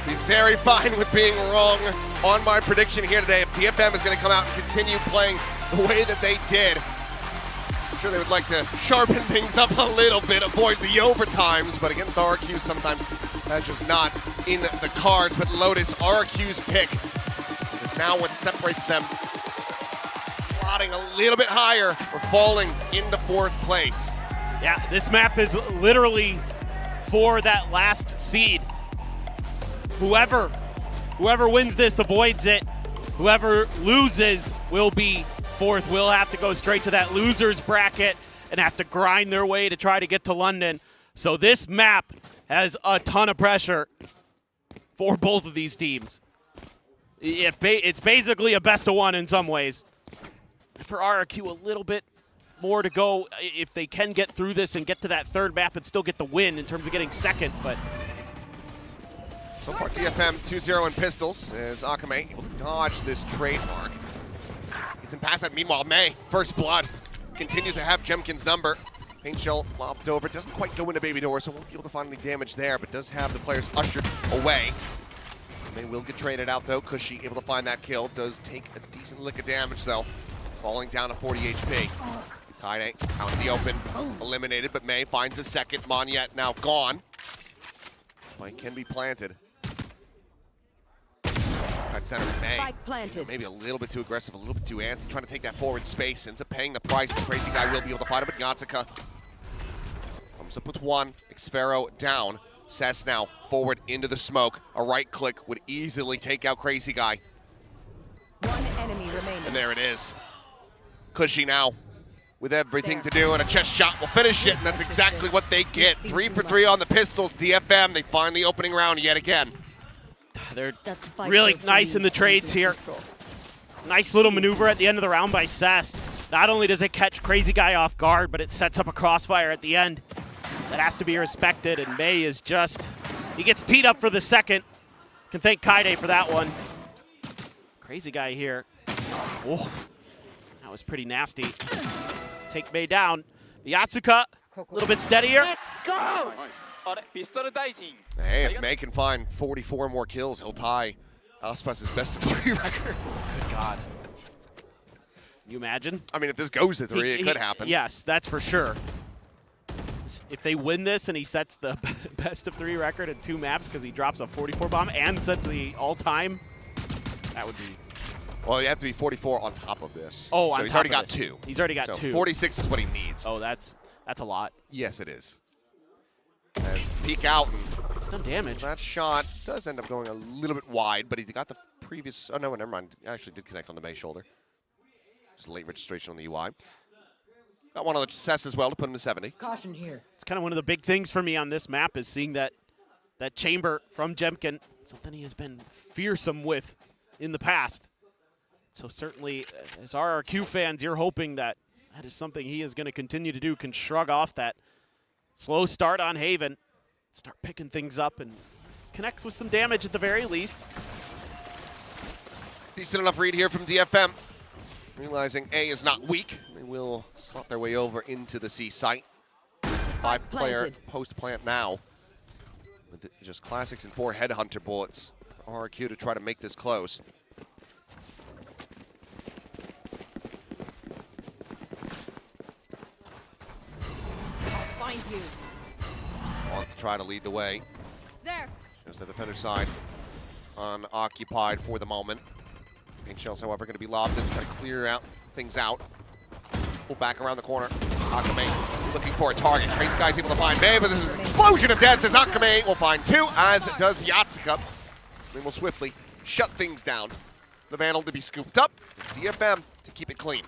Be very fine with being wrong on my prediction here today. If DFM is going to come out and continue playing the way that they did, I'm sure they would like to sharpen things up a little bit, avoid the overtimes, but against RRQ sometimes that's just not in the cards. But Lotus, RRQ's pick, is now what separates them, slotting a little bit higher or falling into 4th place. Yeah, this map is literally for that last seed. Whoever wins this avoids it. Whoever loses will be 4th. Will have to go straight to that losers bracket and have to grind their way to try to get to London. So this map has a ton of pressure for both of these teams. It's basically a best of 1 in some ways. For RRQ, a little bit more to go if they can get through this and get to that 3rd map and still get the win in terms of getting 2nd, but so far DFM 2-0 in pistols as Akame able to dodge this trademark. Gets him past that. Meanwhile, May, first blood, continues to have Jemkin's number. Paint shell lopped over, doesn't quite go into Baby Door, so won't be able to find any damage there, but does have the players ushered away. May will get traded out though, Cushy able to find that kill, does take a decent lick of damage though, falling down to 40 HP. Kaide out in the open, eliminated, but May finds a second. Monyet now gone. Spike can be planted. Side center, May. Maybe a little bit too aggressive, a little bit too antsy, trying to take that forward space. Ends up paying the price. The Crazy Guy will be able to find him, but Yatsika comes up with 1. Xfero down. Cess now forward into the smoke. A right click would easily take out Crazy Guy. 1 enemy remaining. And there it is. Cushy now with everything to do, and a chest shot will finish it, and that's exactly what they get. 3 for 3 on the pistols. DFM, they find the opening round yet again. They're really nice in the trades here. Nice little maneuver at the end of the round by Cess. Not only does it catch Crazy Guy off guard, but it sets up a crossfire at the end. That has to be respected, and May is just, he gets teed up for the 2nd. Can thank Kaide for that one. Crazy Guy here. Oh, that was pretty nasty. take Mei down. Yatsuka, a little bit steadier. Hey, if Mei can find 44 more kills, he'll tie Aspas's best of 3 record. Good God. Can you imagine? I mean, if this goes to 3, it could happen. Yes, that's for sure. If they win this and he sets the best of 3 record in 2 maps because he drops a 44 bomb and sets the all-time, that would be... Well, you have to be 44 on top of this. Oh, so he's already got 2. He's already got 2. 46 is what he needs. Oh, that's a lot. Yes, it is. As peek out and it's done damage. That shot does end up going a little bit wide, but he got the previous. Oh no, never mind. He actually did connect on the Mei shoulder. Just late registration on the UI. Got one on the Cess as well to put him to 70. Caution here. It's kind of one of the big things for me on this map is seeing that chamber from Jemkin, something he has been fearsome with in the past. So certainly, as RRQ fans, you're hoping that is something he is going to continue to do, can shrug off that slow start on Haven, start picking things up, and connects with some damage at the very least. Decent enough read here from DFM. Realizing A is not weak, they will slot their way over into the C site. 5-player post plant now. With just classics and 4 headhunter bullets for RRQ to try to make this close. Find you. Want to try to lead the way. There. Shows the defender side unoccupied for the moment. Pink shells, however, going to be lobbed in to try to clear out things out. Pull back around the corner. Akame looking for a target. Crazy guy's able to find Mei, but this is an explosion of death as Akame will find 2, as does Yatsuka. They will swiftly shut things down. The Vandal to be scooped up. DFM to keep it clean.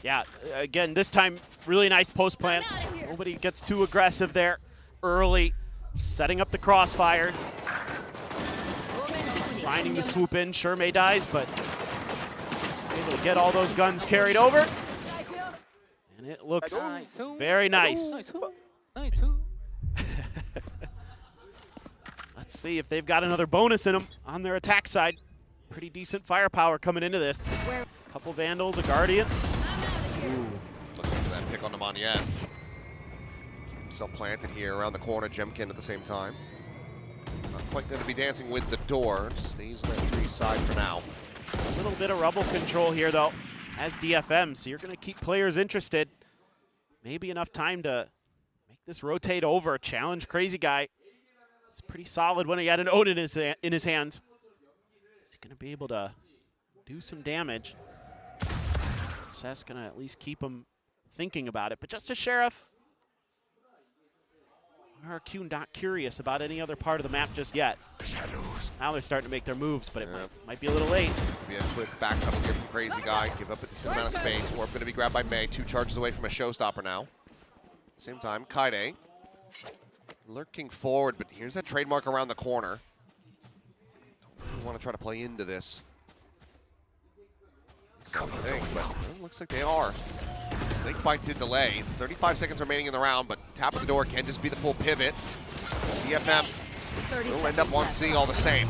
Yeah, again, this time, really nice post plants. Nobody gets too aggressive there early, setting up the crossfires. Finding the swoop in. Sure, Mei dies, but able to get all those guns carried over. And it looks very nice. Let's see if they've got another bonus in them on their attack side. Pretty decent firepower coming into this. Couple Vandals, a Guardian. Ooh. Looking for that pick on the Moniette. Keep himself planted here around the corner. Jemkin at the same time. Not quite going to be dancing with the door. Just stays on that tree side for now. A little bit of rubble control here, though, as DFM. So you're going to keep players interested. Maybe enough time to make this rotate over. Challenge Crazy Guy. It's pretty solid when he had an Own in his hands. Is he going to be able to do some damage? Cess going to at least keep him thinking about it. But just a Sheriff. RRQ not curious about any other part of the map just yet. Now they're starting to make their moves, but it might be a little late. Be a quick back pedal here from Crazy Guy. Give up a decent amount of space. Orb going to be grabbed by Mei. 2 charges away from a showstopper now. Same time, Kaide lurking forward, but here's that trademark around the corner. Don't really want to try to play into this. Same thing, but it looks like they are. Snakebite to delay. It's 35 seconds remaining in the round, but tap at the door can just be the full pivot. DFM will end up on C all the same.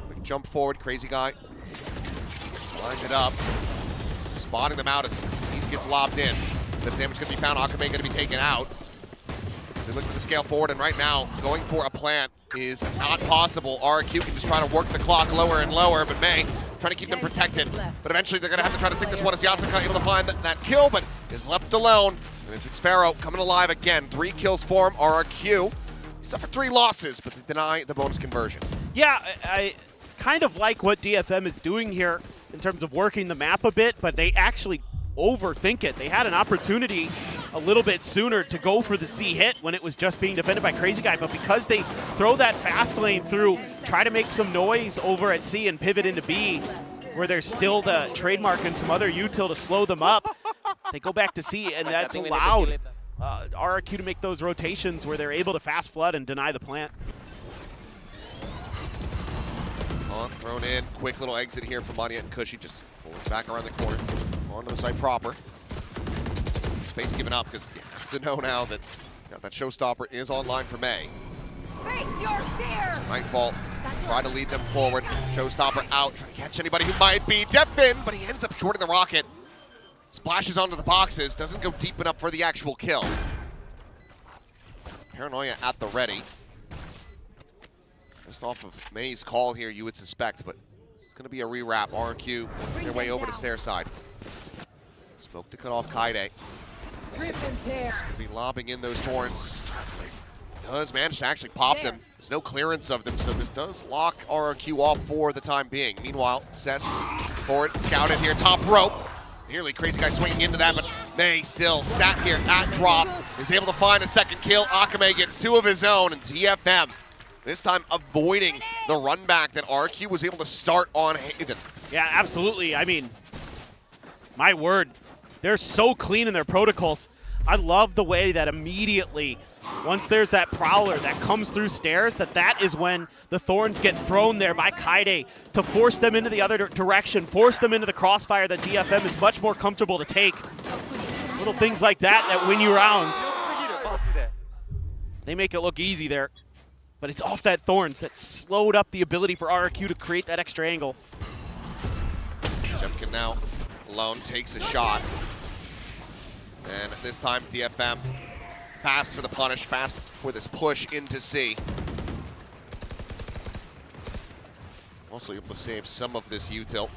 Quick jump forward, Crazy Guy. Lines it up. Spotting them out as C's gets lobbed in. The damage going to be found. Akame going to be taken out. As they look for the scale forward, and right now, going for a plant is not possible. RRQ can just try to work the clock lower and lower, but Mei trying to keep them protected. But eventually they're going to have to try to stick this one as Yatsuka able to find that kill, but is left alone. And it's Xpharaoh coming alive again. 3 kills for him. RRQ suffered 3 losses, but they deny the bonus conversion. Yeah, I kind of like what DFM is doing here in terms of working the map a bit, but they actually overthink it. They had an opportunity a little bit sooner to go for the C hit when it was just being defended by Crazy Guy, but because they throw that fast lane through, try to make some noise over at C and pivot into B, where there's still the trademark and some other util to slow them up, they go back to C, and that's allowed RRQ to make those rotations where they're able to fast flood and deny the plant. Thrown in, quick little exit here from Moniette and Cushy, just pulling back around the corner, onto the side proper. Space given up because you have to know now that that showstopper is online for Mei. Face your fear. Nightfall, try to lead them forward. Showstopper out, trying to catch anybody who might be DFM, but he ends up shorting the rocket. Splashes onto the boxes, doesn't go deep enough for the actual kill. Paranoia at the ready. Just off of May's call here, you would suspect, but it's going to be a rewrap. RRQ working their way over to stair side. Smoke to cut off Kaide. Going to be lobbing in those Torrents. Does manage to actually pop them. There's no clearance of them, so this does lock RRQ off for the time being. Meanwhile, Cess forward, scouted here, top rope. Nearly Crazy Guy swinging into that, but May still sat here at drop. Is able to find a second kill. Akame gets 2 of his own, and DFM this time avoiding the run back that RRQ was able to start on Hayden. Yeah, absolutely. I mean, my word, they're so clean in their protocols. I love the way that immediately, once there's that Prowler that comes through stairs, that is when the Thorns get thrown there by Kaide to force them into the other direction, force them into the crossfire that DFM is much more comfortable to take. It's little things like that win you rounds. They make it look easy there, but it's off that Thorns that slowed up the ability for RRQ to create that extra angle. Jemkin now alone takes a shot. And this time DFM fast for the punish, fast for this push into C. Also able to save some of this util.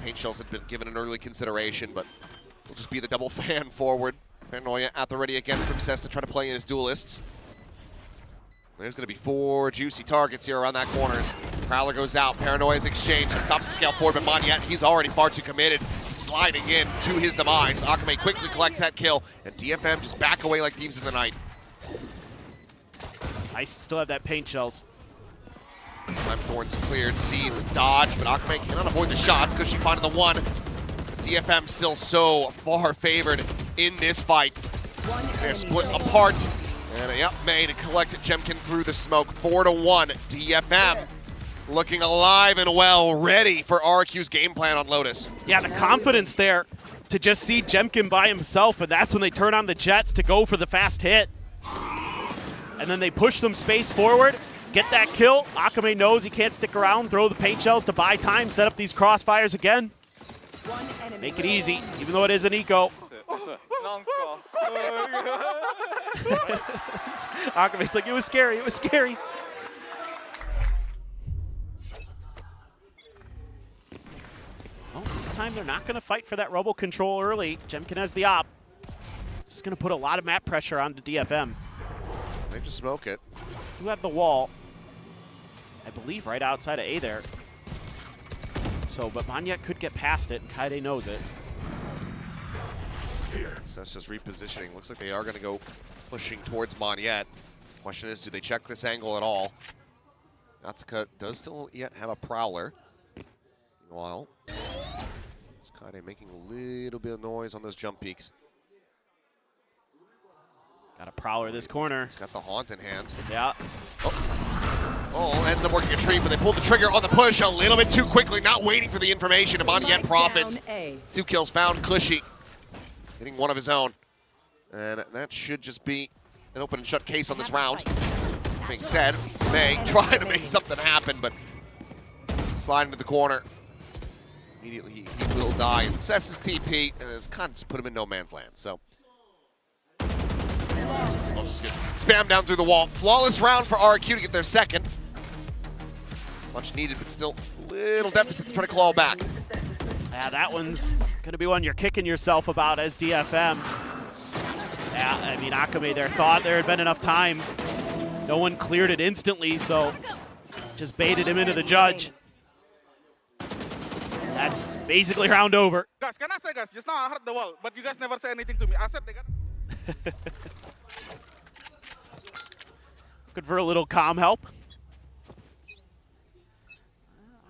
Paint shells had been given an early consideration, but will just be the double fan forward. Paranoia at the ready again from Cess to try to play in his duelists. There's going to be 4 juicy targets here around that corners. Prowler goes out, Paranoia's exchange, and stops the scale forward, but Monyet, he's already far too committed. He's sliding in to his demise. Akame quickly collects that kill, and DFM just back away like thieves in the night. Nice to still have that paint shells. Time Thorns cleared, sees a dodge, but Akame cannot avoid the shots because she finding the one. DFM still so far favored in this fight. They're split apart. And yep, May to collect Jemkin through the smoke. 4-1. DFM looking alive and well, ready for RRQ's game plan on Lotus. Yeah, the confidence there to just see Jemkin by himself, and that's when they turn on the Jets to go for the fast hit. And then they push some space forward, get that kill. Akame knows he can't stick around, throw the paint shells to buy time, set up these crossfires again. Make it easy, even though it is an eco. Akame's like, it was scary, it was scary. Well, this time they're not going to fight for that Robo control early. Jemkin has the op. This is going to put a lot of map pressure on the DFM. They just smoke it. You have the wall, I believe, right outside of A there. So, but Monyet could get past it, and Kaide knows it. So that's just repositioning. Looks like they are going to go pushing towards Monyet. Question is, do they check this angle at all? Natsuka does still yet have a Prowler. Meanwhile, it's kind of making a little bit of noise on those jump peaks. Got a Prowler this corner. He's got the Haunt in hand. Yeah. Oh, ends up working a treat, but they pulled the trigger on the push a little bit too quickly, not waiting for the information. And Monyet profits. 2 kills found. Cushy hitting one of his own. And that should just be an open and shut case on this round. Being said, May trying to make something happen, but slide into the corner. Immediately he will die. And Cess's TP has kind of just put him in no man's land. So I'll just get spam down through the wall. Flawless round for RRQ to get their second. Much needed, but still a little deficit to try to claw back. Yeah, that one's going to be one you're kicking yourself about as DFM. Yeah, I mean, Akame there thought there had been enough time. No one cleared it instantly, so just baited him into the judge. That's basically round over. Guys, can I say, guys, just now I heard the wall, but you guys never say anything to me. I said they got... Good for a little calm help.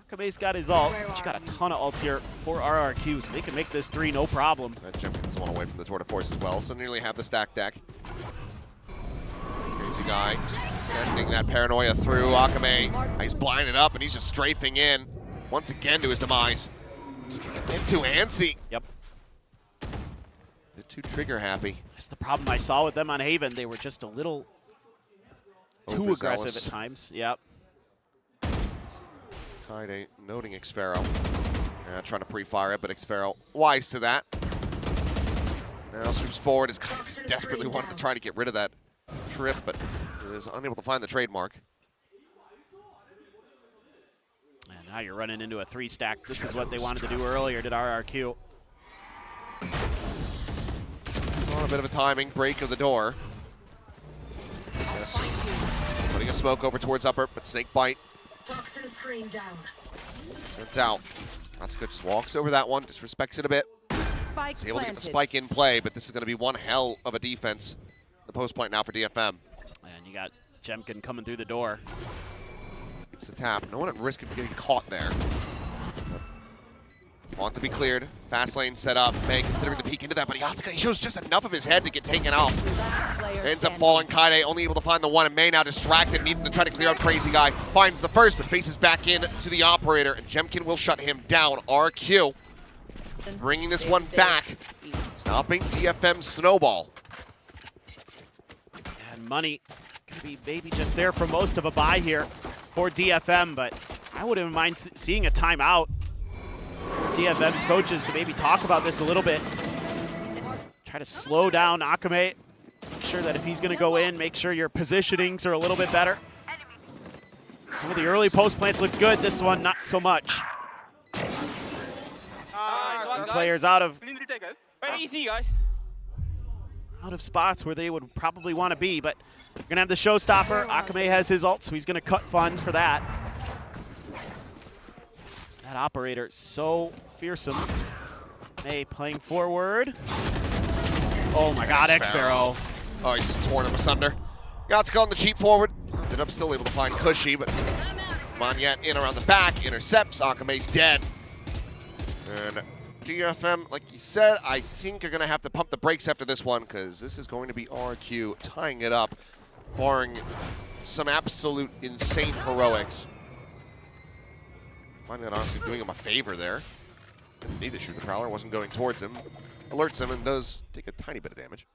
Akame's got his ult. He's got a ton of ults here for RRQ, so they can make this 3 no problem. That Jemkin's one away from the Tour de Force as well, so nearly have the stack deck. Crazy Guy sending that Paranoia through. Akame, he's blinded up and he's just strafing in once again to his demise. Into Ansi. Yep. They're too trigger happy. That's the problem I saw with them on Haven. They were just a little too aggressive at times. Yep. Kaide noting Xfero. Trying to pre-fire it, but Xfero wise to that. Now sweeps forward, is kind of desperately wanted to try to get rid of that trip, but is unable to find the trademark. And now you're running into a 3-stack. This is what they wanted to do earlier, did RRQ. Saw a bit of a timing break of the door. Just putting a smoke over towards upper, but snake bite. Toxin screen down. It's out. That's good. Just walks over that one, disrespects it a bit. Spike He's able to get the planted. spike in play, but this is going to be one hell of a defense. The post plant now for DFM. And you got Jemkin coming through the door. It's a tap. No one at risk of getting caught there. Want to be cleared. Fast lane set up. May considering the peek into that, but Yatsuka, he shows just enough of his head to get taken out. Ends up falling. Kaide only able to find the one, and May now distracted, needing to try to clear out Crazy Guy. Finds the first, but faces back in to the operator, and Jemkin will shut him down. RQ bringing this one back, stopping DFM Snowball. And money gonna be maybe just there for most of a buy here for DFM, but I wouldn't mind seeing a timeout. DFM's coaches to maybe talk about this a little bit. Try to slow down Akame. Make sure that if he's going to go in, make sure your positionings are a little bit better. Some of the early post plants look good. This one, not so much. Players out of Very easy, guys. out of spots where they would probably want to be, but we're going to have the showstopper. Akame has his ult, so he's going to cut funds for that. That operator so fearsome. May playing forward. Oh my god, X-Sparrow. Oh, he's just torn him asunder. Yatsuka on the cheap forward. Ended up still able to find Cushy, but Monyet in around the back, intercepts. Akame's dead. And DFM, like you said, I think you're going to have to pump the brakes after this one, because this is going to be RQ tying it up, barring some absolute insane heroics. Monyet honestly doing him a favor there. Didn't need to shoot the Prowler, wasn't going towards him. Alerts him and does take a tiny bit of damage.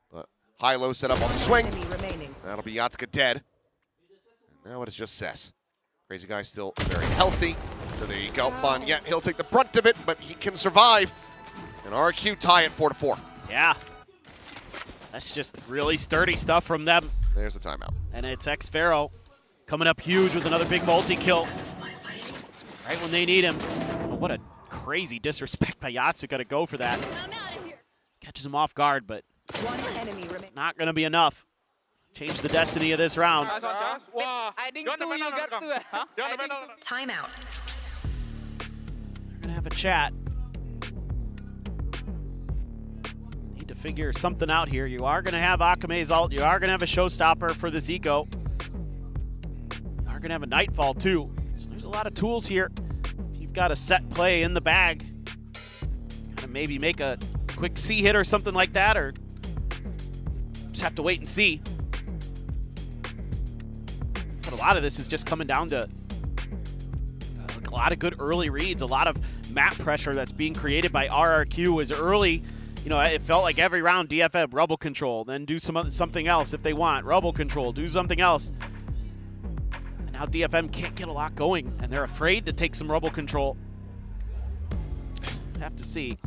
But high-low set up on the swing. That'll be Yatsuka dead. And now it is just Cess. Crazy Guy still very healthy. So there you go. Monyet, he'll take the brunt of it, but he can survive. And RQ tie it 4-4. Yeah. That's just really sturdy stuff from them. There's the timeout. And it's X-Pharaoh coming up huge with another big multi-kill. Right when they need him. Oh, what a crazy disrespect by Yatsuka to go for that. Catches him off guard, but not going to be enough. Change the destiny of this round. Timeout. We're going to have a chat. Need to figure something out here. You are going to have Akame's ult. You are going to have a showstopper for this eco. You are going to have a Nightfall too. So there's a lot of tools here. If you've got a set play in the bag, kind of maybe make a quick C hit or something like that, or just have to wait and see. But a lot of this is just coming down to a lot of good early reads, a lot of map pressure that's being created by RRQ is early. You know, it felt like every round DFM rubble control, then do something else if they want. Rubble control, do something else. Now DFM can't get a lot going, and they're afraid to take some rubble control. Have to see.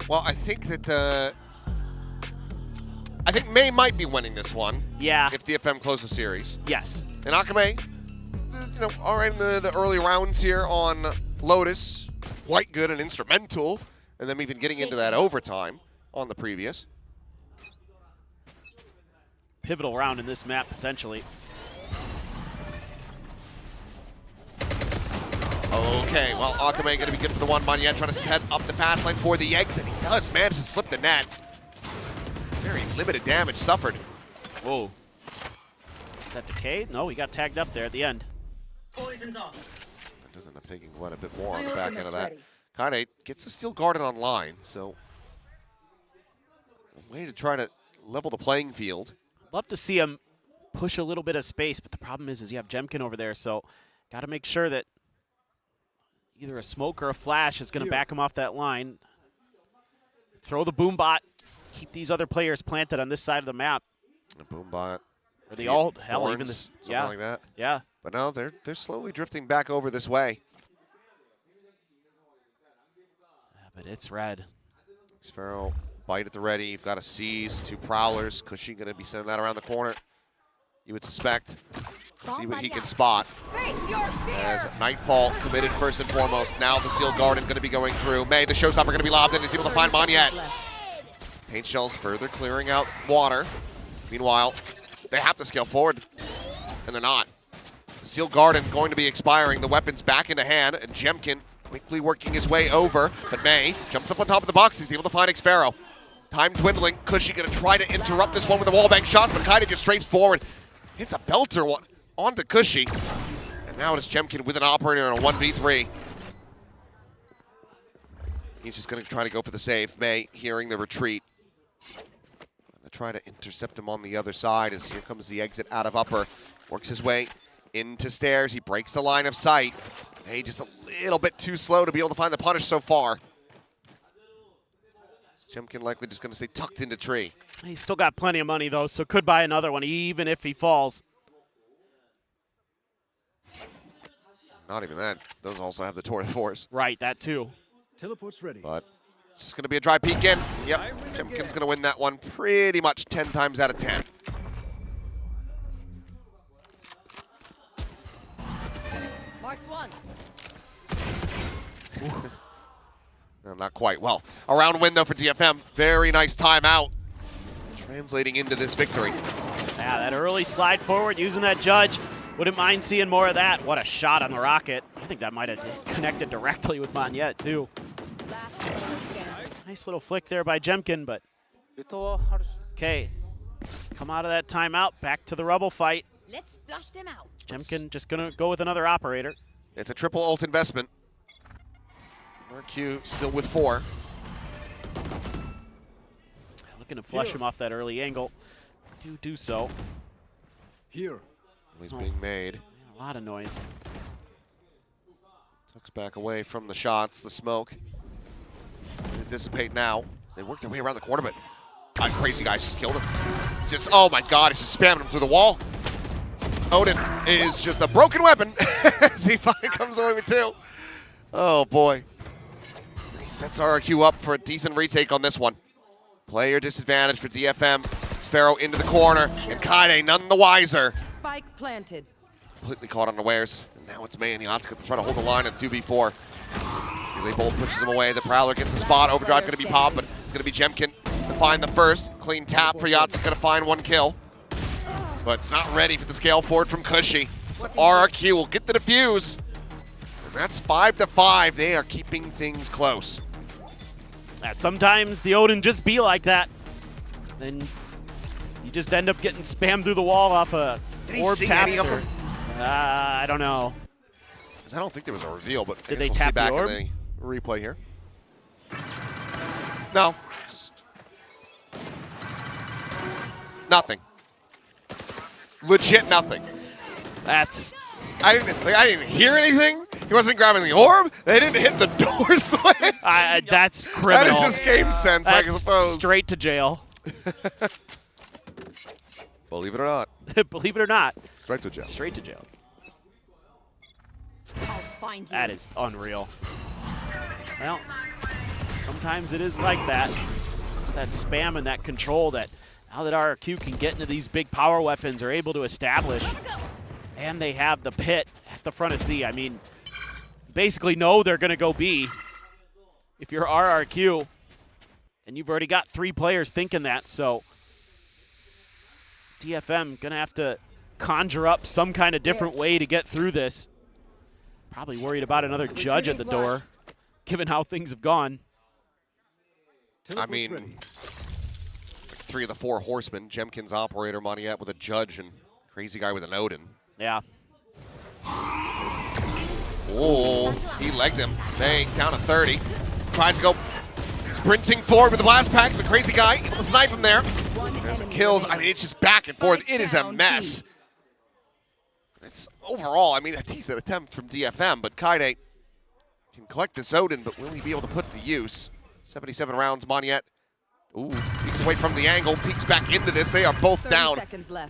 Well, I think that I think May might be winning this one. Yeah. If DFM closes the series. Yes. And Akame, you know, all right in the early rounds here on Lotus, quite good and instrumental, and then even getting into that overtime on the previous. Pivotal round in this map, potentially. Okay, well, Akame going to be good for the one. Monyet trying to set up the fast line for the eggs, and he does manage to slip the net. Very limited damage suffered. Whoa. Is that Decay? No, he got tagged up there at the end. Poison's off. That does end up taking quite a bit more on the back end of that. Kaide gets the steel guarded online, so a way to try to level the playing field. Love to see him push a little bit of space, but the problem is you have Jemkin over there, so got to make sure that either a smoke or a flash is going to back him off that line. Throw the boom bot. Keep these other players planted on this side of the map. A boom bot. Or the ult. Hell, even this. Something Yeah. like that. Yeah. But no, they're slowly drifting back over this way. Yeah, but it's red. Sphero bite at the ready. You've got a seize, 2 prowlers. Cushy going to be sending that around the corner. You would suspect. See what he can spot. As Nightfall committed first and foremost. Now the Steel Garden going to be going through. May, the showstopper, going to be lobbed in. He's able to find Monyet. Paint shells further clearing out water. Meanwhile, they have to scale forward, and they're not. The Steel Garden going to be expiring. The weapon's back into hand, and Jemkin quickly working his way over. But May jumps up on top of the box. He's able to find Xpharaoh. Time dwindling. Cushy going to try to interrupt this one with the wallbang shots, but kind of just straight forward. Hits a belter one onto Cushy. And now it's Jemkin with an operator on a 1v3. He's just going to try to go for the save. May hearing the retreat. Gonna try to intercept him on the other side as here comes the exit out of upper. Works his way into stairs. He breaks the line of sight. May just a little bit too slow to be able to find the punish so far. Jemkin likely just going to stay tucked into tree. He's still got plenty of money, though, so could buy another one, even if he falls. Not even that. Does also have the Tour de Force. Right, that too. Teleport's ready. But it's just going to be a dry peek in. Yep, Jemkin's going to win that one pretty much 10 times out of 10. Marked 1. No, not quite. Well, a round win, though, for DFM. Very nice timeout. Translating into this victory. Yeah, that early slide forward using that judge. Wouldn't mind seeing more of that. What a shot on the rocket. I think that might have connected directly with Monyet, too. Nice little flick there by Jemkin, but... Okay, come out of that timeout. Back to the rubble fight. Let's flush them out. Jemkin just going to go with another operator. It's a triple ult investment. RRQ still with 4. Looking to flush him off that early angle. Do so. Here. He's being made. A lot of noise. Tucks back away from the shots, the smoke. They dissipate now. They work their way around the corner, but crazy guys just killed him. Just, oh my god, he's just spamming him through the wall. Odin is just a broken weapon as he finally comes away with 2. Oh boy. He sets RRQ up for a decent retake on this one. Player disadvantage for DFM. Xpharaoh into the corner, and Kaide none the wiser. Spike planted. Completely caught unawares. And now it's May and Yatsuka to try to hold the line at 2v4. Relay Bolt pushes him away. The Prowler gets the spot. Overdrive going to be popped, but it's going to be Jemkin to find the first. Clean tap for Yatsuka to find 1 kill. But it's not ready for the scale forward from Cushy. So RRQ will get the defuse. And that's 5-5. They are keeping things close. Yeah, sometimes the Odin just be like that. Then you just end up getting spammed through the wall off a orb taps. I don't know. I don't think there was a reveal, but did they we'll tap see back the orb? in the replay here. No. Nothing. Legit nothing. That's... I didn't hear anything. He wasn't grabbing the orb. They didn't hit the door switch. That's criminal. That is just game sense, I suppose. Straight to jail. Believe it or not. Believe it or not. Straight to jail. Straight to jail. I'll find you. That is unreal. Well, sometimes it is like that. Just that spam and that control that now that RRQ can get into these big power weapons are able to establish. And they have the pit at the front of C. I mean, basically know they're going to go B. If you're RRQ, and you've already got 3 players thinking that, so DFM going to have to conjure up some kind of different way to get through this. Probably worried about another judge at the door, given how things have gone. I mean, like 3 of the 4 horsemen. Jemkin's operator, Monyet with a judge, and crazy guy with an Odin. Yeah. Oh, he legged him. May down to 30. Tries to go sprinting forward with the blast packs, but crazy guy able to snipe him there. There's the kills. I mean, it's just back and forth. It is a mess. It's overall, I mean, a decent attempt from DFM, but Kaide can collect this Odin, but will he be able to put to use? 77 rounds, Monyet. Ooh, peeks away from the angle, peeks back into this. They are both down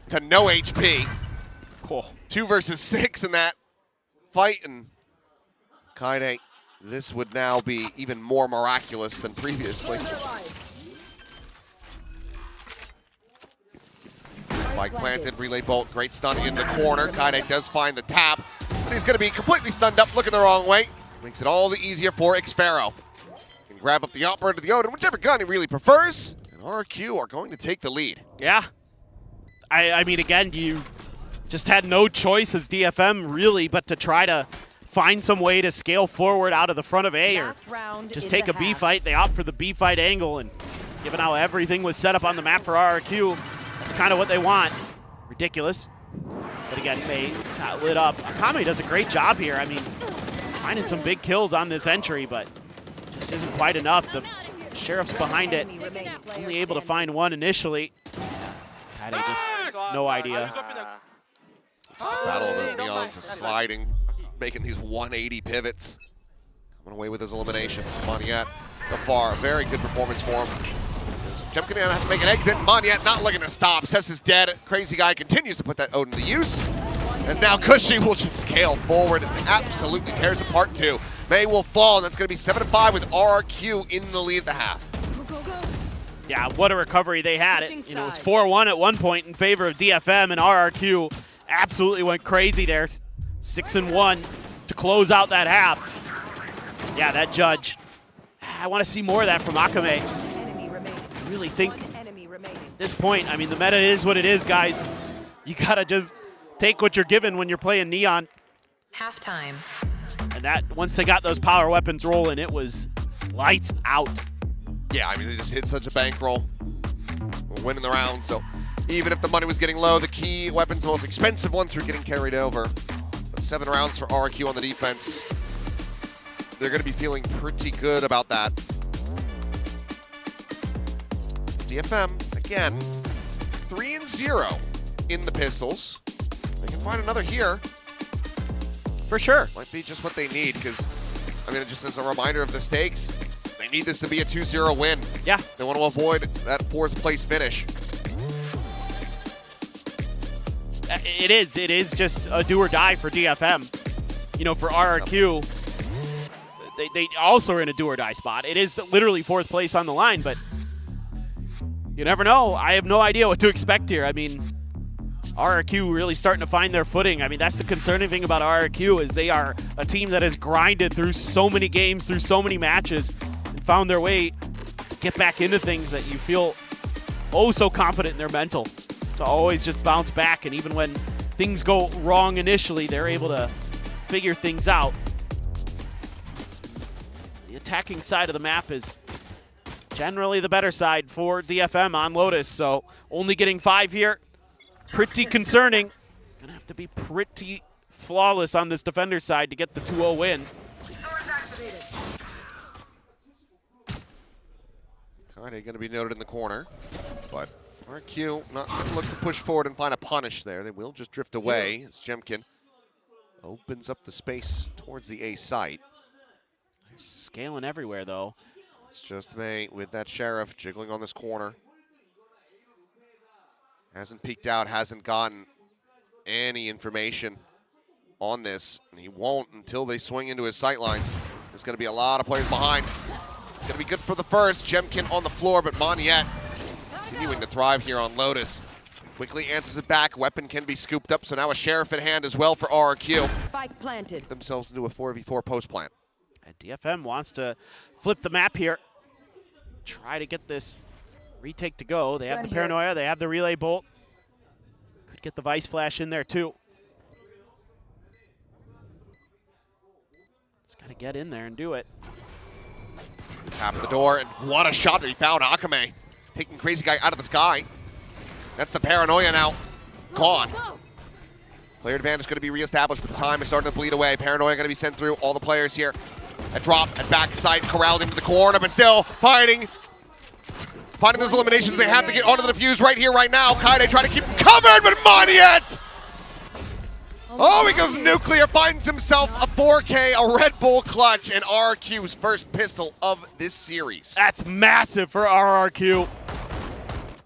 to no HP. Cool. 2 versus 6 in that fight, and Kaide, this would now be even more miraculous than previously. Spike planted, relay bolt, great stun into the corner. Kaide does find the tap, but he's going to be completely stunned up, looking the wrong way. Makes it all the easier for Xpero. Can grab up the operator, the Odin, whichever gun he really prefers. And RRQ are going to take the lead. Yeah. I mean, again, you just had no choice as DFM, really, but to try to find some way to scale forward out of the front of A, or just take a B fight. They opt for the B fight angle, and given how everything was set up on the map for RRQ, that's kind of what they want. Ridiculous. But again, they got lit up. Akame does a great job here. I mean, finding some big kills on this entry, but just isn't quite enough. The Sheriff's behind it, only able to find one initially. Kaide just no idea. Battle of those Neons is sliding, making these 180 pivots. Coming away with his eliminations. Monyet, so far, a very good performance for him. Jemkin gonna have to make an exit. Monyet not looking to stop. Cess is dead. Crazy Guy continues to put that Odin to use. As now Cushy will just scale forward and absolutely tears apart too. May will fall, and that's going to be 7-5 with RRQ in the lead at the half. Yeah, what a recovery they had. It was 4-1 at one point in favor of DFM, and RRQ absolutely went crazy there. 6-1 to close out that half. Yeah, that judge. I want to see more of that from Akame. I really think at this point, I mean, the meta is what it is, guys. You got to just take what you're given when you're playing Neon. Halftime. And that, once they got those power weapons rolling, it was lights out. Yeah, I mean, they just hit such a bankroll. We're winning the round, so even if the money was getting low, the key weapons, the most expensive ones, were getting carried over. But 7 rounds for RRQ on the defense. They're going to be feeling pretty good about that. DFM, again, 3-0 in the pistols. They can find another here. For sure. Might be just what they need, because, I mean, just as a reminder of the stakes, they need this to be a 2-0 win. Yeah. They want to avoid that 4th place finish. It is just a do or die for DFM. You know, for RRQ, they also are in a do or die spot. It is literally 4th place on the line, but you never know. I have no idea what to expect here. I mean, RRQ really starting to find their footing. I mean, that's the concerning thing about RRQ, is they are a team that has grinded through so many games, through so many matches, and found their way to get back into things that you feel oh so confident in their mental to always just bounce back. And even when things go wrong initially, they're able to figure things out. The attacking side of the map is generally the better side for DFM on Lotus, so only getting 5 here. Pretty concerning. Gonna have to be pretty flawless on this defender side to get the 2-0 win. Kinda gonna be noted in the corner, but RRQ not gonna look to push forward and find a punish there. They will just drift away as Jemkin opens up the space towards the A site. They're scaling everywhere though. It's just May with that Sheriff jiggling on this corner. Hasn't peeked out, hasn't gotten any information on this, and he won't until they swing into his sight lines. There's going to be a lot of players behind. It's going to be good for the first. Jemkin on the floor, but Monyet continuing to thrive here on Lotus. Quickly answers it back. Weapon can be scooped up, so now a Sheriff at hand as well for RRQ. Spike planted. Get themselves into a 4v4 post plant. And DFM wants to flip the map here. Try to get this retake to go. They have the paranoia, they have the relay bolt. Could get the Vice Flash in there too. Just gotta get in there and do it. Tap of the door, and what a shot that he found. Akame taking Crazy Guy out of the sky. That's the paranoia now gone. Player advantage going to be reestablished, but the time is starting to bleed away. Paranoia going to be sent through. All the players here at drop, at backside, corralled into the corner, but still fighting. Finding those eliminations, they have to get onto the defuse right here, right now. Kaide trying to keep him covered, but Monyet! Oh, he goes nuclear, finds himself a 4K, a Red Bull clutch, and RRQ's first pistol of this series. That's massive for RRQ.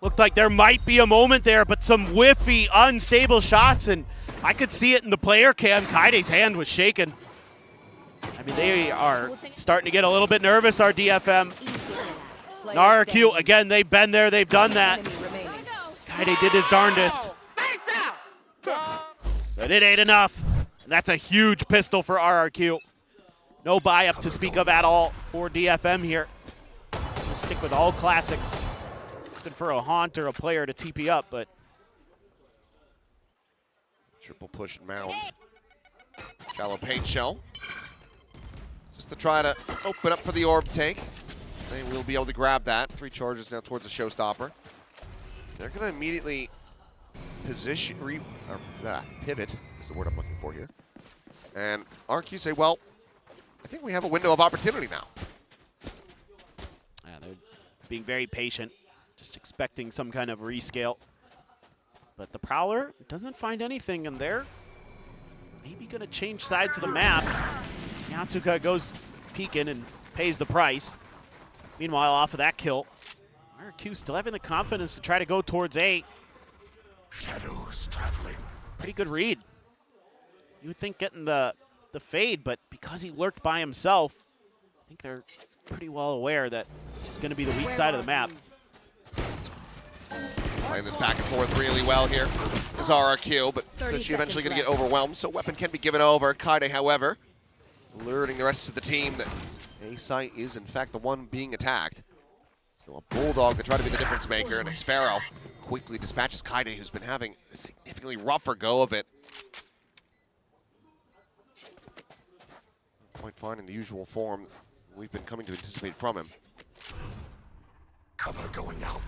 Looked like there might be a moment there, but some whiffy, unstable shots, and I could see it in the player cam. Kaide's hand was shaking. I mean, they are starting to get a little bit nervous, our DFM. And RRQ, again, they've been there, they've done that. Kaide did his darndest. But it ain't enough. And that's a huge pistol for RRQ. No buy-up to speak of at all for DFM here. Just stick with all classics. Looking for a haunt or a player to TP up, but... Triple push and mound. Shallow paint shell. Just to try to open up for the orb take. They will be able to grab that. 3 charges now towards the showstopper. They're going to immediately position, pivot is the word I'm looking for here. And RQ say, well, I think we have a window of opportunity now. Yeah, they're being very patient, just expecting some kind of rescale. But the Prowler doesn't find anything in there. Maybe going to change sides of the map. Yatsuka goes peeking and pays the price. Meanwhile, off of that kill, RRQ still having the confidence to try to go towards A. Shadows traveling. Pretty good read. You would think getting the fade, but because he lurked by himself, I think they're pretty well aware that this is going to be the weak side of the map. Playing this back and forth really well here is RRQ, but she's eventually going to get overwhelmed, so weapon can be given over. Kaide, however, alerting the rest of the team that A site is in fact the one being attacked. So a Bulldog to try to be the difference maker, and Xpero quickly dispatches Kaide, who's been having a significantly rougher go of it. Quite fine in the usual form we've been coming to anticipate from him. Cover going out.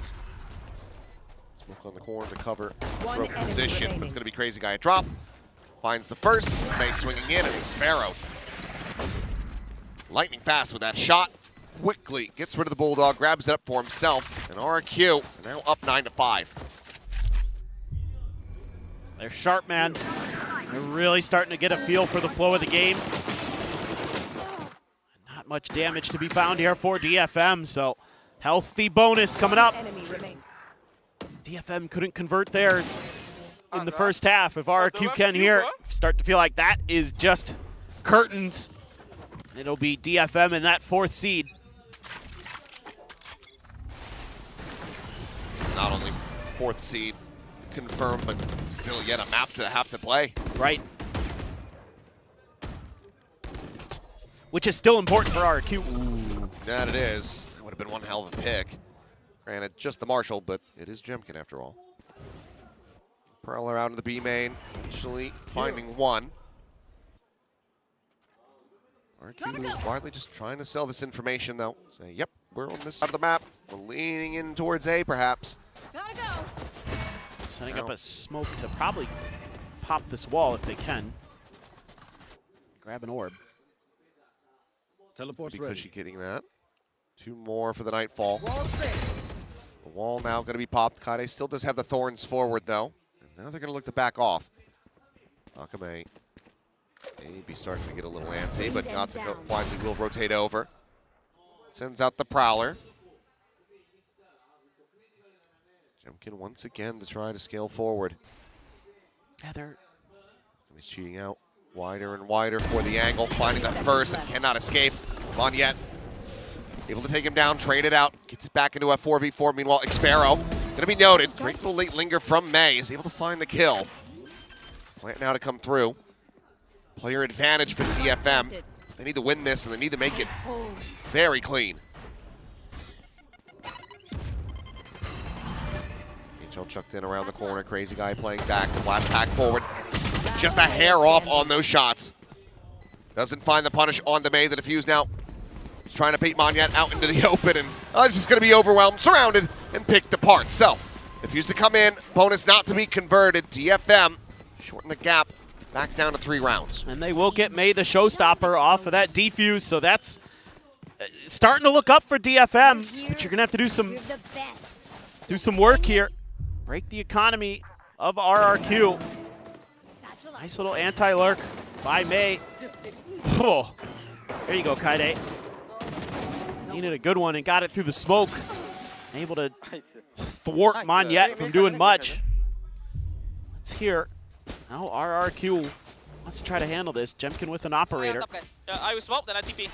Smoke on the corner to cover broken position. But it's going to be Crazy Guy at drop. Finds the first. May swinging in, and Xpero lightning fast with that shot. Quickly gets rid of the Bulldog, grabs it up for himself, and RRQ now up 9-5. They're sharp, man. They're really starting to get a feel for the flow of the game. Not much damage to be found here for DFM, so healthy bonus coming up. DFM couldn't convert theirs in the first half. If RRQ can here, start to feel like that is just curtains. It'll be DFM in that 4th seed. Not only 4th seed confirmed, but still yet a map to have to play. Right. Which is still important for RRQ. Ooh, that it is. That would have been one hell of a pick. Granted, just the Marshall, but it is Jemkin after all. Prowler out in the B main, actually finding one. RRQ widely just trying to sell this information though. Say, yep, we're on this side of the map. We're leaning in towards A perhaps. Gotta go. Setting up a smoke to probably pop this wall if they can. Grab an orb. Teleport's ready. Cushy getting that. 2 more for the Nightfall. The wall now going to be popped. Kaide still does have the Thorns forward though. And now they're going to look to back off. Akame maybe starts to get a little antsy, but Yatsuka wisely will rotate over. Sends out the Prowler. Jemkin once again to try to scale forward. Yeah, He's cheating out wider and wider for the angle, finding the first and cannot escape. Come on yet. Able to take him down, trade it out, gets it back into a 4v4. Meanwhile, Xpero, going to be noted. Great little late linger from May, is able to find the kill. Plant now to come through. Player advantage for DFM. They need to win this, and they need to make it very clean. HL chucked in around the corner. Crazy Guy playing back. The blast pack forward. Just a hair off on those shots. Doesn't find the punish on the May. The defuse now. He's trying to beat Monyet out into the open, and this is going to be overwhelmed, surrounded, and picked apart. So, defuse to come in. Bonus not to be converted. DFM shorten the gap. Back down to 3 rounds. And they will get May the showstopper off of that defuse, so that's starting to look up for DFM, but you're going to have to do some work here. Break the economy of RRQ. Nice little anti-lurk by May. Oh, there you go, Kaide. Needed a good one and got it through the smoke. Able to thwart Monyet from doing much. Let's hear now RRQ wants to try to handle this. Jemkin with an operator. I will smoke, then I TP.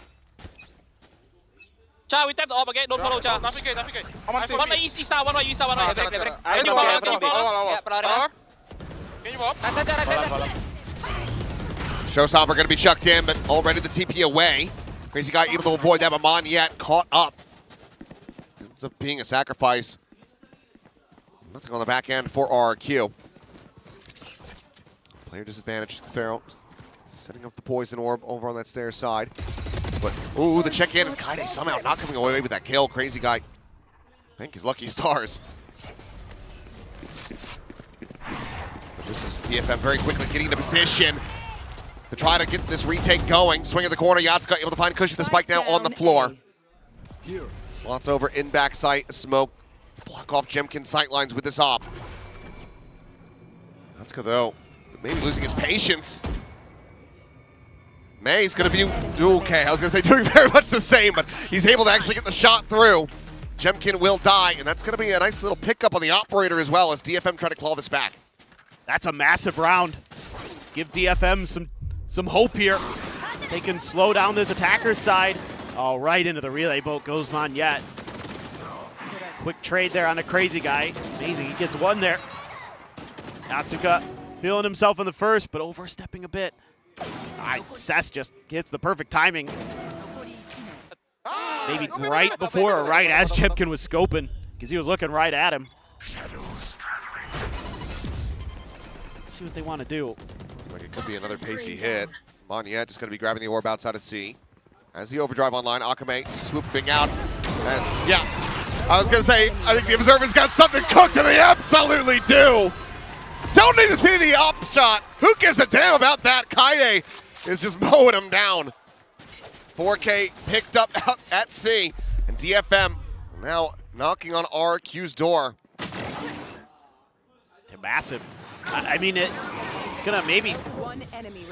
Cha, we tap the orb again. Don't follow Cha. One by east side, one by east side, one by east side. Showstopper going to be chucked in, but already the TP away. Crazy guy able to avoid that, but Monyet caught up. Ends up being a sacrifice. Nothing on the back end for RRQ. Player disadvantage. Pharaoh setting up the poison orb over on that stair side. But, ooh, the check-in, and Kaide somehow not coming away with that kill. Crazy guy. I think his lucky stars. But this is DFM very quickly getting into position to try to get this retake going. Swing at the corner. Yatsuka able to find Cushy. The spike now on the floor. Slots over in backside. Smoke. Block off Jemkin's sightlines with this op. Yatsuka, though, maybe losing his patience. May's going to be okay. I was going to say doing very much the same, but he's able to actually get the shot through. Jemkin will die, and that's going to be a nice little pickup on the operator as well as DFM try to claw this back. That's a massive round. Give DFM some hope here. They can slow down this attacker's side. Oh, right into the relay boat goes Monyet. Quick trade there on a crazy guy. Amazing, he gets one there. Yatsuka feeling himself in the first, but overstepping a bit. Sess just gets the perfect timing. Maybe right before or right as Jemkin was scoping, because he was looking right at him. Let's see what they want to do. Like it could be another pacey hit. Monyet just going to be grabbing the orb outside of C. As the overdrive online, Akame swooping out. I was going to say, I think the Observer's got something cooked, and they absolutely do. Don't need to see the up shot. Who gives a damn about that? Kaide is just mowing him down. 4K picked up out at C, and DFM now knocking on RRQ's door. They're massive. I mean, it's going to maybe,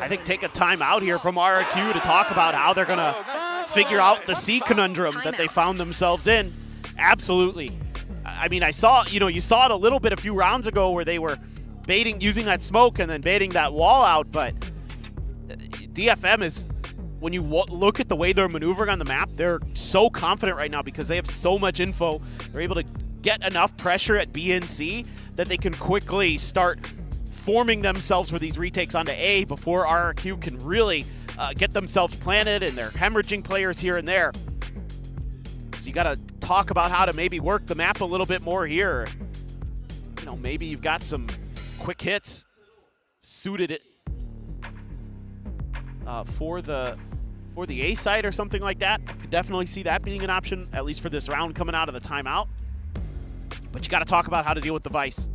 I think, take a time out here from RRQ to talk about how they're going to figure out the C conundrum that they found themselves in. Absolutely. I mean, I saw, you saw it a little bit a few rounds ago where they were baiting, using that smoke and then baiting that wall out, but DFM is, when you look at the way they're maneuvering on the map, they're so confident right now because they have so much info. They're able to get enough pressure at B and C that they can quickly start forming themselves for these retakes onto A before RRQ can really get themselves planted, and they're hemorrhaging players here and there. So you got to talk about how to maybe work the map a little bit more here. Maybe you've got some quick hits suited it for the A side or something like that. I could definitely see that being an option, at least for this round coming out of the timeout. But you got to talk about how to deal with the Vice.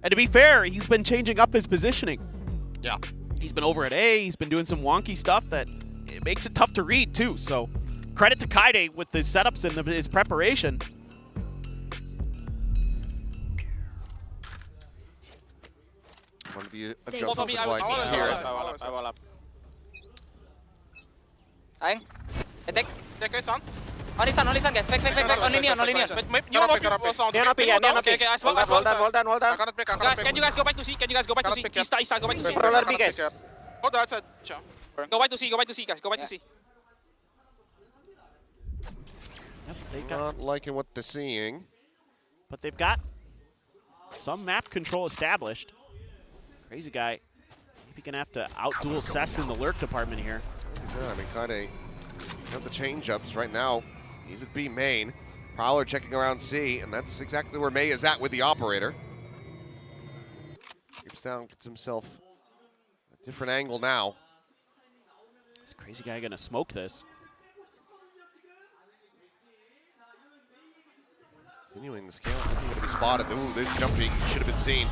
And to be fair, he's been changing up his positioning. Yeah. He's been over at A, he's been doing some wonky stuff that it makes it tough to read too. So credit to Kaide with his setups and his preparation. One of the adjustments applied here. Anh, take cái son. Only son guys. Fake. On linear. Okay, I smoke. Well done. Guys, can you guys go back to C? East, go back to C. Roller B, guys. Go back to C, guys. Go back to C. Not liking what they're seeing. But they've got some map control established. Crazy guy. Maybe gonna have to out-duel Sess in the lurk department here. I mean, Kaide got the change-ups right now. He's at B main. Prowler checking around C, and that's exactly where May is at with the operator. Keeps down, gets himself a different angle now. This crazy guy gonna smoke this. Continuing the scale, going to be spotted. Ooh, this jumping should have been seen.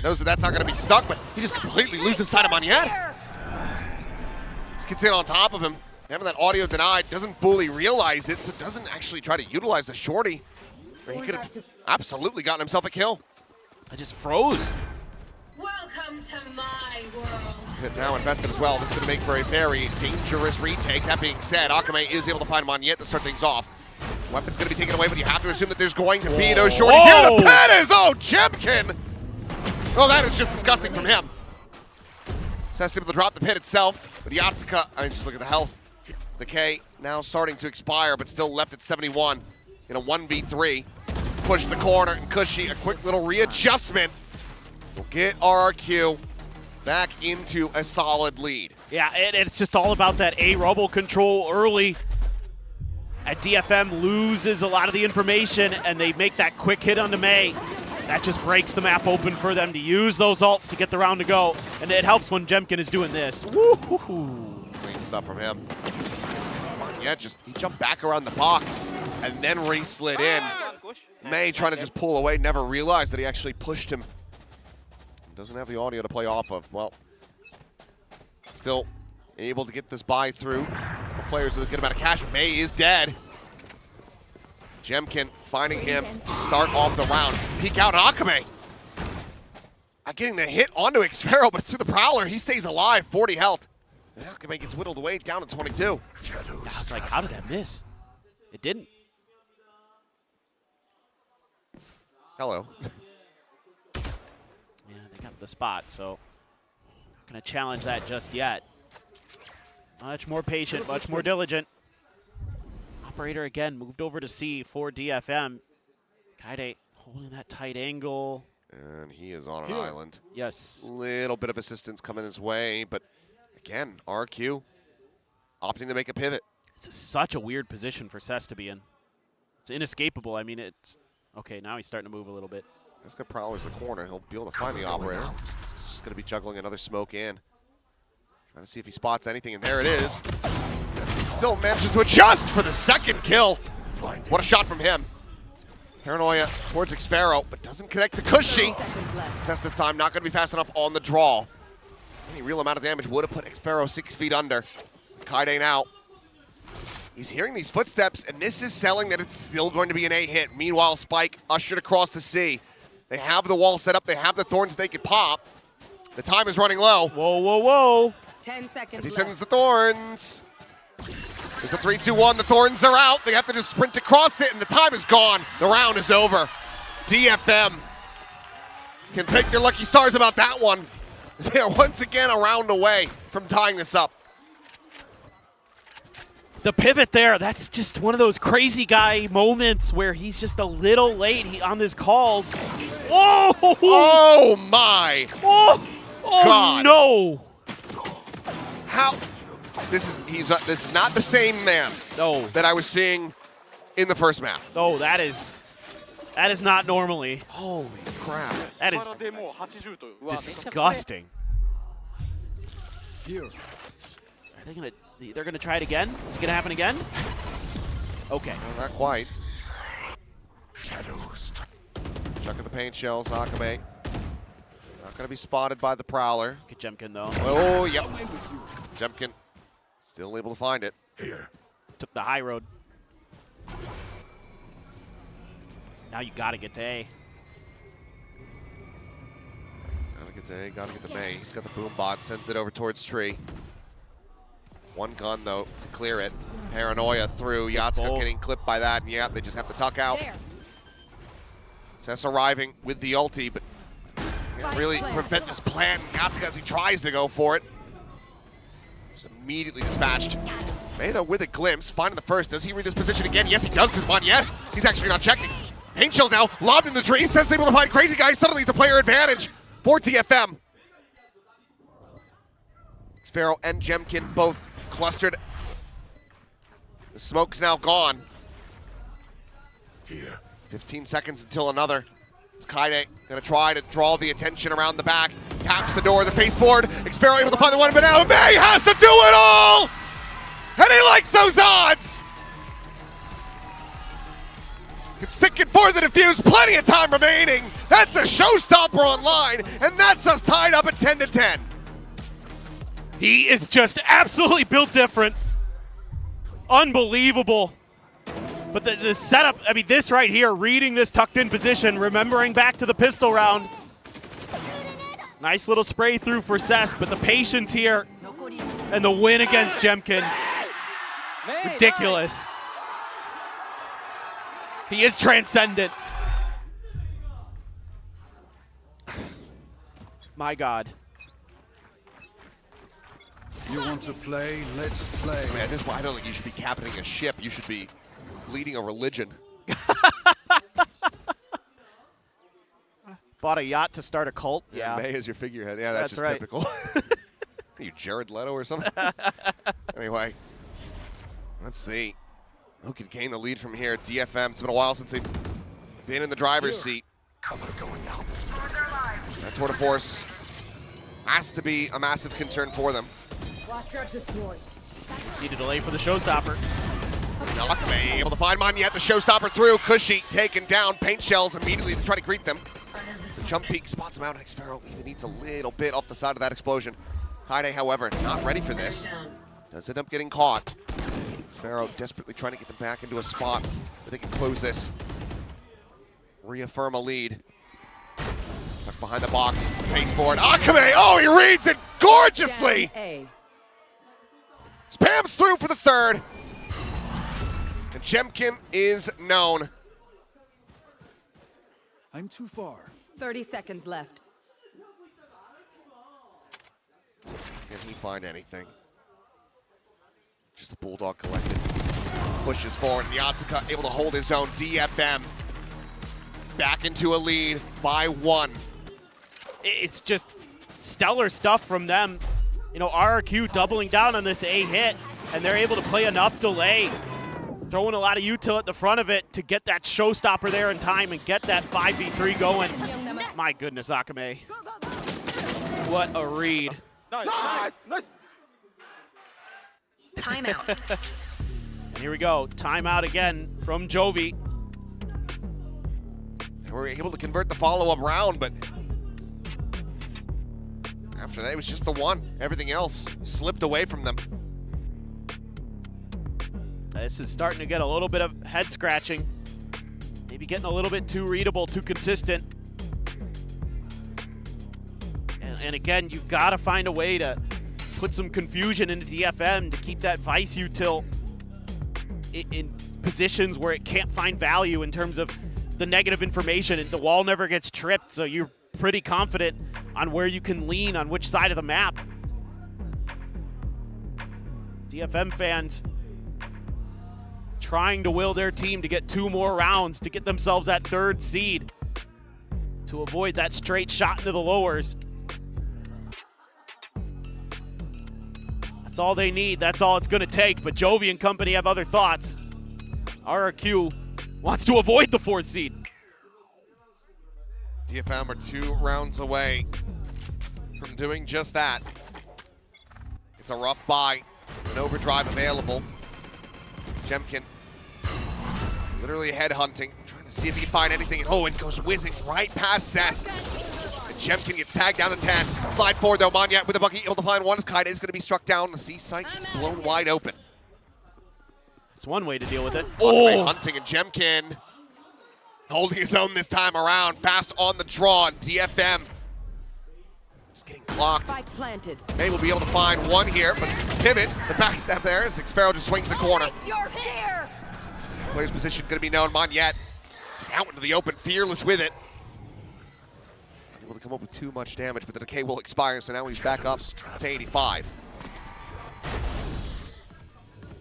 Knows that that's not going to be stuck, but he just completely loses sight of Monyet. Just gets in on top of him. Having that audio denied, doesn't fully realize it, so doesn't actually try to utilize the shorty. He could have absolutely gotten himself a kill. I just froze. Welcome to my world. Hit now invested as well. This is going to make for a very dangerous retake. That being said, Akame is able to find Monyet to start things off. Weapon's going to be taken away, but you have to assume that there's going to be those shorties here. The pit is, Jemkin! Oh, that is just disgusting from him. Sess able to drop the pit itself, but Yatsuka, I mean, just look at the health. Decay now starting to expire, but still left at 71 in a 1v3. push the corner, and Cushy, a quick little readjustment will get RRQ back into a solid lead. Yeah, it's just all about that A robo control early. At DFM loses a lot of the information, and they make that quick hit onto May. That just breaks the map open for them to use those ults to get the round to go, and it helps when Jemkin is doing this. Woo-hoo-hoo. Great stuff from him. Yeah, he jumped back around the box and then re-slid in. May trying to just pull away, never realized that he actually pushed him. Doesn't have the audio to play off of. Well, still able to get this buy through. Players with a good amount of cash. May is dead. Jemkin finding him to start off the round. Peek out Akame. Getting the hit onto Xfero, but it's through the Prowler. He stays alive, 40 health. And Akame gets whittled away down to 22. I was like, how did that miss? It didn't. Hello. Yeah, they got the spot, so not gonna challenge that just yet. Much more patient, much more diligent. Operator again moved over to C for DFM. Kaide holding that tight angle. And he is on an island. Yes. Little bit of assistance coming his way, but again, RQ opting to make a pivot. It's such a weird position for Cess to be in. It's inescapable. I mean, it's okay. Now he's starting to move a little bit. He's got Prowler's the corner. He'll be able to find the operator. He's just going to be juggling another smoke in. Trying to see if he spots anything, and there it is. He still manages to adjust for the second kill. What a shot from him. Paranoia towards Xfero, but doesn't connect to Cushy. Cess this time not going to be fast enough on the draw. Any real amount of damage would have put Xfero 6 feet under. Kaide now. He's hearing these footsteps, and this is selling that it's still going to be an A hit. Meanwhile, Spike ushered across the C. They have the wall set up. They have the thorns they could pop. The time is running low. Whoa, whoa, whoa. 10 seconds He left. sends the thorns. There's the 3-2-1. The thorns are out. They have to just sprint across it, and the time is gone. The round is over. DFM can take their lucky stars about that one. They are once again a round away from tying this up. The pivot there, that's just one of those crazy guy moments where he's just a little late on his calls. Whoa! Oh my! Oh, oh God. No! How? This is not the same man that I was seeing in the first map. No, that is not normally. Holy crap. That is disgusting. Here. They're gonna try it again? Is it gonna happen again? Okay. No, not quite. Shadows. Chucking the paint shells, Akame. Not gonna be spotted by the Prowler. Get Jemkin though. Oh, yep. Jemkin still able to find it. Here. Took the high road. Now you gotta get to A. Gotta get to A, gotta get to May. He's got the boom bot, sends it over towards Tree. One gun though to clear it. Paranoia through. Yatsuko getting clipped by that, and yeah, they just have to tuck out. Cess arriving with the ulti, but can't really prevent this plan. Yatsuko as he tries to go for it. Just immediately dispatched. May though with a glimpse, finding the first. Does he read this position again? Yes, he does, because Monyet, he's actually not checking. Paint shells now, lobbed in the tree. Cess able to find Crazy Guy. Suddenly the player advantage for DFM. Xfero and Jemkin both clustered. The smoke's now gone. Here. 15 seconds until another. It's Kaide gonna try to draw the attention around the back. Taps the door, the baseboard. Xfero able to find the one, but now May has to do it all! And he likes those odds! Can stick it for the defuse, plenty of time remaining. That's a showstopper online, and that's us tied up at 10-10. He is just absolutely built different. Unbelievable. But the setup, I mean, this right here, reading this tucked in position, remembering back to the pistol round. Nice little spray through for Cess, but the patience here and the win against Jemkin. Ridiculous. He is transcendent. My God. You want to play? Let's play. I mean, at this point, I don't think you should be captaining a ship. You should be leading a religion. Bought a yacht to start a cult. Yeah, May is your figurehead. Yeah, that's just right. typical. Are you Jared Leto or something? Anyway, let's see. Who can gain the lead from here? DFM, it's been a while since they've been in the driver's seat. Cover going out. That tour de force has to be a massive concern for them. Watch out, destroy. See the delay for the showstopper. Nakame able to find Monyet, the showstopper through. Cushy taken down. Paint shells immediately to try to greet them. The jump peak spots him out, and Xfero even needs a little bit off the side of that explosion. Kaide, however, not ready for this. Does end up getting caught. Xfero desperately trying to get them back into a spot where they can close this. Reaffirm a lead. Tucked behind the box, face forward. Akame, oh, he reads it gorgeously! Spams through for the third. And Jemkin is known. I'm too far. 30 seconds left. Can he find anything? Just the Bulldog collected. Pushes forward, and Yatsuka able to hold his own. DFM back into a lead by 1. It's just stellar stuff from them. You know, RRQ doubling down on this A hit, and they're able to play enough delay, throwing a lot of util at the front of it to get that showstopper there in time and get that 5v3 going. My goodness, Akame. What a read. Nice. Timeout. And here we go, timeout again from Jovi. And we're able to convert the follow-up round, but after that, it was just the one. Everything else slipped away from them. This is starting to get a little bit of head scratching. Maybe getting a little bit too readable, too consistent. And again, you've got to find a way to put some confusion into DFM to keep that Vice util in positions where it can't find value in terms of the negative information, and the wall never gets tripped, so you're pretty confident on where you can lean on which side of the map. DFM fans trying to will their team to get 2 more rounds to get themselves that 3rd seed to avoid that straight shot into the lowers. That's all they need. That's all it's going to take. But Jovi and company have other thoughts. RRQ wants to avoid the 4th seed. DFM are 2 rounds away from doing just that. It's a rough buy. An overdrive available. Jemkin literally headhunting, trying to see if he can find anything. Oh, and goes whizzing right past Cess. And Jemkin gets tagged down to 10. Slide forward though, Monyet with the bucket able to find one as Kaide is going to be struck down. The C site gets blown wide open. That's one way to deal with it. Oh, hunting, and Jemkin holding his own this time around. Fast on the draw, and DFM just getting clocked. Spike planted. May will be able to find one here, but pivot, the backstab there as Xfero just swings the corner. You're here. Player's position going to be known. Monyet just out into the open, fearless with it. Able to come up with too much damage, but the decay will expire, so now he's back up to 85.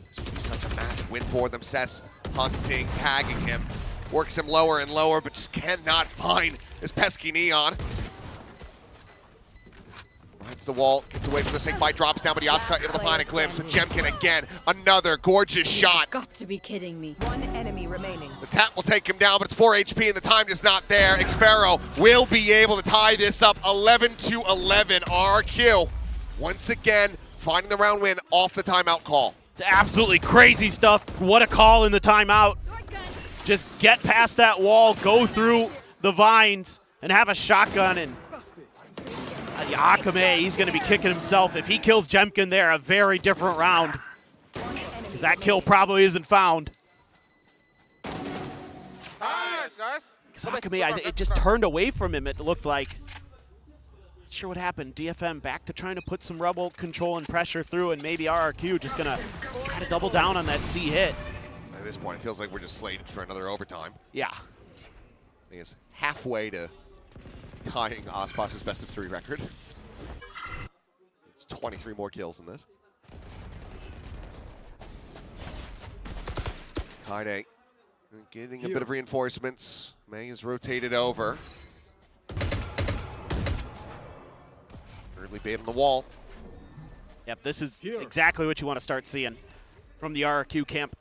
This would be such a massive win for them. Cess hunting, tagging him. Works him lower and lower, but just cannot find his pesky Neon. Hits the wall, gets away from the snake bite, drops down, but Yatsuka able to find a glimpse with Jemkin again. Another gorgeous shot. Got to be kidding me. 1 enemy remaining. The tap will take him down, but it's 4 HP and the time is not there. Xfero will be able to tie this up 11-11. RRQ once again finding the round win off the timeout call. Absolutely crazy stuff. What a call in the timeout. Just get past that wall, go through the vines, and have a shotgun. And Akame, he's going to be kicking himself. If he kills Jemkin there, a very different round. Because that kill probably isn't found. Because Akame, it just turned away from him, it looked like. Not sure what happened. DFM back to trying to put some rebel control and pressure through, and maybe RRQ just going to try to double down on that C hit. At this point, it feels like we're just slated for another overtime. Yeah. I think it's halfway to tying Ospas's best of 3 record. It's 23 more kills than this. Kaide getting a bit of reinforcements. May is rotated over. Early bait on the wall. Yep, this is exactly what you want to start seeing from the RRQ camp.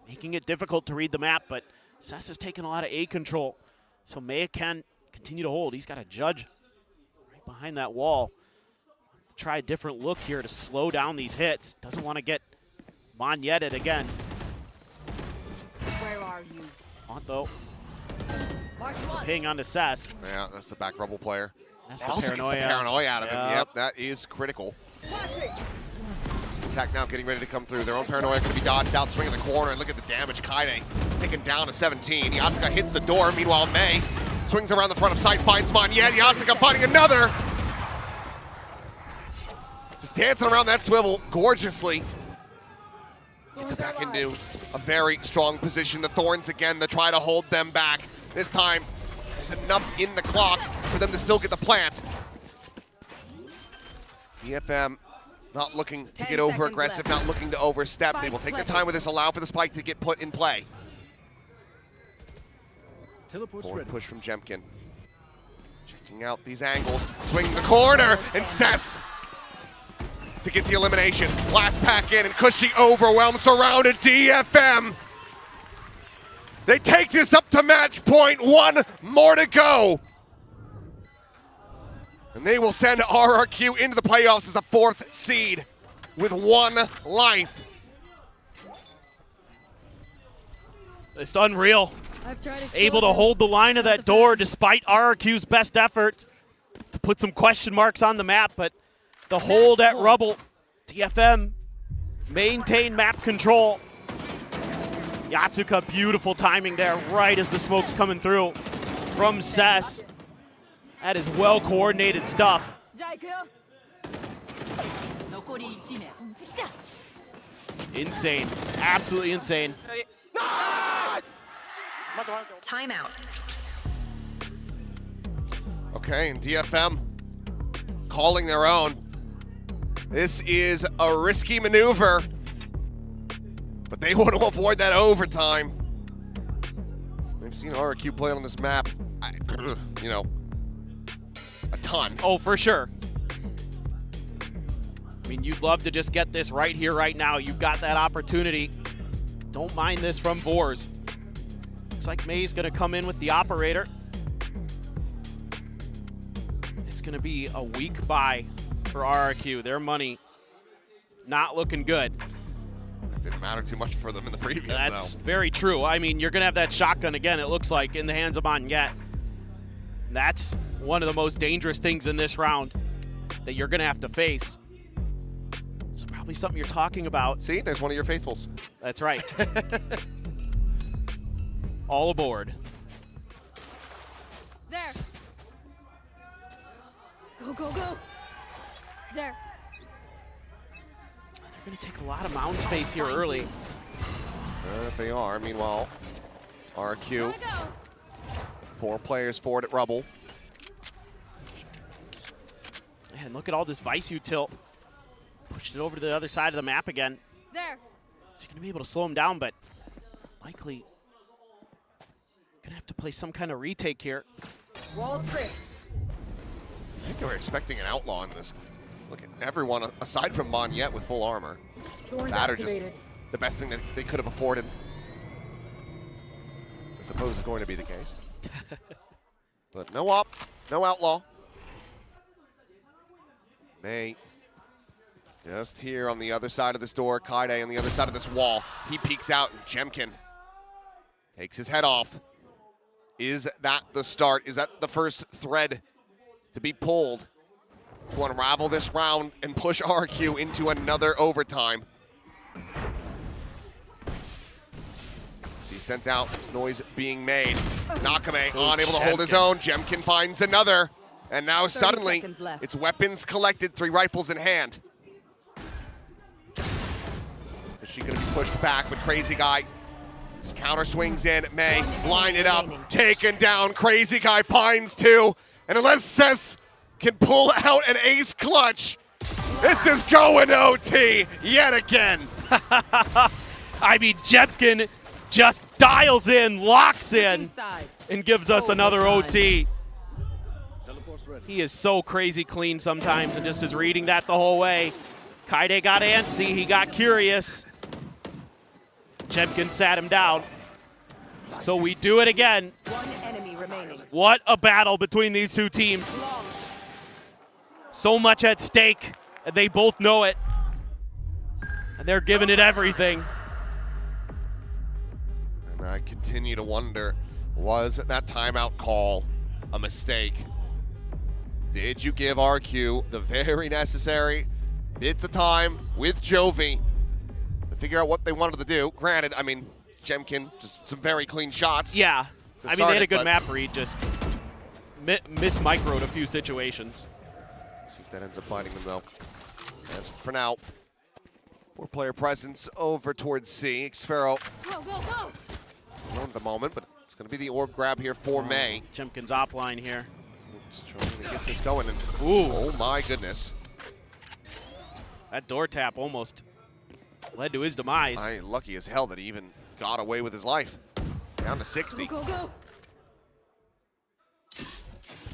Making it difficult to read the map, but Cess has taken a lot of A control. So Maya can continue to hold. He's got a judge right behind that wall. Try a different look here to slow down these hits. Doesn't want to get Monyeted again. Where are you? On though. It's a ping onto Cess. Yeah, that's the back rubble player. That's the Also gets paranoia. the paranoia out of him. Yep. Yep, that is critical. Attack now getting ready to come through. Their own paranoia going to be dodged out, swinging the corner, and look at the damage. Kaide taken down to 17. Yatsuka hits the door. Meanwhile, May swings around the front of sight, finds Monyet. Yatsuka finding another. Just dancing around that swivel gorgeously. Gets it back into a very strong position. The Thorns again, they try to hold them back. This time, there's enough in the clock for them to still get the plant. DFM not looking to get over aggressive, not looking to overstep. They will take their time with this, allow for the spike to get put in play. Forward push from Jemkin. Checking out these angles, swinging the corner, and Cess to get the elimination. Last pack in, and Cushy overwhelmed, surrounded DFM. They take this up to match point, 1 more to go. And they will send RRQ into the playoffs as the 4th seed with 1 life. It's unreal. Able to hold the line of that door despite RRQ's best effort to put some question marks on the map, but the hold at rubble, DFM maintain map control. Yatsuka, beautiful timing there, right as the smoke's coming through from Cess. That is well-coordinated stuff. Insane, absolutely insane. Timeout. Okay, and DFM calling their own. This is a risky maneuver, but they want to avoid that overtime. They've seen RRQ play on this map, you know, a ton. Oh, for sure. I mean, you'd love to just get this right here, right now. You've got that opportunity. Don't mind this from Boars. Looks like May's gonna come in with the operator. It's gonna be a weak buy for RRQ. Their money not looking good. It didn't matter too much for them in the previous, That's very true. I mean, you're gonna have that shotgun again, it looks like, in the hands of Monyet. That's one of the most dangerous things in this round that you're gonna have to face. It's probably something you're talking about. See, there's one of your faithfuls. That's right. All aboard. There. Go, go, go. There. They're going to take a lot of mound space here early. They are. Meanwhile, RRQ. 4 players forward at rubble. And look at all this Vice tilt. Pushed it over to the other side of the map again. There. He's going to be able to slow him down, but likely going to have to play some kind of retake here. Wall trick. I think they were expecting an outlaw in this. Look at everyone aside from Monyet with full armor. Thorns That are just activated. the best thing that they could have afforded. I suppose is going to be the case. But no op, no outlaw. May just here on the other side of this door. Kaide on the other side of this wall. He peeks out, and Jemkin takes his head off. Is that the start? Is that the first thread to be pulled to unravel this round and push RQ into another overtime? So he sent out, noise being made. Nakame unable to hold his own. Jemkin finds another. And now suddenly, it's weapons collected, 3 rifles in hand. Is she gonna be pushed back, but Crazy Guy just counter swings in. May line it up, taken down. Crazy Guy finds 2. And unless Cess can pull out an ace clutch, this is going OT yet again. I mean, Jemkin just dials in, locks in, and gives us another OT. He is so crazy clean sometimes and just is reading that the whole way. Kaide got antsy, he got curious. Jemkin sat him down. So we do it again. One enemy remaining. What a battle between these two teams. So much at stake, and they both know it. And they're giving it everything. And I continue to wonder, was that timeout call a mistake? Did you give RQ the very necessary bits of time with Jovi to figure out what they wanted to do? Granted, I mean, Jemkin, just some very clean shots. Yeah, I mean, they had a good map read, just mis-microed a few situations. Let's see if that ends up biting them, though. As for now, 4-player presence over towards C. Xfero Go, go, go! alone at the moment, but it's going to be the orb grab here for May. Jemkin's op line here. Just trying to get this going. And, ooh. Oh my goodness. That door tap almost led to his demise. Lucky as hell that he even got away with his life. Down to 60. Go, go, go!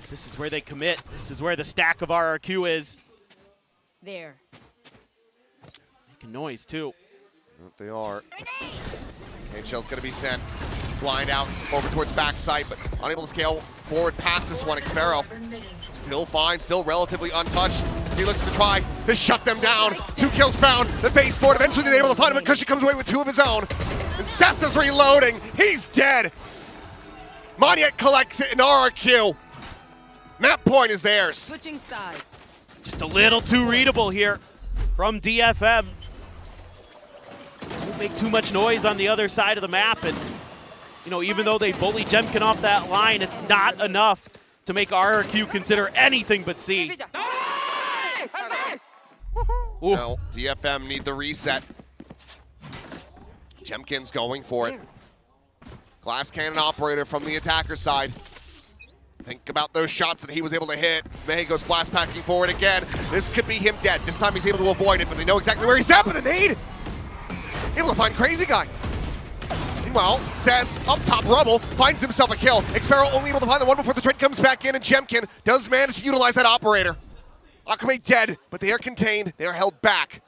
This is where they commit. This is where the stack of RRQ is. There. Making noise too. What they are. HL's going to be sent. Blind out over towards backside, but unable to scale forward past this one. Xfero still fine, still relatively untouched. He looks to try to shut them down. 2 kills found, the baseboard. Eventually they're able to find him, but Cushy comes away with 2 of his own. And Cessa's reloading. He's dead. Monyet collects it in RRQ. Map point is theirs. Switching sides. Just a little too readable here from DFM. Don't make too much noise on the other side of the map, and you know, even though they bully Jemkin off that line, it's not enough to make RRQ consider anything but C. No, DFM need the reset. Jemkin's going for it. Glass cannon operator from the attacker side. Think about those shots that he was able to hit. May goes blast packing forward again. This could be him dead. This time he's able to avoid it, but they know exactly where he's at, but the nade! Able to find Crazy Guy. Meanwhile, Says up top rubble, finds himself a kill. Xfero only able to find the one before the trade comes back in, and Jemkin does manage to utilize that operator. Akame dead, but they are contained. They are held back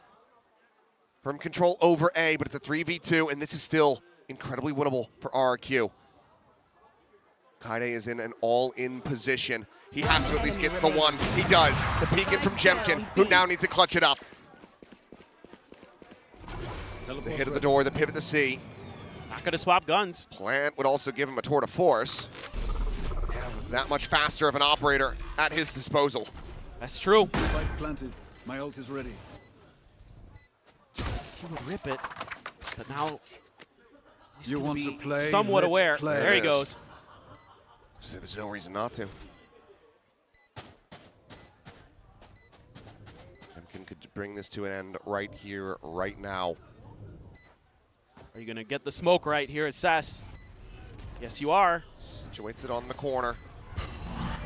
from control over A, but it's a 3v2, and this is still incredibly winnable for RRQ. Kaide is in an all-in position. He has to at least get the one. He does. The peek in from Jemkin, who now needs to clutch it up. The hit of the door, the pivot to C. Not gonna swap guns. Plant would also give him a tour de force. That much faster of an operator at his disposal. That's true. Spike planted. My ult is ready. He would rip it, but now he's You want be to play? somewhat Let's aware. play. There he goes. There's no reason not to. Jemkin could bring this to an end right here, right now. Are you gonna get the smoke right here at Sess? Yes, you are. Situates it on the corner.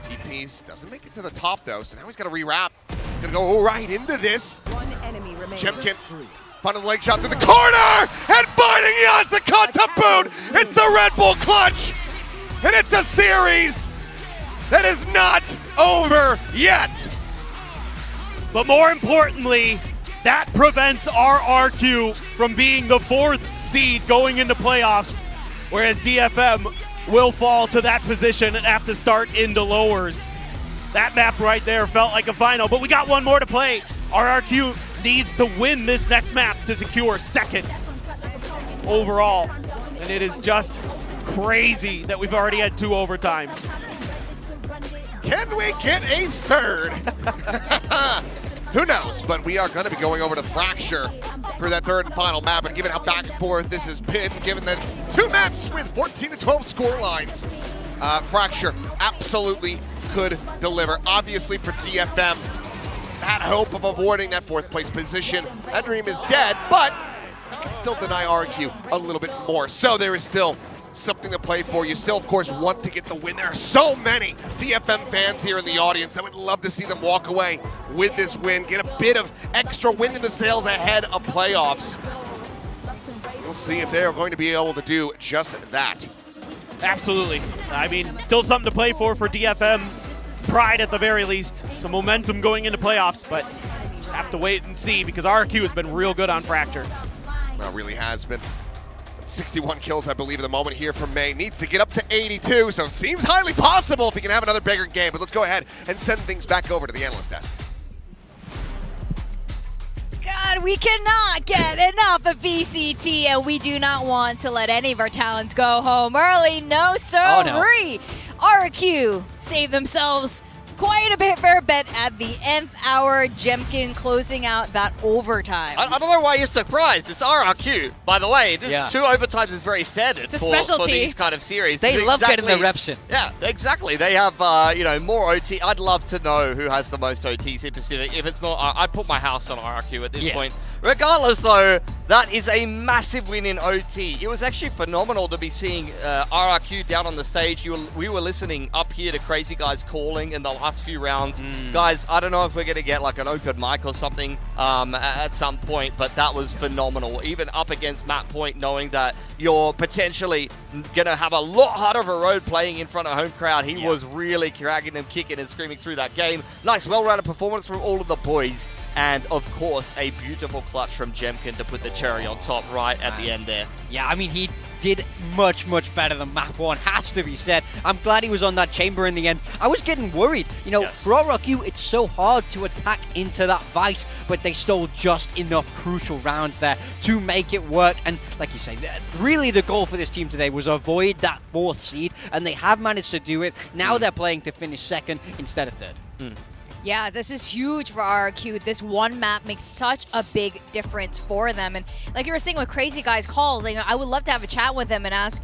TPs doesn't make it to the top though, so now he's got to rewrap. He's gonna go right into this. One enemy remaining. Jemkin finding the leg shot through the corner and finding Yasuka to boot. It's a Red Bull clutch, and it's a series that is not over yet. But more importantly, that prevents RRQ from being the 4th seed going into playoffs, whereas DFM will fall to that position and have to start into lowers. That map right there felt like a final, but we got one more to play. RRQ needs to win this next map to secure 2nd overall, and it is just crazy that we've already had 2 overtimes. Can we get a 3rd? Who knows, but we are going to be going over to Fracture for that 3rd and final map, and given how back and forth this has been, given that it's 2 maps with 14 to 12 score lines, Fracture absolutely could deliver. Obviously for DFM, that hope of avoiding that 4th place position, that dream is dead, but you can still deny RQ a little bit more. So there is still something to play for. You still, of course, want to get the win. There are so many DFM fans here in the audience. I would love to see them walk away with this win, get a bit of extra wind in the sails ahead of playoffs. We'll see if they're going to be able to do just that. Absolutely. I mean, still something to play for DFM. pride at the very least, some momentum going into playoffs, but just have to wait and see because RRQ has been real good on Fracture. Well, really has been. 61 kills, I believe, at the moment here from May. Needs to get up to 82, so it seems highly possible if he can have another bigger game. But let's go ahead and send things back over to the analyst desk. God, we cannot get enough of VCT, and we do not want to let any of our talents go home early. No, sorry. RRQ save themselves quite a bit fair bet at the nth hour. Jemkin closing out that overtime. I don't know why you're surprised. It's RRQ, by the way. This 2 overtimes is very standard for these kind of series. They love getting the reps in. Yeah, exactly. They have more OT. I'd love to know who has the most OTs in Pacific. If it's not, I'd put my house on RRQ at this point. Regardless, though, that is a massive win in OT. It was actually phenomenal to be seeing RRQ down on the stage. We were listening up here to Crazy Guys calling in the last few rounds. Guys, I don't know if we're going to get like an open mic or something at some point, but that was phenomenal. Even up against Map Point, knowing that you're potentially going to have a lot harder of a road playing in front of home crowd. He was really dragging them, kicking and screaming through that game. Nice, well-rounded performance from all of the boys. And, of course, a beautiful clutch from Jemkin to put the cherry on top right at the end there. Yeah, I mean, he did much, much better than Map 1, has to be said. I'm glad he was on that chamber in the end. I was getting worried. You know, for RRQ, it's so hard to attack into that Vice, but they stole just enough crucial rounds there to make it work. And, like you say, really the goal for this team today was avoid that 4th seed, and they have managed to do it. Now they're playing to finish 2nd instead of 3rd. Yeah, this is huge for RRQ. This one map makes such a big difference for them. And like you were saying with Crazy Guys calls, I would love to have a chat with them and ask,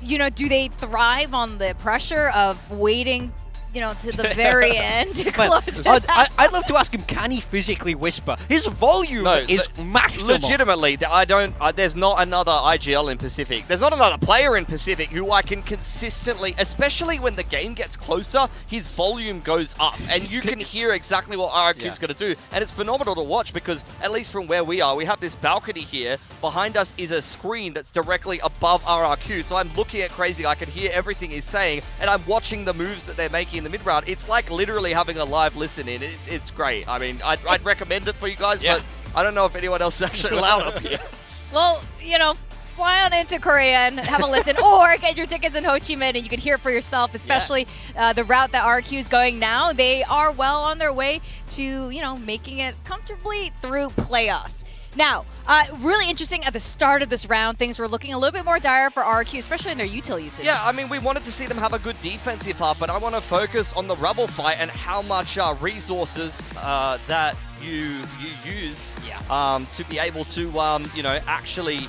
do they thrive on the pressure of waiting, to the very end to close it out? I'd love to ask him, can he physically whisper? His volume is maximum. Legitimately, there's not another IGL in Pacific. There's not another player in Pacific who I can consistently, especially when the game gets closer, his volume goes up. And you can hear exactly what RRQ is going to do. And it's phenomenal to watch because, at least from where we are, we have this balcony here. Behind us is a screen that's directly above RRQ. So I'm looking at Crazy. I can hear everything he's saying. And I'm watching the moves that they're making in the mid round. It's like literally having a live listen in. It's great. I mean, I'd recommend it for you guys, but I don't know if anyone else is actually allowed up here. Well, fly on into Korea and have a listen, or get your tickets in Ho Chi Minh and you can hear it for yourself, especially the route that RRQ is going now. They are well on their way to, making it comfortably through playoffs. Now, really interesting at the start of this round, things were looking a little bit more dire for RRQ, especially in their util usage. Yeah, I mean, we wanted to see them have a good defensive half, but I want to focus on the rubble fight and how much resources that you use to be able to, actually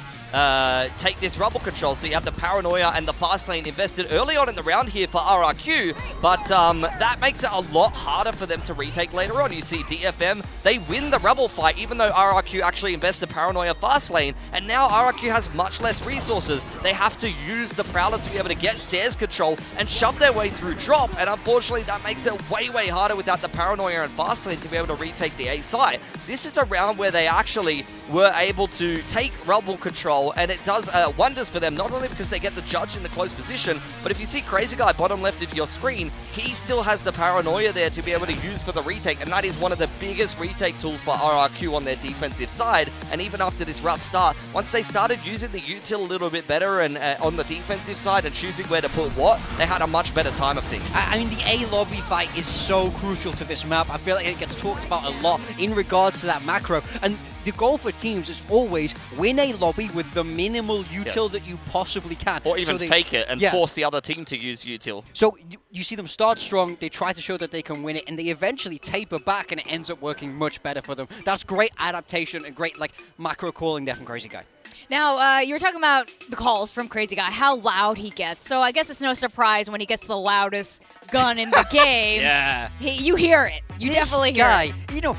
take this rubble control. So you have the paranoia and the fast lane invested early on in the round here for RRQ, but that makes it a lot harder for them to retake later on. You see DFM, they win the rubble fight even though RRQ actually invested paranoia fast lane, and now RRQ has much less resources. They have to use the Prowler to be able to get stairs control and shove their way through drop, and unfortunately that makes it way, way harder without the paranoia and fast lane to be able to retake the A site. This is a round where they actually were able to take rubble control, and it does wonders for them, not only because they get the judge in the close position, but if you see Crazy Guy bottom left of your screen, he still has the paranoia there to be able to use for the retake, and that is one of the biggest retake tools for RRQ on their defensive side. And even after this rough start, once they started using the util a little bit better and on the defensive side and choosing where to put what, they had a much better time of things. I mean, the A lobby fight is so crucial to this map. I feel like it gets talked about a lot in regards to that macro, and the goal for teams is always win a lobby with the minimal util that you possibly can. Or even fake it and force the other team to use util. So you see them start strong, they try to show that they can win it, and they eventually taper back, and it ends up working much better for them. That's great adaptation and great macro calling there from Crazy Guy. Now, you were talking about the calls from Crazy Guy, how loud he gets. So I guess it's no surprise when he gets the loudest gun in the game. You hear it. You definitely hear it.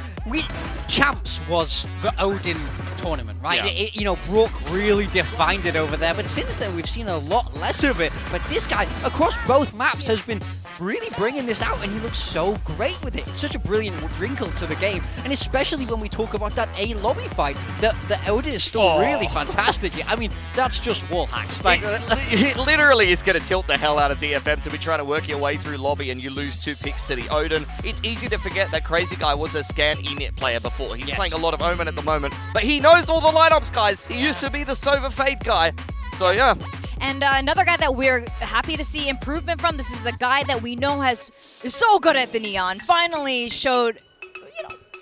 Champs was the Odin tournament, right? Brook really defined it over there, but since then we've seen a lot less of it. But this guy, across both maps, has been really bringing this out, and he looks so great with it. It's such a brilliant wrinkle to the game, and especially when we talk about that A lobby fight, the Odin is still really fantastic. I mean, that's just wall hacks. Like, it literally is going to tilt the hell out of DFM to be trying to work your way through lobby and you lose 2 picks to the Odin. It's easy to forget that Crazy Guy was a scan init player before. He's playing a lot of Omen at the moment, but he knows all the lineups, guys. He used to be the Sova Fade guy. So yeah. And another guy that we're happy to see improvement from, this is a guy that we know is so good at the Neon. Finally showed,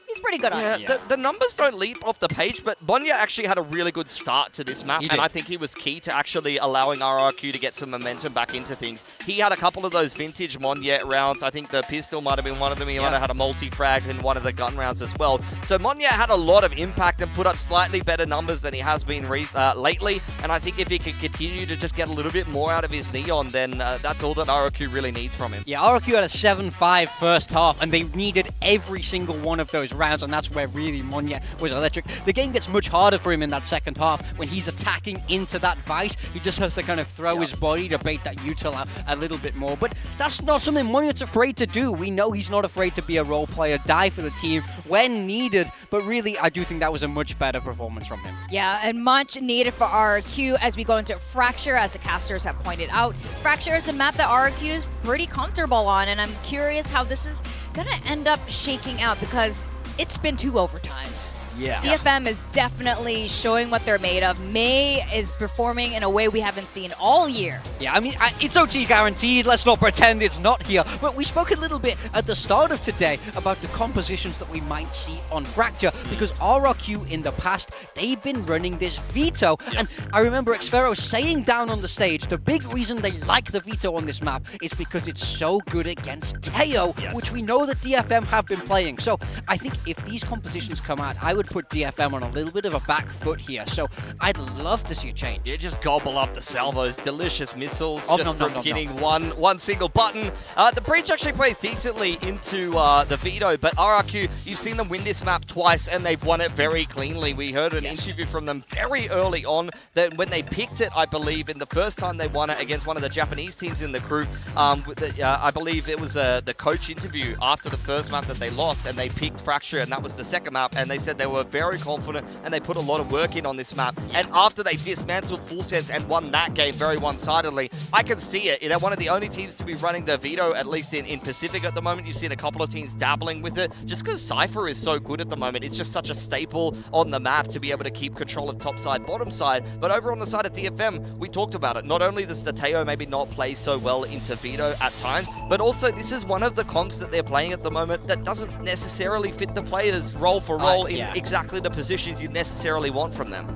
he's pretty good on it. The numbers don't leap off the page, but Monya actually had a really good start to this map, and I think he was key to actually allowing RRQ to get some momentum back into things. He had a couple of those vintage Monya rounds. I think the pistol might have been one of them. He might have had a multi-frag in one of the gun rounds as well. So Monya had a lot of impact and put up slightly better numbers than he has been lately, and I think if he can continue to just get a little bit more out of his Neon, then that's all that RRQ really needs from him. Yeah, RRQ had a 7-5 first half, and they needed every single one of those rounds, and that's where really Monya was electric. The game gets much harder for him in that second half when he's attacking into that Vice. He just has to kind of throw his body to bait that util out a little bit more, but that's not something Monya's afraid to do. We know he's not afraid to be a role player, die for the team when needed, but really I do think that was a much better performance from him. Yeah, and much needed for RRQ as we go into Fracture, as the casters have pointed out. Fracture is a map that RRQ is pretty comfortable on, and I'm curious how this is gonna end up shaking out because it's been 2 overtimes. Yeah. DFM is definitely showing what they're made of. May is performing in a way we haven't seen all year. Yeah, I mean, it's OT guaranteed. Let's not pretend it's not here. But we spoke a little bit at the start of today about the compositions that we might see on Fracture, because RRQ in the past, they've been running this veto. And I remember Xfero saying down on the stage, the big reason they like the veto on this map is because it's so good against Teo, which we know that DFM have been playing. So I think if these compositions come out, I would put DFM on a little bit of a back foot here. So I'd love to see a change. Yeah, just gobble up the salvos. Delicious missiles from hitting one single button. The Breach actually plays decently into the veto, but RRQ, you've seen them win this map twice and they've won it very cleanly. We heard an interview from them very early on that when they picked it, I believe, in the first time they won it against one of the Japanese teams in the group, I believe it was the coach interview after the first map that they lost, and they picked Fracture, and that was the second map, and they said they were very confident and they put a lot of work in on this map. And after they dismantled Full Sense and won that game very one-sidedly, I can see it. They're one of the only teams to be running the veto, at least in Pacific at the moment. You've seen a couple of teams dabbling with it, just because Cypher is so good at the moment. It's just such a staple on the map to be able to keep control of top side, bottom side. But over on the side of DFM, we talked about it. Not only does the Teo maybe not play so well into veto at times, but also this is one of the comps that they're playing at the moment that doesn't necessarily fit the players role for role in exactly the positions you necessarily want from them.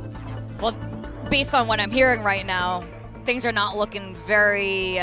Well, based on what I'm hearing right now, things are not looking very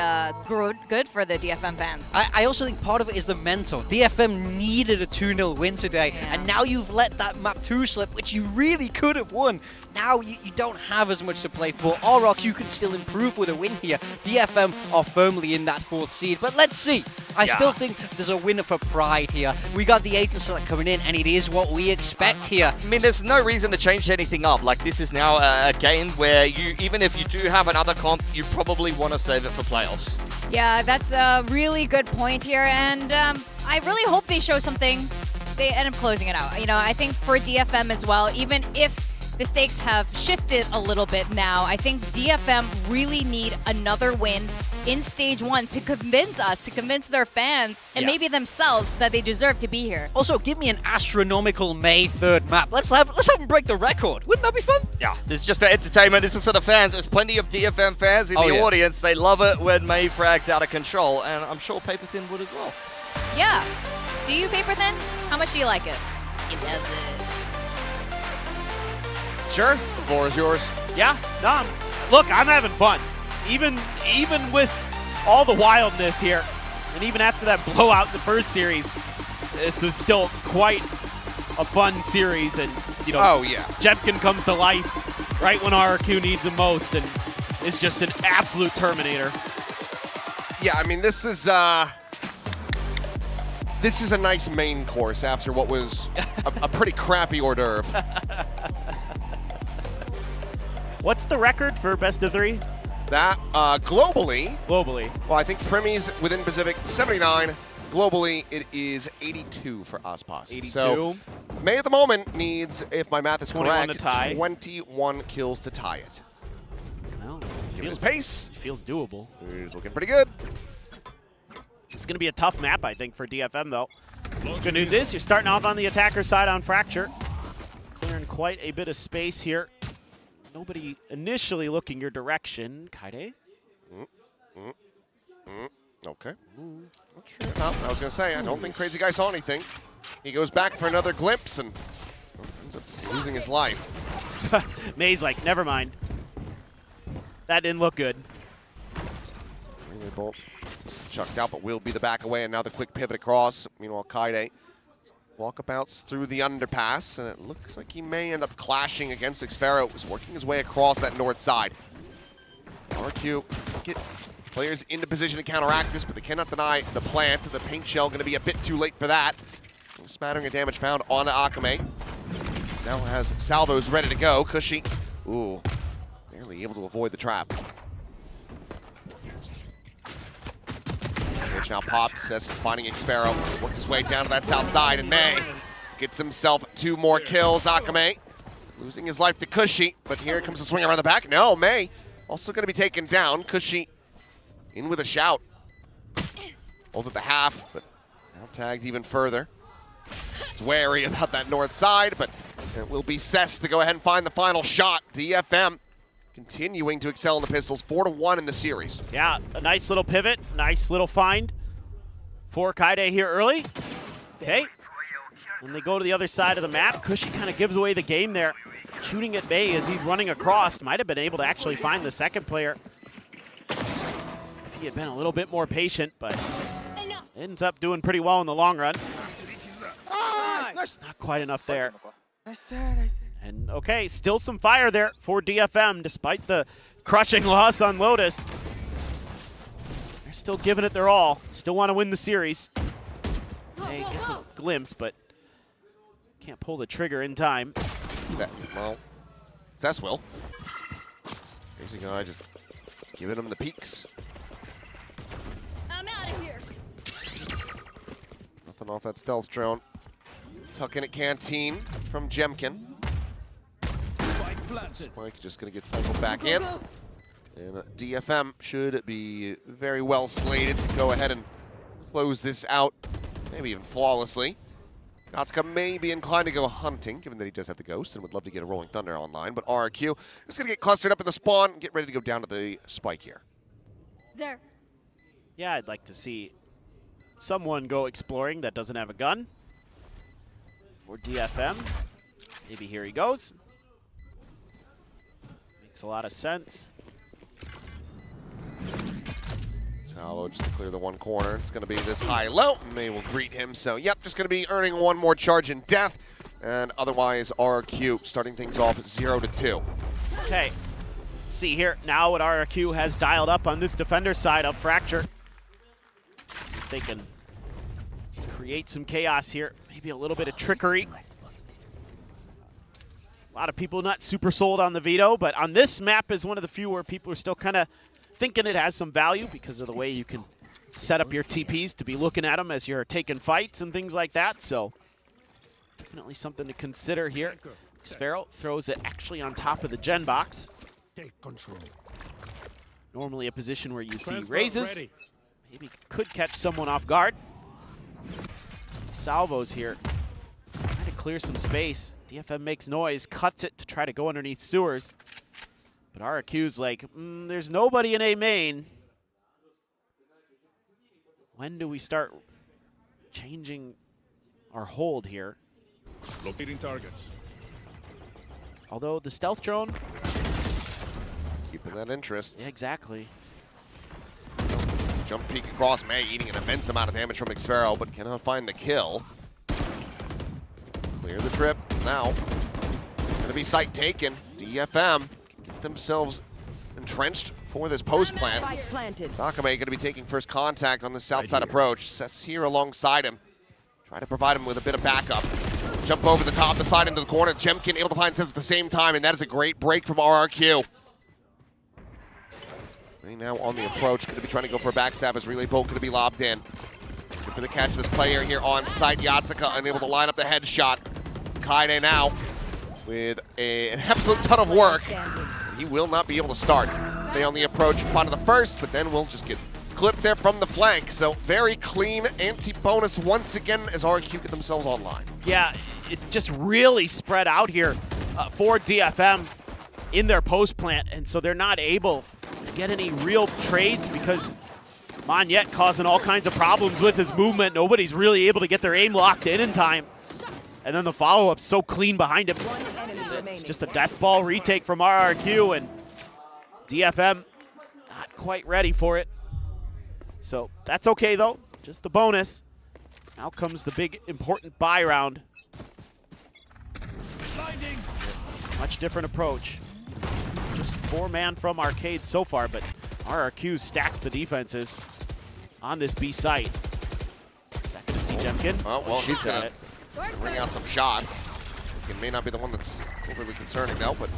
good for the DFM fans. I also think part of it is the mental. DFM needed a 2-0 win today, and now you've let that map 2 slip, which you really could have won. Now you don't have as much to play for. RRQ can still improve with a win here. DFM are firmly in that 4th seed, but let's see. I still think there's a winner for pride here. We got the Agent Select coming in, and it is what we expect here. I mean, there's no reason to change anything up. Like, this is now a game where you, even if you do have another comp, you probably want to save it for playoffs. Yeah, that's a really good point here, and I really hope they show something. They end up closing it out. You know, I think for DFM as well, even if the stakes have shifted a little bit now, I think DFM really need another win in stage 1 to convince us, to convince their fans, and maybe themselves that they deserve to be here. Also, give me an astronomical May 3rd map. Let's have them break the record. Wouldn't that be fun? Yeah, this is just for entertainment. This is for the fans. There's plenty of DFM fans in the audience. They love it when May frag's out of control, and I'm sure Paper Thin would as well. Yeah. Do you, Paper Thin? How much do you like it? He loves it. Sure. The floor is yours. Yeah. No, look, I'm having fun. Even with all the wildness here, and even after that blowout in the first series, this was still quite a fun series. And, you know, Jebkin comes to life right when RRQ needs him most, and is just an absolute Terminator. Yeah, I mean, this is a nice main course after what was a pretty crappy hors d'oeuvre. What's the record for best of 3? That globally. Globally. Well, I think Primmy's within Pacific 79. Globally, it is 82 for Ospas. 82. So May at the moment needs, if my math is 21 correct, to tie. 21 kills to tie it. Well, Given his pace, feels doable. He's looking pretty good. It's going to be a tough map, I think, for DFM, though. Good news is you're starting off on the attacker side on Fracture. Clearing quite a bit of space here. Nobody initially looking your direction. Kaide? Okay. Not sure. No, I was going to say, I don't think Crazy Guy saw anything. He goes back for another glimpse and ends up losing his life. May's like, never mind. That didn't look good. Relay bolt chucked out, but will be the back away, and now the quick pivot across. Meanwhile, Kaide walkabouts through the underpass, and it looks like he may end up clashing against Xfero. Was working his way across that north side. RRQ get players into position to counteract this, but they cannot deny the plant. The paint shell going to be a bit too late for that. A smattering of damage found on Akame. Now has salvos ready to go. Cushy, ooh, barely able to avoid the trap. Which now popped, says finding Xfero. Worked his way down to that south side, and May gets himself 2 more kills. Akame losing his life to Cushy, but here comes the swing around the back. No, May also going to be taken down. Cushy in with a shout. Holds at the half, but now tagged even further. It's wary about that north side, but it will be Cess to go ahead and find the final shot. DFM continuing to excel in the pistols, 4-1 in the series. Yeah, a nice little pivot, nice little find for Kaide here early. Okay, when they go to the other side of the map, Cushy kind of gives away the game there. Shooting at Bay as he's running across, might have been able to actually find the second player. He had been a little bit more patient, but ends up doing pretty well in the long run. Not quite enough there. And okay, still some fire there for DFM despite the crushing loss on Lotus. They're still giving it their all. Still want to win the series. Hey, gets a glimpse, but can't pull the trigger in time. Well, Cess will. Here's a guy just giving him the peaks. I'm out of here. Nothing off that stealth drone. Tuck in at Canteen from Jemkin. Spike just going to get cycled back in. And DFM should be very well slated to go ahead and close this out, maybe even flawlessly. Gotska may be inclined to go hunting, given that he does have the Ghost and would love to get a Rolling Thunder online. But RRQ is going to get clustered up in the spawn and get ready to go down to the Spike here. There. Yeah, I'd like to see someone go exploring that doesn't have a gun. Or DFM. Maybe here he goes. Makes a lot of sense. Salvo just to clear the one corner. It's going to be this high-low. May will greet him. So, yep, just going to be earning 1 more charge in death. And otherwise, RRQ starting things off at 0-2. Okay. Let's see here now what RRQ has dialed up on this defender side of Fracture. If they can create some chaos here. Maybe a little bit of trickery. A lot of people not super sold on the veto, but on this map is one of the few where people are still kind of thinking it has some value because of the way you can set up your TPs to be looking at them as you're taking fights and things like that. So definitely something to consider here. Xfero throws it actually on top of the gen box. Take control. Normally a position where you see raises. Maybe could catch someone off guard. Salvos here. Trying to clear some space. DFM makes noise, cuts it to try to go underneath sewers. But RRQ's like, there's nobody in A main. When do we start changing our hold here? Locating targets. Although the stealth drone. Keeping that interest. Yeah, exactly. Jump peek across May, eating an immense amount of damage from Xfero, but cannot find the kill. Clear the trip. Now, it's going to be site taken. DFM can get themselves entrenched for this post plant. Akame going to be taking first contact on the south side approach. Seth's here alongside him. Try to provide him with a bit of backup. Jump over the top, the side into the corner. Jemkin able to find Seth at the same time, and that is a great break from RRQ. Right now on the approach, going to be trying to go for a backstab as Relay Bolt going to be lobbed in. Good for the catch of this player here on site. Yatsuka unable to line up the headshot. Kaide now with an absolute ton of work. He will not be able to start. They on the approach upon the first, but then we'll just get clipped there from the flank. So very clean anti-bonus once again as RRQ get themselves online. Yeah, it's just really spread out here for DFM in their post plant, and so they're not able to get any real trades because Monyet causing all kinds of problems with his movement. Nobody's really able to get their aim locked in time. And then the follow-up so clean behind him. It's just a death ball retake from RRQ, and DFM not quite ready for it. So that's okay though, just the bonus. Now comes the big important buy round. Much different approach. Just 4-man from Arcade so far, but RRQ stacked the defenses on this B site. Is that going to see Jemkin? Oh, well, he's going to bring out some shots. It may not be the one that's overly concerning though, but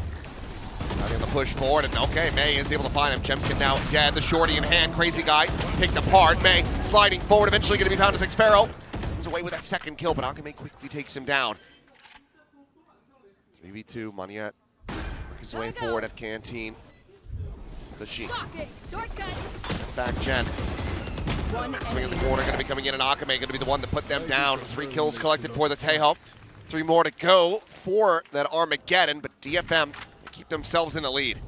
on the push forward, and okay, May is able to find him. Jemkin now dead, the shorty in hand, crazy guy picked apart. May sliding forward, eventually going to be found as Xpharaoh. Comes away with that second kill, but Akame quickly takes him down. 3v2, Monyet working his way forward at Canteen. The sheet. Back Jen. Swing in the corner, going to be coming in, and Akame going to be the one to put them down. 3 kills collected for the Tejo. 3 more to go for that Armageddon, but DFM keep themselves in the lead.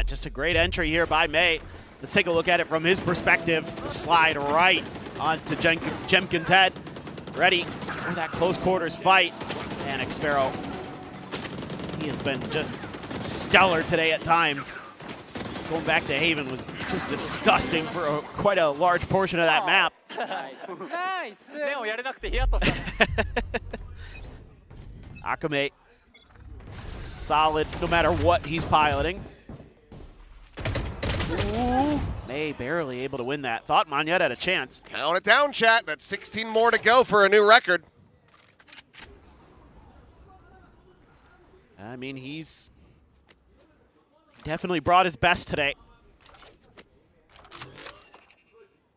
Just a great entry here by May. Let's take a look at it from his perspective. Slide right onto Jemkin's head. Ready for that close quarters fight. And Xpharaoh, he has been just stellar today at times. Going back to Haven was just disgusting for quite a large portion of that map. Nice. Akame, solid no matter what he's piloting. Ooh, May barely able to win that. Thought Monyet had a chance. Count it down, chat. That's 16 more to go for a new record. I mean, he's definitely brought his best today.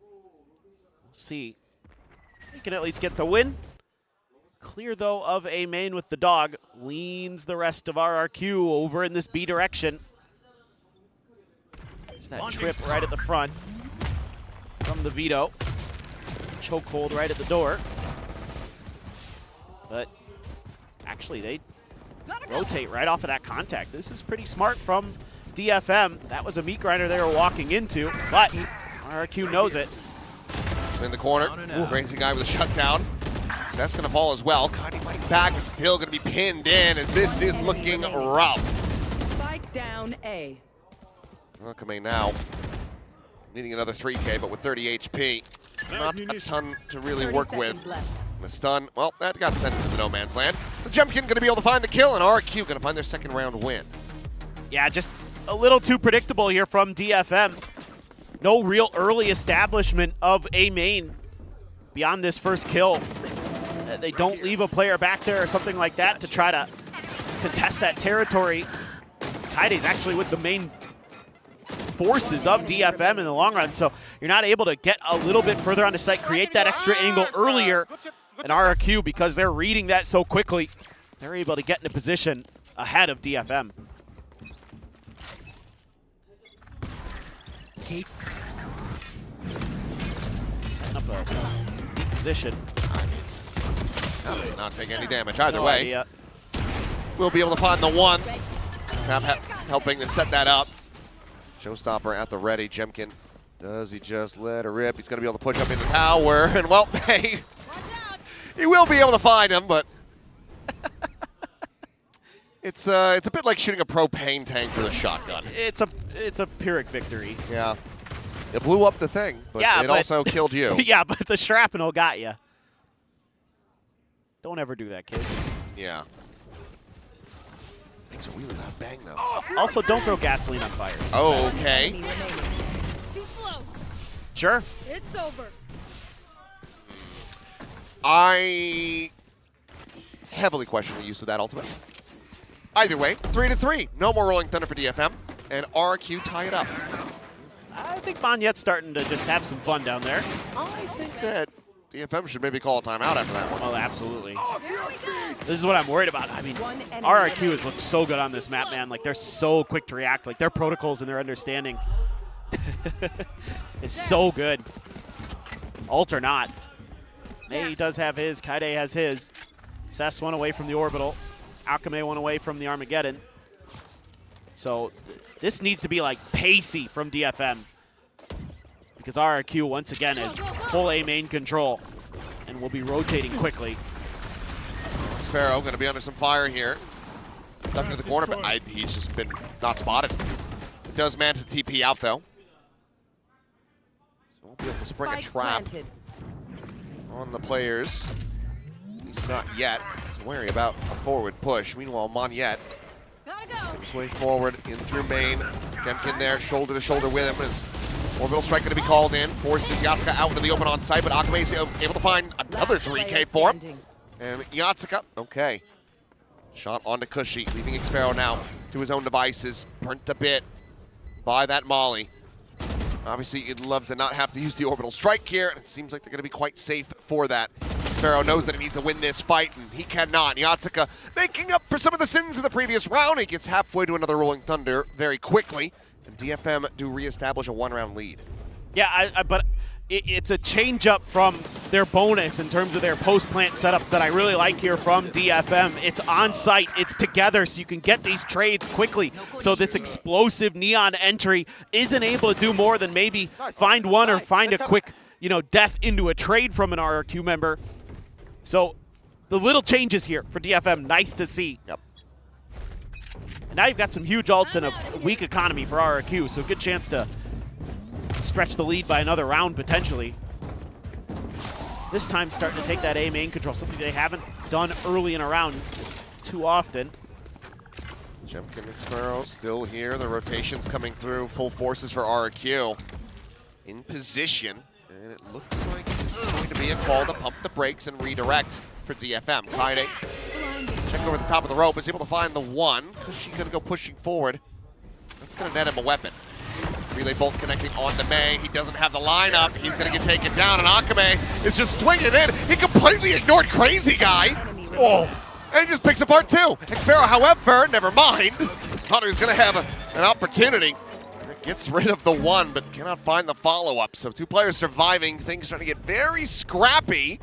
We'll see. He can at least get the win. Clear, though, of a main with the dog. Leans the rest of RRQ over in this B direction. There's that trip right at the front from the veto. Chokehold right at the door. But actually, they rotate right off of that contact. This is pretty smart from DFM. That was a meat grinder they were walking into, but RRQ knows it. In the corner, crazy guy with a shutdown. Seth's gonna fall as well. Kaide fighting back, but still gonna be pinned in as this is looking rough. Spike down A. Akame now needing another 3K, but with 30 HP, not a ton to really work with. The stun, well, that got sent into the no man's land. The Jemkin going to be able to find the kill, and RRQ going to find their second round win. Yeah, just a little too predictable here from DFM. No real early establishment of a main beyond this first kill. They don't leave a player back there or something like that to try to contest that territory. Kaide's actually with the main forces of DFM in the long run, so you're not able to get a little bit further onto site, create that extra angle earlier. And RRQ, because they're reading that so quickly, they're able to get in a position ahead of DFM. Setting up a deep position. Not take any damage either way. We'll be able to find the one. Crab helping to set that up. Showstopper at the ready. Jemkin, does he just let her rip? He's going to be able to push up in the tower, and well, he will be able to find him, but it's a bit like shooting a propane tank with a shotgun. It's a Pyrrhic victory. Yeah, it blew up the thing, but it also killed you. Yeah, but the shrapnel got you. Don't ever do that, kid. Yeah. Makes a really loud bang, though. Also, don't throw gasoline on fire. Oh, okay. Too slow. Sure. It's over. I heavily question the use of that ultimate. Either way, 3-3. No more Rolling Thunder for DFM. and RRQ tie it up. I think Monyet's starting to just have some fun down there. I think that DFM should maybe call a timeout after that one. Oh, absolutely. This is what I'm worried about. I mean, RRQ has looked so good on this map, man. Like, they're so quick to react. Like, their protocols and their understanding is so good. Ult or not. May does have his. Kaide has his. Cess one away from the orbital. Alchemy one away from the Armageddon. So this needs to be like pacey from DFM, because RRQ once again is full A main control and will be rotating quickly. Sparrow going to be under some fire here. Stuck into the corner, but he's just been not spotted. Does manage to TP out though. So won't be able to spring a trap on the players. At least not yet. He's wary about a forward push. Meanwhile, Monyet his way forward in through main. Jemkin there, shoulder to shoulder with him as orbital strike going to be called in. Forces Yatsuka out into the open on site, but Akame is able to find another 3K for him. And Yatsuka, okay. Shot onto Cushy, leaving Xfero now to his own devices. Burnt a bit by that Molly. Obviously, you'd love to not have to use the orbital strike here, and it seems like they're going to be quite safe for that. Xfero knows that he needs to win this fight, and he cannot. Yatsuka making up for some of the sins of the previous round. He gets halfway to another Rolling Thunder very quickly, and DFM do reestablish a one-round lead. Yeah, but it's a change up from their bonus in terms of their post-plant setups that I really like here from DFM. It's on-site, it's together, so you can get these trades quickly. So this explosive Neon entry isn't able to do more than maybe find one or find a quick, death into a trade from an RRQ member. So the little changes here for DFM, nice to see. Yep. And now you've got some huge ults and a weak economy for RRQ, so good chance to stretch the lead by another round potentially. This time starting to take that A main control, something they haven't done early in a round too often. Jemkin and Sparrow still here. The rotation's coming through. Full forces for RRQ. In position. And it looks like this is going to be a call to pump the brakes and redirect for DFM. Kaide checking over the top of the rope, is able to find the one. She's going to go pushing forward. That's going to net him a weapon. Relay bolt connecting onto May. He doesn't have the lineup. He's going to get taken down, and Akame is just swinging in. He completely ignored Crazy Guy. Oh, and he just picks apart two. Xfero, however, never mind. Thought he was going to have an opportunity. Gets rid of the one, but cannot find the follow-up. So two players surviving. Things starting to get very scrappy,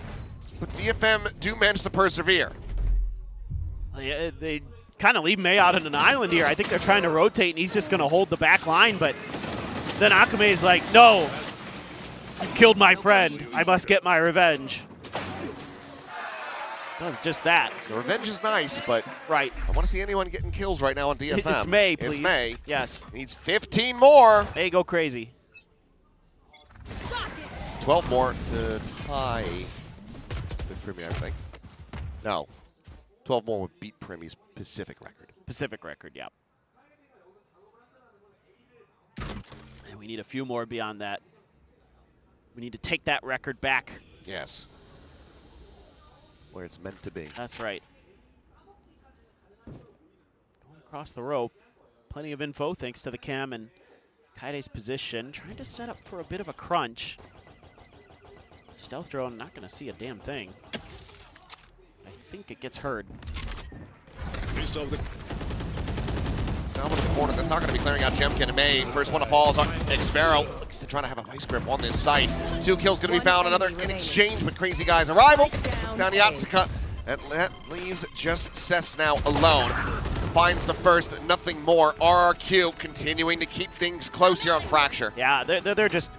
but DFM do manage to persevere. Yeah, they kind of leave May out on an island here. I think they're trying to rotate, and he's just going to hold the back line, but then Akame is like, no, you killed my friend. I must get my revenge. Does just that. The revenge is nice, but right. I want to see anyone getting kills right now on DFM. It's May, please. It's May. Yes. Needs 15 more. May go crazy. 12 more to tie with Primi, I think. No. 12 more would beat Primi's Pacific record. Pacific record, yeah. And we need a few more beyond that. We need to take that record back. Yes. Where it's meant to be. That's right. Going across the rope. Plenty of info thanks to the cam and Kaide's position. Trying to set up for a bit of a crunch. Stealth drone not going to see a damn thing. I think it gets heard. Salvo to the corner. That's not going to be clearing out Jemkin and May. First one to fall is on Xfero. Looks to try to have a vice grip on this site. 2 kills going to be found. Another in exchange with Crazy Guy's arrival. It's down Yatsuka. And that leaves just Cess now alone. Finds the first, nothing more. RRQ continuing to keep things close here on Fracture. Yeah, they're just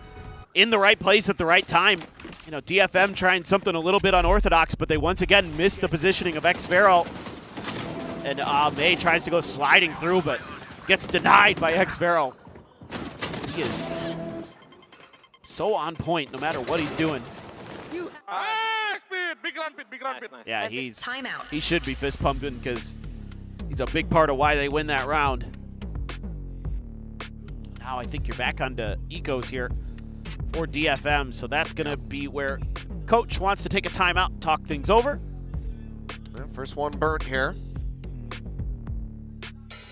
in the right place at the right time. DFM trying something a little bit unorthodox, but they once again missed the positioning of Xfero. And May tries to go sliding through, but gets denied by Xfero. He is so on point no matter what he's doing. Big run pit, big run pit. Yeah, he should be fist pumping because he's a big part of why they win that round. Now I think you're back onto ecos here for DFM, so that's going to be where Coach wants to take a timeout and talk things over. First one burnt here.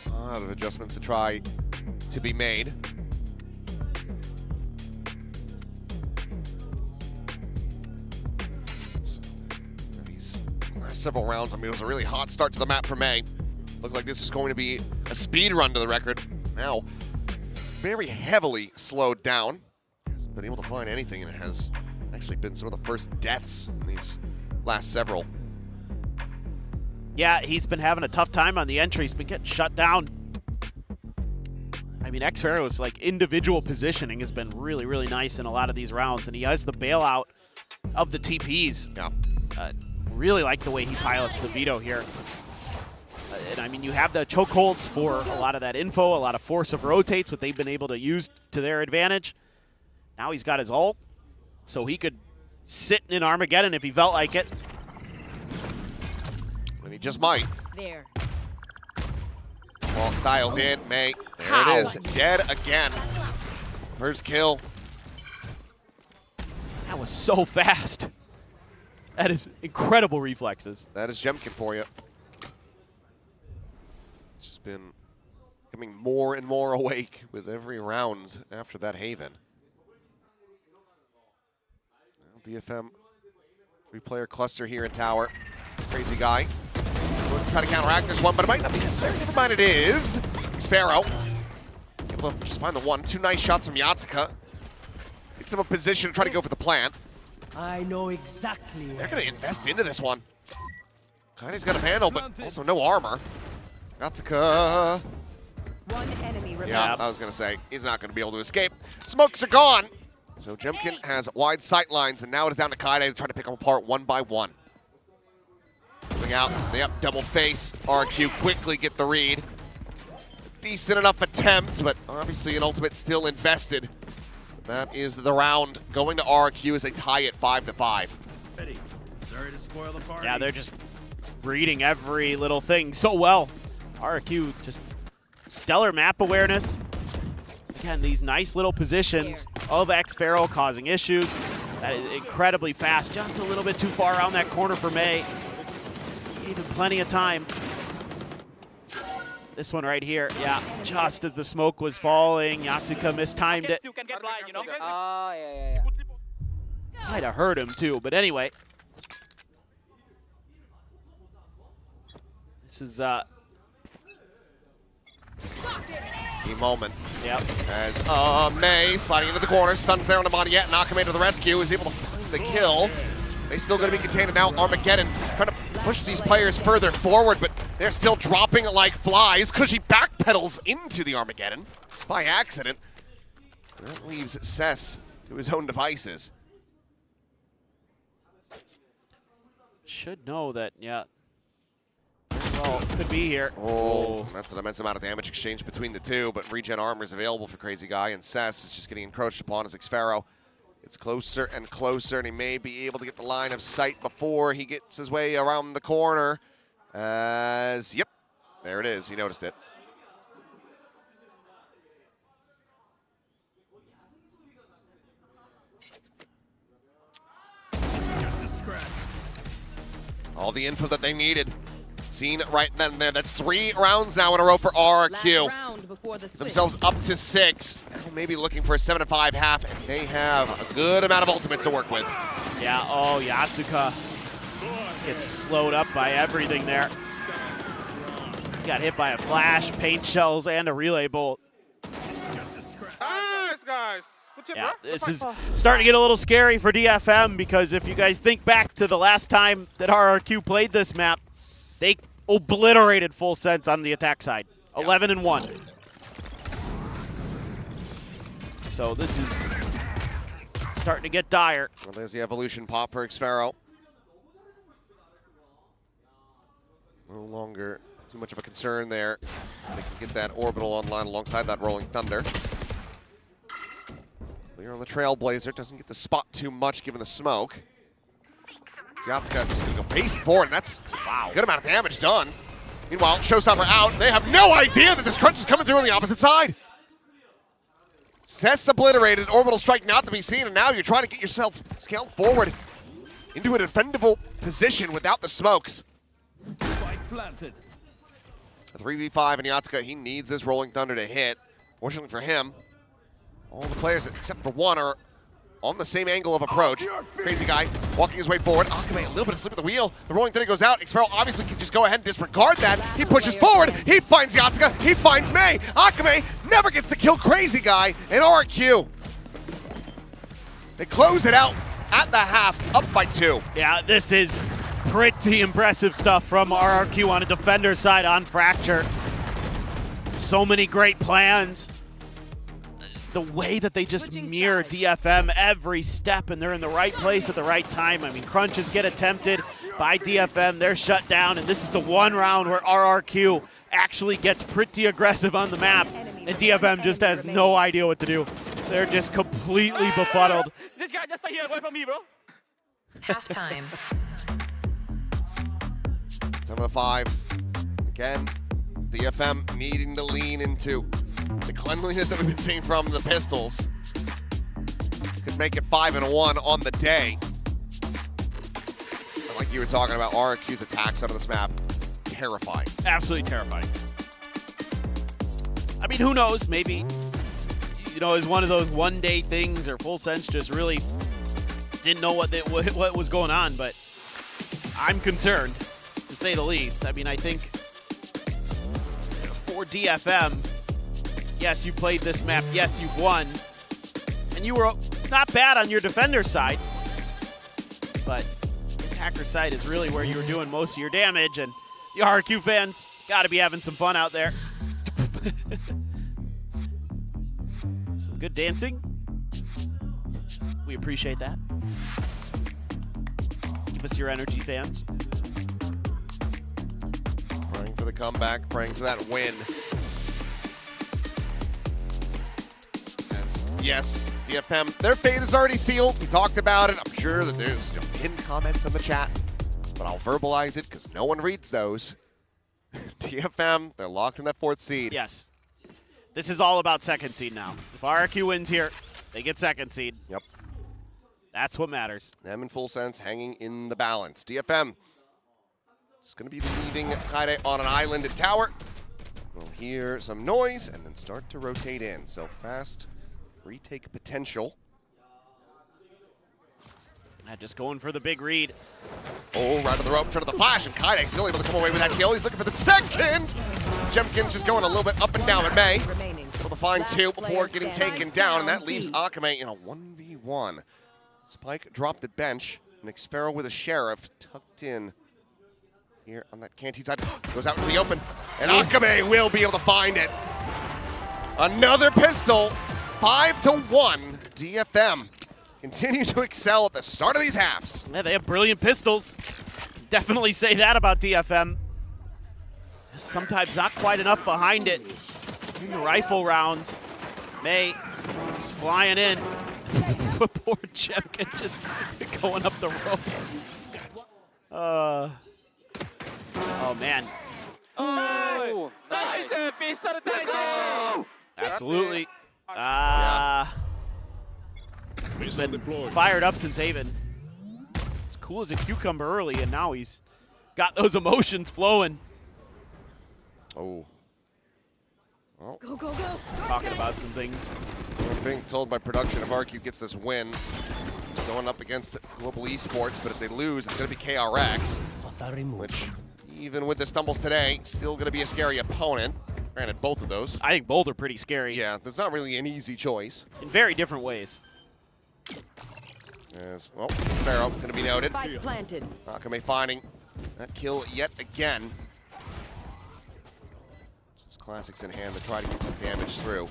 A lot of adjustments to try to be made. So, these last several rounds, I mean, it was a really hot start to the map for May. Looked like this was going to be a speed run to the record. Now, very heavily slowed down. Hasn't been able to find anything, and it has actually been some of the first deaths in these last several. Yeah, he's been having a tough time on the entry. He's been getting shut down. I mean, xFaro's like individual positioning has been really, really nice in a lot of these rounds, and he has the bailout of the TPs. Yeah. Really like the way he pilots the veto here. And I mean, you have the chokeholds for a lot of that info, a lot of force of rotates, what they've been able to use to their advantage. Now he's got his ult, so he could sit in Armageddon if he felt like it. And he just might. There. Well, dialed in, May. There How? it is. Dead again. First kill. That was so fast. That is incredible reflexes. That is Jemkin for you. It's just been becoming more and more awake with every round after that Haven. Now DFM, 3-player cluster here in tower. Crazy guy. Going to try to counteract this one, but it might not be necessary. Never mind, it is. xFaro able to just find the one. 2 nice shots from Yatsuka. Gets him a position to try to go for the plant. I know exactly. They're going to invest into this one. Kaine's got a handle, but also no armor. Yatsuka. One enemy remaining. Yeah, I was going to say, he's not going to be able to escape. Smokes are gone. So Jemkin has wide sight lines, and now it is down to Kaide to try to pick them apart one by one. Moving out, yep, double face. RRQ quickly get the read. Decent enough attempt, but obviously an ultimate still invested. That is the round going to RRQ as they tie it 5-5. Sorry to spoil the party. Yeah, they're just reading every little thing so well. RRQ just stellar map awareness. Again, these nice little positions of xFaro causing issues. That is incredibly fast. Just a little bit too far around that corner for May. Gave him plenty of time. This one right here, yeah, just as the smoke was falling, Yatsuka mistimed it. You can get blind, you know? Oh, yeah. Might have hurt him too, but anyway. This is Key moment. Yep. As May sliding into the corner, stuns there on the Montiette. Nakame to the rescue, is able to find the kill. They're still going to be contained, and now Armageddon trying to push these players further forward, but they're still dropping like flies because she backpedals into the Armageddon by accident. That leaves Cess to his own devices. should know that, yeah. Well, could be here. Oh, that's an immense amount of damage exchange between the two, but regen armor is available for Crazy Guy, and Cess is just getting encroached upon as xFaro. It's closer and closer, and he may be able to get the line of sight before he gets his way around the corner. As, yep, there it is. He noticed it. All the info that they needed. Seen right then and there. That's 3 rounds now in a row for RRQ. Themselves up to 6. Maybe looking for a 7-5 half, and they have a good amount of ultimates to work with. Yeah, oh, Yatsuka gets slowed up by everything there. Got hit by a flash, paint shells, and a relay bolt. Nice, guys. Good job, Yeah, bro. this is starting to get a little scary for DFM, because if you guys think back to the last time that RRQ played this map, they obliterated Full Sense on the attack side, 11-1. So this is starting to get dire. Well, there's the evolution pop for xFaro. No longer too much of a concern there. They can get that orbital online alongside that Rolling Thunder. Clear on the Trailblazer, doesn't get the spot too much given the smoke. Yatsuka just gonna go face forward, and that's a good amount of damage done. Meanwhile, Showstopper out, and they have no idea that this crunch is coming through on the opposite side. Cess obliterated, orbital strike not to be seen, and now you're trying to get yourself scaled forward into a defendable position without the smokes. Spike planted. A 3v5 and Yatsuka, he needs this Rolling Thunder to hit. Fortunately for him, all the players except for one are on the same angle of approach. Crazy guy walking his way forward. Akame, a little bit of slip of the wheel. The rolling Thunder goes out. Xferal obviously can just go ahead and disregard that. He pushes forward. He finds Yatsuka. He finds Mei. Akame never gets to kill Crazy guy. And RRQ. They close it out at the half, up by 2. Yeah, this is pretty impressive stuff from RRQ on a defender side on Fracture. So many great plans. The way that they just mirror DFM every step, and they're in the right place at the right time. I mean, crunches get attempted by DFM, they're shut down, and this is the one round where RRQ actually gets pretty aggressive on the map, and DFM just has no idea what to do. They're just completely befuddled. This guy just stay here away from me, bro. Halftime. 7-5. Again, DFM needing to lean into the cleanliness that we've been seeing from the Pistols. Could make it 5-1 on the day. But like you were talking about, RRQ's attacks out of this map, terrifying. Absolutely terrifying. I mean, who knows? Maybe, you know, is one of those one-day things, or Full Sense just really didn't know what was going on. But I'm concerned, to say the least. I mean, I think for DFM, yes, you played this map. Yes, you've won. And you were not bad on your defender side. But attacker side is really where you were doing most of your damage. And the RRQ fans got to be having some fun out there. Some good dancing. We appreciate that. Give us your energy, fans. Praying for the comeback, praying for that win. Yes, DFM, their fate is already sealed. We talked about it. I'm sure that there's pinned comments in the chat, but I'll verbalize it because no one reads those. DFM, they're locked in that 4th seed. Yes. This is all about 2nd seed now. If RRQ wins here, they get 2nd seed. Yep. That's what matters. Them in Full Sense hanging in the balance. DFM is going to be leaving Kaide on an island at tower. We'll hear some noise and then start to rotate in. So fast retake potential. Just going for the big read. Oh, right on the rope, turn to the flash, and Kaide still able to come away with that kill. He's looking for the second. Jemkins just going a little bit up and down at Mei. Able to find 2 before getting taken down, and that leaves Akame in a 1v1. Spike dropped at bench. Nick Farrell with a Sheriff tucked in here on that canteen side. Goes out into the open, and Akame will be able to find it. Another pistol, 5-1. DFM continue to excel at the start of these halves. Yeah, they have brilliant pistols. Definitely say that about DFM. Sometimes not quite enough behind it. In the rifle rounds, Mei is flying in. Poor Jemkin just going up the rope. Oh man. Oh, nice pistol attack. Absolutely. He's been fired up since Haven. As cool as a cucumber early, and now he's got those emotions flowing. Oh. Well, Go, go, go. Talking about some things. We're being told by production if RRQ gets this win, going up against Global Esports, but if they lose, it's going to be KRX, which, even with the stumbles today, still going to be a scary opponent. Granted, both of those. I think both are pretty scary. Yeah, there's not really an easy choice. In very different ways. As, well, Sparrow going to be noted. Spike planted. Akame finding that kill yet again. Just classics in hand to try to get some damage through.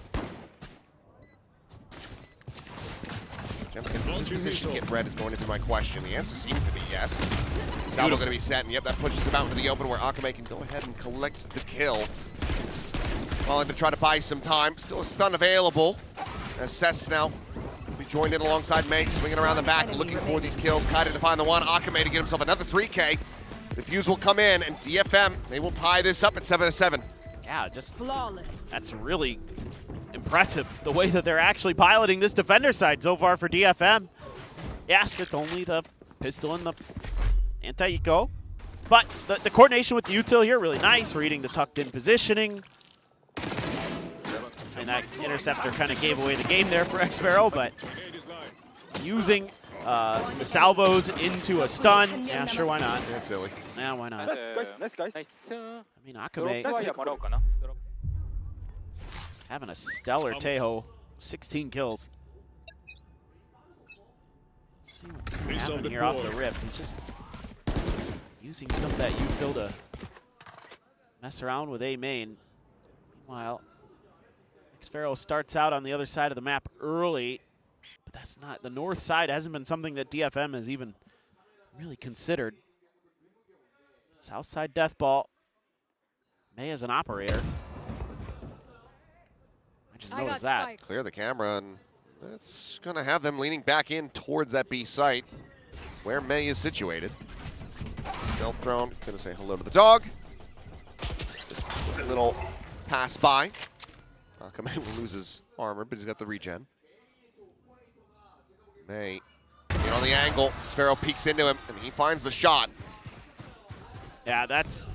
Jemkin, does this position get red is going to be my question. The answer seems to be yes. Salvo going to be set, and yep, that pushes him out into the open where Akame can go ahead and collect the kill. Well, I've been trying to buy some time. Still a stun available. As Cess now will be joined in alongside Mei, swinging around the back, looking for these kills. Kaide to find the one. Akame to get himself another 3K. The fuse will come in, and DFM, they will tie this up at 7-7. Yeah, just flawless. That's really impressive, the way that they're actually piloting this defender side so far for DFM. Yes, it's only the pistol and the anti-eco, but the coordination with the util here, really nice, reading the tucked in positioning. And that interceptor kind of gave away the game there for xVero, but using the salvos into a stun. Yeah, sure, why not? That's silly. Yeah, why not? Nice guys. I mean, Akame Nice. having a stellar Teho, 16 kills. Let's see what's happening here off the rip. He's just using some of that util to mess around with A main. Meanwhile, xVero starts out on the other side of the map early, but that's not, the north side hasn't been something that DFM has even really considered. South side death ball. May as an operator. I just noticed that. Clear the camera, and that's going to have them leaning back in towards that B site where May is situated. Stealth drone, going to say hello to the dog. Just a little pass by. Akame will lose his armor, but he's got the regen. May in on the angle. xVero peeks into him, and he finds the shot. Yeah, that's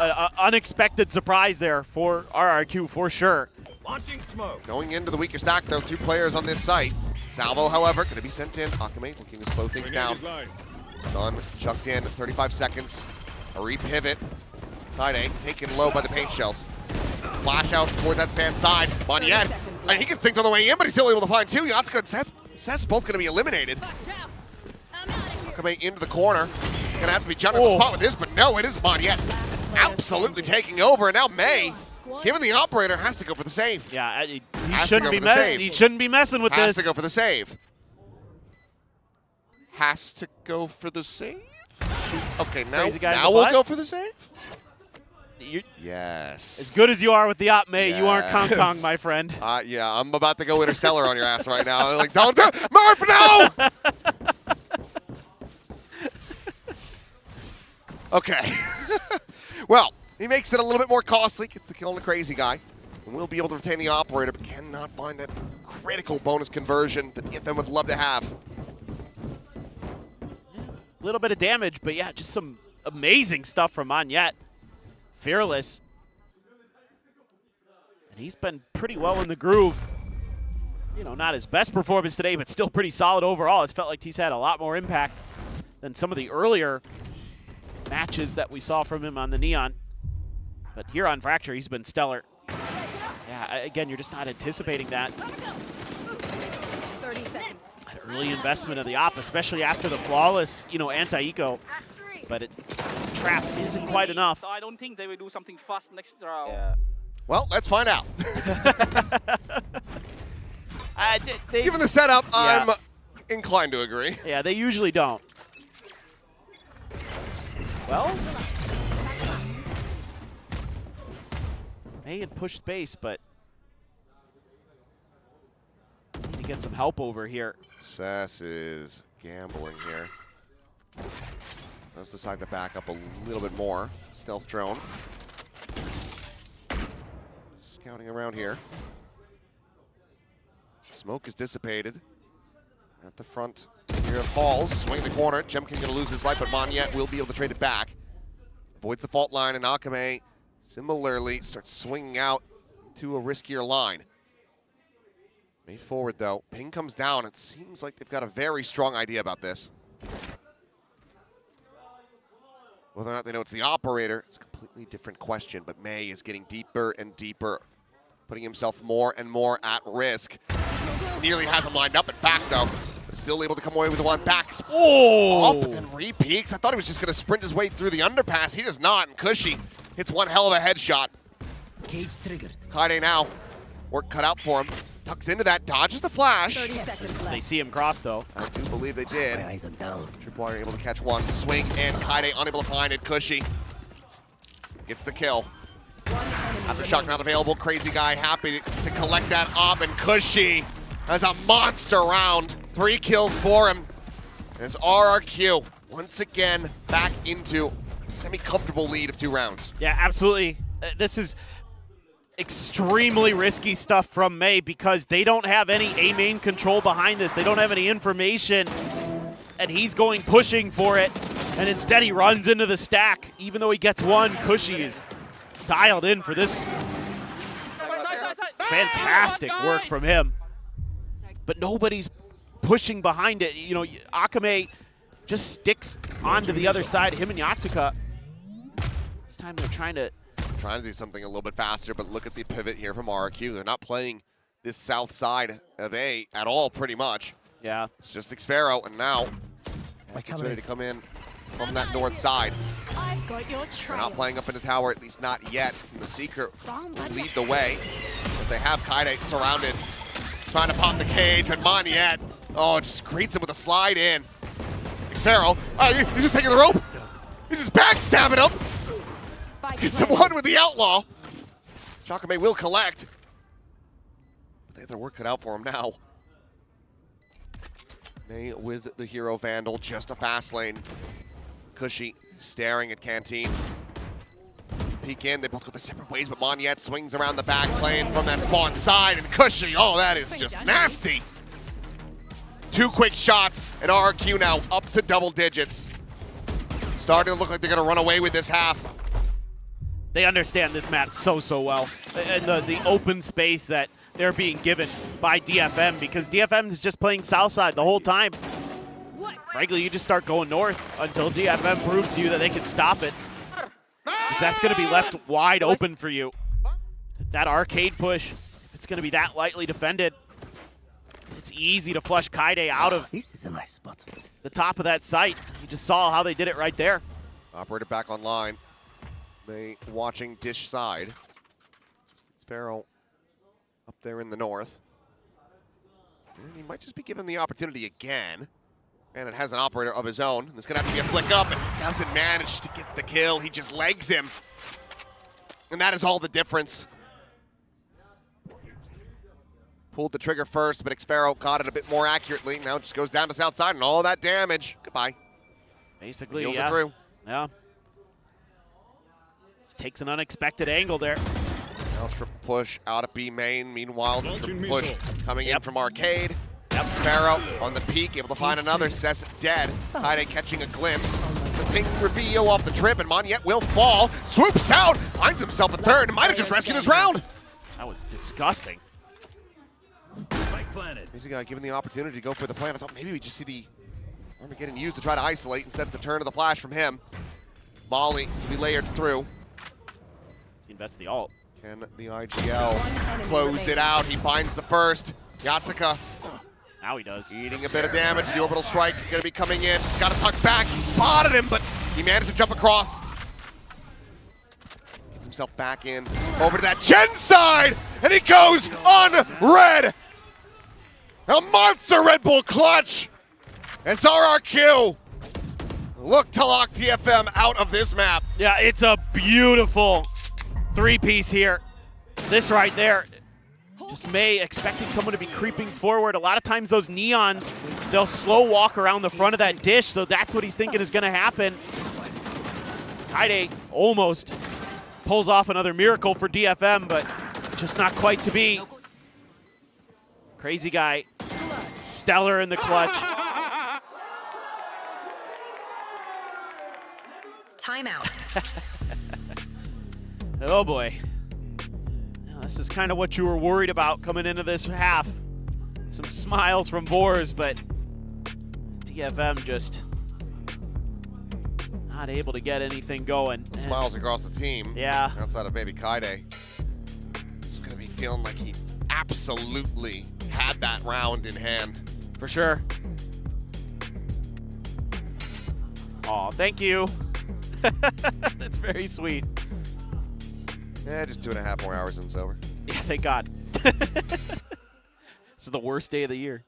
an unexpected surprise there for RRQ for sure. Launching smoke. Going into the weaker stack, though, 2 players on this site. Salvo, however, going to be sent in. Akame looking to slow things down. Stun chucked in, 35 seconds. A repivot. Kaide taken low by the paint shells. Flash out toward that stand side. Monyet, he can sink on the way in, but he's still able to find 2. Yatsuka and Seth's both going to be eliminated. Akame into the corner. Gonna have to be jumping the spot with this, but no, it is Monyet absolutely taking over, and now May, given the operator, has to go for the save. Yeah, he shouldn't be messing with this. Has to go for the save. Has to go for the save? Okay, now we'll go for the save? Yes. As good as you are with the op, May, you aren't Kong Kong, my friend. Yeah, I'm about to go Interstellar on your ass right now. Like, don't do Murph, no! Okay. Well, he makes it a little bit more costly, gets the kill on the crazy guy, and will be able to retain the operator, but cannot find that critical bonus conversion that DFM would love to have. A little bit of damage, but yeah, just some amazing stuff from Monyet. Fearless. And he's been pretty well in the groove. You know, not his best performance today, but still pretty solid overall. It's felt like he's had a lot more impact than some of the earlier matches that we saw from him on the Neon. But here on Fracture, he's been stellar. Yeah, again, you're just not anticipating that. 30 seconds. An early investment of the op, especially after the flawless, anti-eco. But trap isn't quite enough. I don't think they will do something fast next round. Yeah. Well, let's find out. Given the setup, yeah. I'm inclined to agree. Yeah, they usually don't. Well, May had pushed base, but need to get some help over here. Sess is gambling here. Let's decide to back up a little bit more. Stealth drone. Scouting around here. Smoke is dissipated. At the front here of Halls, swing the corner. Jemkin going to lose his life, but Monyet will be able to trade it back. Avoids the fault line, and Akame similarly starts swinging out to a riskier line. May forward, though. Ping comes down. It seems like they've got a very strong idea about this. Whether or not they know it's the operator, it's a completely different question, but May is getting deeper and deeper, putting himself more and more at risk. Nearly has him lined up and back, though. But still able to come away with one back. Oh! Up and then re-peeks. I thought he was just going to sprint his way through the underpass. He does not, and Cushy hits one hell of a headshot. Cage triggered. Kaide now. Work cut out for him. Tucks into that, dodges the flash. 30 seconds left. They see him cross, though. I do believe they did. My eyes are down. Tripwire able to catch one. Swing, and Kaide unable to find it. Cushy gets the kill. Aftershock not available. Crazy guy happy to collect that op, and Cushy has a monster round. 3 kills for him. As RRQ once again back into a semi-comfortable lead of 2 rounds. Yeah, absolutely. This is extremely risky stuff from May because they don't have any A-main control behind this. They don't have any information, and he's going pushing for it, and instead he runs into the stack. Even though he gets one, Cushy is dialed in for this. fantastic work from him. But nobody's pushing behind it. You know, Akame just sticks onto the other side, him and Yatsuka. This time they're trying to do something a little bit faster, but look at the pivot here from RRQ. They're not playing this south side of A at all, pretty much. Yeah. It's just Xfero, and now he's ready to come in from that north side. I've got your They're trail. not playing up in the tower, at least not yet. And the Seeker will lead the way, as they have Kaide surrounded, trying to pop the cage, but Monyet, just greets him with a slide in. Xfero, he's just taking the rope. He's just backstabbing him. Gets him one with the Outlaw. Chakame will collect. But they have their work cut out for him now. May with the Hero Vandal, just a fast lane. Cushy staring at Canteen. Peek in, they both go their separate ways, but Monyet swings around the back, playing from that spawn side, and Cushy, that is just nasty. 2 quick shots, and RRQ now up to double digits. Starting to look like they're gonna run away with this half. They understand this map so well, and the open space that they're being given by DFM, because DFM is just playing south side the whole time. Frankly, you just start going north until DFM proves to you that they can stop it. Because that's going to be left wide open for you. That arcade push, it's going to be that lightly defended. It's easy to flush Kaide out of This is a nice spot. the top of that site. You just saw how they did it right there. Operator back online. They watching dish side. Sparrow up there in the north. And he might just be given the opportunity again. And it has an operator of his own. There's gonna have to be a flick up, and he doesn't manage to get the kill. He just legs him. And that is all the difference. Pulled the trigger first, but Xfero caught it a bit more accurately. Now it just goes down to south side, and all that damage. Goodbye. Basically, Heals yeah. it through. Yeah. Just takes an unexpected angle there. Now triple push out of B main. Meanwhile, the triple push coming in from Arcade. Sparrow on the peak, able to find another. Sess dead. Kaide catching a glimpse. It's a big reveal off the trip, and Monyet will fall. Swoops out, finds himself a third. Might have just rescued his round. That was disgusting. Basically, given the opportunity to go for the plan, I thought maybe we just see the Armageddon used to try to isolate instead of the turn of the flash from him. Molly to be layered through. He invests the ult. Can the IGL close it out? He finds the first. Yatsuka. Now he does. Eating a bit of damage. The orbital strike going to be coming in. He's got to tuck back. He spotted him, but he managed to jump across. Gets himself back in. Over to that Gen side, and he goes on red. A monster Red Bull clutch. It's RRQ. Look to lock DFM out of this map. Yeah, it's a beautiful 3-piece here. This right there. Just May expecting someone to be creeping forward. A lot of times those neons, they'll slow walk around the front of that dish, so that's what he's thinking is going to happen. Kaide almost pulls off another miracle for DFM, but just not quite to be. Crazy guy, stellar in the clutch. Timeout. Oh boy. This is kind of what you were worried about coming into this half. Some smiles from Boars, but DFM just not able to get anything going. Smiles across the team. Yeah. Outside of maybe Kaide. He's going to be feeling like he absolutely had that round in hand. For sure. Oh, thank you. That's very sweet. Yeah, just 2.5 more hours and it's over. Yeah, thank God. This is the worst day of the year.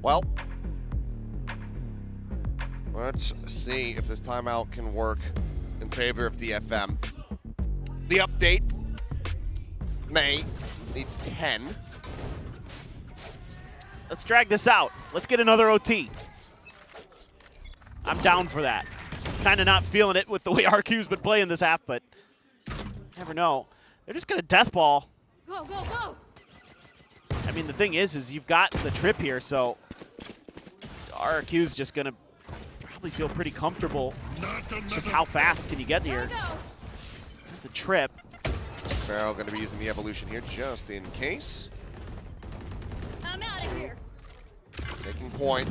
Well, let's see if this timeout can work in favor of DFM. The update, May needs 10. Let's drag this out. Let's get another OT. I'm down for that. Kind of not feeling it with the way RQ's been playing this half, but never know. They're just going to death ball. Go, go, go! I mean, the thing is you've got the trip here, so RRQ's just going to probably feel pretty comfortable. Just how fast can you get here? There's the trip. Sparrow going to be using the evolution here just in case. I'm out of here. Taking point.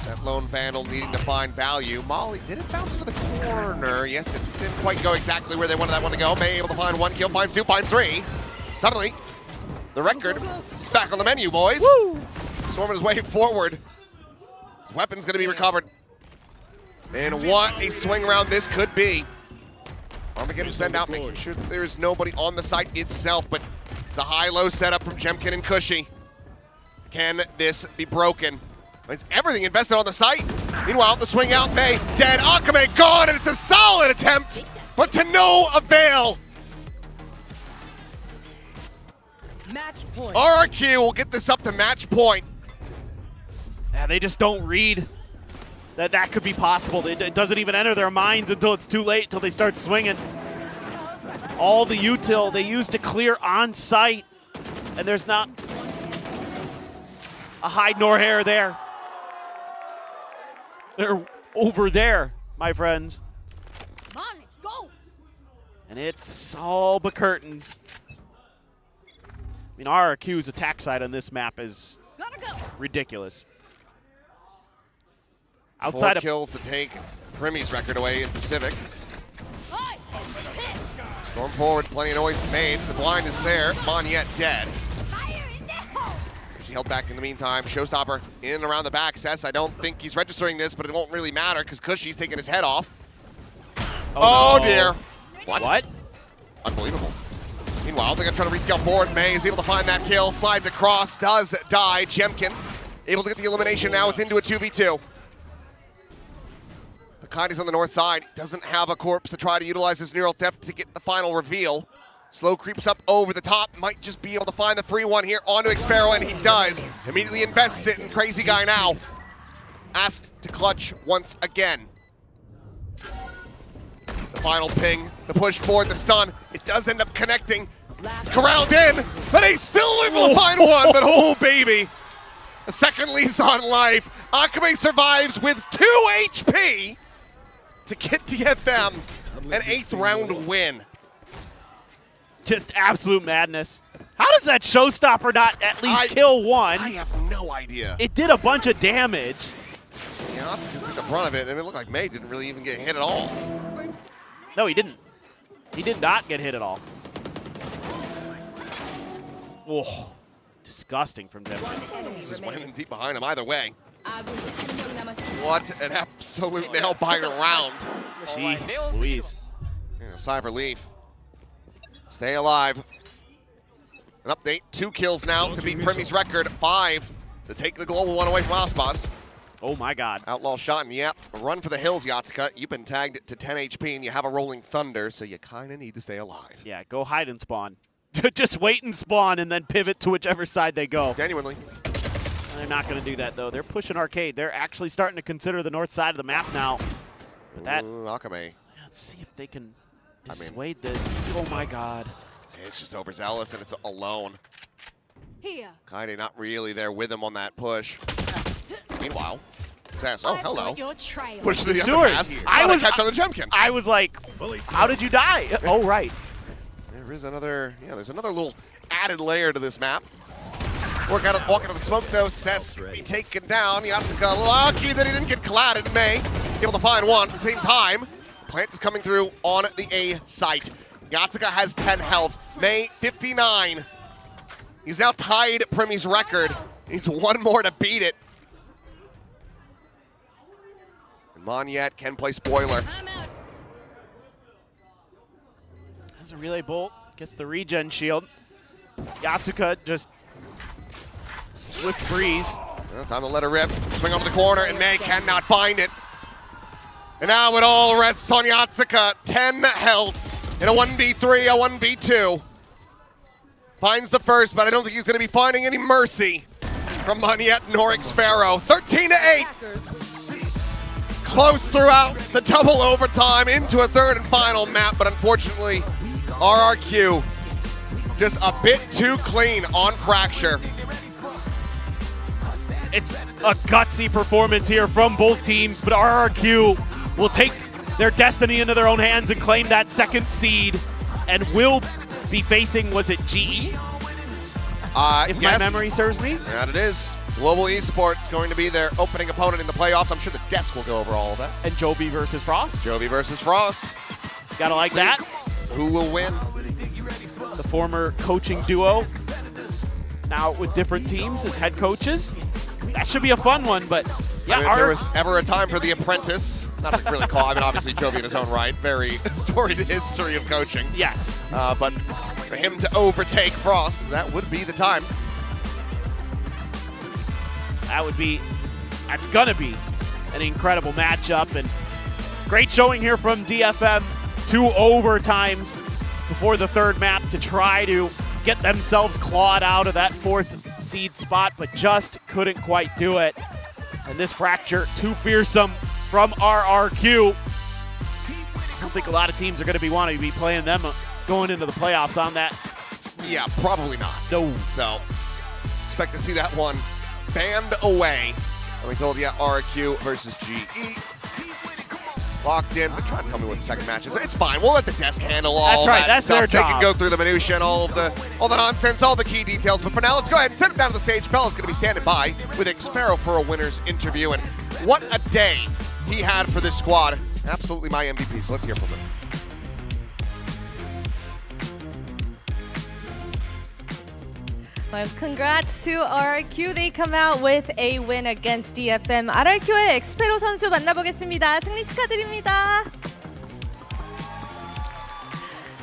That lone Vandal needing to find value. Molly, did it bounce into the corner? Yes, it didn't quite go exactly where they wanted that one to go. May able to find 1 kill, finds 2, finds 3. Suddenly, the record is back on the menu, boys. Woo! Storming his way forward. His weapon's going to be recovered. And what a swing round this could be. Armageddon send out, making sure that there is nobody on the site itself, but it's a high-low setup from Jemkin and Cushy. Can this be broken? It's everything invested on the site. Meanwhile, the swing out, May dead, Akame gone, and it's a solid attempt, but to no avail. Match point. RRQ will get this up to match point. Yeah, they just don't read that could be possible. It doesn't even enter their minds until it's too late, until they start swinging. All the util they use to clear on site, and there's not a hide nor hair there. They're over there, my friends. Come on, let's go. And it's all but curtains. I mean, RRQ's attack side on this map is ridiculous. Outside 4 kills to take Primmy's record away in Pacific. Storm forward, plenty of noise made. The blind is there. Monyet dead. She held back in the meantime. Showstopper in and around the back. Cess, I don't think he's registering this, but it won't really matter because Cushy's taking his head off. Oh no. Dear. What? Unbelievable. Meanwhile, they're going to try to rescale forward. May is able to find that kill. Slides across. Does die. Jemkin able to get the elimination. Now it's into a 2v2. Akai's on the north side. Doesn't have a corpse to try to utilize his neural theft to get the final reveal. Slow creeps up over the top. Might just be able to find the free one here onto Xpero, and he does. Immediately invests it in Crazy Guy now. Asked to clutch once again. The final ping, the push forward, the stun. It does end up connecting. It's corralled in, but he's still able to find one, but oh baby. A second lease on life. Akame survives with 2 HP to get DFM an 8th round win. Just absolute madness. How does that showstopper not at least kill one? I have no idea. It did a bunch of damage. Yeah, that's took the brunt of it, and it looked like May didn't really even get hit at all. No, he didn't. He did not get hit at all. Whoa. Disgusting from them. Just went in deep behind him either way. What an absolute nail-biter round. Jeez Louise. Yeah, sigh of relief. Stay alive. An update, 2 kills now to beat Primmy's record, 5 to take the global one away from Aspas. Oh my god. Outlaw shot, and yep, a run for the hills, Yatsuka. You've been tagged to 10 HP, and you have a rolling thunder, so you kind of need to stay alive. Yeah, go hide and spawn. Just wait and spawn and then pivot to whichever side they go. Genuinely. And they're not going to do that, though. They're pushing arcade. They're actually starting to consider the north side of the map now. But that... Akame. Let's see if they can dissuade this. Oh, my God. It's just overzealous, and it's alone. Here. Kaide not really there with him on that push. Meanwhile, Sass, oh, hello. Push to the upper pass. I was catch on the Jemkin. I was like, how did you die? Oh, right. There is another, there's another little added layer to this map. Walk out of the smoke though, Cess can be taken down. Yatsuka lucky that he didn't get clatted. May able to find one at the same time. Plant is coming through on the A site. Yatsuka has 10 health. May 59. He's now tied Primmy's record. He needs one more to beat it. And Monyet can play spoiler. Has a relay bolt, gets the regen shield. Yatsuka just swift breeze. Well, time to let her rip. Swing over the corner, and May cannot find it. And now it all rests on Yatsuka. 10 health in a 1v3, a 1v2. Finds the first, but I don't think he's going to be finding any mercy from Monyet nor Xpero. 13-8. Close throughout the double overtime into a third and final map, but unfortunately, RRQ just a bit too clean on Fracture. It's a gutsy performance here from both teams, but RRQ will take their destiny into their own hands and claim that second seed and will be facing, was it GE? If yes. my memory serves me. That it is. Global Esports going to be their opening opponent in the playoffs. I'm sure the desk will go over all of that. And Jovi versus Frost. Jovi versus Frost. Gotta like that. Who will win? The former coaching duo, now with different teams as head coaches. That should be a fun one, but yeah. I mean, if there was ever a time for the apprentice, not to really call, I mean, obviously Jovi in his own right, very storied history of coaching. Yes. But for him to overtake Frost, that would be the time. That's gonna be an incredible matchup, and great showing here from DFM. 2 overtimes before the third map to try to get themselves clawed out of that 4th seed spot, but just couldn't quite do it. And this fracture, too fearsome from RRQ. I don't think a lot of teams are going to be wanting to be playing them going into the playoffs on that. Yeah, probably not. No. So expect to see that one banned away. And we told you, RRQ versus GE. Locked in, but try to tell me what the second match is. It's fine. We'll let the desk handle all That's right. that That's stuff. their job. They can go through the minutia and all the nonsense, all the key details. But for now, let's go ahead and send him down to the stage. Bella's going to be standing by with Xpero for a winner's interview. And what a day he had for this squad. Absolutely my MVP. So let's hear from him. Well, congrats to RRQ. They come out with a win against DFM. RRQ의 엑스페로 선수 만나보겠습니다. 승리 축하드립니다.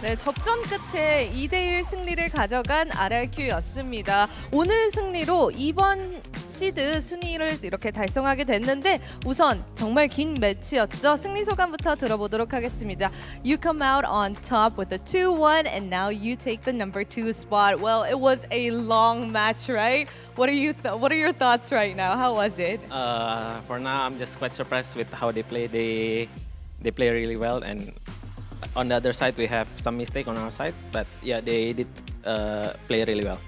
네, 접전 끝에 2대1 승리를 가져간 RRQ였습니다. 오늘 승리로 이번 시드 순위를 이렇게 달성하게 됐는데 우선 정말 긴 매치였죠. 승리 소감부터 들어보도록 하겠습니다. You come out on top with a 2-1 and now you take the number 2 spot. Well, it was a long match, right? What are your thoughts right now? How was it? For now, I'm just quite surprised with how they play. They play really well, and on the other side, we have some mistake on our side. But yeah, they did play really well.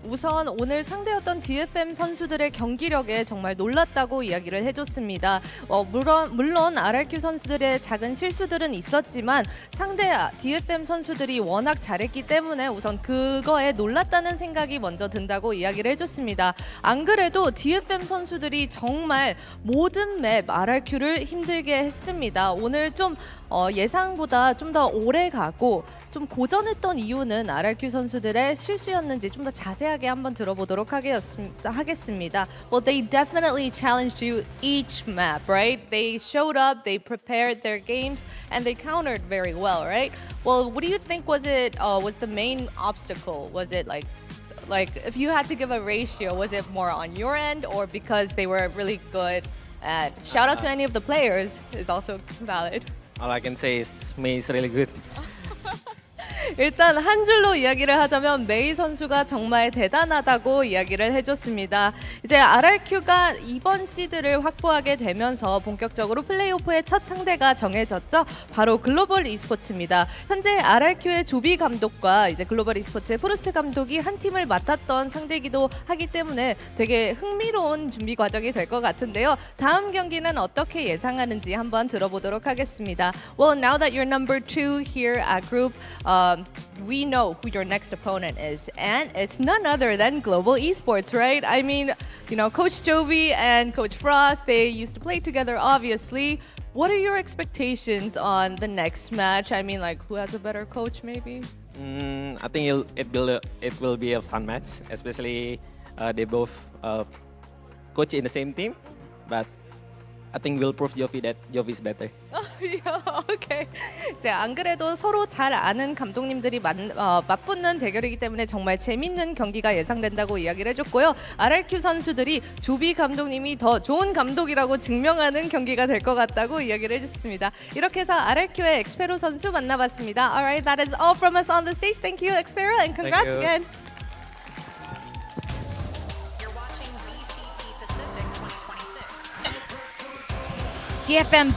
우선 오늘 상대였던 DFM 선수들의 경기력에 정말 놀랐다고 이야기를 해줬습니다. 물론 RRQ 선수들의 작은 실수들은 있었지만 상대 DFM 선수들이 워낙 잘했기 때문에 우선 그거에 놀랐다는 생각이 먼저 든다고 이야기를 해줬습니다. 안 그래도 DFM 선수들이 정말 모든 맵 RRQ를 힘들게 했습니다. 오늘 좀 예상보다 좀 더 오래 가고 좀 고전했던 이유는 RRQ 선수들의 실수였는지 좀 더 자세하게 한번 들어보도록 하겠습니다. Well, they definitely challenged you each map, right? They showed up, they prepared their games, and they countered very well, right? Well, what do you think was the main obstacle? Was it like if you had to give a ratio, was it more on your end or because they were really good at shout out to any of the players is also valid. All I can say is May is really good. 일단 한 줄로 이야기를 하자면 메이 선수가 정말 대단하다고 이야기를 해줬습니다. 이제 RRQ가 이번 시드를 확보하게 되면서 본격적으로 플레이오프의 첫 상대가 정해졌죠. 바로 글로벌 e스포츠입니다. 현재 RRQ의 조비 감독과 이제 글로벌 e스포츠의 포르스트 감독이 한 팀을 맡았던 상대이기도 하기 때문에 되게 흥미로운 준비 과정이 될 것 같은데요. 다음 경기는 어떻게 예상하는지 한번 들어보도록 하겠습니다. Well, now that you're number 2 here at group, we know who your next opponent is, and it's none other than Global Esports, right? I mean, you know, Coach Jovi and Coach Frost, they used to play together, obviously. What are your expectations on the next match? I mean, like, who has a better coach, maybe? I think it will be a fun match, especially they both coach in the same team, but I think we'll prove Jovi that Jovi is better. Yeah, okay. 이제 안 그래도 서로 잘 아는 감독님들이 맞붙는 대결이기 때문에 정말 재밌는 경기가 예상된다고 이야기를 해줬고요. RRQ 선수들이 조비 감독님이 더 좋은 감독이라고 증명하는 경기가 될 것 같다고 이야기를 해줬습니다. 이렇게 해서 RRQ의 엑스페로 선수 만나봤습니다. Alright, that is all from us on the stage. Thank you, Xpero, and congrats Thank you. again. You're watching VCT Pacific 2026. DFM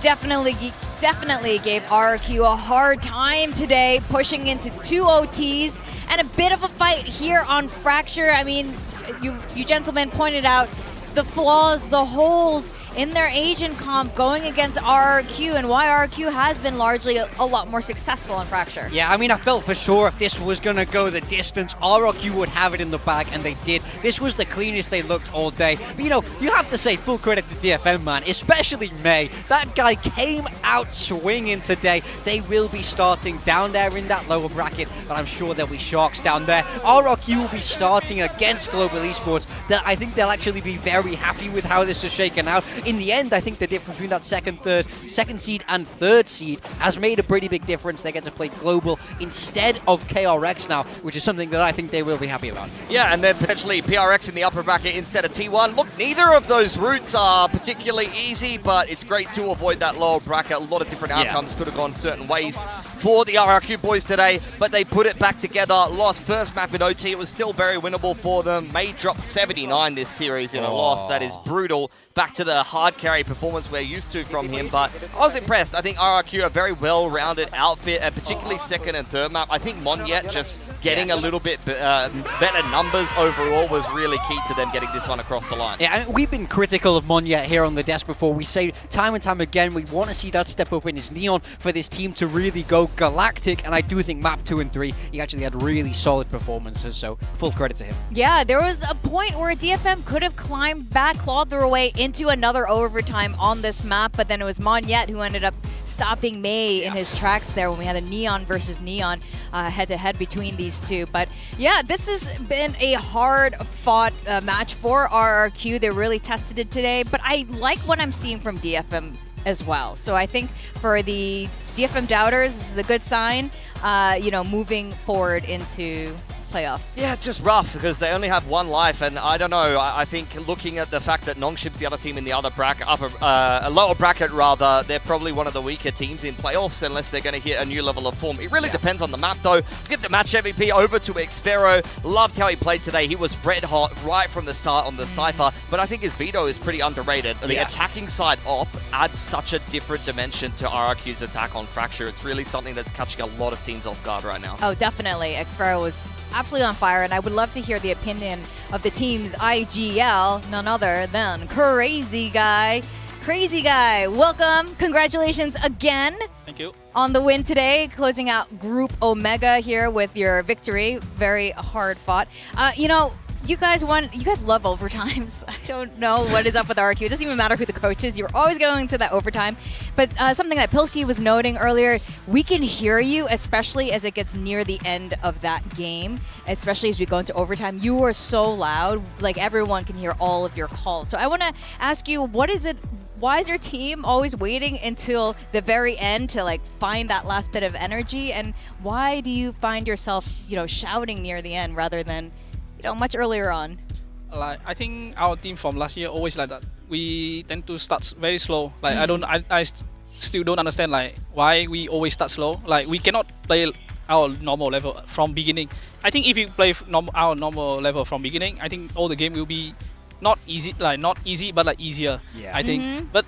definitely gave RRQ a hard time today, pushing into 2 OTs and a bit of a fight here on Fracture. I mean, you gentlemen pointed out the flaws, the holes in their Asian comp going against RRQ and why RRQ has been largely a lot more successful on Fracture. Yeah, I mean, I felt for sure if this was going to go the distance, RRQ would have it in the bag, and they did. This was the cleanest they looked all day. But, you know, you have to say full credit to DFM, man, especially May. That guy came out swinging today. They will be starting down there in that lower bracket, but I'm sure there'll be Sharks down there. RRQ will be starting against Global Esports. I think they'll actually be very happy with how this is shaken out. In the end, I think the difference between that second seed and third seed has made a pretty big difference. They get to play Global instead of KRX now, which is something that I think they will be happy about. Yeah, and then potentially PRX in the upper bracket instead of T1. Look, neither of those routes are particularly easy, but it's great to avoid that lower bracket. A lot of different outcomes could have gone certain ways for the RRQ boys today, but they put it back together. Lost first map in OT. It was still very winnable for them. May drop 79 this series in a loss. That is brutal. Back to the hard carry performance we're used to from him, but I was impressed. I think RRQ a very well-rounded outfit, and particularly second and third map. I think Monyet just getting a little bit better numbers overall was really key to them getting this one across the line. Yeah, and we've been critical of Monyet here on the desk before. We say time and time again, we want to see that step up in his Neon for this team to really go galactic, and I do think map 2 and 3, he actually had really solid performances, so full credit to him. Yeah, there was a point where DFM could have climbed back, clawed their way into another overtime on this map, but then it was Monyet who ended up stopping May in his tracks there when we had a Neon versus Neon head-to-head between these two. But yeah, this has been a hard-fought match for RRQ. They really tested it today, but I like what I'm seeing from DFM as well. So I think for the DFM doubters, this is a good sign, you know, moving forward into playoffs. Yeah, it's just rough because they only have one life, and I don't know. I think looking at the fact that Nongshim's the other team in the other bracket, a lower bracket rather, they're probably one of the weaker teams in playoffs unless they're going to hit a new level of form. It really depends on the map though. Get the match MVP over to Xfero. Loved how he played today. He was red hot right from the start on the Cypher, but I think his veto is pretty underrated. The attacking side op adds such a different dimension to RRQ's attack on Fracture. It's really something that's catching a lot of teams off guard right now. Oh, definitely. Xfero was absolutely on fire, and I would love to hear the opinion of the team's IGL, none other than Crazy Guy. Crazy Guy, welcome. Congratulations again. Thank you. On the win today, closing out Group Omega here with your victory. Very hard fought. You know, you guys won. You guys love overtimes. I don't know what is up with RRQ. It doesn't even matter who the coach is. You're always going to that overtime. But something that Pilsky was noting earlier, we can hear you, especially as it gets near the end of that game, especially as we go into overtime. You are so loud, like everyone can hear all of your calls. So I want to ask you, what is it? Why is your team always waiting until the very end to like find that last bit of energy? And why do you find yourself, you know, shouting near the end rather than, you know, much earlier on? Like, I think our team from last year always like that. We tend to start very slow. Like I still don't understand like why we always start slow. Like we cannot play our normal level from beginning. I think if you play our normal level from beginning, I think all the game will be not easy, but like easier. Yeah. I think, but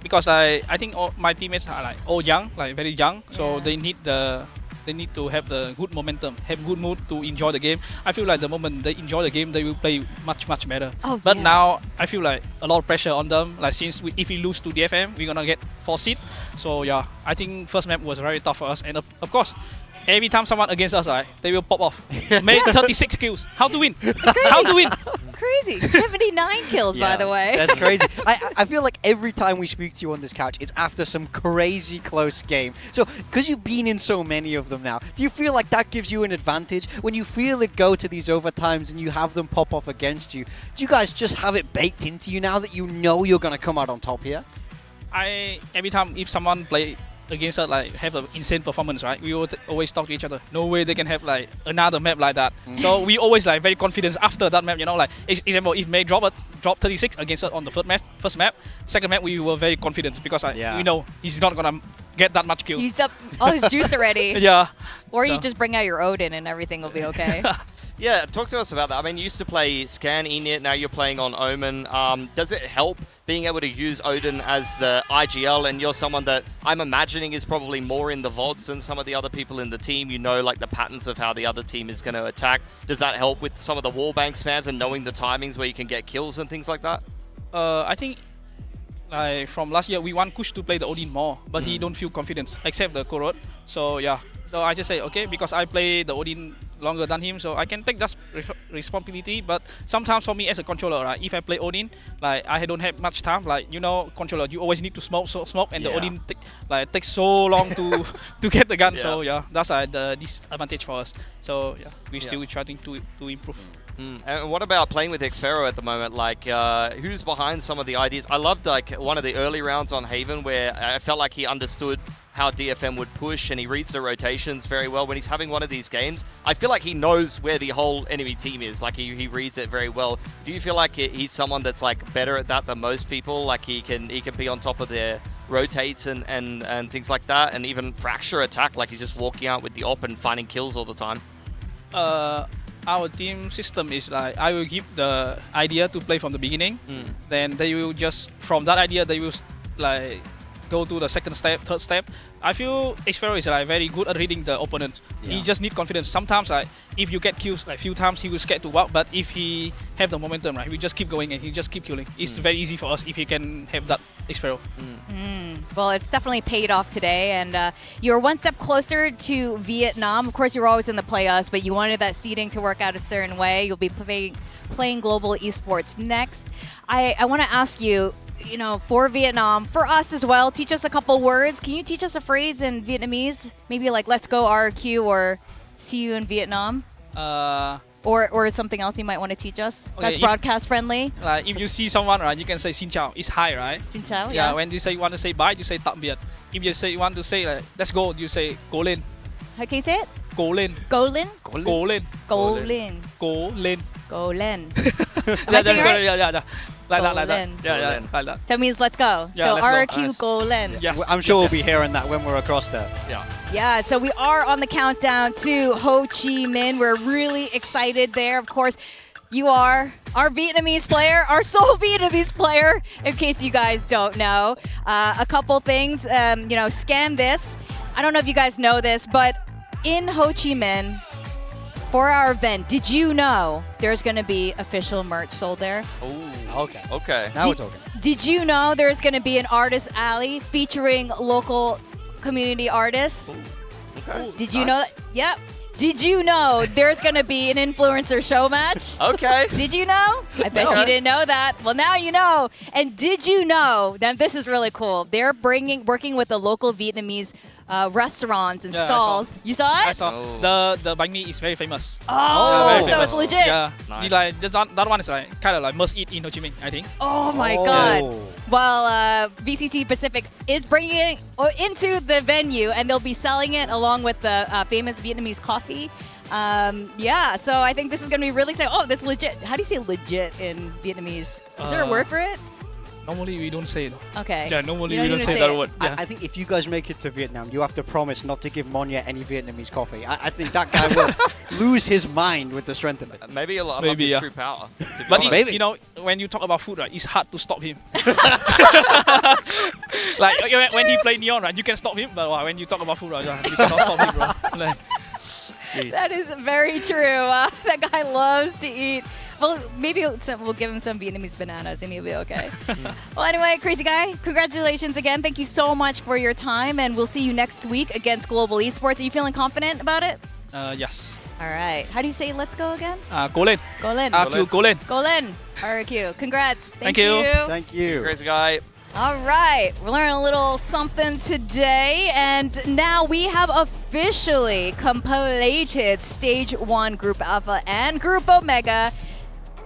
because I think all my teammates are like all young, like very young, so they need to have the good momentum, have good mood to enjoy the game. I feel like the moment they enjoy the game, they will play much better. But now I feel like a lot of pressure on them. Like since if we lose to DFM, we're gonna get 4th seed. So yeah, I think first map was very tough for us, and of course, every time someone against us, they will pop off. Made 36 kills. How to win? How to win? Crazy. 79 kills, by the way. That's crazy. I feel like every time we speak to you on this couch, it's after some crazy close game. So, because you've been in so many of them now, do you feel like that gives you an advantage? When you feel it go to these overtimes and you have them pop off against you, do you guys just have it baked into you now that you know you're going to come out on top here? Every time if someone play against us, like have an insane performance, right? We always talk to each other. No way they can have like another map like that. So we always like very confident after that map. You know, like example, if May drop 36 against us on the first map, second map we were very confident because we know he's not gonna get that much kill. Used up all his juice already. Yeah. Or you just bring out your Odin and everything will be okay. Yeah, talk to us about that. I mean, you used to play Scan Init, now you're playing on Omen. Does it help being able to use Odin as the IGL, and you're someone that I'm imagining is probably more in the VODs than some of the other people in the team? You know, like the patterns of how the other team is going to attack. Does that help with some of the wallbang spams and knowing the timings where you can get kills and things like that? I think like from last year, we want Kush to play the Odin more, but he don't feel confidence except the Korot. So yeah, so I just say okay because I play the Odin longer than him, so I can take that responsibility. But sometimes for me as a controller, right, if I play Odin, like I don't have much time. Like controller, you always need to smoke, and the Odin takes so long to get the gun. So yeah, that's the disadvantage for us. So yeah, we still trying to improve. And what about playing with Xfero at the moment? Like, who's behind some of the ideas? I loved like one of the early rounds on Haven where I felt like he understood how DFM would push and he reads the rotations very well. When he's having one of these games, I feel like he knows where the whole enemy team is. Like he reads it very well. Do you feel like he's someone that's like better at that than most people? Like he can be on top of their rotates and things like that, and even fracture attack. Like he's just walking out with the op and finding kills all the time. Our team system is like I will give the idea to play from the beginning, then they will just from that idea they will like go to the second step, third step. I feel Xfero is like very good at reading the opponent. He just need confidence. Sometimes like if you get kills like few times he will scared to walk, but if he have the momentum, right, we just keep going and he just keep killing. It's very easy for us if he can have that Xfero. Well, it's definitely paid off today, and you're one step closer to Vietnam. Of course, you're always in the playoffs, but you wanted that seeding to work out a certain way. You'll be playing global esports next. I want to ask you, for Vietnam, for us as well, teach us a couple words. Can you teach us a phrase in Vietnamese? Maybe like "Let's go RRQ" or "See you in Vietnam." Or something else you might want to teach us that's broadcast friendly. Like if you see someone, right, you can say "Xin chào." It's hi, right? Xin chào. Yeah. When you want to say bye, you say "Tạm biệt." If you want to say like "Let's go," you say "Cố lên." How can you say it? Cố lên. Cố lên. Cố lên. Cố lên. Cố lên. Cố lên. Yeah. Like that. Yeah, like that. So it means let's go. Yeah, so let's RRQ go. Nice. Cố lên. Yes. I'm sure we'll be hearing that when we're across there. Yeah, so we are on the countdown to Ho Chi Minh. We're really excited there. Of course, you are our Vietnamese player, our sole Vietnamese player, in case you guys don't know. A couple things, scan this. I don't know if you guys know this, but in Ho Chi Minh, for our event, did you know there's going to be official merch sold there? Okay. Now it's okay. Did you know there's going to be an artist alley featuring local community artists? Okay. Did you know that? Yep. Did you know there's going to be an influencer show match? Okay. Did you know? I bet you didn't know that. Well, now you know. And did you know, now this is really cool, they're working with the local Vietnamese restaurants and stalls. You saw it? I saw. The banh mi is very famous. Oh, so it's legit. Yeah. Nice. Like that one is like kind of like must eat in Ho Chi Minh, I think. Oh my God. Well, VCT Pacific is bringing it into the venue, and they'll be selling it along with the famous Vietnamese coffee. So I think this is going to be really exciting. Oh, that's legit. How do you say legit in Vietnamese? Is there a word for it? Normally we don't say it. Okay. Yeah, normally You we don't don't even say say that it. word. Yeah. I think if you guys make it to Vietnam, you have to promise not to give Monya any Vietnamese coffee. I think that guy will lose his mind with the strength of it. Maybe a lot of Maybe, his yeah. true power. But Maybe. when you talk about food, right, it's hard to stop him. Like when he play Neon, right, you can stop him, but when you talk about food, right, you cannot stop him, bro. Like, That is very true. That guy loves to eat. Well, maybe we'll give him some Vietnamese bananas and he'll be okay. Well, anyway, Crazy Guy, congratulations again. Thank you so much for your time, and we'll see you next week against Global Esports. Are you feeling confident about it? yes. All right. How do you say let's go again? Cố lên. Go lên. RRQ, cố lên. Go lên. RRQ. Congrats. Thank you. Thank you. Crazy guy. All right, we're learning a little something today, and now we have officially completed Stage 1 Group Alpha and Group Omega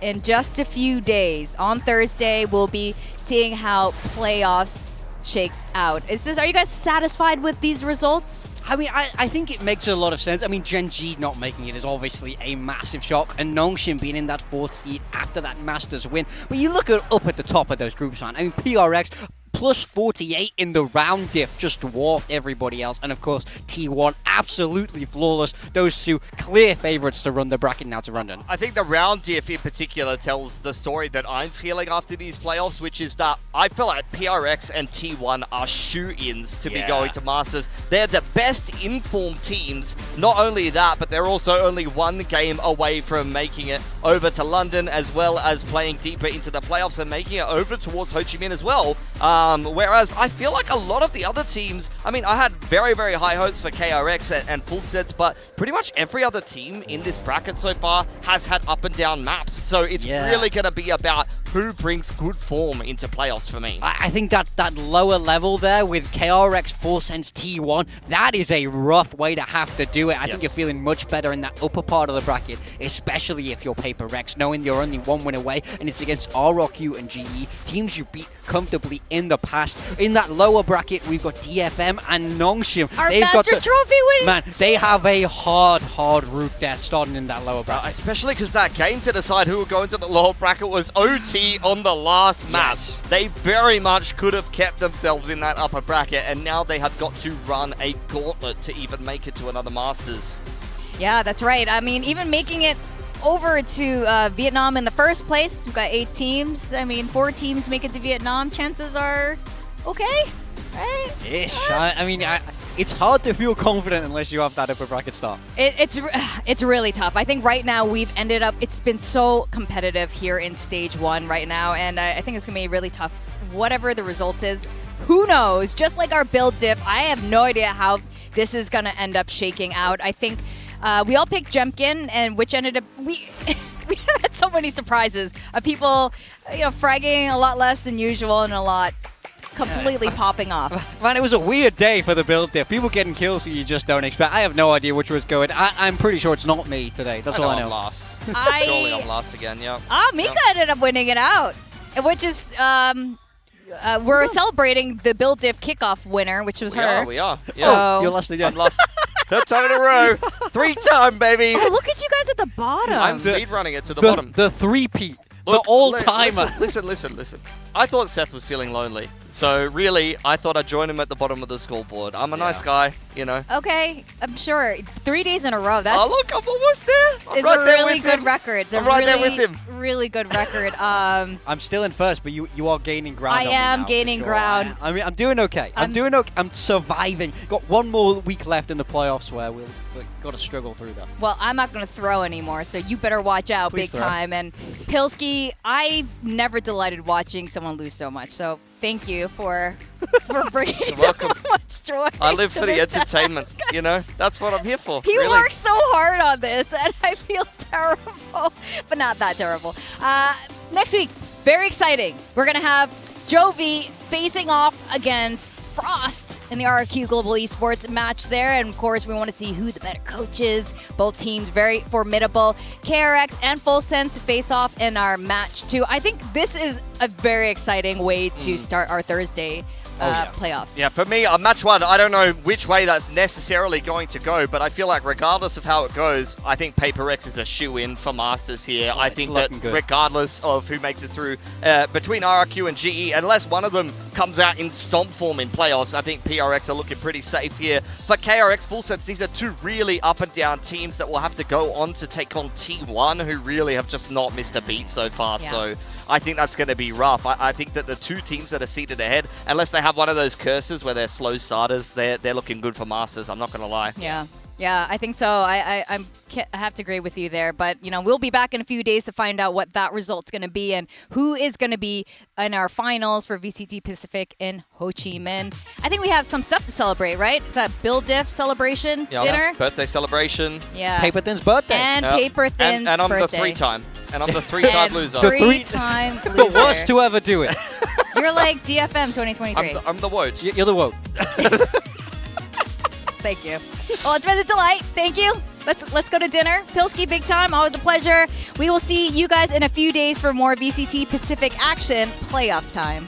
in just a few days. On Thursday, we'll be seeing how playoffs shakes out. Are you guys satisfied with these results? I mean, I think it makes a lot of sense. I mean, Gen G not making it is obviously a massive shock, and Nongshim being in that 4th seed after that Masters win. But you look up at the top of those groups, man. I mean, PRX plus 48 in the round diff just dwarfed everybody else. And of course, T1 absolutely flawless. Those two clear favorites to run the bracket now to London. I think the round diff in particular tells the story that I'm feeling after these playoffs, which is that I feel like PRX and T1 are shoe-ins to be going to Masters. They're the best informed teams. Not only that, but they're also only one game away from making it over to London, as well as playing deeper into the playoffs and making it over towards Ho Chi Minh as well. Whereas I feel like a lot of the other teams, I mean, I had very, very high hopes for KRX and full sets, but pretty much every other team in this bracket so far has had up and down maps. So it's really going to be about who brings good form into playoffs for me. I think that lower level there with KRX, Full Sense, T1, that is a rough way to have to do it. I think you're feeling much better in that upper part of the bracket, especially if you're PRX, knowing you're only one win away and it's against RRQ and GE, teams you beat comfortably in the past. In that lower bracket, we've got DFM and Nongshim. Our Master Trophy winning. Man, they have a hard route there starting in that lower bracket. Especially because that game to decide who would go into the lower bracket was OT on the last map. They very much could have kept themselves in that upper bracket, and now they have got to run a gauntlet to even make it to another Masters. Yeah, that's right. I mean, even making it over to Vietnam in the first place, we've got 8 teams. I mean, 4 teams make it to Vietnam. Chances are okay, right? Ish. I mean, it's hard to feel confident unless you have that upper bracket start. It's really tough. I think right now we've ended up, it's been so competitive here in stage 1 right now, and I think it's going to be really tough. Whatever the result is, who knows? Just like our build diff, I have no idea how this is going to end up shaking out. I think we all picked Jemkin, and which ended up, we had so many surprises of people, fragging a lot less than usual and a lot completely popping off. Man, it was a weird day for the build diff. People getting kills that you just don't expect. I have no idea which was going. I'm pretty sure it's not me today. That's all I know. I'm last. Surely I'm last again, yeah. Mika ended up winning it out, which is, we're celebrating the build diff kickoff winner, which was her. We are. Yeah. So you're last again. I'm lost. 3rd time in a row. 3-time, baby. Oh, look at you guys at the bottom. I'm speed running it to the bottom. The 3-peat. The all-timer. Listen. I thought Seth was feeling lonely. So really, I thought I'd join him at the bottom of the scoreboard. I'm a nice guy, Okay, I'm sure. 3 days in a row. That's look, I'm almost there. It's a really good record. It's I'm right there with him. Really good record. I'm still in first, but you are gaining ground. I am gaining ground. I mean, I'm doing okay. I'm doing okay. I'm surviving. Got one more week left in the playoffs where we've got to struggle through that. Well, I'm not going to throw anymore, so you better watch out big time. And Pilsky, I've never delighted watching someone lose so much. So thank you for bringing so much joy. I live for the entertainment, That's what I'm here for. He works so hard on this, and I feel terrible, but not that terrible. Next week, very exciting. We're going to have Jovi facing off against Frost in the RRQ Global Esports match there. And of course, we want to see who the better coach is. Both teams very formidable. KRX and Full Sense face off in our match too. I think this is a very exciting way to start our Thursday playoffs. Yeah, for me, match 1, I don't know which way that's necessarily going to go, but I feel like regardless of how it goes, I think PRX is a shoe-in for Masters here. I think that regardless of who makes it through, between RRQ and GE, unless one of them comes out in stomp form in playoffs, I think PRX are looking pretty safe here. For KRX, Full Sense, these are 2 really up-and-down teams that will have to go on to take on T1, who really have just not missed a beat so far. Yeah. So I think that's going to be rough. I think that the 2 teams that are seated ahead, unless they have one of those curses where they're slow starters, they're looking good for Masters. I'm not going to lie. Yeah, I think so. I have to agree with you there. But, we'll be back in a few days to find out what that result's going to be and who is going to be in our finals for VCT Pacific in Ho Chi Minh. I think we have some stuff to celebrate, right? It's a Build Diff celebration dinner. Birthday celebration. Yeah. Paper Thin's birthday. And Paper Thin's and I'm birthday. the 3-time. And I'm the 3-time loser. The 3-time loser. The worst to ever do it. You're like DFM 2023. I'm the woke. You're the woke. Thank you. Well, it's been a delight. Thank you. Let's go to dinner. Pilsky, big time. Always a pleasure. We will see you guys in a few days for more VCT Pacific action. Playoffs time.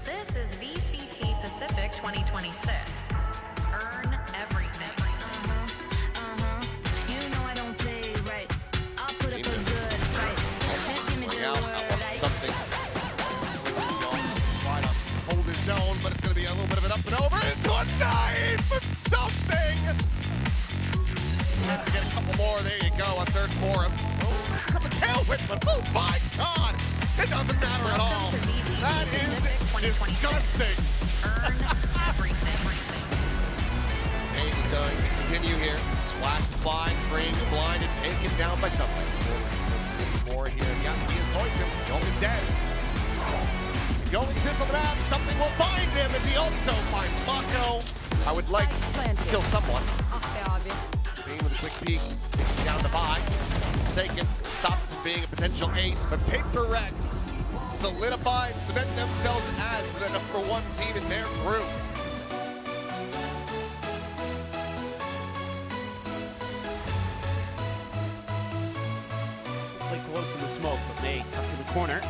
This is VCT Pacific 2026. Earn everything. You know I don't play right. I'll put up a good fight. Just give me the word. Something. Hold his zone, but it's going to be a little bit of an up and over into a knife or something. Have to get a couple more. There you go. A 3rd for him. Oh, it's a tail whip, but oh my God. It doesn't matter at all. That is disgusting. Earn everything. Dave is going to continue here. Splash flying, freeing, blind, and taken down by something. More here. Yeah, he is going to. Joel is dead. going to on the map. Something will find him as he also finds Mako. I would like to kill someone. Being with a quick peek, taking down the buy. Forsaken, stopped from being a potential ace, but PRX solidified, cement themselves as the #1 team in their group. Play close in the smoke, but May up to the corner.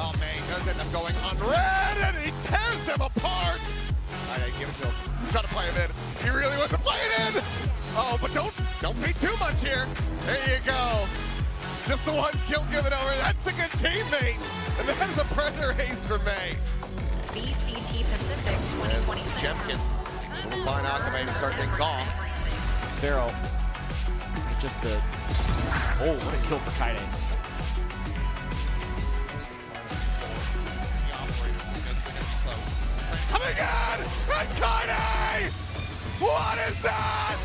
Oh, May does end up going on red, and he tears him apart. I give it to him. He's trying to play him in. He really wants to play it in. Oh, but don't be too much here. There you go. Just the one kill given over. That's a good teammate. And that is a Predator ace for May. VCT Pacific 2026. Jemkin will find Akame to start things off. Sparrow. Just the... Oh, what a kill for Kaide. Coming in! And Kaide! What is that?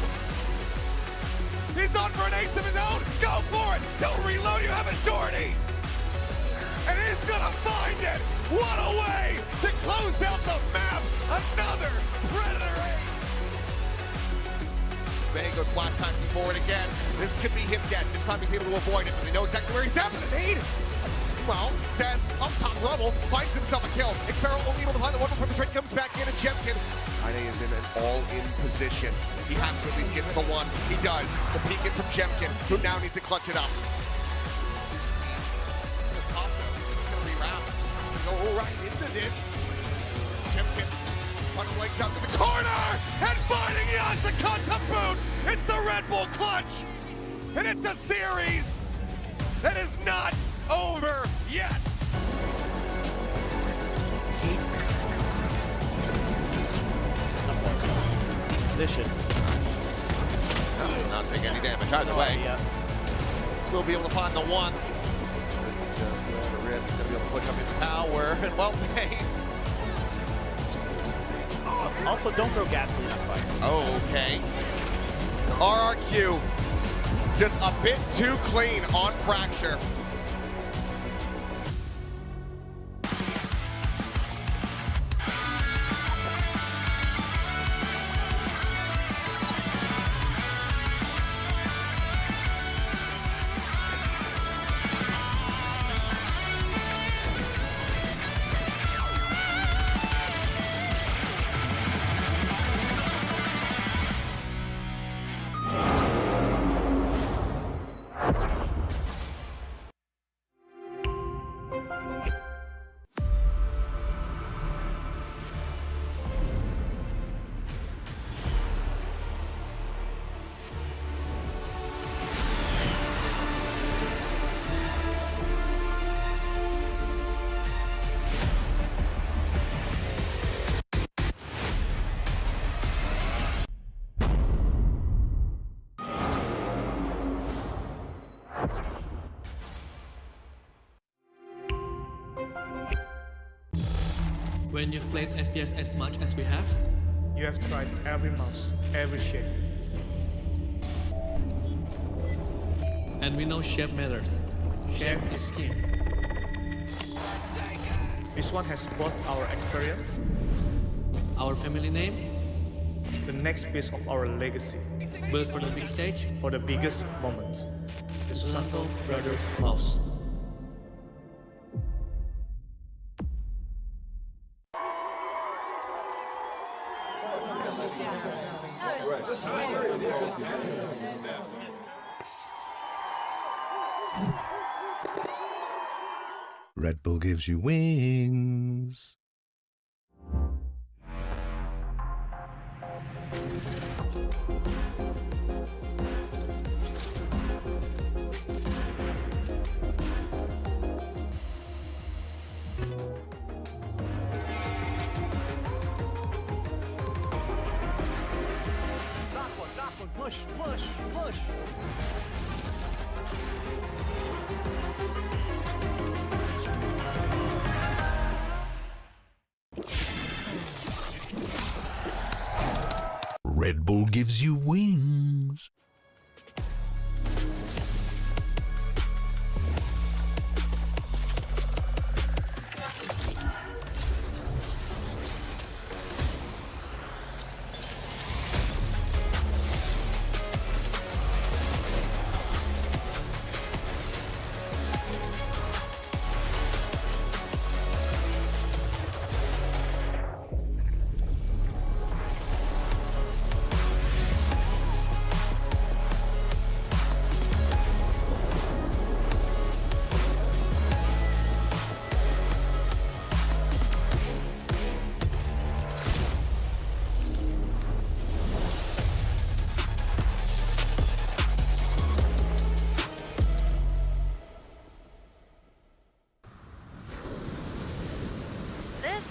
He's on for an ace of his own. Go for it. Don't reload. You have a shorty. And he's gonna find it. What a way to close out the map. Another Predator ace. May goes flash timing forward again. This could be him dead. This time he's able to avoid it, but they know exactly where he's at. But the need. Well, says up top level, finds himself a kill. Xparrow only able to find the one before the trade comes back in, and Jemkin. Kaide is in an all-in position. He has to at least get the one. He does. The peek in from Jemkin, who now needs to clutch it up. Gonna reroute. Go right into this. Jemkin punch legs out to the corner, and finding the contact boot. It's a Red Bull clutch, and it's a series that is not over yet. Position. Not taking any damage either way. We'll be able to find the one. Just the Red is going to be able to push up into power. And well, hey. Also, don't throw gasoline on fire. Okay. RRQ. Just a bit too clean on Fracture. When you've played FPS as much as we have, you have tried every mouse, every shape. And we know shape matters. Shape is key. This one has both our experience, our family name, the next piece of our legacy, built for the big stage, for the biggest moments. The Susanto Brothers Mouse. Red Bull gives you wings. Push, push, push. Red Bull gives you wings.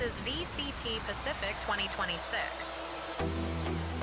versus VCT Pacific 2026.